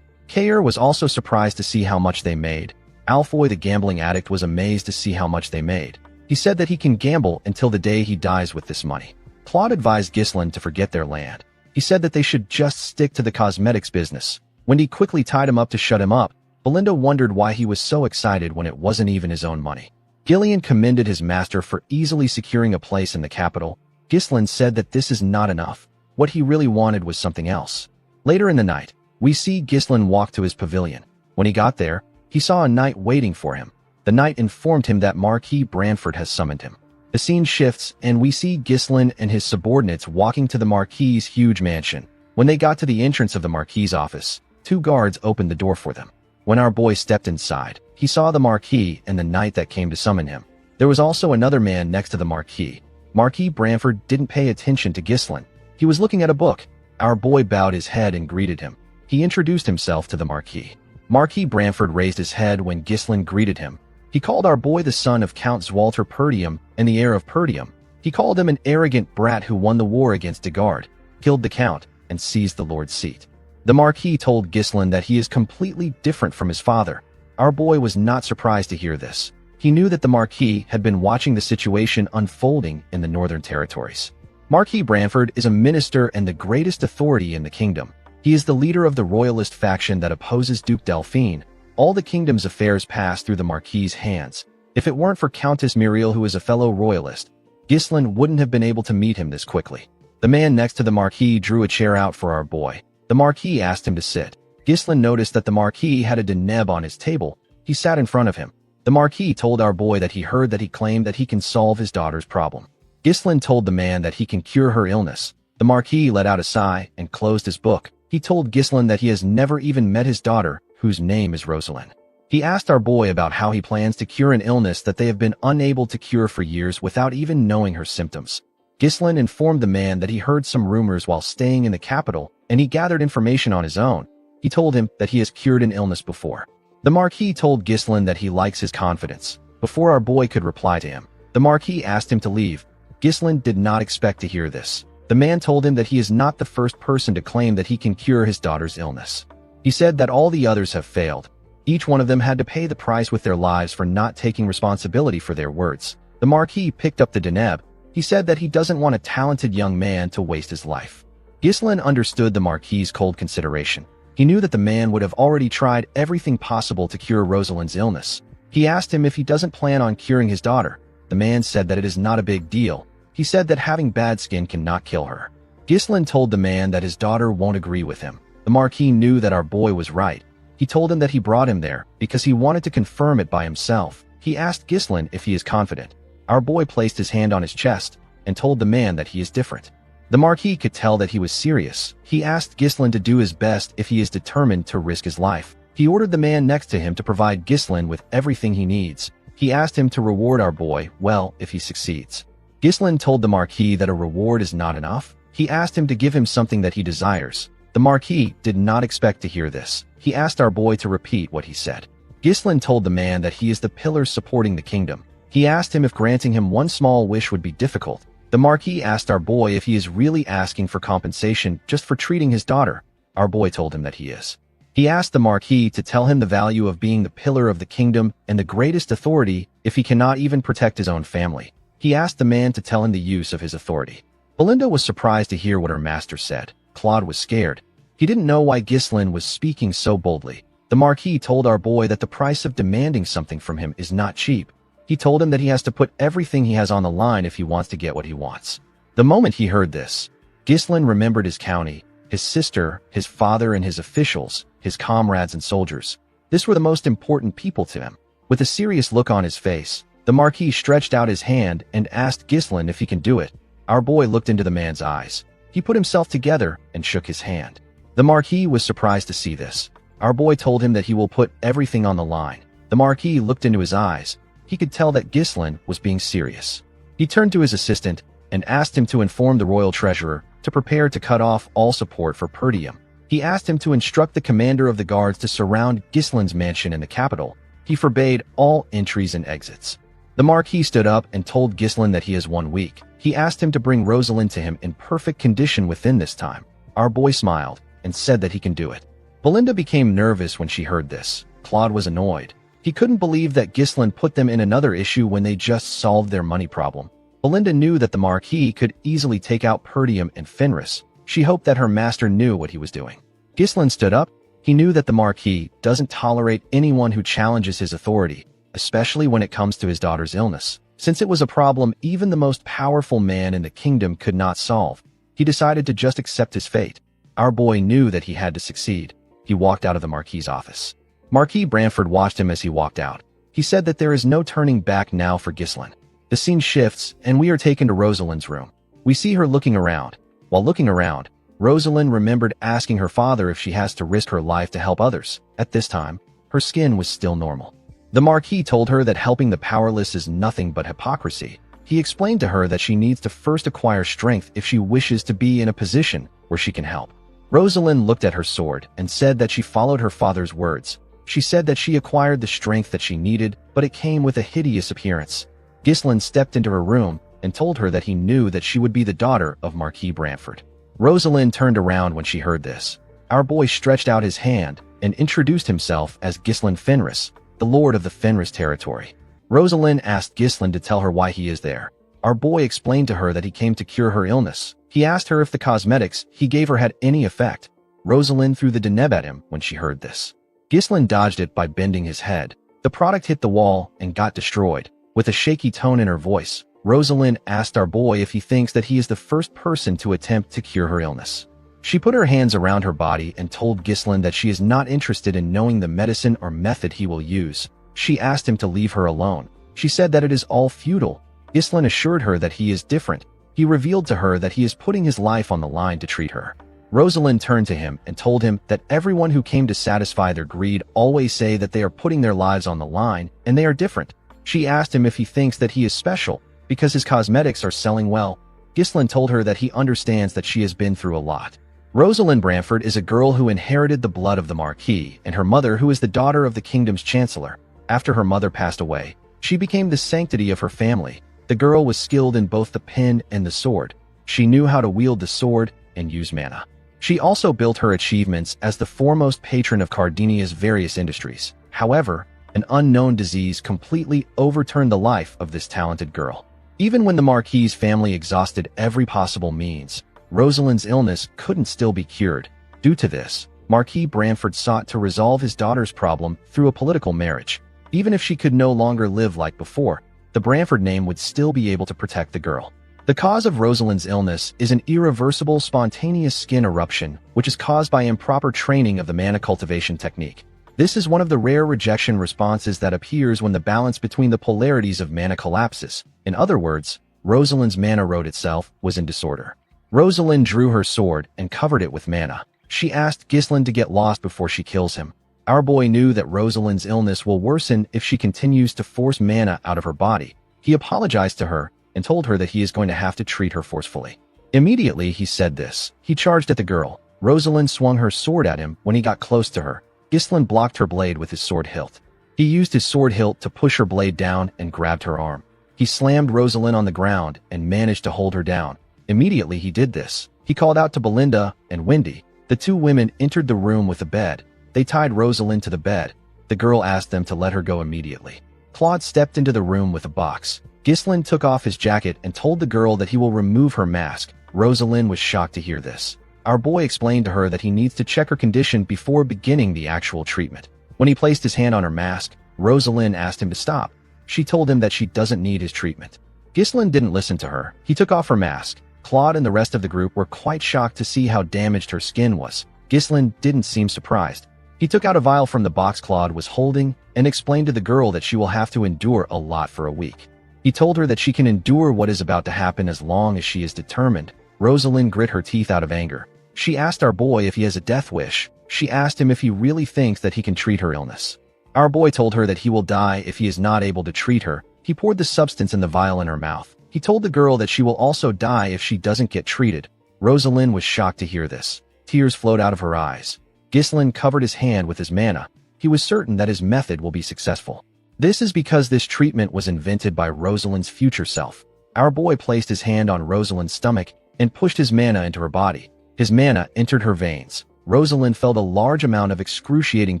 Kayer was also surprised to see how much they made. Alfoy the gambling addict was amazed to see how much they made. He said that he can gamble until the day he dies with this money. Claude advised Ghislain to forget their land. He said that they should just stick to the cosmetics business. Wendy quickly tied him up to shut him up. Belinda wondered why he was so excited when it wasn't even his own money. Gillian commended his master for easily securing a place in the capital. Ghislain said that this is not enough. What he really wanted was something else. Later in the night, we see Ghislain walk to his pavilion. When he got there, he saw a knight waiting for him. The knight informed him that Marquis Branford has summoned him. The scene shifts, and we see Ghislain and his subordinates walking to the Marquis's huge mansion. When they got to the entrance of the Marquis's office, 2 guards opened the door for them. When our boy stepped inside, he saw the Marquis and the knight that came to summon him. There was also another man next to the Marquis. Marquis Branford didn't pay attention to Ghislain. He was looking at a book. Our boy bowed his head and greeted him. He introduced himself to the Marquis. Marquis Branford raised his head when Ghislain greeted him. He called our boy the son of Count Zwalter Perdium and the heir of Perdium. He called him an arrogant brat who won the war against Degard, killed the count, and seized the lord's seat. The Marquis told Ghislain that he is completely different from his father. Our boy was not surprised to hear this. He knew that the Marquis had been watching the situation unfolding in the Northern Territories. Marquis Branford is a minister and the greatest authority in the kingdom. He is the leader of the royalist faction that opposes Duke Delphine. All the kingdom's affairs pass through the Marquis's hands. If it weren't for Countess Muriel, who is a fellow royalist, Ghislain wouldn't have been able to meet him this quickly. The man next to the Marquis drew a chair out for our boy. The Marquis asked him to sit. Ghislain noticed that the Marquis had a deneb on his table. He sat in front of him. The Marquis told our boy that he heard that he claimed that he can solve his daughter's problem. Ghislain told the man that he can cure her illness. The Marquis let out a sigh and closed his book. He told Ghislain that he has never even met his daughter, whose name is Rosalind. He asked our boy about how he plans to cure an illness that they have been unable to cure for years without even knowing her symptoms. Ghislain informed the man that he heard some rumors while staying in the capital, and he gathered information on his own. He told him that he has cured an illness before. The Marquis told Ghislain that he likes his confidence. Before our boy could reply to him, the Marquis asked him to leave. Ghislain did not expect to hear this. The man told him that he is not the first person to claim that he can cure his daughter's illness. He said that all the others have failed. Each one of them had to pay the price with their lives for not taking responsibility for their words. The Marquis picked up the deneb. He said that he doesn't want a talented young man to waste his life. Ghislain understood the Marquis's cold consideration. He knew that the man would have already tried everything possible to cure Rosalind's illness. He asked him if he doesn't plan on curing his daughter. The man said that it is not a big deal. He said that having bad skin cannot kill her. Ghislain told the man that his daughter won't agree with him. The Marquis knew that our boy was right. He told him that he brought him there because he wanted to confirm it by himself. He asked Ghislain if he is confident. Our boy placed his hand on his chest and told the man that he is different. The Marquis could tell that he was serious. He asked Ghislain to do his best if he is determined to risk his life. He ordered the man next to him to provide Ghislain with everything he needs. He asked him to reward our boy well if he succeeds. Ghislain told the Marquis that a reward is not enough. He asked him to give him something that he desires. The Marquis did not expect to hear this. He asked our boy to repeat what he said. Ghislain told the man that he is the pillar supporting the kingdom. He asked him if granting him one small wish would be difficult. The Marquis asked our boy if he is really asking for compensation just for treating his daughter. Our boy told him that he is. He asked the Marquis to tell him the value of being the pillar of the kingdom and the greatest authority if he cannot even protect his own family. He asked the man to tell him the use of his authority. Belinda was surprised to hear what her master said. Claude was scared. He didn't know why Ghislain was speaking so boldly. The Marquis told our boy that the price of demanding something from him is not cheap. He told him that he has to put everything he has on the line if he wants to get what he wants. The moment he heard this, Ghislain remembered his county, his sister, his father and his officials, his comrades and soldiers. This were the most important people to him. With a serious look on his face, the Marquis stretched out his hand and asked Ghislain if he can do it. Our boy looked into the man's eyes. He put himself together and shook his hand. The Marquis was surprised to see this. Our boy told him that he will put everything on the line. The Marquis looked into his eyes. He could tell that Ghislain was being serious. He turned to his assistant and asked him to inform the royal treasurer to prepare to cut off all support for Perdium. He asked him to instruct the commander of the guards to surround Ghislain's mansion in the capital. He forbade all entries and exits. The Marquis stood up and told Ghislain that he has 1 week. He asked him to bring Rosalind to him in perfect condition within this time. Our boy smiled and said that he can do it. Belinda became nervous when she heard this. Claude was annoyed. He couldn't believe that Ghislain put them in another issue when they just solved their money problem. Belinda knew that the Marquis could easily take out Perdium and Fenris. She hoped that her master knew what he was doing. Ghislain stood up. He knew that the Marquis doesn't tolerate anyone who challenges his authority, especially when it comes to his daughter's illness. Since it was a problem even the most powerful man in the kingdom could not solve, he decided to just accept his fate. Our boy knew that he had to succeed. He walked out of the Marquis's office. Marquis Branford watched him as he walked out. He said that there is no turning back now for Ghislain. The scene shifts, and we are taken to Rosalind's room. We see her looking around. While looking around, Rosalind remembered asking her father if she has to risk her life to help others. At this time, her skin was still normal. The Marquis told her that helping the powerless is nothing but hypocrisy. He explained to her that she needs to first acquire strength if she wishes to be in a position where she can help. Rosalind looked at her sword and said that she followed her father's words. She said that she acquired the strength that she needed, but it came with a hideous appearance. Ghislain stepped into her room and told her that he knew that she would be the daughter of Marquis Branford. Rosalind turned around when she heard this. Our boy stretched out his hand and introduced himself as Ghislain Fenris, the lord of the Fenris territory. Rosalind asked Ghislain to tell her why he is there. Our boy explained to her that he came to cure her illness. He asked her if the cosmetics he gave her had any effect. Rosalind threw the deneb at him when she heard this. Ghislain dodged it by bending his head. The product hit the wall and got destroyed. With a shaky tone in her voice, Rosalind asked our boy if he thinks that he is the first person to attempt to cure her illness. She put her hands around her body and told Ghislain that she is not interested in knowing the medicine or method he will use. She asked him to leave her alone. She said that it is all futile. Ghislain assured her that he is different. He revealed to her that he is putting his life on the line to treat her. Rosalind turned to him and told him that everyone who came to satisfy their greed always say that they are putting their lives on the line and they are different. She asked him if he thinks that he is special because his cosmetics are selling well. Ghislain told her that he understands that she has been through a lot. Rosalind Branford is a girl who inherited the blood of the Marquis and her mother, who is the daughter of the kingdom's chancellor. After her mother passed away, she became the sanctity of her family. The girl was skilled in both the pen and the sword. She knew how to wield the sword and use mana. She also built her achievements as the foremost patron of Cardinia's various industries. However, an unknown disease completely overturned the life of this talented girl. Even when the Marquis's family exhausted every possible means, Rosalind's illness couldn't still be cured. Due to this, Marquis Branford sought to resolve his daughter's problem through a political marriage. Even if she could no longer live like before, the Branford name would still be able to protect the girl. The cause of Rosalind's illness is an irreversible spontaneous skin eruption, which is caused by improper training of the mana cultivation technique. This is one of the rare rejection responses that appears when the balance between the polarities of mana collapses. In other words, Rosalind's mana road itself was in disorder. Rosalind drew her sword and covered it with mana. She asked Ghislain to get lost before she kills him. Our boy knew that Rosalind's illness will worsen if she continues to force mana out of her body. He apologized to her and told her that he is going to have to treat her forcefully. Immediately he said this, he charged at the girl. Rosalind swung her sword at him when he got close to her. Ghislain blocked her blade with his sword hilt. He used his sword hilt to push her blade down and grabbed her arm. He slammed Rosalind on the ground and managed to hold her down. Immediately he did this. He called out to Belinda and Wendy. The two women entered the room with a bed. They tied Rosalind to the bed. The girl asked them to let her go immediately. Claude stepped into the room with a box. Ghislain took off his jacket and told the girl that he will remove her mask. Rosalind was shocked to hear this. Our boy explained to her that he needs to check her condition before beginning the actual treatment. When he placed his hand on her mask, Rosalind asked him to stop. She told him that she doesn't need his treatment. Ghislain didn't listen to her. He took off her mask. Claude and the rest of the group were quite shocked to see how damaged her skin was. Ghislain didn't seem surprised. He took out a vial from the box Claude was holding and explained to the girl that she will have to endure a lot for a week. He told her that she can endure what is about to happen as long as she is determined. Rosalind grit her teeth out of anger. She asked our boy if he has a death wish. She asked him if he really thinks that he can treat her illness. Our boy told her that he will die if he is not able to treat her. He poured the substance in the vial in her mouth. He told the girl that she will also die if she doesn't get treated. Rosalind was shocked to hear this. Tears flowed out of her eyes. Ghislain covered his hand with his mana. He was certain that his method will be successful. This is because this treatment was invented by Rosalind's future self. Our boy placed his hand on Rosalind's stomach and pushed his mana into her body. His mana entered her veins. Rosalind felt a large amount of excruciating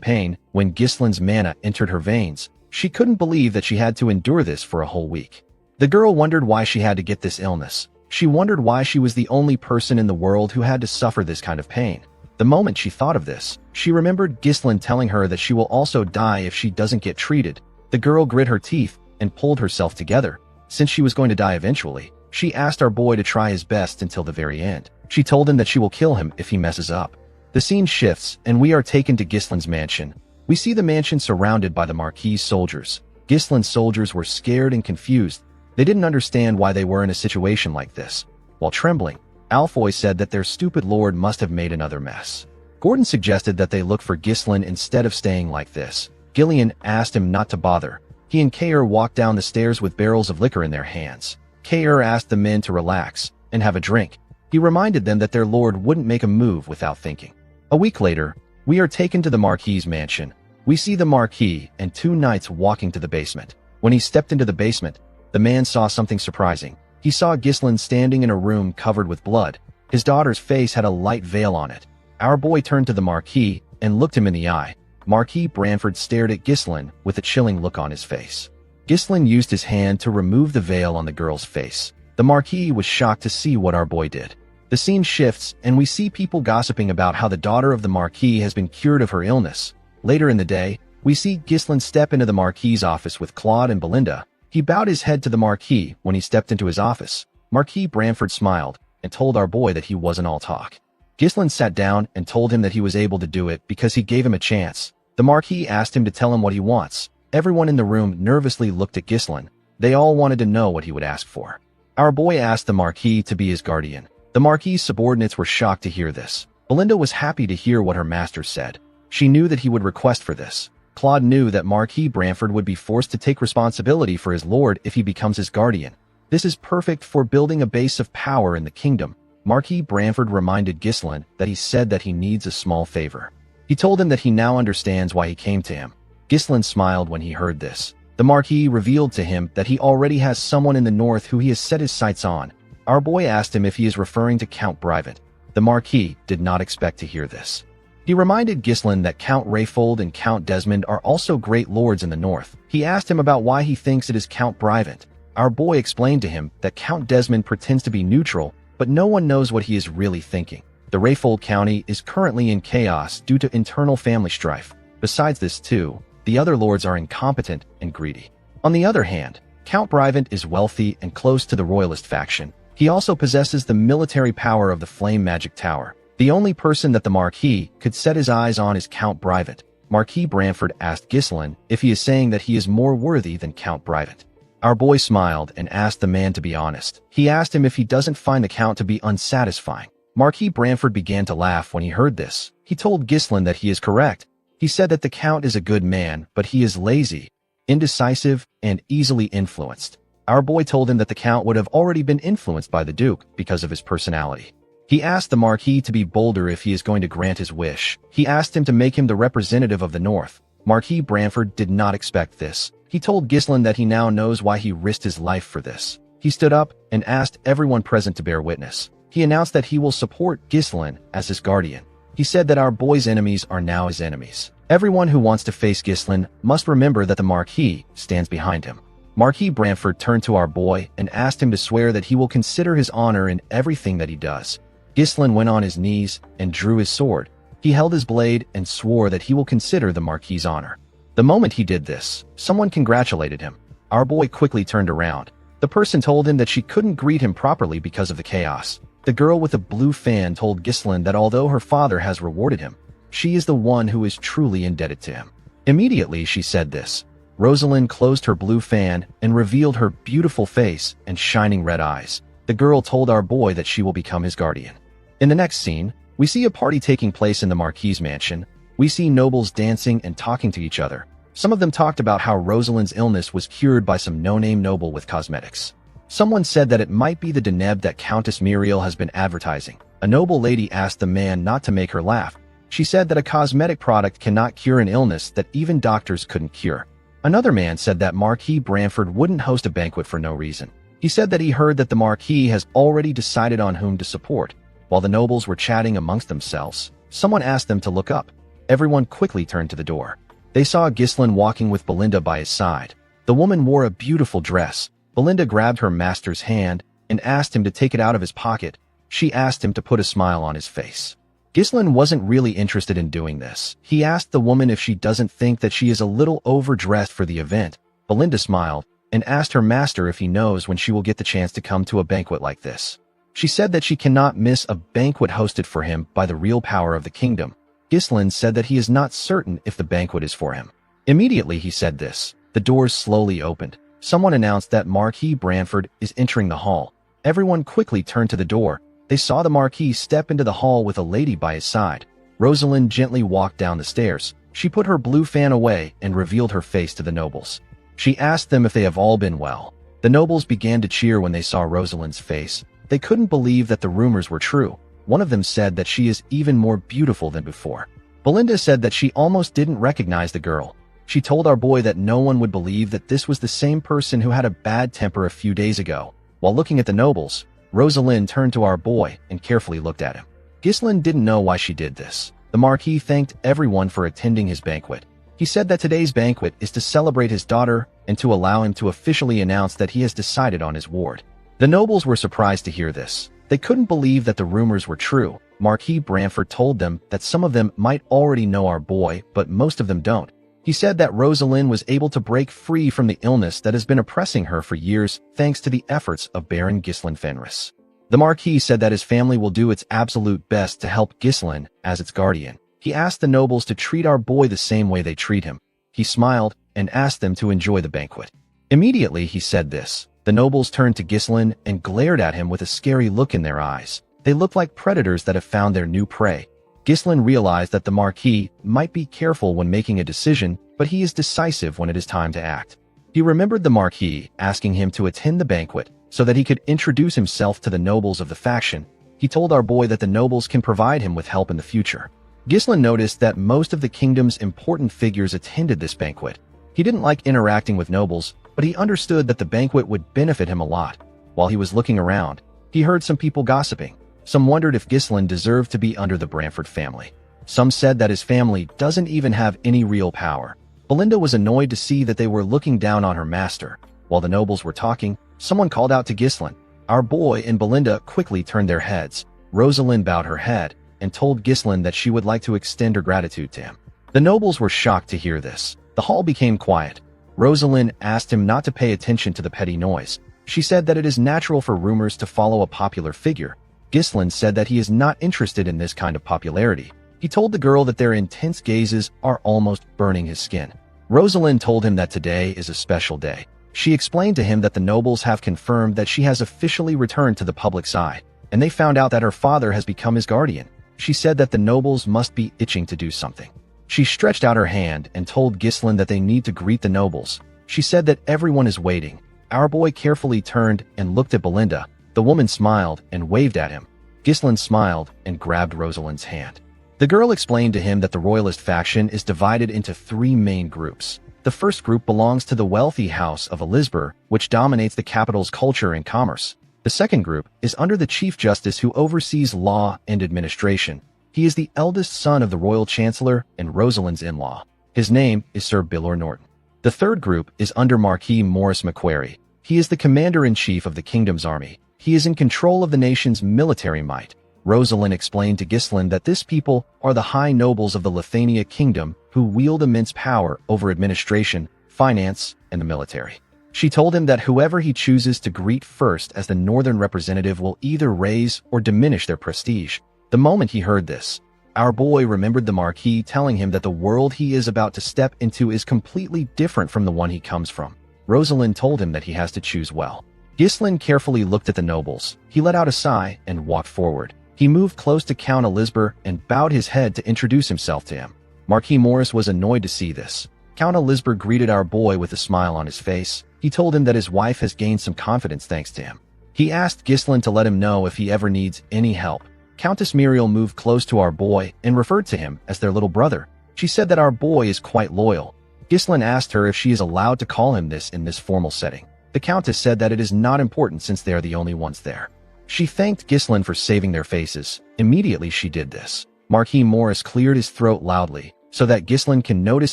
pain when Ghislain's mana entered her veins. She couldn't believe that she had to endure this for a whole week. The girl wondered why she had to get this illness. She wondered why she was the only person in the world who had to suffer this kind of pain. The moment she thought of this, she remembered Ghislain telling her that she will also die if she doesn't get treated. The girl grit her teeth and pulled herself together. Since she was going to die eventually, she asked our boy to try his best until the very end. She told him that she will kill him if he messes up. The scene shifts, and we are taken to Ghislain's mansion. We see the mansion surrounded by the Marquis soldiers. Ghislain's soldiers were scared and confused. They didn't understand why they were in a situation like this. While trembling, Alfoy said that their stupid lord must have made another mess. Gordon suggested that they look for Ghislain instead of staying like this. Gillian asked him not to bother. He and Kair walked down the stairs with barrels of liquor in their hands. Kair asked the men to relax and have a drink. He reminded them that their lord wouldn't make a move without thinking. A week later, we are taken to the Marquis' mansion. We see the Marquis and two knights walking to the basement. When he stepped into the basement, the man saw something surprising. He saw Ghislain standing in a room covered with blood. His daughter's face had a light veil on it. Our boy turned to the Marquis and looked him in the eye. Marquis Branford stared at Ghislain with a chilling look on his face. Ghislain used his hand to remove the veil on the girl's face. The Marquis was shocked to see what our boy did. The scene shifts, and we see people gossiping about how the daughter of the Marquis has been cured of her illness. Later in the day, we see Ghislain step into the Marquis' office with Claude and Belinda. He bowed his head to the Marquis when he stepped into his office. Marquis Branford smiled and told our boy that he wasn't all talk. Ghislain sat down and told him that he was able to do it because he gave him a chance. The Marquis asked him to tell him what he wants. Everyone in the room nervously looked at Ghislain. They all wanted to know what he would ask for. Our boy asked the Marquis to be his guardian. The Marquis' subordinates were shocked to hear this. Belinda was happy to hear what her master said. She knew that he would request for this. Claude knew that Marquis Branford would be forced to take responsibility for his lord if he becomes his guardian. This is perfect for building a base of power in the kingdom. Marquis Branford reminded Ghislain that he said that he needs a small favor. He told him that he now understands why he came to him. Ghislain smiled when he heard this. The Marquis revealed to him that he already has someone in the north who he has set his sights on. Our boy asked him if he is referring to Count Brivant. The Marquis did not expect to hear this. He reminded Ghislain that Count Rayfold and Count Desmond are also great lords in the north. He asked him about why he thinks it is Count Brivant. Our boy explained to him that Count Desmond pretends to be neutral, but no one knows what he is really thinking. The Rayfold County is currently in chaos due to internal family strife. Besides this too, the other lords are incompetent and greedy. On the other hand, Count Brivant is wealthy and close to the royalist faction. He also possesses the military power of the Flame Magic Tower. The only person that the Marquis could set his eyes on is Count Brivant. Marquis Branford asked Ghislain if he is saying that he is more worthy than Count Brivant. Our boy smiled and asked the man to be honest. He asked him if he doesn't find the Count to be unsatisfying. Marquis Branford began to laugh when he heard this. He told Ghislain that he is correct. He said that the Count is a good man, but he is lazy, indecisive, and easily influenced. Our boy told him that the Count would have already been influenced by the Duke because of his personality. He asked the Marquis to be bolder if he is going to grant his wish. He asked him to make him the representative of the North. Marquis Branford did not expect this. He told Ghislaine that he now knows why he risked his life for this. He stood up and asked everyone present to bear witness. He announced that he will support Ghislaine as his guardian. He said that our boy's enemies are now his enemies. Everyone who wants to face Ghislaine must remember that the Marquis stands behind him. Marquis Branford turned to our boy and asked him to swear that he will consider his honor in everything that he does. Ghislaine went on his knees and drew his sword. He held his blade and swore that he will consider the Marquis' honor. The moment he did this, someone congratulated him. Our boy quickly turned around. The person told him that she couldn't greet him properly because of the chaos. The girl with the blue fan told Ghislaine that although her father has rewarded him, she is the one who is truly indebted to him. Immediately she said this. Rosalind closed her blue fan and revealed her beautiful face and shining red eyes. The girl told our boy that she will become his guardian. In the next scene, we see a party taking place in the Marquis' mansion. We see nobles dancing and talking to each other. Some of them talked about how Rosalind's illness was cured by some no-name noble with cosmetics. Someone said that it might be the Deneb that Countess Muriel has been advertising. A noble lady asked the man not to make her laugh. She said that a cosmetic product cannot cure an illness that even doctors couldn't cure. Another man said that Marquis Branford wouldn't host a banquet for no reason. He said that he heard that the Marquis has already decided on whom to support. While the nobles were chatting amongst themselves, someone asked them to look up. Everyone quickly turned to the door. They saw Ghislaine walking with Belinda by his side. The woman wore a beautiful dress. Belinda grabbed her master's hand and asked him to take it out of his pocket. She asked him to put a smile on his face. Ghislaine wasn't really interested in doing this. He asked the woman if she doesn't think that she is a little overdressed for the event. Belinda smiled and asked her master if he knows when she will get the chance to come to a banquet like this. She said that she cannot miss a banquet hosted for him by the real power of the kingdom. Ghislaine said that he is not certain if the banquet is for him. Immediately he said this. The doors slowly opened. Someone announced that Marquis Branford is entering the hall. Everyone quickly turned to the door. They saw the Marquis step into the hall with a lady by his side. Rosalind gently walked down the stairs. She put her blue fan away and revealed her face to the nobles. She asked them if they have all been well. The nobles began to cheer when they saw Rosalind's face. They couldn't believe that the rumors were true. One of them said that she is even more beautiful than before. Belinda said that she almost didn't recognize the girl. She told our boy that no one would believe that this was the same person who had a bad temper a few days ago. While looking at the nobles, Rosalind turned to our boy and carefully looked at him. Ghislaine didn't know why she did this. The Marquis thanked everyone for attending his banquet. He said that today's banquet is to celebrate his daughter and to allow him to officially announce that he has decided on his ward. The nobles were surprised to hear this. They couldn't believe that the rumors were true. Marquis Branford told them that some of them might already know our boy, but most of them don't. He said that Rosalind was able to break free from the illness that has been oppressing her for years thanks to the efforts of Baron Ghislaine Fenris. The Marquis said that his family will do its absolute best to help Ghislaine as its guardian. He asked the nobles to treat our boy the same way they treat him. He smiled and asked them to enjoy the banquet. Immediately he said this. The nobles turned to Ghislaine and glared at him with a scary look in their eyes. They looked like predators that have found their new prey. Ghislaine realized that the Marquis might be careful when making a decision, but he is decisive when it is time to act. He remembered the Marquis asking him to attend the banquet so that he could introduce himself to the nobles of the faction. He told our boy that the nobles can provide him with help in the future. Ghislaine noticed that most of the kingdom's important figures attended this banquet. He didn't like interacting with nobles, but he understood that the banquet would benefit him a lot. While he was looking around, he heard some people gossiping. Some wondered if Ghislaine deserved to be under the Branford family. Some said that his family doesn't even have any real power. Belinda was annoyed to see that they were looking down on her master. While the nobles were talking, someone called out to Ghislaine. Our boy and Belinda quickly turned their heads. Rosalind bowed her head and told Ghislaine that she would like to extend her gratitude to him. The nobles were shocked to hear this. The hall became quiet. Rosalind asked him not to pay attention to the petty noise. She said that it is natural for rumors to follow a popular figure. Ghislaine said that he is not interested in this kind of popularity. He told the girl that their intense gazes are almost burning his skin. Rosalind told him that today is a special day. She explained to him that the nobles have confirmed that she has officially returned to the public's eye, and they found out that her father has become his guardian. She said that the nobles must be itching to do something. She stretched out her hand and told Ghislaine that they need to greet the nobles. She said that everyone is waiting. Our boy carefully turned and looked at Belinda. The woman smiled and waved at him. Ghislaine smiled and grabbed Rosalind's hand. The girl explained to him that the royalist faction is divided into 3 main groups. The first group belongs to the wealthy house of Elizabeth, which dominates the capital's culture and commerce. The second group is under the Chief Justice who oversees law and administration. He is the eldest son of the Royal Chancellor and Rosalind's in-law. His name is Sir Bilor Norton. The third group is under Marquis Morris Macquarie. He is the commander-in-chief of the kingdom's army. He is in control of the nation's military might. Rosalind explained to Ghislaine that this people are the high nobles of the Lithania kingdom who wield immense power over administration, finance, and the military. She told him that whoever he chooses to greet first as the northern representative will either raise or diminish their prestige. The moment he heard this, our boy remembered the Marquis telling him that the world he is about to step into is completely different from the one he comes from. Rosalind told him that he has to choose well. Ghislaine carefully looked at the nobles. He let out a sigh and walked forward. He moved close to Count Elizabeth and bowed his head to introduce himself to him. Marquis Morris was annoyed to see this. Count Elizabeth greeted our boy with a smile on his face. He told him that his wife has gained some confidence thanks to him. He asked Ghislaine to let him know if he ever needs any help. Countess Muriel moved close to our boy and referred to him as their little brother. She said that our boy is quite loyal. Ghislaine asked her if she is allowed to call him this in this formal setting. The Countess said that it is not important since they are the only ones there. She thanked Ghislaine for saving their faces. Immediately she did this. Marquis Morris cleared his throat loudly so that Ghislaine can notice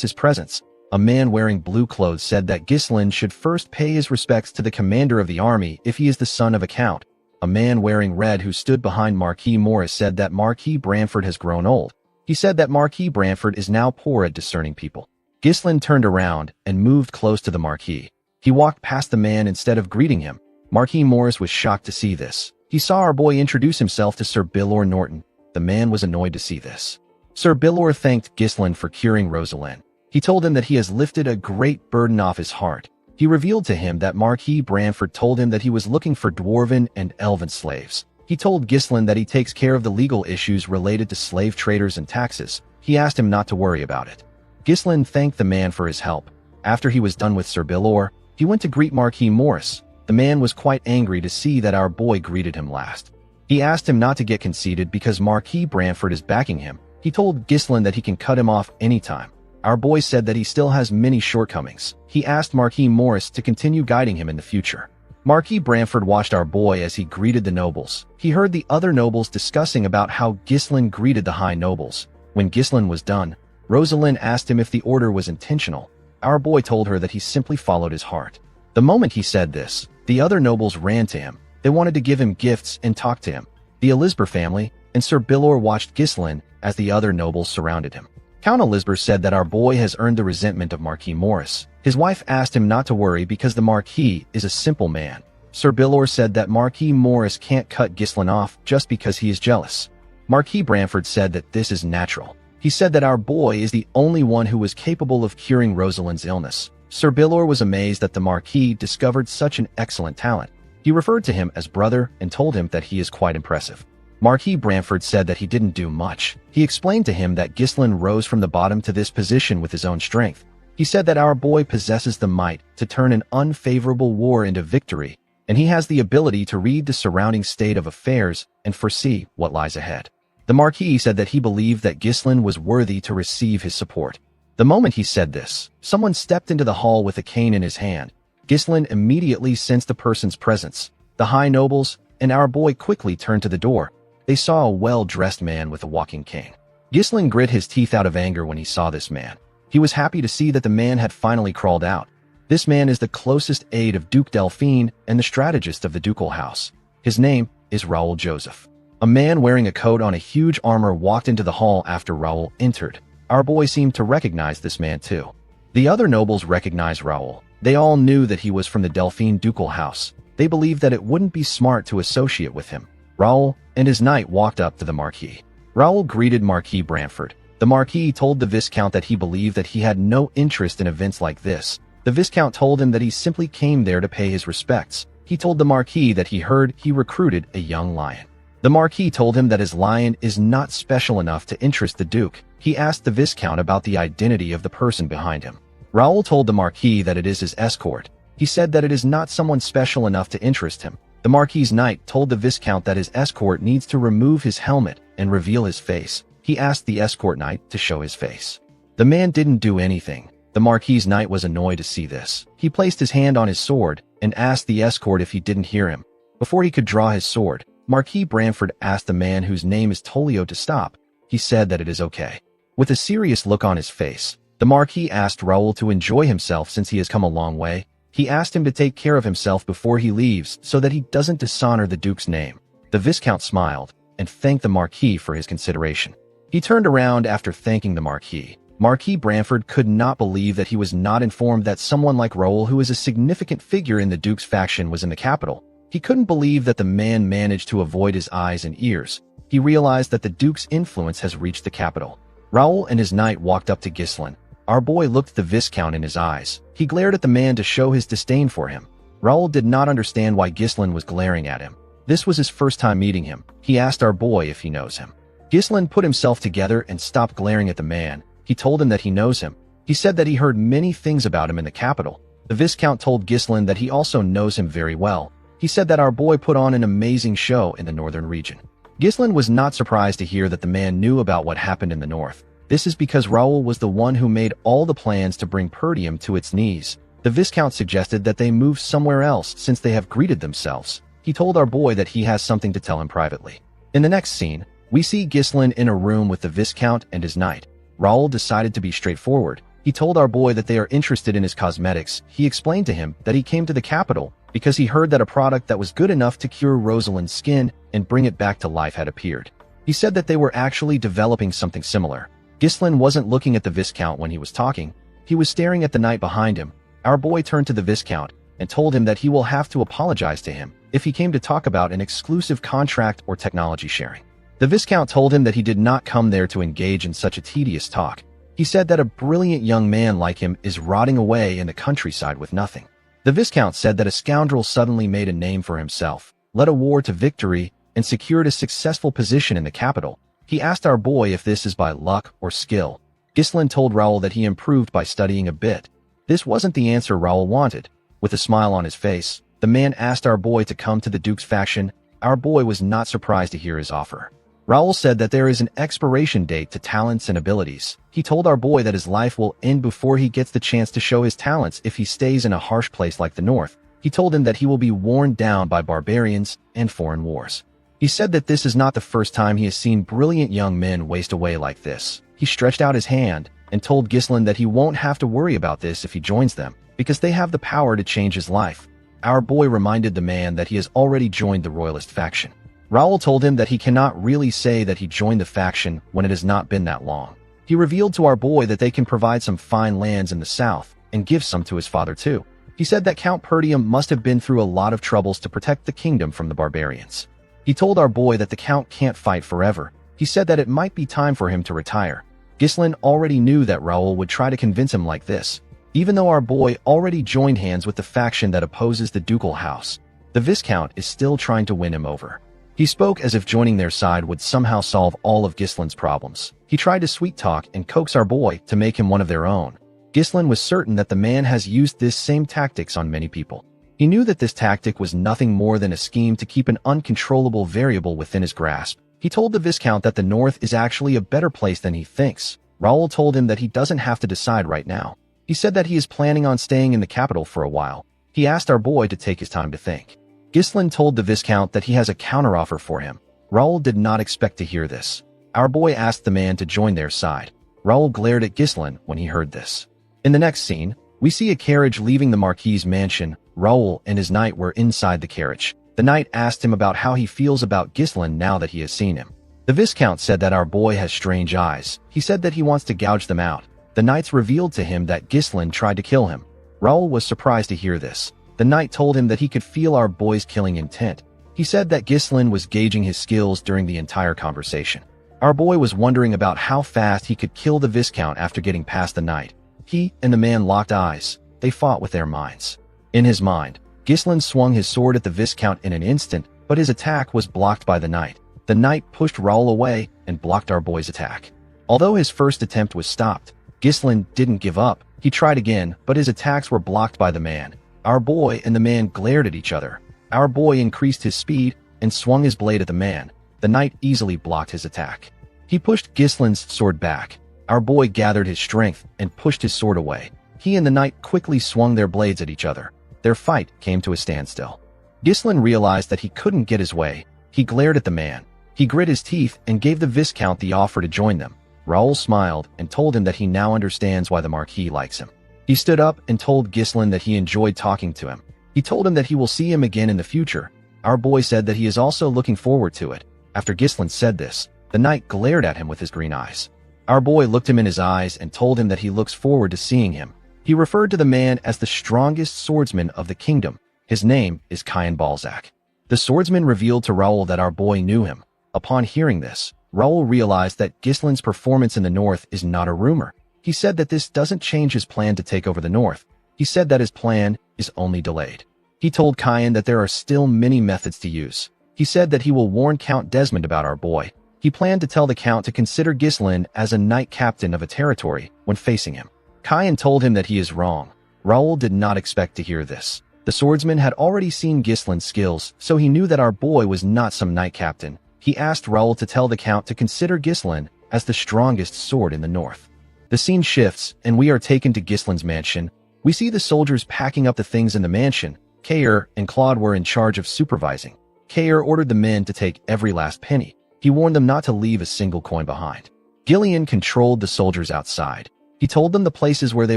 his presence. A man wearing blue clothes said that Ghislaine should first pay his respects to the commander of the army if he is the son of a count. A man wearing red who stood behind Marquis Morris said that Marquis Branford has grown old. He said that Marquis Branford is now poor at discerning people. Ghislaine turned around and moved close to the Marquis. He walked past the man instead of greeting him. Marquis Morris was shocked to see this. He saw our boy introduce himself to Sir Bilor Norton. The man was annoyed to see this. Sir Bilor thanked Ghislaine for curing Rosalind. He told him that he has lifted a great burden off his heart. He revealed to him that Marquis Branford told him that he was looking for dwarven and elven slaves. He told Ghislaine that he takes care of the legal issues related to slave traders and taxes. He asked him not to worry about it. Ghislaine thanked the man for his help. After he was done with Sir Bilor, he went to greet Marquis Morris. The man was quite angry to see that our boy greeted him last. He asked him not to get conceited because Marquis Branford is backing him. He told Ghislaine that he can cut him off anytime. Our boy said that he still has many shortcomings. He asked Marquis Morris to continue guiding him in the future. Marquis Branford watched our boy as he greeted the nobles. He heard the other nobles discussing about how Ghislaine greeted the high nobles. When Ghislaine was done, Rosalind asked him if the order was intentional. Our boy told her that he simply followed his heart. The moment he said this, the other nobles ran to him. They wanted to give him gifts and talk to him. The Elizabeth family and Sir Bilor watched Ghislaine as the other nobles surrounded him. Count Elizabeth said that our boy has earned the resentment of Marquis Morris. His wife asked him not to worry because the Marquis is a simple man. Sir Bilor said that Marquis Morris can't cut Ghislaine off just because he is jealous. Marquis Branford said that this is natural. He said that our boy is the only one who was capable of curing Rosalind's illness. Sir Bilor was amazed that the Marquis discovered such an excellent talent. He referred to him as brother and told him that he is quite impressive. Marquis Branford said that he didn't do much. He explained to him that Ghislaine rose from the bottom to this position with his own strength. He said that our boy possesses the might to turn an unfavorable war into victory, and he has the ability to read the surrounding state of affairs and foresee what lies ahead. The Marquis said that he believed that Ghislaine was worthy to receive his support. The moment he said this, someone stepped into the hall with a cane in his hand. Ghislaine immediately sensed the person's presence. The high nobles and our boy quickly turned to the door. They saw a well-dressed man with a walking cane. Ghislaine grit his teeth out of anger when he saw this man. He was happy to see that the man had finally crawled out. This man is the closest aide of Duke Delphine and the strategist of the ducal house. His name is Raoul Joseph. A man wearing a coat on a huge armor walked into the hall after Raoul entered. Our boy seemed to recognize this man too. The other nobles recognized Raoul. They all knew that he was from the Delphine ducal house. They believed that it wouldn't be smart to associate with him. Raoul and his knight walked up to the Marquis. Raoul greeted Marquis Branford. The Marquis told the Viscount that he believed that he had no interest in events like this. The Viscount told him that he simply came there to pay his respects. He told the Marquis that he heard he recruited a young lion. The Marquis told him that his lion is not special enough to interest the Duke. He asked the Viscount about the identity of the person behind him. Raoul told the Marquis that it is his escort. He said that it is not someone special enough to interest him. The Marquis's knight told the Viscount that his escort needs to remove his helmet and reveal his face. He asked the escort knight to show his face. The man didn't do anything. The Marquis's knight was annoyed to see this. He placed his hand on his sword and asked the escort if he didn't hear him. Before he could draw his sword, Marquis Branford asked the man whose name is Tolio to stop. He said that it is okay. With a serious look on his face, the Marquis asked Raoul to enjoy himself since he has come a long way. He asked him to take care of himself before he leaves so that he doesn't dishonor the Duke's name. The Viscount smiled and thanked the Marquis for his consideration. He turned around after thanking the Marquis. Marquis Branford could not believe that he was not informed that someone like Raoul, who is a significant figure in the Duke's faction, was in the capital. He couldn't believe that the man managed to avoid his eyes and ears. He realized that the Duke's influence has reached the capital. Raoul and his knight walked up to Ghislain. Our boy looked the Viscount in his eyes. He glared at the man to show his disdain for him. Raoul did not understand why Ghislain was glaring at him. This was his first time meeting him. He asked our boy if he knows him. Ghislain put himself together and stopped glaring at the man. He told him that he knows him. He said that he heard many things about him in the capital. The Viscount told Ghislain that he also knows him very well. He said that our boy put on an amazing show in the northern region. Ghislain was not surprised to hear that the man knew about what happened in the north. This is because Raoul was the one who made all the plans to bring Perdium to its knees. The Viscount suggested that they move somewhere else since they have greeted themselves. He told our boy that he has something to tell him privately. In the next scene, we see Ghislain in a room with the Viscount and his knight. Raoul decided to be straightforward. He told our boy that they are interested in his cosmetics. He explained to him that he came to the capital because he heard that a product that was good enough to cure Rosalind's skin and bring it back to life had appeared. He said that they were actually developing something similar. Ghislain wasn't looking at the Viscount when he was talking. He was staring at the knight behind him. Our boy turned to the Viscount and told him that he will have to apologize to him if he came to talk about an exclusive contract or technology sharing. The Viscount told him that he did not come there to engage in such a tedious talk. He said that a brilliant young man like him is rotting away in the countryside with nothing. The Viscount said that a scoundrel suddenly made a name for himself, led a war to victory, and secured a successful position in the capital. He asked our boy if this is by luck or skill. Ghislain told Raoul that he improved by studying a bit. This wasn't the answer Raoul wanted. With a smile on his face, the man asked our boy to come to the Duke's faction. Our boy was not surprised to hear his offer. Raoul said that there is an expiration date to talents and abilities. He told our boy that his life will end before he gets the chance to show his talents if he stays in a harsh place like the North. He told him that he will be worn down by barbarians and foreign wars. He said that this is not the first time he has seen brilliant young men waste away like this. He stretched out his hand and told Ghislain that he won't have to worry about this if he joins them, because they have the power to change his life. Our boy reminded the man that he has already joined the Royalist faction. Raoul told him that he cannot really say that he joined the faction when it has not been that long. He revealed to our boy that they can provide some fine lands in the south and give some to his father too. He said that Count Perdium must have been through a lot of troubles to protect the kingdom from the barbarians. He told our boy that the Count can't fight forever. He said that it might be time for him to retire. Ghislain already knew that Raoul would try to convince him like this. Even though our boy already joined hands with the faction that opposes the ducal house, the Viscount is still trying to win him over. He spoke as if joining their side would somehow solve all of Ghislain's problems. He tried to sweet-talk and coax our boy to make him one of their own. Ghislain was certain that the man has used this same tactics on many people. He knew that this tactic was nothing more than a scheme to keep an uncontrollable variable within his grasp. He told the Viscount that the North is actually a better place than he thinks. Raoul told him that he doesn't have to decide right now. He said that he is planning on staying in the capital for a while. He asked our boy to take his time to think. Ghislain told the Viscount that he has a counteroffer for him. Raoul did not expect to hear this. Our boy asked the man to join their side. Raoul glared at Ghislain when he heard this. In the next scene, we see a carriage leaving the Marquis's mansion. Raoul and his knight were inside the carriage. The knight asked him about how he feels about Ghislain now that he has seen him. The Viscount said that our boy has strange eyes. He said that he wants to gouge them out. The knights revealed to him that Ghislain tried to kill him. Raoul was surprised to hear this. The knight told him that he could feel our boy's killing intent. He said that Ghislain was gauging his skills during the entire conversation. Our boy was wondering about how fast he could kill the Viscount after getting past the knight. He and the man locked eyes. They fought with their minds. In his mind, Ghislain swung his sword at the Viscount in an instant, but his attack was blocked by the knight. The knight pushed Raoul away and blocked our boy's attack. Although his first attempt was stopped, Ghislain didn't give up. He tried again, but his attacks were blocked by the man. Our boy and the man glared at each other. Our boy increased his speed and swung his blade at the man. The knight easily blocked his attack. He pushed Ghislain's sword back. Our boy gathered his strength and pushed his sword away. He and the knight quickly swung their blades at each other. Their fight came to a standstill. Ghislain realized that he couldn't get his way. He glared at the man. He grit his teeth and gave the Viscount the offer to join them. Raoul smiled and told him that he now understands why the Marquis likes him. He stood up and told Ghislain that he enjoyed talking to him. He told him that he will see him again in the future. Our boy said that he is also looking forward to it. After Ghislain said this, the knight glared at him with his green eyes. Our boy looked him in his eyes and told him that he looks forward to seeing him. He referred to the man as the strongest swordsman of the kingdom. His name is Cain Balzac. The swordsman revealed to Raoul that our boy knew him. Upon hearing this, Raoul realized that Ghislain's performance in the north is not a rumor. He said that this doesn't change his plan to take over the north. He said that his plan is only delayed. He told Cain that there are still many methods to use. He said that he will warn Count Desmond about our boy. He planned to tell the Count to consider Ghislain as a knight captain of a territory when facing him. Cain told him that he is wrong. Raoul did not expect to hear this. The swordsman had already seen Ghislain's skills, so he knew that our boy was not some knight captain. He asked Raoul to tell the Count to consider Ghislain as the strongest sword in the north. The scene shifts, and we are taken to Ghislain's mansion. We see the soldiers packing up the things in the mansion. Kair and Claude were in charge of supervising. Kair ordered the men to take every last penny. He warned them not to leave a single coin behind. Gillian controlled the soldiers outside. He told them the places where they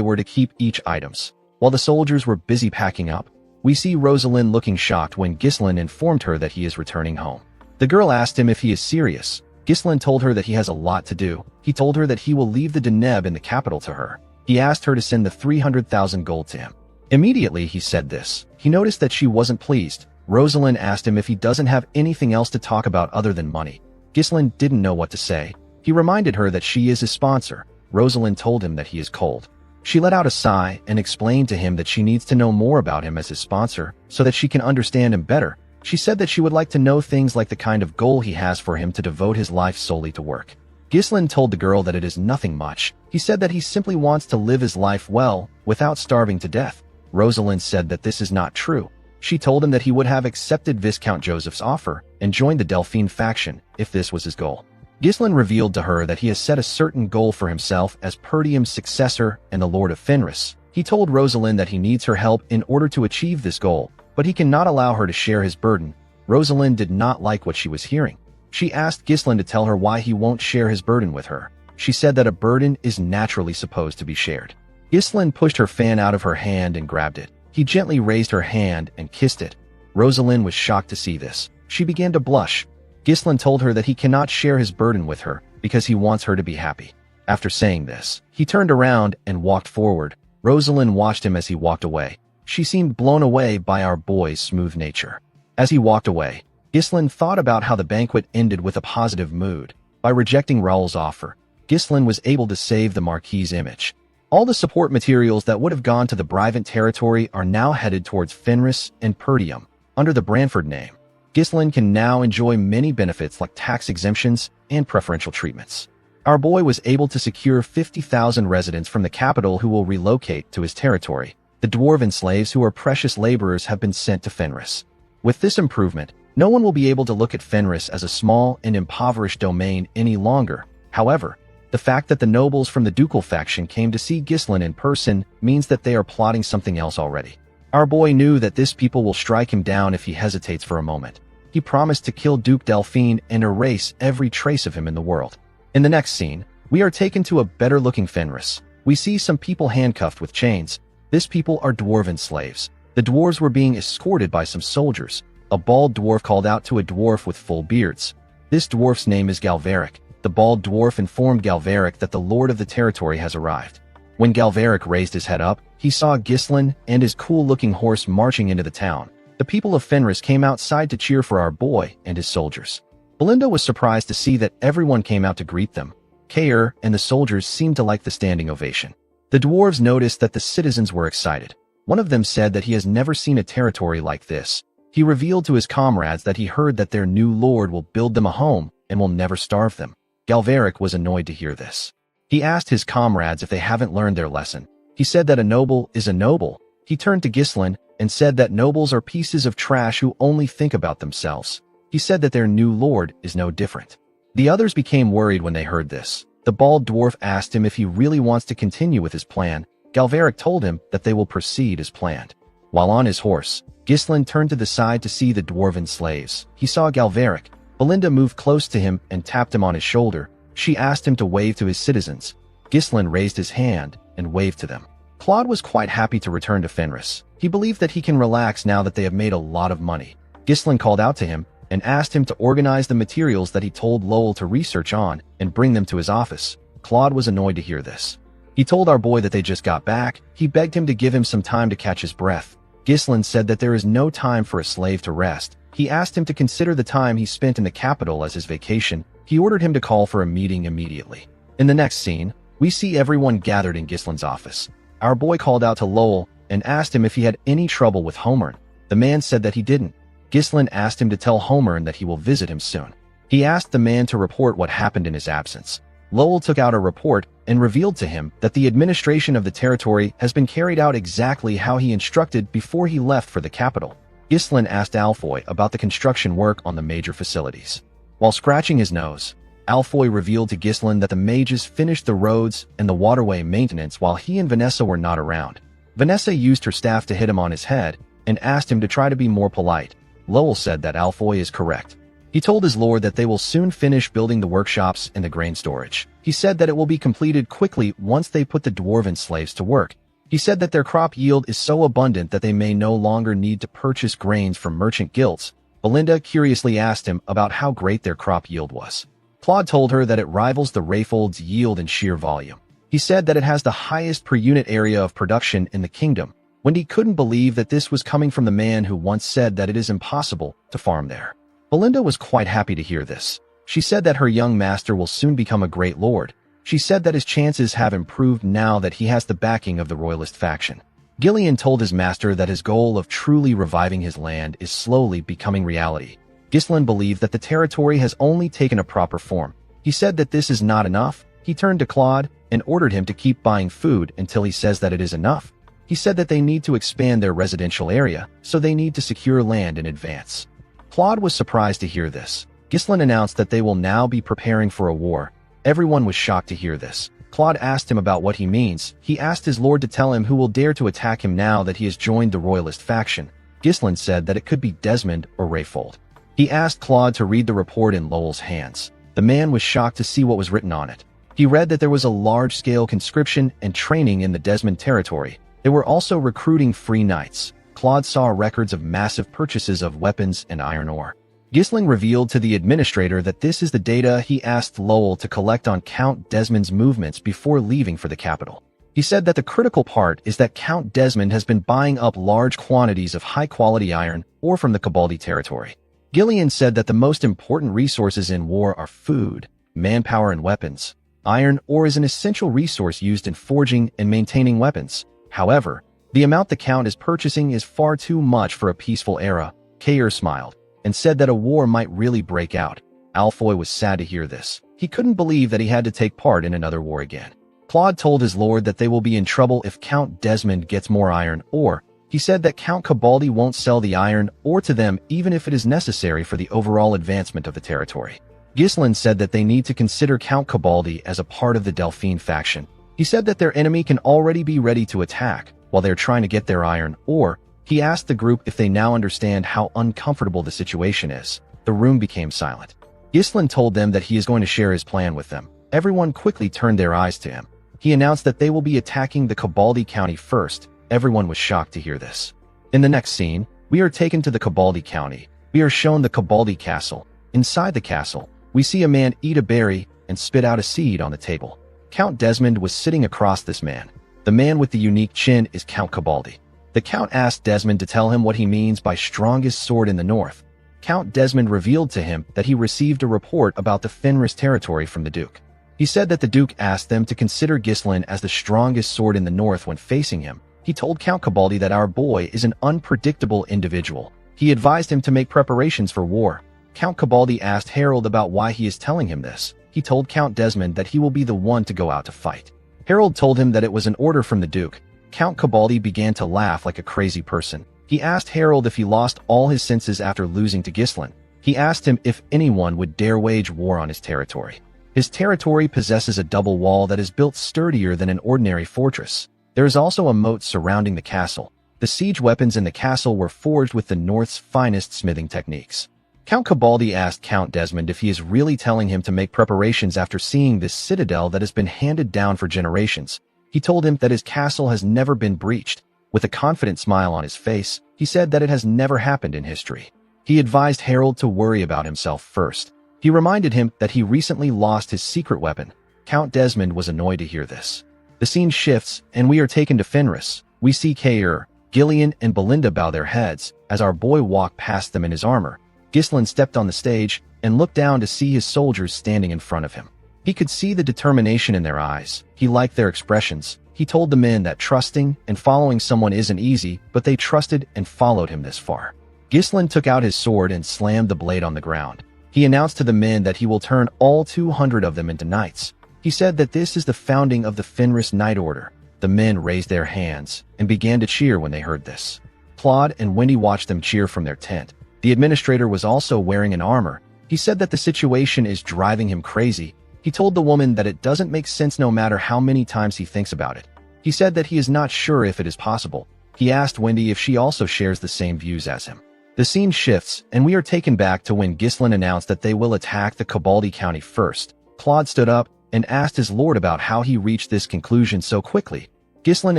were to keep each items. While the soldiers were busy packing up, we see Rosalind looking shocked when Ghislain informed her that he is returning home. The girl asked him if he is serious. Ghislain told her that he has a lot to do. He told her that he will leave the Deneb in the capital to her. He asked her to send the 300,000 gold to him. Immediately he said this. He noticed that she wasn't pleased. Rosalind asked him if he doesn't have anything else to talk about other than money. Ghislain didn't know what to say. He reminded her that she is his sponsor. Rosalind told him that he is cold. She let out a sigh and explained to him that she needs to know more about him as his sponsor so that she can understand him better. She said that she would like to know things like the kind of goal he has for him to devote his life solely to work. Ghislain told the girl that it is nothing much. He said that he simply wants to live his life well without starving to death. Rosalind said that this is not true. She told him that he would have accepted Viscount Joseph's offer and joined the Delphine faction if this was his goal. Ghislain revealed to her that he has set a certain goal for himself as Perdium's successor and the Lord of Fenris. He told Rosalind that he needs her help in order to achieve this goal, but he cannot allow her to share his burden. Rosalind did not like what she was hearing. She asked Ghislain to tell her why he won't share his burden with her. She said that a burden is naturally supposed to be shared. Ghislain pushed her fan out of her hand and grabbed it. He gently raised her hand and kissed it. Rosalind was shocked to see this. She began to blush. Ghislain told her that he cannot share his burden with her because he wants her to be happy. After saying this, he turned around and walked forward. Rosalind watched him as he walked away. She seemed blown away by our boy's smooth nature. As he walked away, Ghislain thought about how the banquet ended with a positive mood. By rejecting Raoul's offer, Ghislain was able to save the Marquis' image. All the support materials that would have gone to the Brivant territory are now headed towards Fenris and Perdium. Under the Branford name, Ghislain can now enjoy many benefits like tax exemptions and preferential treatments. Our boy was able to secure 50,000 residents from the capital who will relocate to his territory. The dwarven slaves who are precious laborers have been sent to Fenris. With this improvement, no one will be able to look at Fenris as a small and impoverished domain any longer. However, the fact that the nobles from the ducal faction came to see Ghislain in person means that they are plotting something else already. Our boy knew that this people will strike him down if he hesitates for a moment. He promised to kill Duke Delphine and erase every trace of him in the world. In the next scene, we are taken to a better-looking Fenris. We see some people handcuffed with chains. These people are dwarven slaves. The dwarves were being escorted by some soldiers. A bald dwarf called out to a dwarf with full beards. This dwarf's name is Galveric. The bald dwarf informed Galveric that the lord of the territory has arrived. When Galveric raised his head up, he saw Ghislain and his cool-looking horse marching into the town. The people of Fenris came outside to cheer for our boy and his soldiers. Belinda was surprised to see that everyone came out to greet them. Kair and the soldiers seemed to like the standing ovation. The dwarves noticed that the citizens were excited. One of them said that he has never seen a territory like this. He revealed to his comrades that he heard that their new lord will build them a home and will never starve them. Galveric was annoyed to hear this. He asked his comrades if they haven't learned their lesson. He said that a noble is a noble. He turned to Ghislain and said that nobles are pieces of trash who only think about themselves. He said that their new lord is no different. The others became worried when they heard this. The bald dwarf asked him if he really wants to continue with his plan. Galveric told him that they will proceed as planned. While on his horse, Ghislain turned to the side to see the dwarven slaves. He saw Galveric. Belinda moved close to him and tapped him on his shoulder. She asked him to wave to his citizens. Ghislain raised his hand and waved to them. Claude was quite happy to return to Fenris. He believed that he can relax now that they have made a lot of money. Ghislain called out to him and asked him to organize the materials that he told Lowell to research on and bring them to his office. Claude was annoyed to hear this. He told our boy that they just got back. He begged him to give him some time to catch his breath. Ghislain said that there is no time for a slave to rest. He asked him to consider the time he spent in the capital as his vacation. He ordered him to call for a meeting immediately. In the next scene, we see everyone gathered in Ghislain's office. Our boy called out to Lowell and asked him if he had any trouble with Homer. The man said that he didn't. Ghislain asked him to tell Homer that he will visit him soon. He asked the man to report what happened in his absence. Lowell took out a report and revealed to him that the administration of the territory has been carried out exactly how he instructed before he left for the capital. Ghislain asked Alfoy about the construction work on the major facilities. While scratching his nose, Alfoy revealed to Ghislain that the mages finished the roads and the waterway maintenance while he and Vanessa were not around. Vanessa used her staff to hit him on his head and asked him to try to be more polite. Lowell said that Alfoy is correct. He told his lord that they will soon finish building the workshops and the grain storage. He said that it will be completed quickly once they put the dwarven slaves to work. He said that their crop yield is so abundant that they may no longer need to purchase grains from merchant guilds. Belinda curiously asked him about how great their crop yield was. Claude told her that it rivals the Rayfold's yield in sheer volume. He said that it has the highest per unit area of production in the kingdom. Wendy couldn't believe that this was coming from the man who once said that it is impossible to farm there. Belinda was quite happy to hear this. She said that her young master will soon become a great lord. She said that his chances have improved now that he has the backing of the royalist faction. Gillian told his master that his goal of truly reviving his land is slowly becoming reality. Ghislain believed that the territory has only taken a proper form. He said that this is not enough. He turned to Claude and ordered him to keep buying food until he says that it is enough. He said that they need to expand their residential area, so they need to secure land in advance. Claude was surprised to hear this. Ghislain announced that they will now be preparing for a war. Everyone was shocked to hear this. Claude asked him about what he means. He asked his lord to tell him who will dare to attack him now that he has joined the royalist faction. Ghislain said that it could be Desmond or Rayfold. He asked Claude to read the report in Lowell's hands. The man was shocked to see what was written on it. He read that there was a large-scale conscription and training in the Desmond territory. They were also recruiting free knights. Claude saw records of massive purchases of weapons and iron ore. Ghislain revealed to the administrator that this is the data he asked Lowell to collect on Count Desmond's movements before leaving for the capital. He said that the critical part is that Count Desmond has been buying up large quantities of high-quality iron ore from the Cabaldi territory. Gillian said that the most important resources in war are food, manpower, and weapons. Iron ore is an essential resource used in forging and maintaining weapons. However, the amount the Count is purchasing is far too much for a peaceful era. Kayer smiled and said that a war might really break out. Alfoy was sad to hear this. He couldn't believe that he had to take part in another war again. Claude told his lord that they will be in trouble if Count Desmond gets more iron ore. He said that Count Cabaldi won't sell the iron ore to them even if it is necessary for the overall advancement of the territory. Ghislain said that they need to consider Count Cabaldi as a part of the Delphine faction. He said that their enemy can already be ready to attack while they're trying to get their iron ore. He asked the group if they now understand how uncomfortable the situation is. The room became silent. Ghislain told them that he is going to share his plan with them. Everyone quickly turned their eyes to him. He announced that they will be attacking the Cabaldi County first. Everyone was shocked to hear this. In the next scene, we are taken to the Cabaldi County. We are shown the Cabaldi Castle. Inside the castle, we see a man eat a berry and spit out a seed on the table. Count Desmond was sitting across this man. The man with the unique chin is Count Cabaldi. The Count asked Desmond to tell him what he means by strongest sword in the north. Count Desmond revealed to him that he received a report about the Fenris territory from the Duke. He said that the Duke asked them to consider Ghislain as the strongest sword in the north when facing him. He told Count Cabaldi that our boy is an unpredictable individual. He advised him to make preparations for war. Count Cabaldi asked Harold about why he is telling him this. He told Count Desmond that he will be the one to go out to fight. Harold told him that it was an order from the Duke. Count Cabaldi began to laugh like a crazy person. He asked Harold if he lost all his senses after losing to Ghislain. He asked him if anyone would dare wage war on his territory. His territory possesses a double wall that is built sturdier than an ordinary fortress. There is also a moat surrounding the castle. The siege weapons in the castle were forged with the North's finest smithing techniques. Count Cabaldi asked Count Desmond if he is really telling him to make preparations after seeing this citadel that has been handed down for generations. He told him that his castle has never been breached. With a confident smile on his face, he said that it has never happened in history. He advised Harold to worry about himself first. He reminded him that he recently lost his secret weapon. Count Desmond was annoyed to hear this. The scene shifts, and we are taken to Fenris. We see Kair, Gillian, and Belinda bow their heads as our boy walked past them in his armor. Ghislain stepped on the stage and looked down to see his soldiers standing in front of him. He could see the determination in their eyes. He liked their expressions. He told the men that trusting and following someone isn't easy, but they trusted and followed him this far. Ghislain took out his sword and slammed the blade on the ground. He announced to the men that he will turn all 200 of them into knights. He said that this is the founding of the Fenris Knight Order. The men raised their hands and began to cheer when they heard this. Claude and Wendy watched them cheer from their tent. The administrator was also wearing an armor. He said that the situation is driving him crazy. He told the woman that it doesn't make sense no matter how many times he thinks about it. He said that he is not sure if it is possible. He asked Wendy if she also shares the same views as him. The scene shifts, and we are taken back to when Ghislain announced that they will attack the Cabaldi County first. Claude stood up and asked his lord about how he reached this conclusion so quickly. Ghislain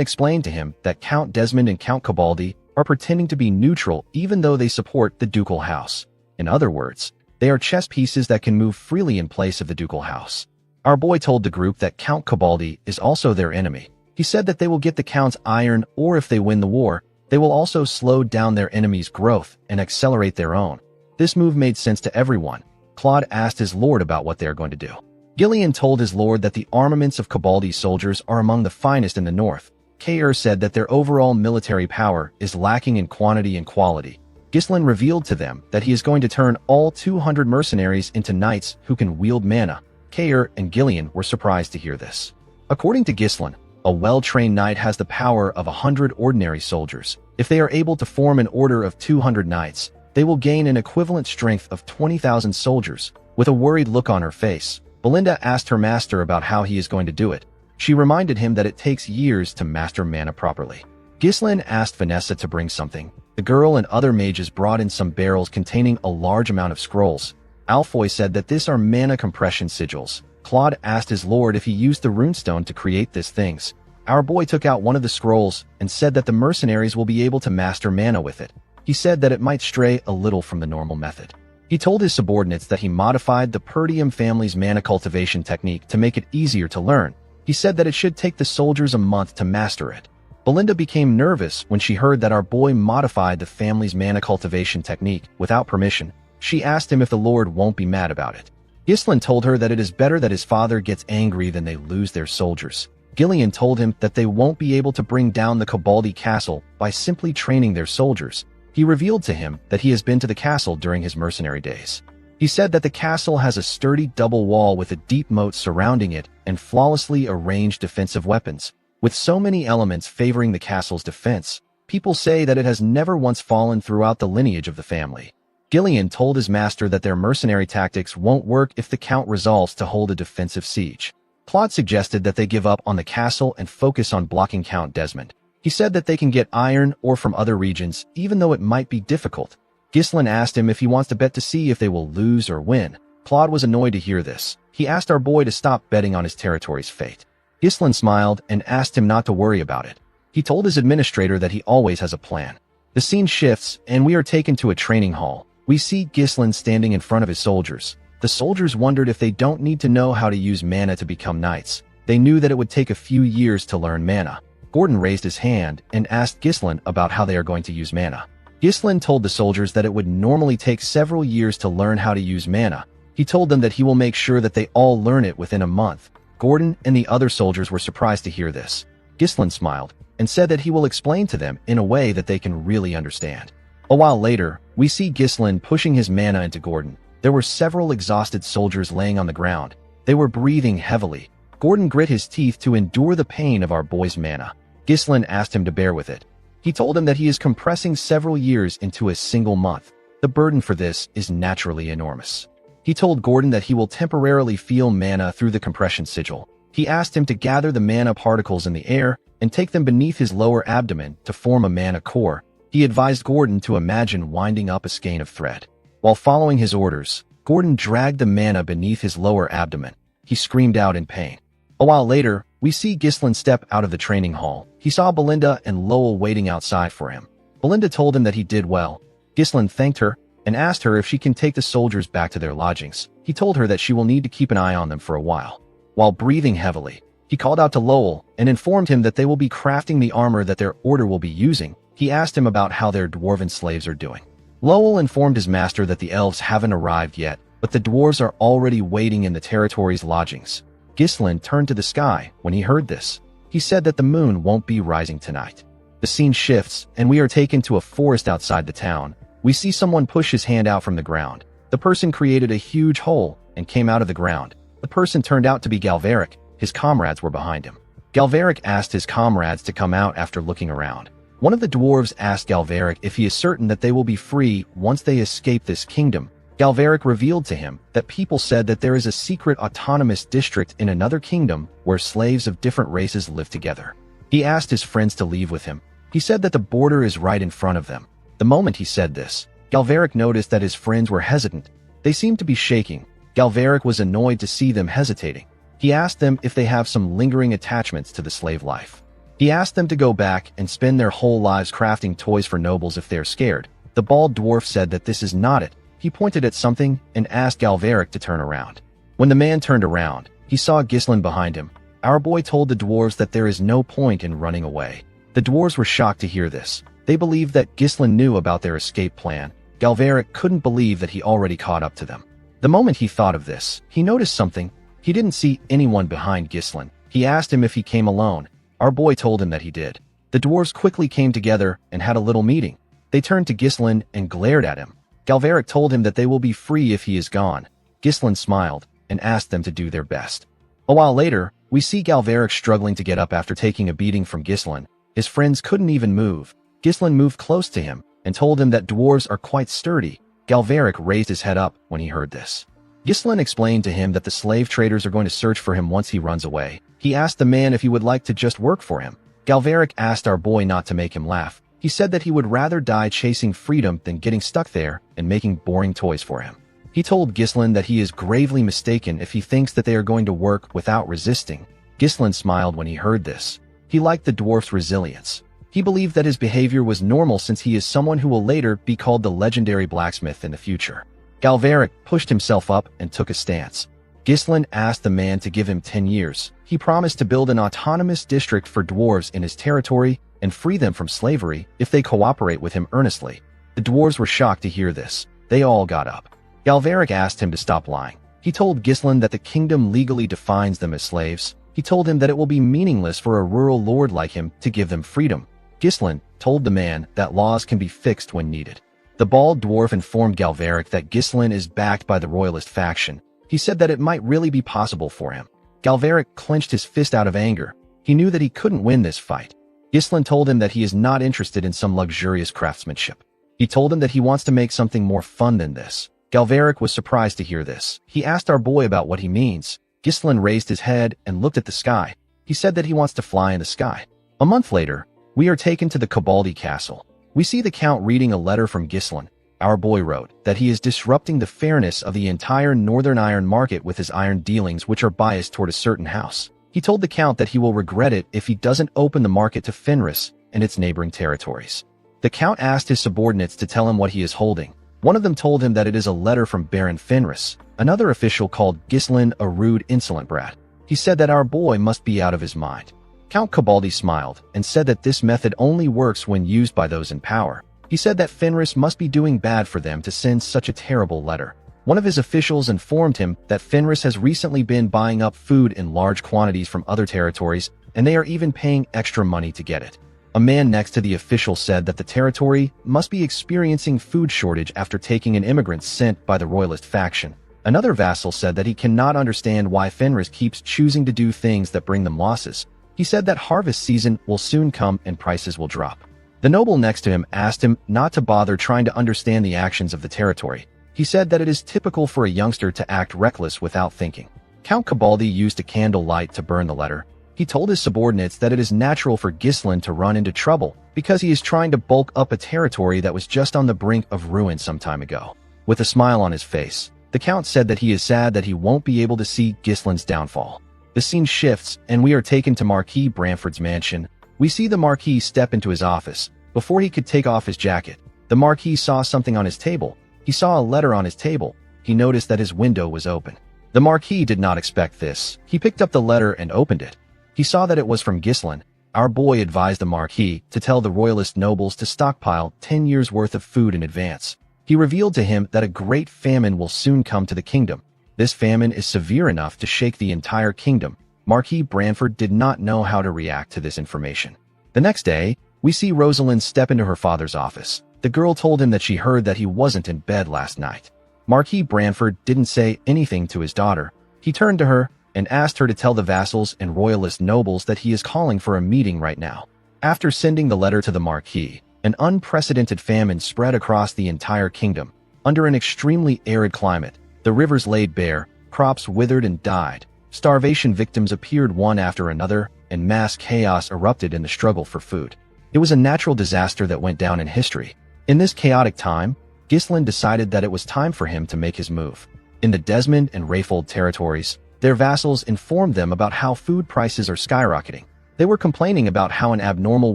explained to him that Count Desmond and Count Cabaldi are pretending to be neutral even though they support the ducal house. In other words, they are chess pieces that can move freely in place of the ducal house. Our boy told the group that Count Cabaldi is also their enemy. He said that they will get the Count's iron, or if they win the war, they will also slow down their enemy's growth and accelerate their own. This move made sense to everyone. Claude asked his lord about what they are going to do. Gillian told his lord that the armaments of Cabaldi's soldiers are among the finest in the north. Kair said that their overall military power is lacking in quantity and quality. Ghislain revealed to them that he is going to turn all 200 mercenaries into knights who can wield mana. Kair and Gillian were surprised to hear this. According to Ghislain, a well-trained knight has the power of 100 ordinary soldiers. If they are able to form an order of 200 knights, they will gain an equivalent strength of 20,000 soldiers. With a worried look on her face, Belinda asked her master about how he is going to do it. She reminded him that it takes years to master mana properly. Ghislain asked Vanessa to bring something. The girl and other mages brought in some barrels containing a large amount of scrolls. Alfoy said that these are mana compression sigils. Claude asked his lord if he used the runestone to create these things. Our boy took out one of the scrolls and said that the mercenaries will be able to master mana with it. He said that it might stray a little from the normal method. He told his subordinates that he modified the Perdium family's mana cultivation technique to make it easier to learn. He said that it should take the soldiers a month to master it. Belinda became nervous when she heard that our boy modified the family's mana cultivation technique without permission. She asked him if the lord won't be mad about it. Ghislain told her that it is better that his father gets angry than they lose their soldiers. Gillian told him that they won't be able to bring down the Cabaldi castle by simply training their soldiers. He revealed to him that he has been to the castle during his mercenary days. He said that the castle has a sturdy double wall with a deep moat surrounding it and flawlessly arranged defensive weapons. With so many elements favoring the castle's defense, people say that it has never once fallen throughout the lineage of the family. Gillian told his master that their mercenary tactics won't work if the Count resolves to hold a defensive siege. Claude suggested that they give up on the castle and focus on blocking Count Desmond. He said that they can get iron ore from other regions, even though it might be difficult. Ghislain asked him if he wants to bet to see if they will lose or win. Claude was annoyed to hear this. He asked our boy to stop betting on his territory's fate. Ghislain smiled and asked him not to worry about it. He told his administrator that he always has a plan. The scene shifts, and we are taken to a training hall. We see Ghislain standing in front of his soldiers. The soldiers wondered if they don't need to know how to use mana to become knights. They knew that it would take a few years to learn mana. Gordon raised his hand and asked Ghislain about how they are going to use mana. Ghislain told the soldiers that it would normally take several years to learn how to use mana. He told them that he will make sure that they all learn it within a month. Gordon and the other soldiers were surprised to hear this. Ghislain smiled and said that he will explain to them in a way that they can really understand. A while later, we see Ghislain pushing his mana into Gordon. There were several exhausted soldiers laying on the ground. They were breathing heavily. Gordon grit his teeth to endure the pain of our boy's mana. Ghislain asked him to bear with it. He told him that he is compressing several years into a single month. The burden for this is naturally enormous. He told Gordon that he will temporarily feel mana through the compression sigil. He asked him to gather the mana particles in the air and take them beneath his lower abdomen to form a mana core. He advised Gordon to imagine winding up a skein of thread. While following his orders, Gordon dragged the mana beneath his lower abdomen. He screamed out in pain. A while later, we see Ghislain step out of the training hall. He saw Belinda and Lowell waiting outside for him. Belinda told him that he did well. Ghislain thanked her and asked her if she can take the soldiers back to their lodgings. He told her that she will need to keep an eye on them for a while. While breathing heavily, he called out to Lowell and informed him that they will be crafting the armor that their order will be using. He asked him about how their dwarven slaves are doing. Lowell informed his master that the elves haven't arrived yet, but the dwarves are already waiting in the territory's lodgings. Ghislain turned to the sky when he heard this. He said that the moon won't be rising tonight. The scene shifts, and we are taken to a forest outside the town. We see someone push his hand out from the ground. The person created a huge hole and came out of the ground. The person turned out to be Galveric. His comrades were behind him. Galveric asked his comrades to come out after looking around. One of the dwarves asked Galveric if he is certain that they will be free once they escape this kingdom. Galveric revealed to him that people said that there is a secret autonomous district in another kingdom where slaves of different races live together. He asked his friends to leave with him. He said that the border is right in front of them. The moment he said this, Galveric noticed that his friends were hesitant. They seemed to be shaking. Galveric was annoyed to see them hesitating. He asked them if they have some lingering attachments to the slave life. He asked them to go back and spend their whole lives crafting toys for nobles if they're scared. The bald dwarf said that this is not it. He pointed at something and asked Galveric to turn around. When the man turned around, he saw Ghislain behind him. Our boy told the dwarves that there is no point in running away. The dwarves were shocked to hear this. They believed that Ghislain knew about their escape plan. Galveric couldn't believe that he already caught up to them. The moment he thought of this, he noticed something. He didn't see anyone behind Ghislain. He asked him if he came alone. Our boy told him that he did. The dwarves quickly came together and had a little meeting. They turned to Ghislain and glared at him. Galveric told him that they will be free if he is gone. Ghislain smiled and asked them to do their best. A while later, we see Galveric struggling to get up after taking a beating from Ghislain. His friends couldn't even move. Ghislain moved close to him and told him that dwarves are quite sturdy. Galveric raised his head up when he heard this. Ghislain explained to him that the slave traders are going to search for him once he runs away. He asked the man if he would like to just work for him. Galveric asked our boy not to make him laugh. He said that he would rather die chasing freedom than getting stuck there and making boring toys for him. He told Ghislain that he is gravely mistaken if he thinks that they are going to work without resisting. Ghislain smiled when he heard this. He liked the dwarf's resilience. He believed that his behavior was normal since he is someone who will later be called the legendary blacksmith in the future. Galveric pushed himself up and took a stance. Ghislain asked the man to give him 10 years. He promised to build an autonomous district for dwarves in his territory and free them from slavery if they cooperate with him earnestly. The dwarves were shocked to hear this. They all got up. Galveric asked him to stop lying. He told Ghislain that the kingdom legally defines them as slaves. He told him that it will be meaningless for a rural lord like him to give them freedom. Ghislain told the man that laws can be fixed when needed. The bald dwarf informed Galveric that Ghislain is backed by the royalist faction. He said that it might really be possible for him. Galveric clenched his fist out of anger. He knew that he couldn't win this fight. Ghislain told him that he is not interested in some luxurious craftsmanship. He told him that he wants to make something more fun than this. Galveric was surprised to hear this. He asked our boy about what he means. Ghislain raised his head and looked at the sky. He said that he wants to fly in the sky. A month later, we are taken to the Cabaldi castle. We see the count reading a letter from Ghislain. Our boy wrote that he is disrupting the fairness of the entire northern iron market with his iron dealings, which are biased toward a certain house. He told the count that he will regret it if he doesn't open the market to Fenris and its neighboring territories. The count asked his subordinates to tell him what he is holding. One of them told him that it is a letter from Baron Fenris. Another official called Ghislain a rude, insolent brat. He said that our boy must be out of his mind. Count Cabaldi smiled and said that this method only works when used by those in power. He said that Fenris must be doing bad for them to send such a terrible letter. One of his officials informed him that Fenris has recently been buying up food in large quantities from other territories, and they are even paying extra money to get it. A man next to the official said that the territory must be experiencing food shortage after taking in immigrants sent by the royalist faction. Another vassal said that he cannot understand why Fenris keeps choosing to do things that bring them losses. He said that harvest season will soon come and prices will drop. The noble next to him asked him not to bother trying to understand the actions of the territory. He said that it is typical for a youngster to act reckless without thinking. Count Cabaldi used a candle light to burn the letter. He told his subordinates that it is natural for Ghislain to run into trouble because he is trying to bulk up a territory that was just on the brink of ruin some time ago. With a smile on his face, the Count said that he is sad that he won't be able to see Ghislain's downfall. The scene shifts, and we are taken to Marquis Branford's mansion. We see the Marquis step into his office. Before he could take off his jacket, the Marquis saw something on his table. He saw a letter on his table. He noticed that his window was open. The Marquis did not expect this. He picked up the letter and opened it. He saw that it was from Ghislain. Our boy advised the Marquis to tell the royalist nobles to stockpile 10 years' worth of food in advance. He revealed to him that a great famine will soon come to the kingdom. This famine is severe enough to shake the entire kingdom. Marquis Branford did not know how to react to this information. The next day, we see Rosalind step into her father's office. The girl told him that she heard that he wasn't in bed last night. Marquis Branford didn't say anything to his daughter. He turned to her and asked her to tell the vassals and royalist nobles that he is calling for a meeting right now. After sending the letter to the Marquis, an unprecedented famine spread across the entire kingdom. Under an extremely arid climate, the rivers laid bare, crops withered and died. Starvation victims appeared one after another, and mass chaos erupted in the struggle for food. It was a natural disaster that went down in history. In this chaotic time, Ghislain decided that it was time for him to make his move. In the Desmond and Rayfold territories, their vassals informed them about how food prices are skyrocketing. They were complaining about how an abnormal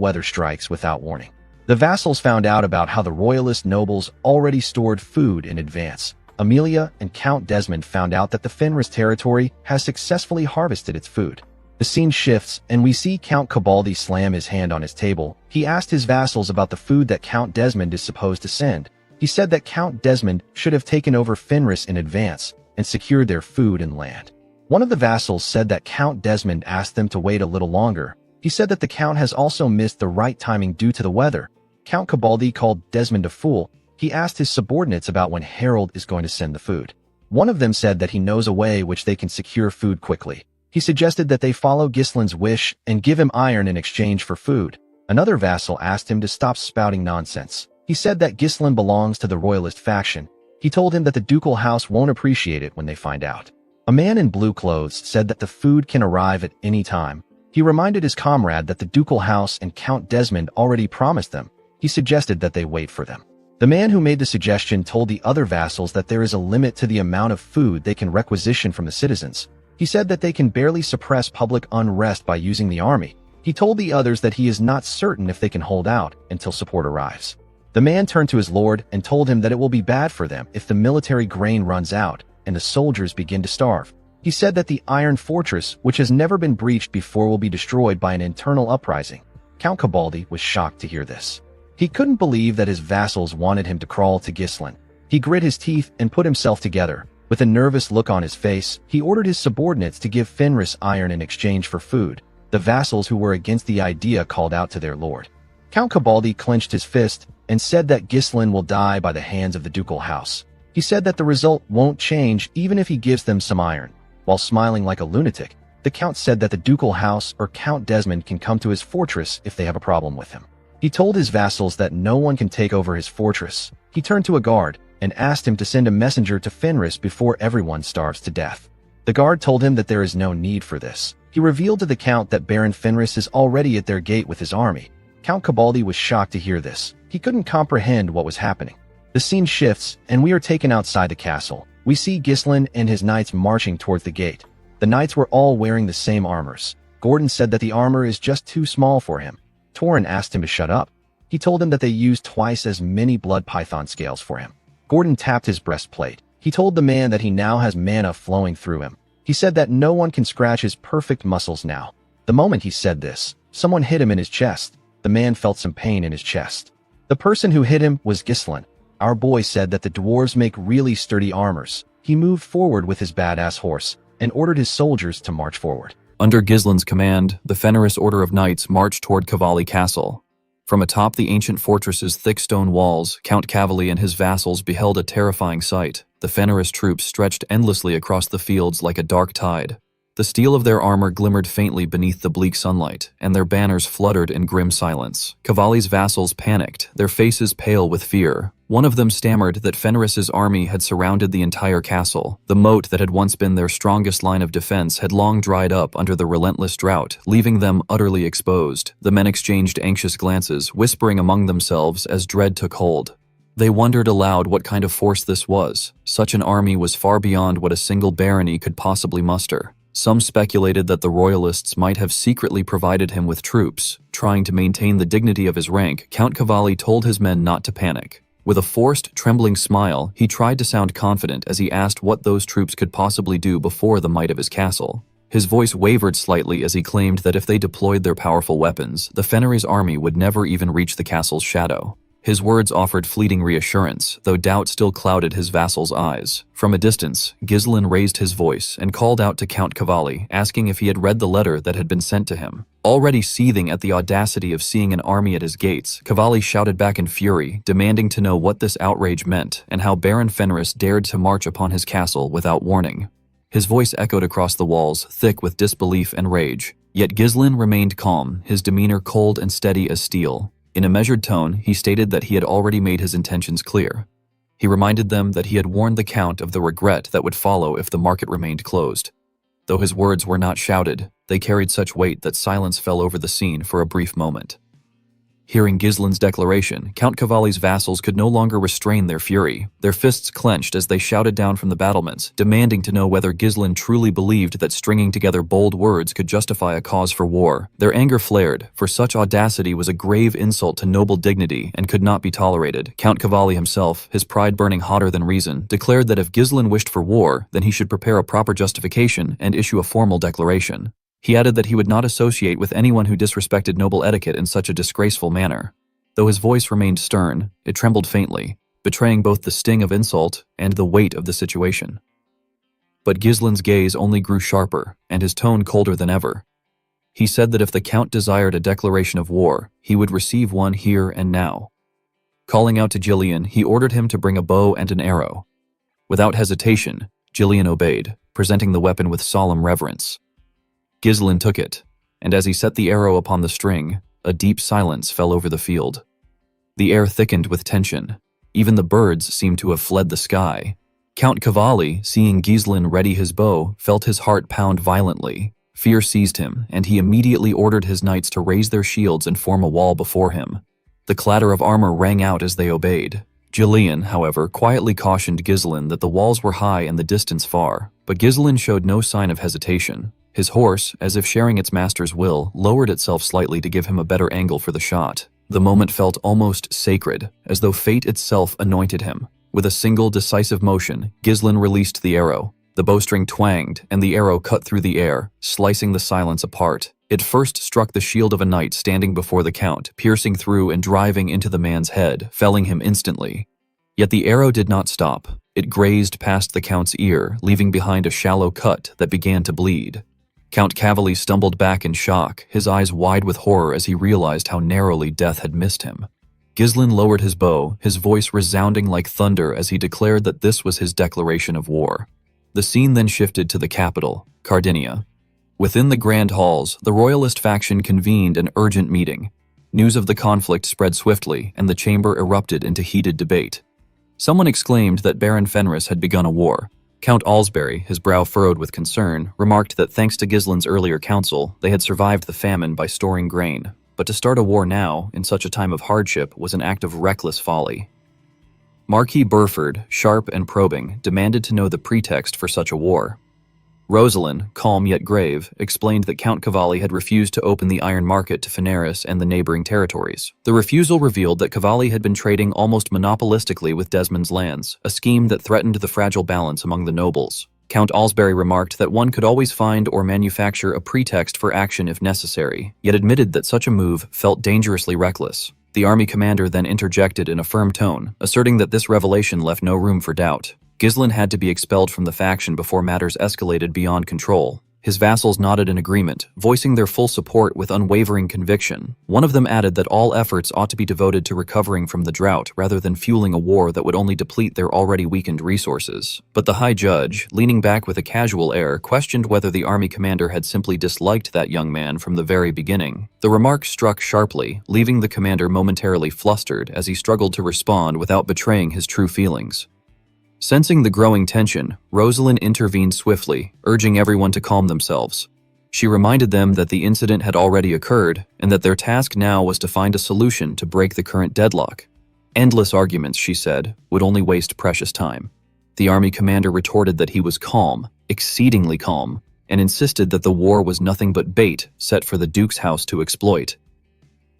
weather strikes without warning. The vassals found out about how the royalist nobles already stored food in advance. Amelia and Count Desmond found out that the Fenris territory has successfully harvested its food. The scene shifts, and we see Count Cabaldi slam his hand on his table. He asked his vassals about the food that Count Desmond is supposed to send. He said that Count Desmond should have taken over Fenris in advance and secured their food and land. One of the vassals said that Count Desmond asked them to wait a little longer. He said that the Count has also missed the right timing due to the weather. Count Cabaldi called Desmond a fool. He asked his subordinates about when Harold is going to send the food. One of them said that he knows a way which they can secure food quickly. He suggested that they follow Ghislain's wish and give him iron in exchange for food. Another vassal asked him to stop spouting nonsense. He said that Ghislain belongs to the royalist faction. He told him that the ducal house won't appreciate it when they find out. A man in blue clothes said that the food can arrive at any time. He reminded his comrade that the ducal house and Count Desmond already promised them. He suggested that they wait for them. The man who made the suggestion told the other vassals that there is a limit to the amount of food they can requisition from the citizens. He said that they can barely suppress public unrest by using the army. He told the others that he is not certain if they can hold out until support arrives. The man turned to his lord and told him that it will be bad for them if the military grain runs out and the soldiers begin to starve. He said that the iron fortress, which has never been breached before, will be destroyed by an internal uprising. Count Cabaldi was shocked to hear this. He couldn't believe that his vassals wanted him to crawl to Ghislain. He grit his teeth and put himself together. With a nervous look on his face, he ordered his subordinates to give Fenris iron in exchange for food. The vassals who were against the idea called out to their lord. Count Cabaldi clenched his fist and said that Ghislain will die by the hands of the ducal house. He said that the result won't change even if he gives them some iron. While smiling like a lunatic, the count said that the ducal house or Count Desmond can come to his fortress if they have a problem with him. He told his vassals that no one can take over his fortress. He turned to a guard and asked him to send a messenger to Fenris before everyone starves to death. The guard told him that there is no need for this. He revealed to the count that Baron Fenris is already at their gate with his army. Count Cabaldi was shocked to hear this. He couldn't comprehend what was happening. The scene shifts, and we are taken outside the castle. We see Ghislain and his knights marching towards the gate. The knights were all wearing the same armors. Gordon said that the armor is just too small for him. Torin asked him to shut up. He told him that they used twice as many blood python scales for him. Gordon tapped his breastplate. He told the man that he now has mana flowing through him. He said that no one can scratch his perfect muscles now. The moment he said this, someone hit him in his chest. The man felt some pain in his chest. The person who hit him was Ghislain. Our boy said that the dwarves make really sturdy armors. He moved forward with his badass horse and ordered his soldiers to march forward. Under Ghislain's command, the Fenris Order of Knights marched toward Cavalli Castle. From atop the ancient fortress's thick stone walls, Count Cavalli and his vassals beheld a terrifying sight. The Fenris troops stretched endlessly across the fields like a dark tide. The steel of their armor glimmered faintly beneath the bleak sunlight, and their banners fluttered in grim silence. Cavalli's vassals panicked, their faces pale with fear. One of them stammered that Fenris's army had surrounded the entire castle. The moat that had once been their strongest line of defense had long dried up under the relentless drought, leaving them utterly exposed. The men exchanged anxious glances, whispering among themselves as dread took hold. They wondered aloud what kind of force this was. Such an army was far beyond what a single barony could possibly muster. Some speculated that the royalists might have secretly provided him with troops. Trying to maintain the dignity of his rank, Count Cavalli told his men not to panic. With a forced, trembling smile, he tried to sound confident as he asked what those troops could possibly do before the might of his castle. His voice wavered slightly as he claimed that if they deployed their powerful weapons, the Fenris army would never even reach the castle's shadow. His words offered fleeting reassurance, though doubt still clouded his vassal's eyes. From a distance, Gislen raised his voice and called out to Count Cavalli, asking if he had read the letter that had been sent to him. Already seething at the audacity of seeing an army at his gates, Cavalli shouted back in fury, demanding to know what this outrage meant and how Baron Fenris dared to march upon his castle without warning. His voice echoed across the walls, thick with disbelief and rage. Yet Gislen remained calm, his demeanor cold and steady as steel. In a measured tone, he stated that he had already made his intentions clear. He reminded them that he had warned the Count of the regret that would follow if the market remained closed. Though his words were not shouted, they carried such weight that silence fell over the scene for a brief moment. Hearing Gislen's declaration, Count Cavalli's vassals could no longer restrain their fury. Their fists clenched as they shouted down from the battlements, demanding to know whether Gislen truly believed that stringing together bold words could justify a cause for war. Their anger flared, for such audacity was a grave insult to noble dignity and could not be tolerated. Count Cavalli himself, his pride burning hotter than reason, declared that if Gislen wished for war, then he should prepare a proper justification and issue a formal declaration. He added that he would not associate with anyone who disrespected noble etiquette in such a disgraceful manner. Though his voice remained stern, it trembled faintly, betraying both the sting of insult and the weight of the situation. But Gislen's gaze only grew sharper, and his tone colder than ever. He said that if the Count desired a declaration of war, he would receive one here and now. Calling out to Gillian, he ordered him to bring a bow and an arrow. Without hesitation, Gillian obeyed, presenting the weapon with solemn reverence. Gislen took it, and as he set the arrow upon the string, a deep silence fell over the field. The air thickened with tension. Even the birds seemed to have fled the sky. Count Cavalli, seeing Gislen ready his bow, felt his heart pound violently. Fear seized him, and he immediately ordered his knights to raise their shields and form a wall before him. The clatter of armor rang out as they obeyed. Gillian, however, quietly cautioned Gislen that the walls were high and the distance far, but Gislen showed no sign of hesitation. His horse, as if sharing its master's will, lowered itself slightly to give him a better angle for the shot. The moment felt almost sacred, as though fate itself anointed him. With a single decisive motion, Gislen released the arrow. The bowstring twanged, and the arrow cut through the air, slicing the silence apart. It first struck the shield of a knight standing before the Count, piercing through and driving into the man's head, felling him instantly. Yet the arrow did not stop. It grazed past the Count's ear, leaving behind a shallow cut that began to bleed. Count Cavalli stumbled back in shock, his eyes wide with horror as he realized how narrowly death had missed him. Gislen lowered his bow, his voice resounding like thunder as he declared that this was his declaration of war. The scene then shifted to the capital, Cardinia. Within the grand halls, the royalist faction convened an urgent meeting. News of the conflict spread swiftly, and the chamber erupted into heated debate. Someone exclaimed that Baron Fenris had begun a war. Count Alsbury, his brow furrowed with concern, remarked that thanks to Gislen's earlier counsel, they had survived the famine by storing grain. But to start a war now, in such a time of hardship, was an act of reckless folly. Marquis Burford, sharp and probing, demanded to know the pretext for such a war. Rosalind, calm yet grave, explained that Count Cavalli had refused to open the iron market to Fenris and the neighboring territories. The refusal revealed that Cavalli had been trading almost monopolistically with Desmond's lands, a scheme that threatened the fragile balance among the nobles. Count Alsbury remarked that one could always find or manufacture a pretext for action if necessary, yet admitted that such a move felt dangerously reckless. The army commander then interjected in a firm tone, asserting that this revelation left no room for doubt. Gislen had to be expelled from the faction before matters escalated beyond control. His vassals nodded in agreement, voicing their full support with unwavering conviction. One of them added that all efforts ought to be devoted to recovering from the drought rather than fueling a war that would only deplete their already weakened resources. But the High Judge, leaning back with a casual air, questioned whether the army commander had simply disliked that young man from the very beginning. The remark struck sharply, leaving the commander momentarily flustered as he struggled to respond without betraying his true feelings. Sensing the growing tension, Rosalind intervened swiftly, urging everyone to calm themselves. She reminded them that the incident had already occurred and that their task now was to find a solution to break the current deadlock. Endless arguments, she said, would only waste precious time. The army commander retorted that he was calm, exceedingly calm, and insisted that the war was nothing but bait set for the Duke's house to exploit.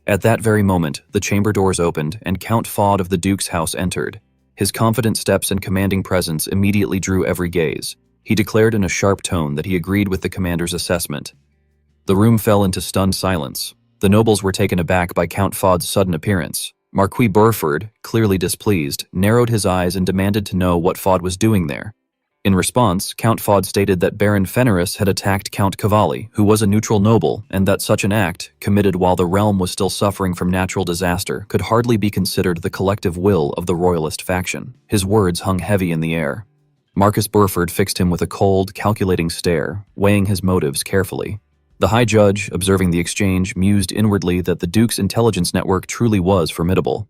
At that very moment, the chamber doors opened and Count Fod of the Duke's house entered. His confident steps and commanding presence immediately drew every gaze. He declared in a sharp tone that he agreed with the commander's assessment. The room fell into stunned silence. The nobles were taken aback by Count Fod's sudden appearance. Marquis Burford, clearly displeased, narrowed his eyes and demanded to know what Fod was doing there. In response, Count Fod stated that Baron Fenris had attacked Count Cavalli, who was a neutral noble, and that such an act, committed while the realm was still suffering from natural disaster, could hardly be considered the collective will of the royalist faction. His words hung heavy in the air. Marcus Burford fixed him with a cold, calculating stare, weighing his motives carefully. The High Judge, observing the exchange, mused inwardly that the Duke's intelligence network truly was formidable.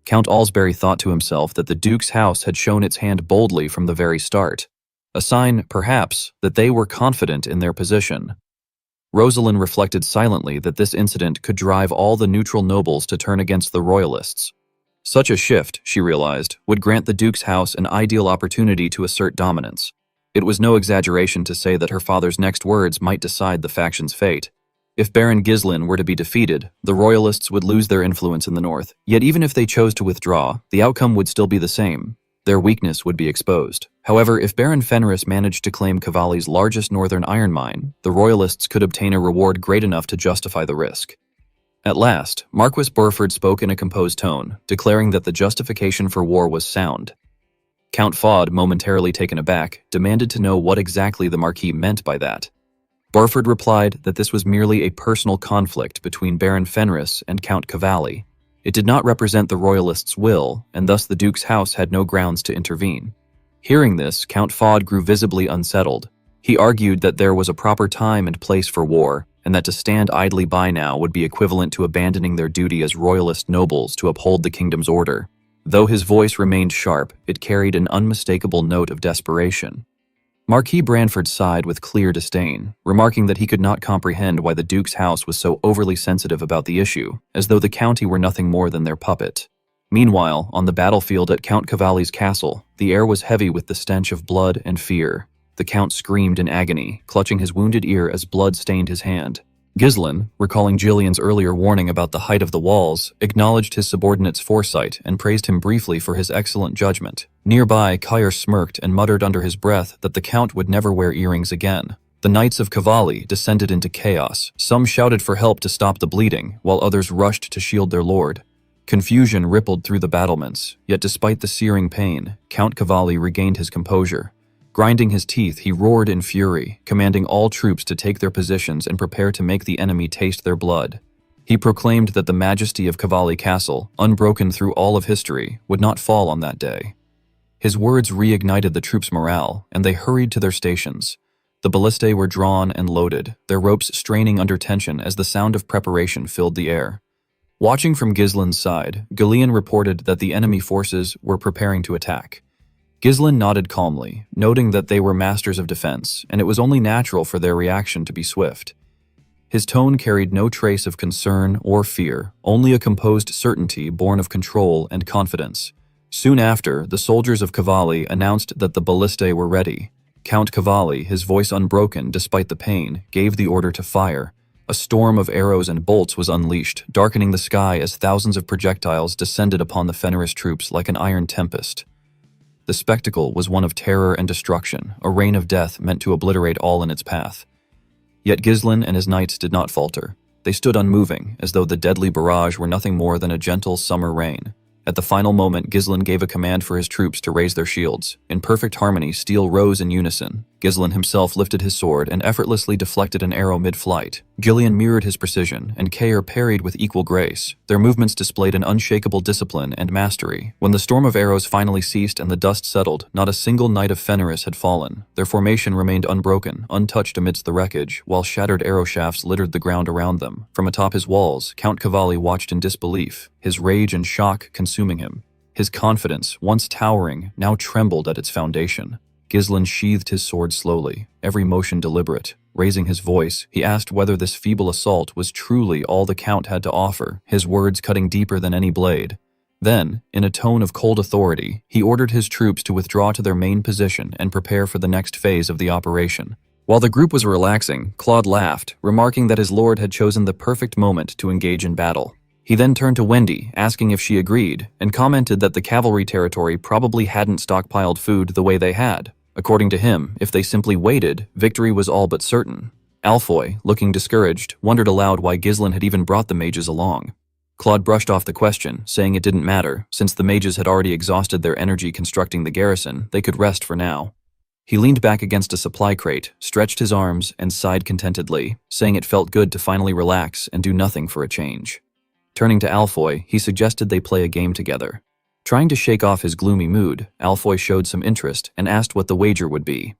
Count Alsbury thought to himself that the Duke's house had shown its hand boldly from the very start. A sign, perhaps, that they were confident in their position. Rosalind reflected silently that this incident could drive all the neutral nobles to turn against the royalists. Such a shift, she realized, would grant the Duke's house an ideal opportunity to assert dominance. It was no exaggeration to say that her father's next words might decide the faction's fate. If Baron Ghislain were to be defeated, the royalists would lose their influence in the north. Yet even if they chose to withdraw, the outcome would still be the same. Their weakness would be exposed. However, if Baron Fenris managed to claim Cavalli's largest northern iron mine, the royalists could obtain a reward great enough to justify the risk. At last, Marquis Burford spoke in a composed tone, declaring that the justification for war was sound. Count Fod, momentarily taken aback, demanded to know what exactly the Marquis meant by that. Burford replied that this was merely a personal conflict between Baron Fenris and Count Cavalli. It did not represent the royalists' will, and thus the Duke's house had no grounds to intervene. Hearing this, Count Fod grew visibly unsettled. He argued that there was a proper time and place for war, and that to stand idly by now would be equivalent to abandoning their duty as royalist nobles to uphold the kingdom's order. Though his voice remained sharp, it carried an unmistakable note of desperation. Marquis Branford sighed with clear disdain, remarking that he could not comprehend why the Duke's house was so overly sensitive about the issue, as though the county were nothing more than their puppet. Meanwhile, on the battlefield at Count Cavalli's castle, the air was heavy with the stench of blood and fear. The Count screamed in agony, clutching his wounded ear as blood stained his hand. Ghislain, recalling Gillian's earlier warning about the height of the walls, acknowledged his subordinate's foresight and praised him briefly for his excellent judgment. Nearby, Caer smirked and muttered under his breath that the Count would never wear earrings again. The Knights of Cavalli descended into chaos. Some shouted for help to stop the bleeding, while others rushed to shield their lord. Confusion rippled through the battlements, yet despite the searing pain, Count Cavalli regained his composure. Grinding his teeth, he roared in fury, commanding all troops to take their positions and prepare to make the enemy taste their blood. He proclaimed that the majesty of Cavalli Castle, unbroken through all of history, would not fall on that day. His words reignited the troops' morale, and they hurried to their stations. The ballistae were drawn and loaded, their ropes straining under tension as the sound of preparation filled the air. Watching from Ghislain's side, Gillian reported that the enemy forces were preparing to attack. Ghislain nodded calmly, noting that they were masters of defense, and it was only natural for their reaction to be swift. His tone carried no trace of concern or fear, only a composed certainty born of control and confidence. Soon after, the soldiers of Cavalli announced that the ballistae were ready. Count Cavalli, his voice unbroken despite the pain, gave the order to fire. A storm of arrows and bolts was unleashed, darkening the sky as thousands of projectiles descended upon the Fenris troops like an iron tempest. The spectacle was one of terror and destruction, a rain of death meant to obliterate all in its path. Yet Ghislain and his knights did not falter. They stood unmoving, as though the deadly barrage were nothing more than a gentle summer rain. At the final moment, Ghislain gave a command for his troops to raise their shields. In perfect harmony, steel rose in unison. Ghislain himself lifted his sword and effortlessly deflected an arrow mid-flight. Gillian mirrored his precision, and Kair parried with equal grace. Their movements displayed an unshakable discipline and mastery. When the storm of arrows finally ceased and the dust settled, not a single knight of Fenris had fallen. Their formation remained unbroken, untouched amidst the wreckage, while shattered arrow shafts littered the ground around them. From atop his walls, Count Cavalli watched in disbelief, his rage and shock consuming him. His confidence, once towering, now trembled at its foundation. Ghislain sheathed his sword slowly, every motion deliberate. Raising his voice, he asked whether this feeble assault was truly all the Count had to offer, his words cutting deeper than any blade. Then, in a tone of cold authority, he ordered his troops to withdraw to their main position and prepare for the next phase of the operation. While the group was relaxing, Claude laughed, remarking that his lord had chosen the perfect moment to engage in battle. He then turned to Wendy, asking if she agreed, and commented that the cavalry territory probably hadn't stockpiled food the way they had. According to him, if they simply waited, victory was all but certain. Alfoy, looking discouraged, wondered aloud why Ghislain had even brought the mages along. Claude brushed off the question, saying it didn't matter. Since the mages had already exhausted their energy constructing the garrison, they could rest for now. He leaned back against a supply crate, stretched his arms, and sighed contentedly, saying it felt good to finally relax and do nothing for a change. Turning to Alfoy, he suggested they play a game together. Trying to shake off his gloomy mood, Alfoy showed some interest and asked what the wager would be.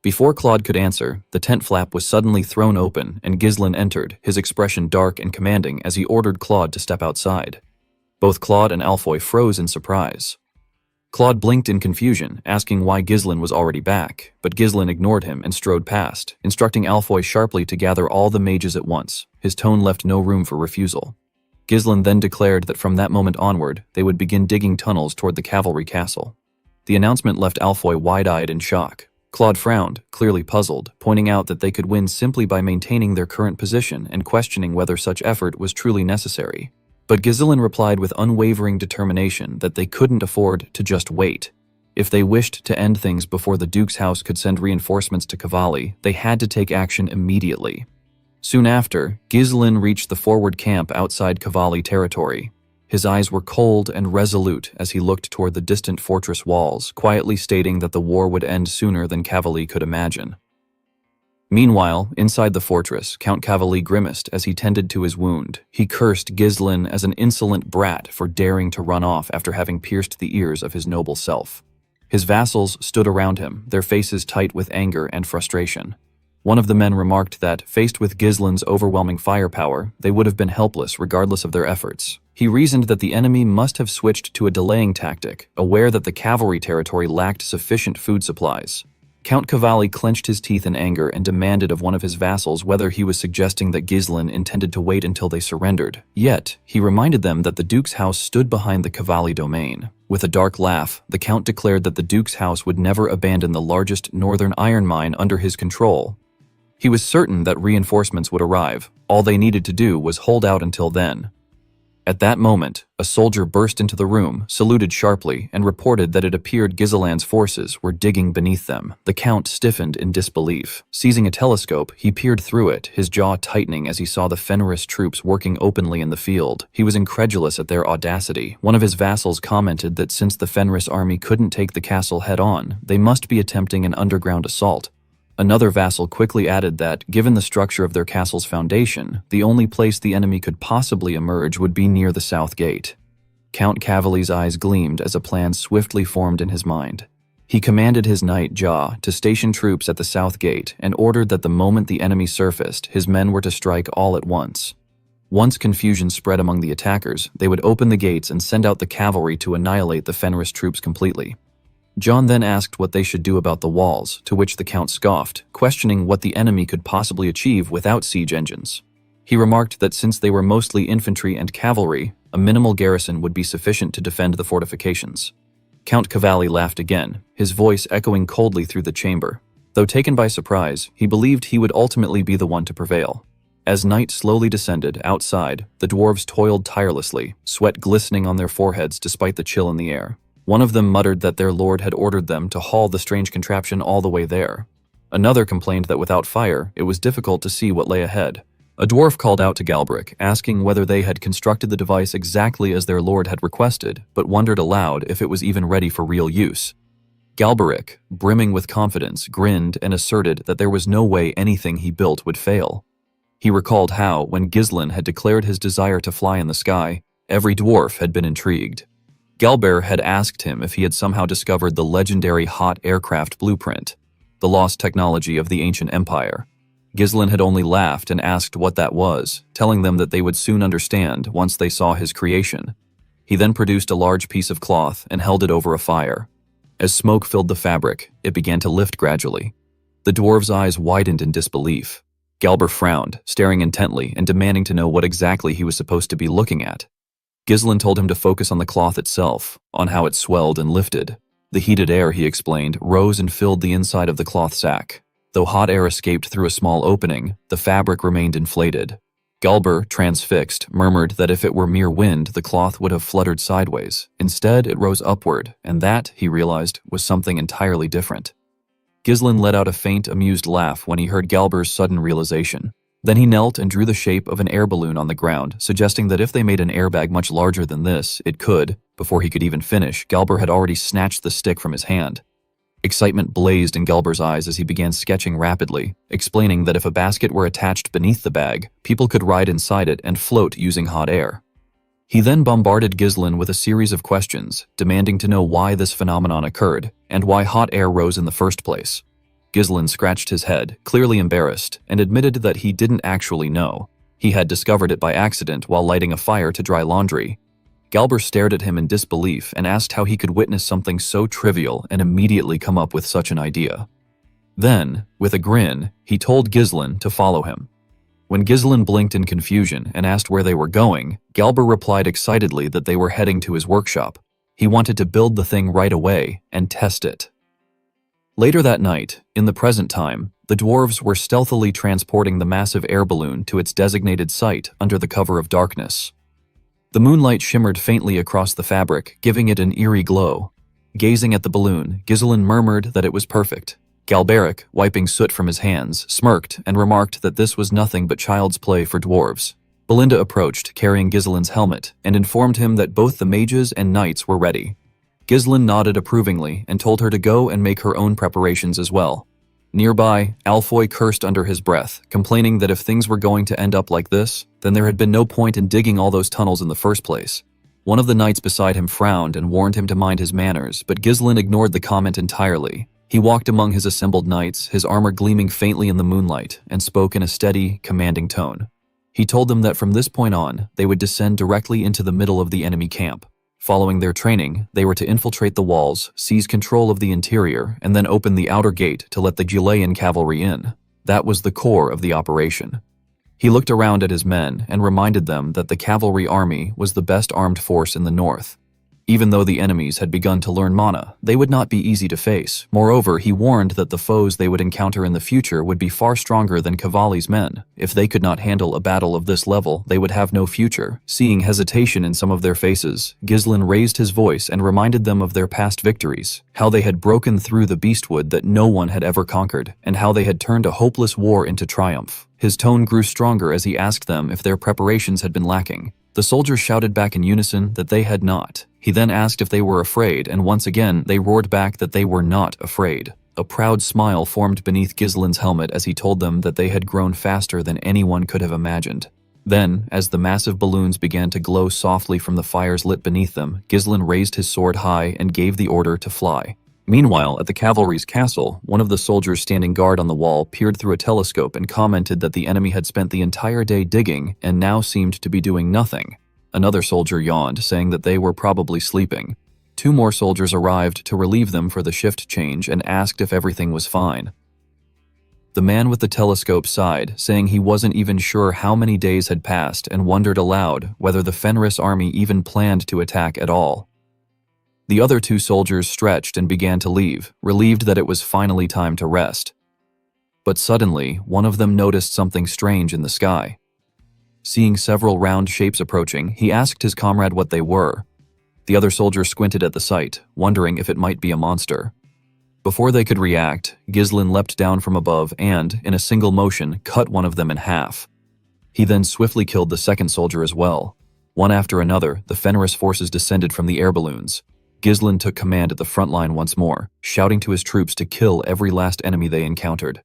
Before Claude could answer, the tent flap was suddenly thrown open and Ghislain entered, his expression dark and commanding as he ordered Claude to step outside. Both Claude and Alfoy froze in surprise. Claude blinked in confusion, asking why Ghislain was already back, but Ghislain ignored him and strode past, instructing Alfoy sharply to gather all the mages at once. His tone left no room for refusal. Ghislain then declared that from that moment onward, they would begin digging tunnels toward the cavalry castle. The announcement left Alfoy wide-eyed in shock. Claude frowned, clearly puzzled, pointing out that they could win simply by maintaining their current position and questioning whether such effort was truly necessary. But Ghislain replied with unwavering determination that they couldn't afford to just wait. If they wished to end things before the Duke's house could send reinforcements to Cavalli, they had to take action immediately. Soon after, Ghislain reached the forward camp outside Cavalli territory. His eyes were cold and resolute as he looked toward the distant fortress walls, quietly stating that the war would end sooner than Cavalli could imagine. Meanwhile, inside the fortress, Count Cavalli grimaced as he tended to his wound. He cursed Ghislain as an insolent brat for daring to run off after having pierced the ears of his noble self. His vassals stood around him, their faces tight with anger and frustration. One of the men remarked that, faced with Ghislain's overwhelming firepower, they would have been helpless regardless of their efforts. He reasoned that the enemy must have switched to a delaying tactic, aware that the cavalry territory lacked sufficient food supplies. Count Cavalli clenched his teeth in anger and demanded of one of his vassals whether he was suggesting that Ghislain intended to wait until they surrendered. Yet, he reminded them that the Duke's house stood behind the Cavalli domain. With a dark laugh, the Count declared that the Duke's house would never abandon the largest northern iron mine under his control. He was certain that reinforcements would arrive. All they needed to do was hold out until then. At that moment, a soldier burst into the room, saluted sharply, and reported that it appeared Ghislain's forces were digging beneath them. The Count stiffened in disbelief. Seizing a telescope, he peered through it, his jaw tightening as he saw the Fenris troops working openly in the field. He was incredulous at their audacity. One of his vassals commented that since the Fenris army couldn't take the castle head-on, they must be attempting an underground assault. Another vassal quickly added that, given the structure of their castle's foundation, the only place the enemy could possibly emerge would be near the south gate. Count Cavalli's eyes gleamed as a plan swiftly formed in his mind. He commanded his knight, Ja, to station troops at the south gate and ordered that the moment the enemy surfaced, his men were to strike all at once. Once confusion spread among the attackers, they would open the gates and send out the cavalry to annihilate the Fenris troops completely. John then asked what they should do about the walls, to which the Count scoffed, questioning what the enemy could possibly achieve without siege engines. He remarked that since they were mostly infantry and cavalry, a minimal garrison would be sufficient to defend the fortifications. Count Cavalli laughed again, his voice echoing coldly through the chamber. Though taken by surprise, he believed he would ultimately be the one to prevail. As night slowly descended, outside, the dwarves toiled tirelessly, sweat glistening on their foreheads despite the chill in the air. One of them muttered that their lord had ordered them to haul the strange contraption all the way there. Another complained that without fire, it was difficult to see what lay ahead. A dwarf called out to Galbraith, asking whether they had constructed the device exactly as their lord had requested, but wondered aloud if it was even ready for real use. Galberic, brimming with confidence, grinned and asserted that there was no way anything he built would fail. He recalled how, when Ghislain had declared his desire to fly in the sky, every dwarf had been intrigued. Galber had asked him if he had somehow discovered the legendary hot aircraft blueprint, the lost technology of the ancient empire. Ghislain had only laughed and asked what that was, telling them that they would soon understand once they saw his creation. He then produced a large piece of cloth and held it over a fire. As smoke filled the fabric, it began to lift gradually. The dwarves' eyes widened in disbelief. Galber frowned, staring intently and demanding to know what exactly he was supposed to be looking at. Ghislain told him to focus on the cloth itself, on how it swelled and lifted. The heated air, he explained, rose and filled the inside of the cloth sack. Though hot air escaped through a small opening, the fabric remained inflated. Galber, transfixed, murmured that if it were mere wind, the cloth would have fluttered sideways. Instead, it rose upward, and that, he realized, was something entirely different. Ghislain let out a faint, amused laugh when he heard Galber's sudden realization. Then he knelt and drew the shape of an air balloon on the ground, suggesting that if they made an airbag much larger than this, it could. Before he could even finish, Galber had already snatched the stick from his hand. Excitement blazed in Galber's eyes as he began sketching rapidly, explaining that if a basket were attached beneath the bag, people could ride inside it and float using hot air. He then bombarded Ghislain with a series of questions, demanding to know why this phenomenon occurred, and why hot air rose in the first place. Ghislain scratched his head, clearly embarrassed, and admitted that he didn't actually know. He had discovered it by accident while lighting a fire to dry laundry. Galber stared at him in disbelief and asked how he could witness something so trivial and immediately come up with such an idea. Then, with a grin, he told Ghislain to follow him. When Ghislain blinked in confusion and asked where they were going, Galber replied excitedly that they were heading to his workshop. He wanted to build the thing right away and test it. Later that night, in the present time, the dwarves were stealthily transporting the massive air balloon to its designated site under the cover of darkness. The moonlight shimmered faintly across the fabric, giving it an eerie glow. Gazing at the balloon, Ghislain murmured that it was perfect. Galberic, wiping soot from his hands, smirked and remarked that this was nothing but child's play for dwarves. Belinda approached, carrying Ghislain's helmet, and informed him that both the mages and knights were ready. Ghislain nodded approvingly and told her to go and make her own preparations as well. Nearby, Alfoy cursed under his breath, complaining that if things were going to end up like this, then there had been no point in digging all those tunnels in the first place. One of the knights beside him frowned and warned him to mind his manners, but Ghislain ignored the comment entirely. He walked among his assembled knights, his armor gleaming faintly in the moonlight, and spoke in a steady, commanding tone. He told them that from this point on, they would descend directly into the middle of the enemy camp. Following their training, they were to infiltrate the walls, seize control of the interior, and then open the outer gate to let the Gilean cavalry in. That was the core of the operation. He looked around at his men and reminded them that the cavalry army was the best armed force in the north. Even though the enemies had begun to learn mana, they would not be easy to face. Moreover, he warned that the foes they would encounter in the future would be far stronger than Cavalli's men. If they could not handle a battle of this level, they would have no future. Seeing hesitation in some of their faces, Ghislain raised his voice and reminded them of their past victories, how they had broken through the beastwood that no one had ever conquered, and how they had turned a hopeless war into triumph. His tone grew stronger as he asked them if their preparations had been lacking. The soldiers shouted back in unison that they had not. He then asked if they were afraid, and once again they roared back that they were not afraid. A proud smile formed beneath Ghislain's helmet as he told them that they had grown faster than anyone could have imagined. Then, as the massive balloons began to glow softly from the fires lit beneath them, Ghislain raised his sword high and gave the order to fly. Meanwhile, at the cavalry's castle, one of the soldiers standing guard on the wall peered through a telescope and commented that the enemy had spent the entire day digging and now seemed to be doing nothing. Another soldier yawned, saying that they were probably sleeping. 2 more soldiers arrived to relieve them for the shift change and asked if everything was fine. The man with the telescope sighed, saying he wasn't even sure how many days had passed and wondered aloud whether the Fenris army even planned to attack at all. The other 2 soldiers stretched and began to leave, relieved that it was finally time to rest. But suddenly, one of them noticed something strange in the sky. Seeing several round shapes approaching, he asked his comrade what they were. The other soldier squinted at the sight, wondering if it might be a monster. Before they could react, Ghislain leapt down from above and, in a single motion, cut one of them in half. He then swiftly killed the second soldier as well. One after another, the Fenris forces descended from the air balloons. Ghislain took command at the front line once more, shouting to his troops to kill every last enemy they encountered.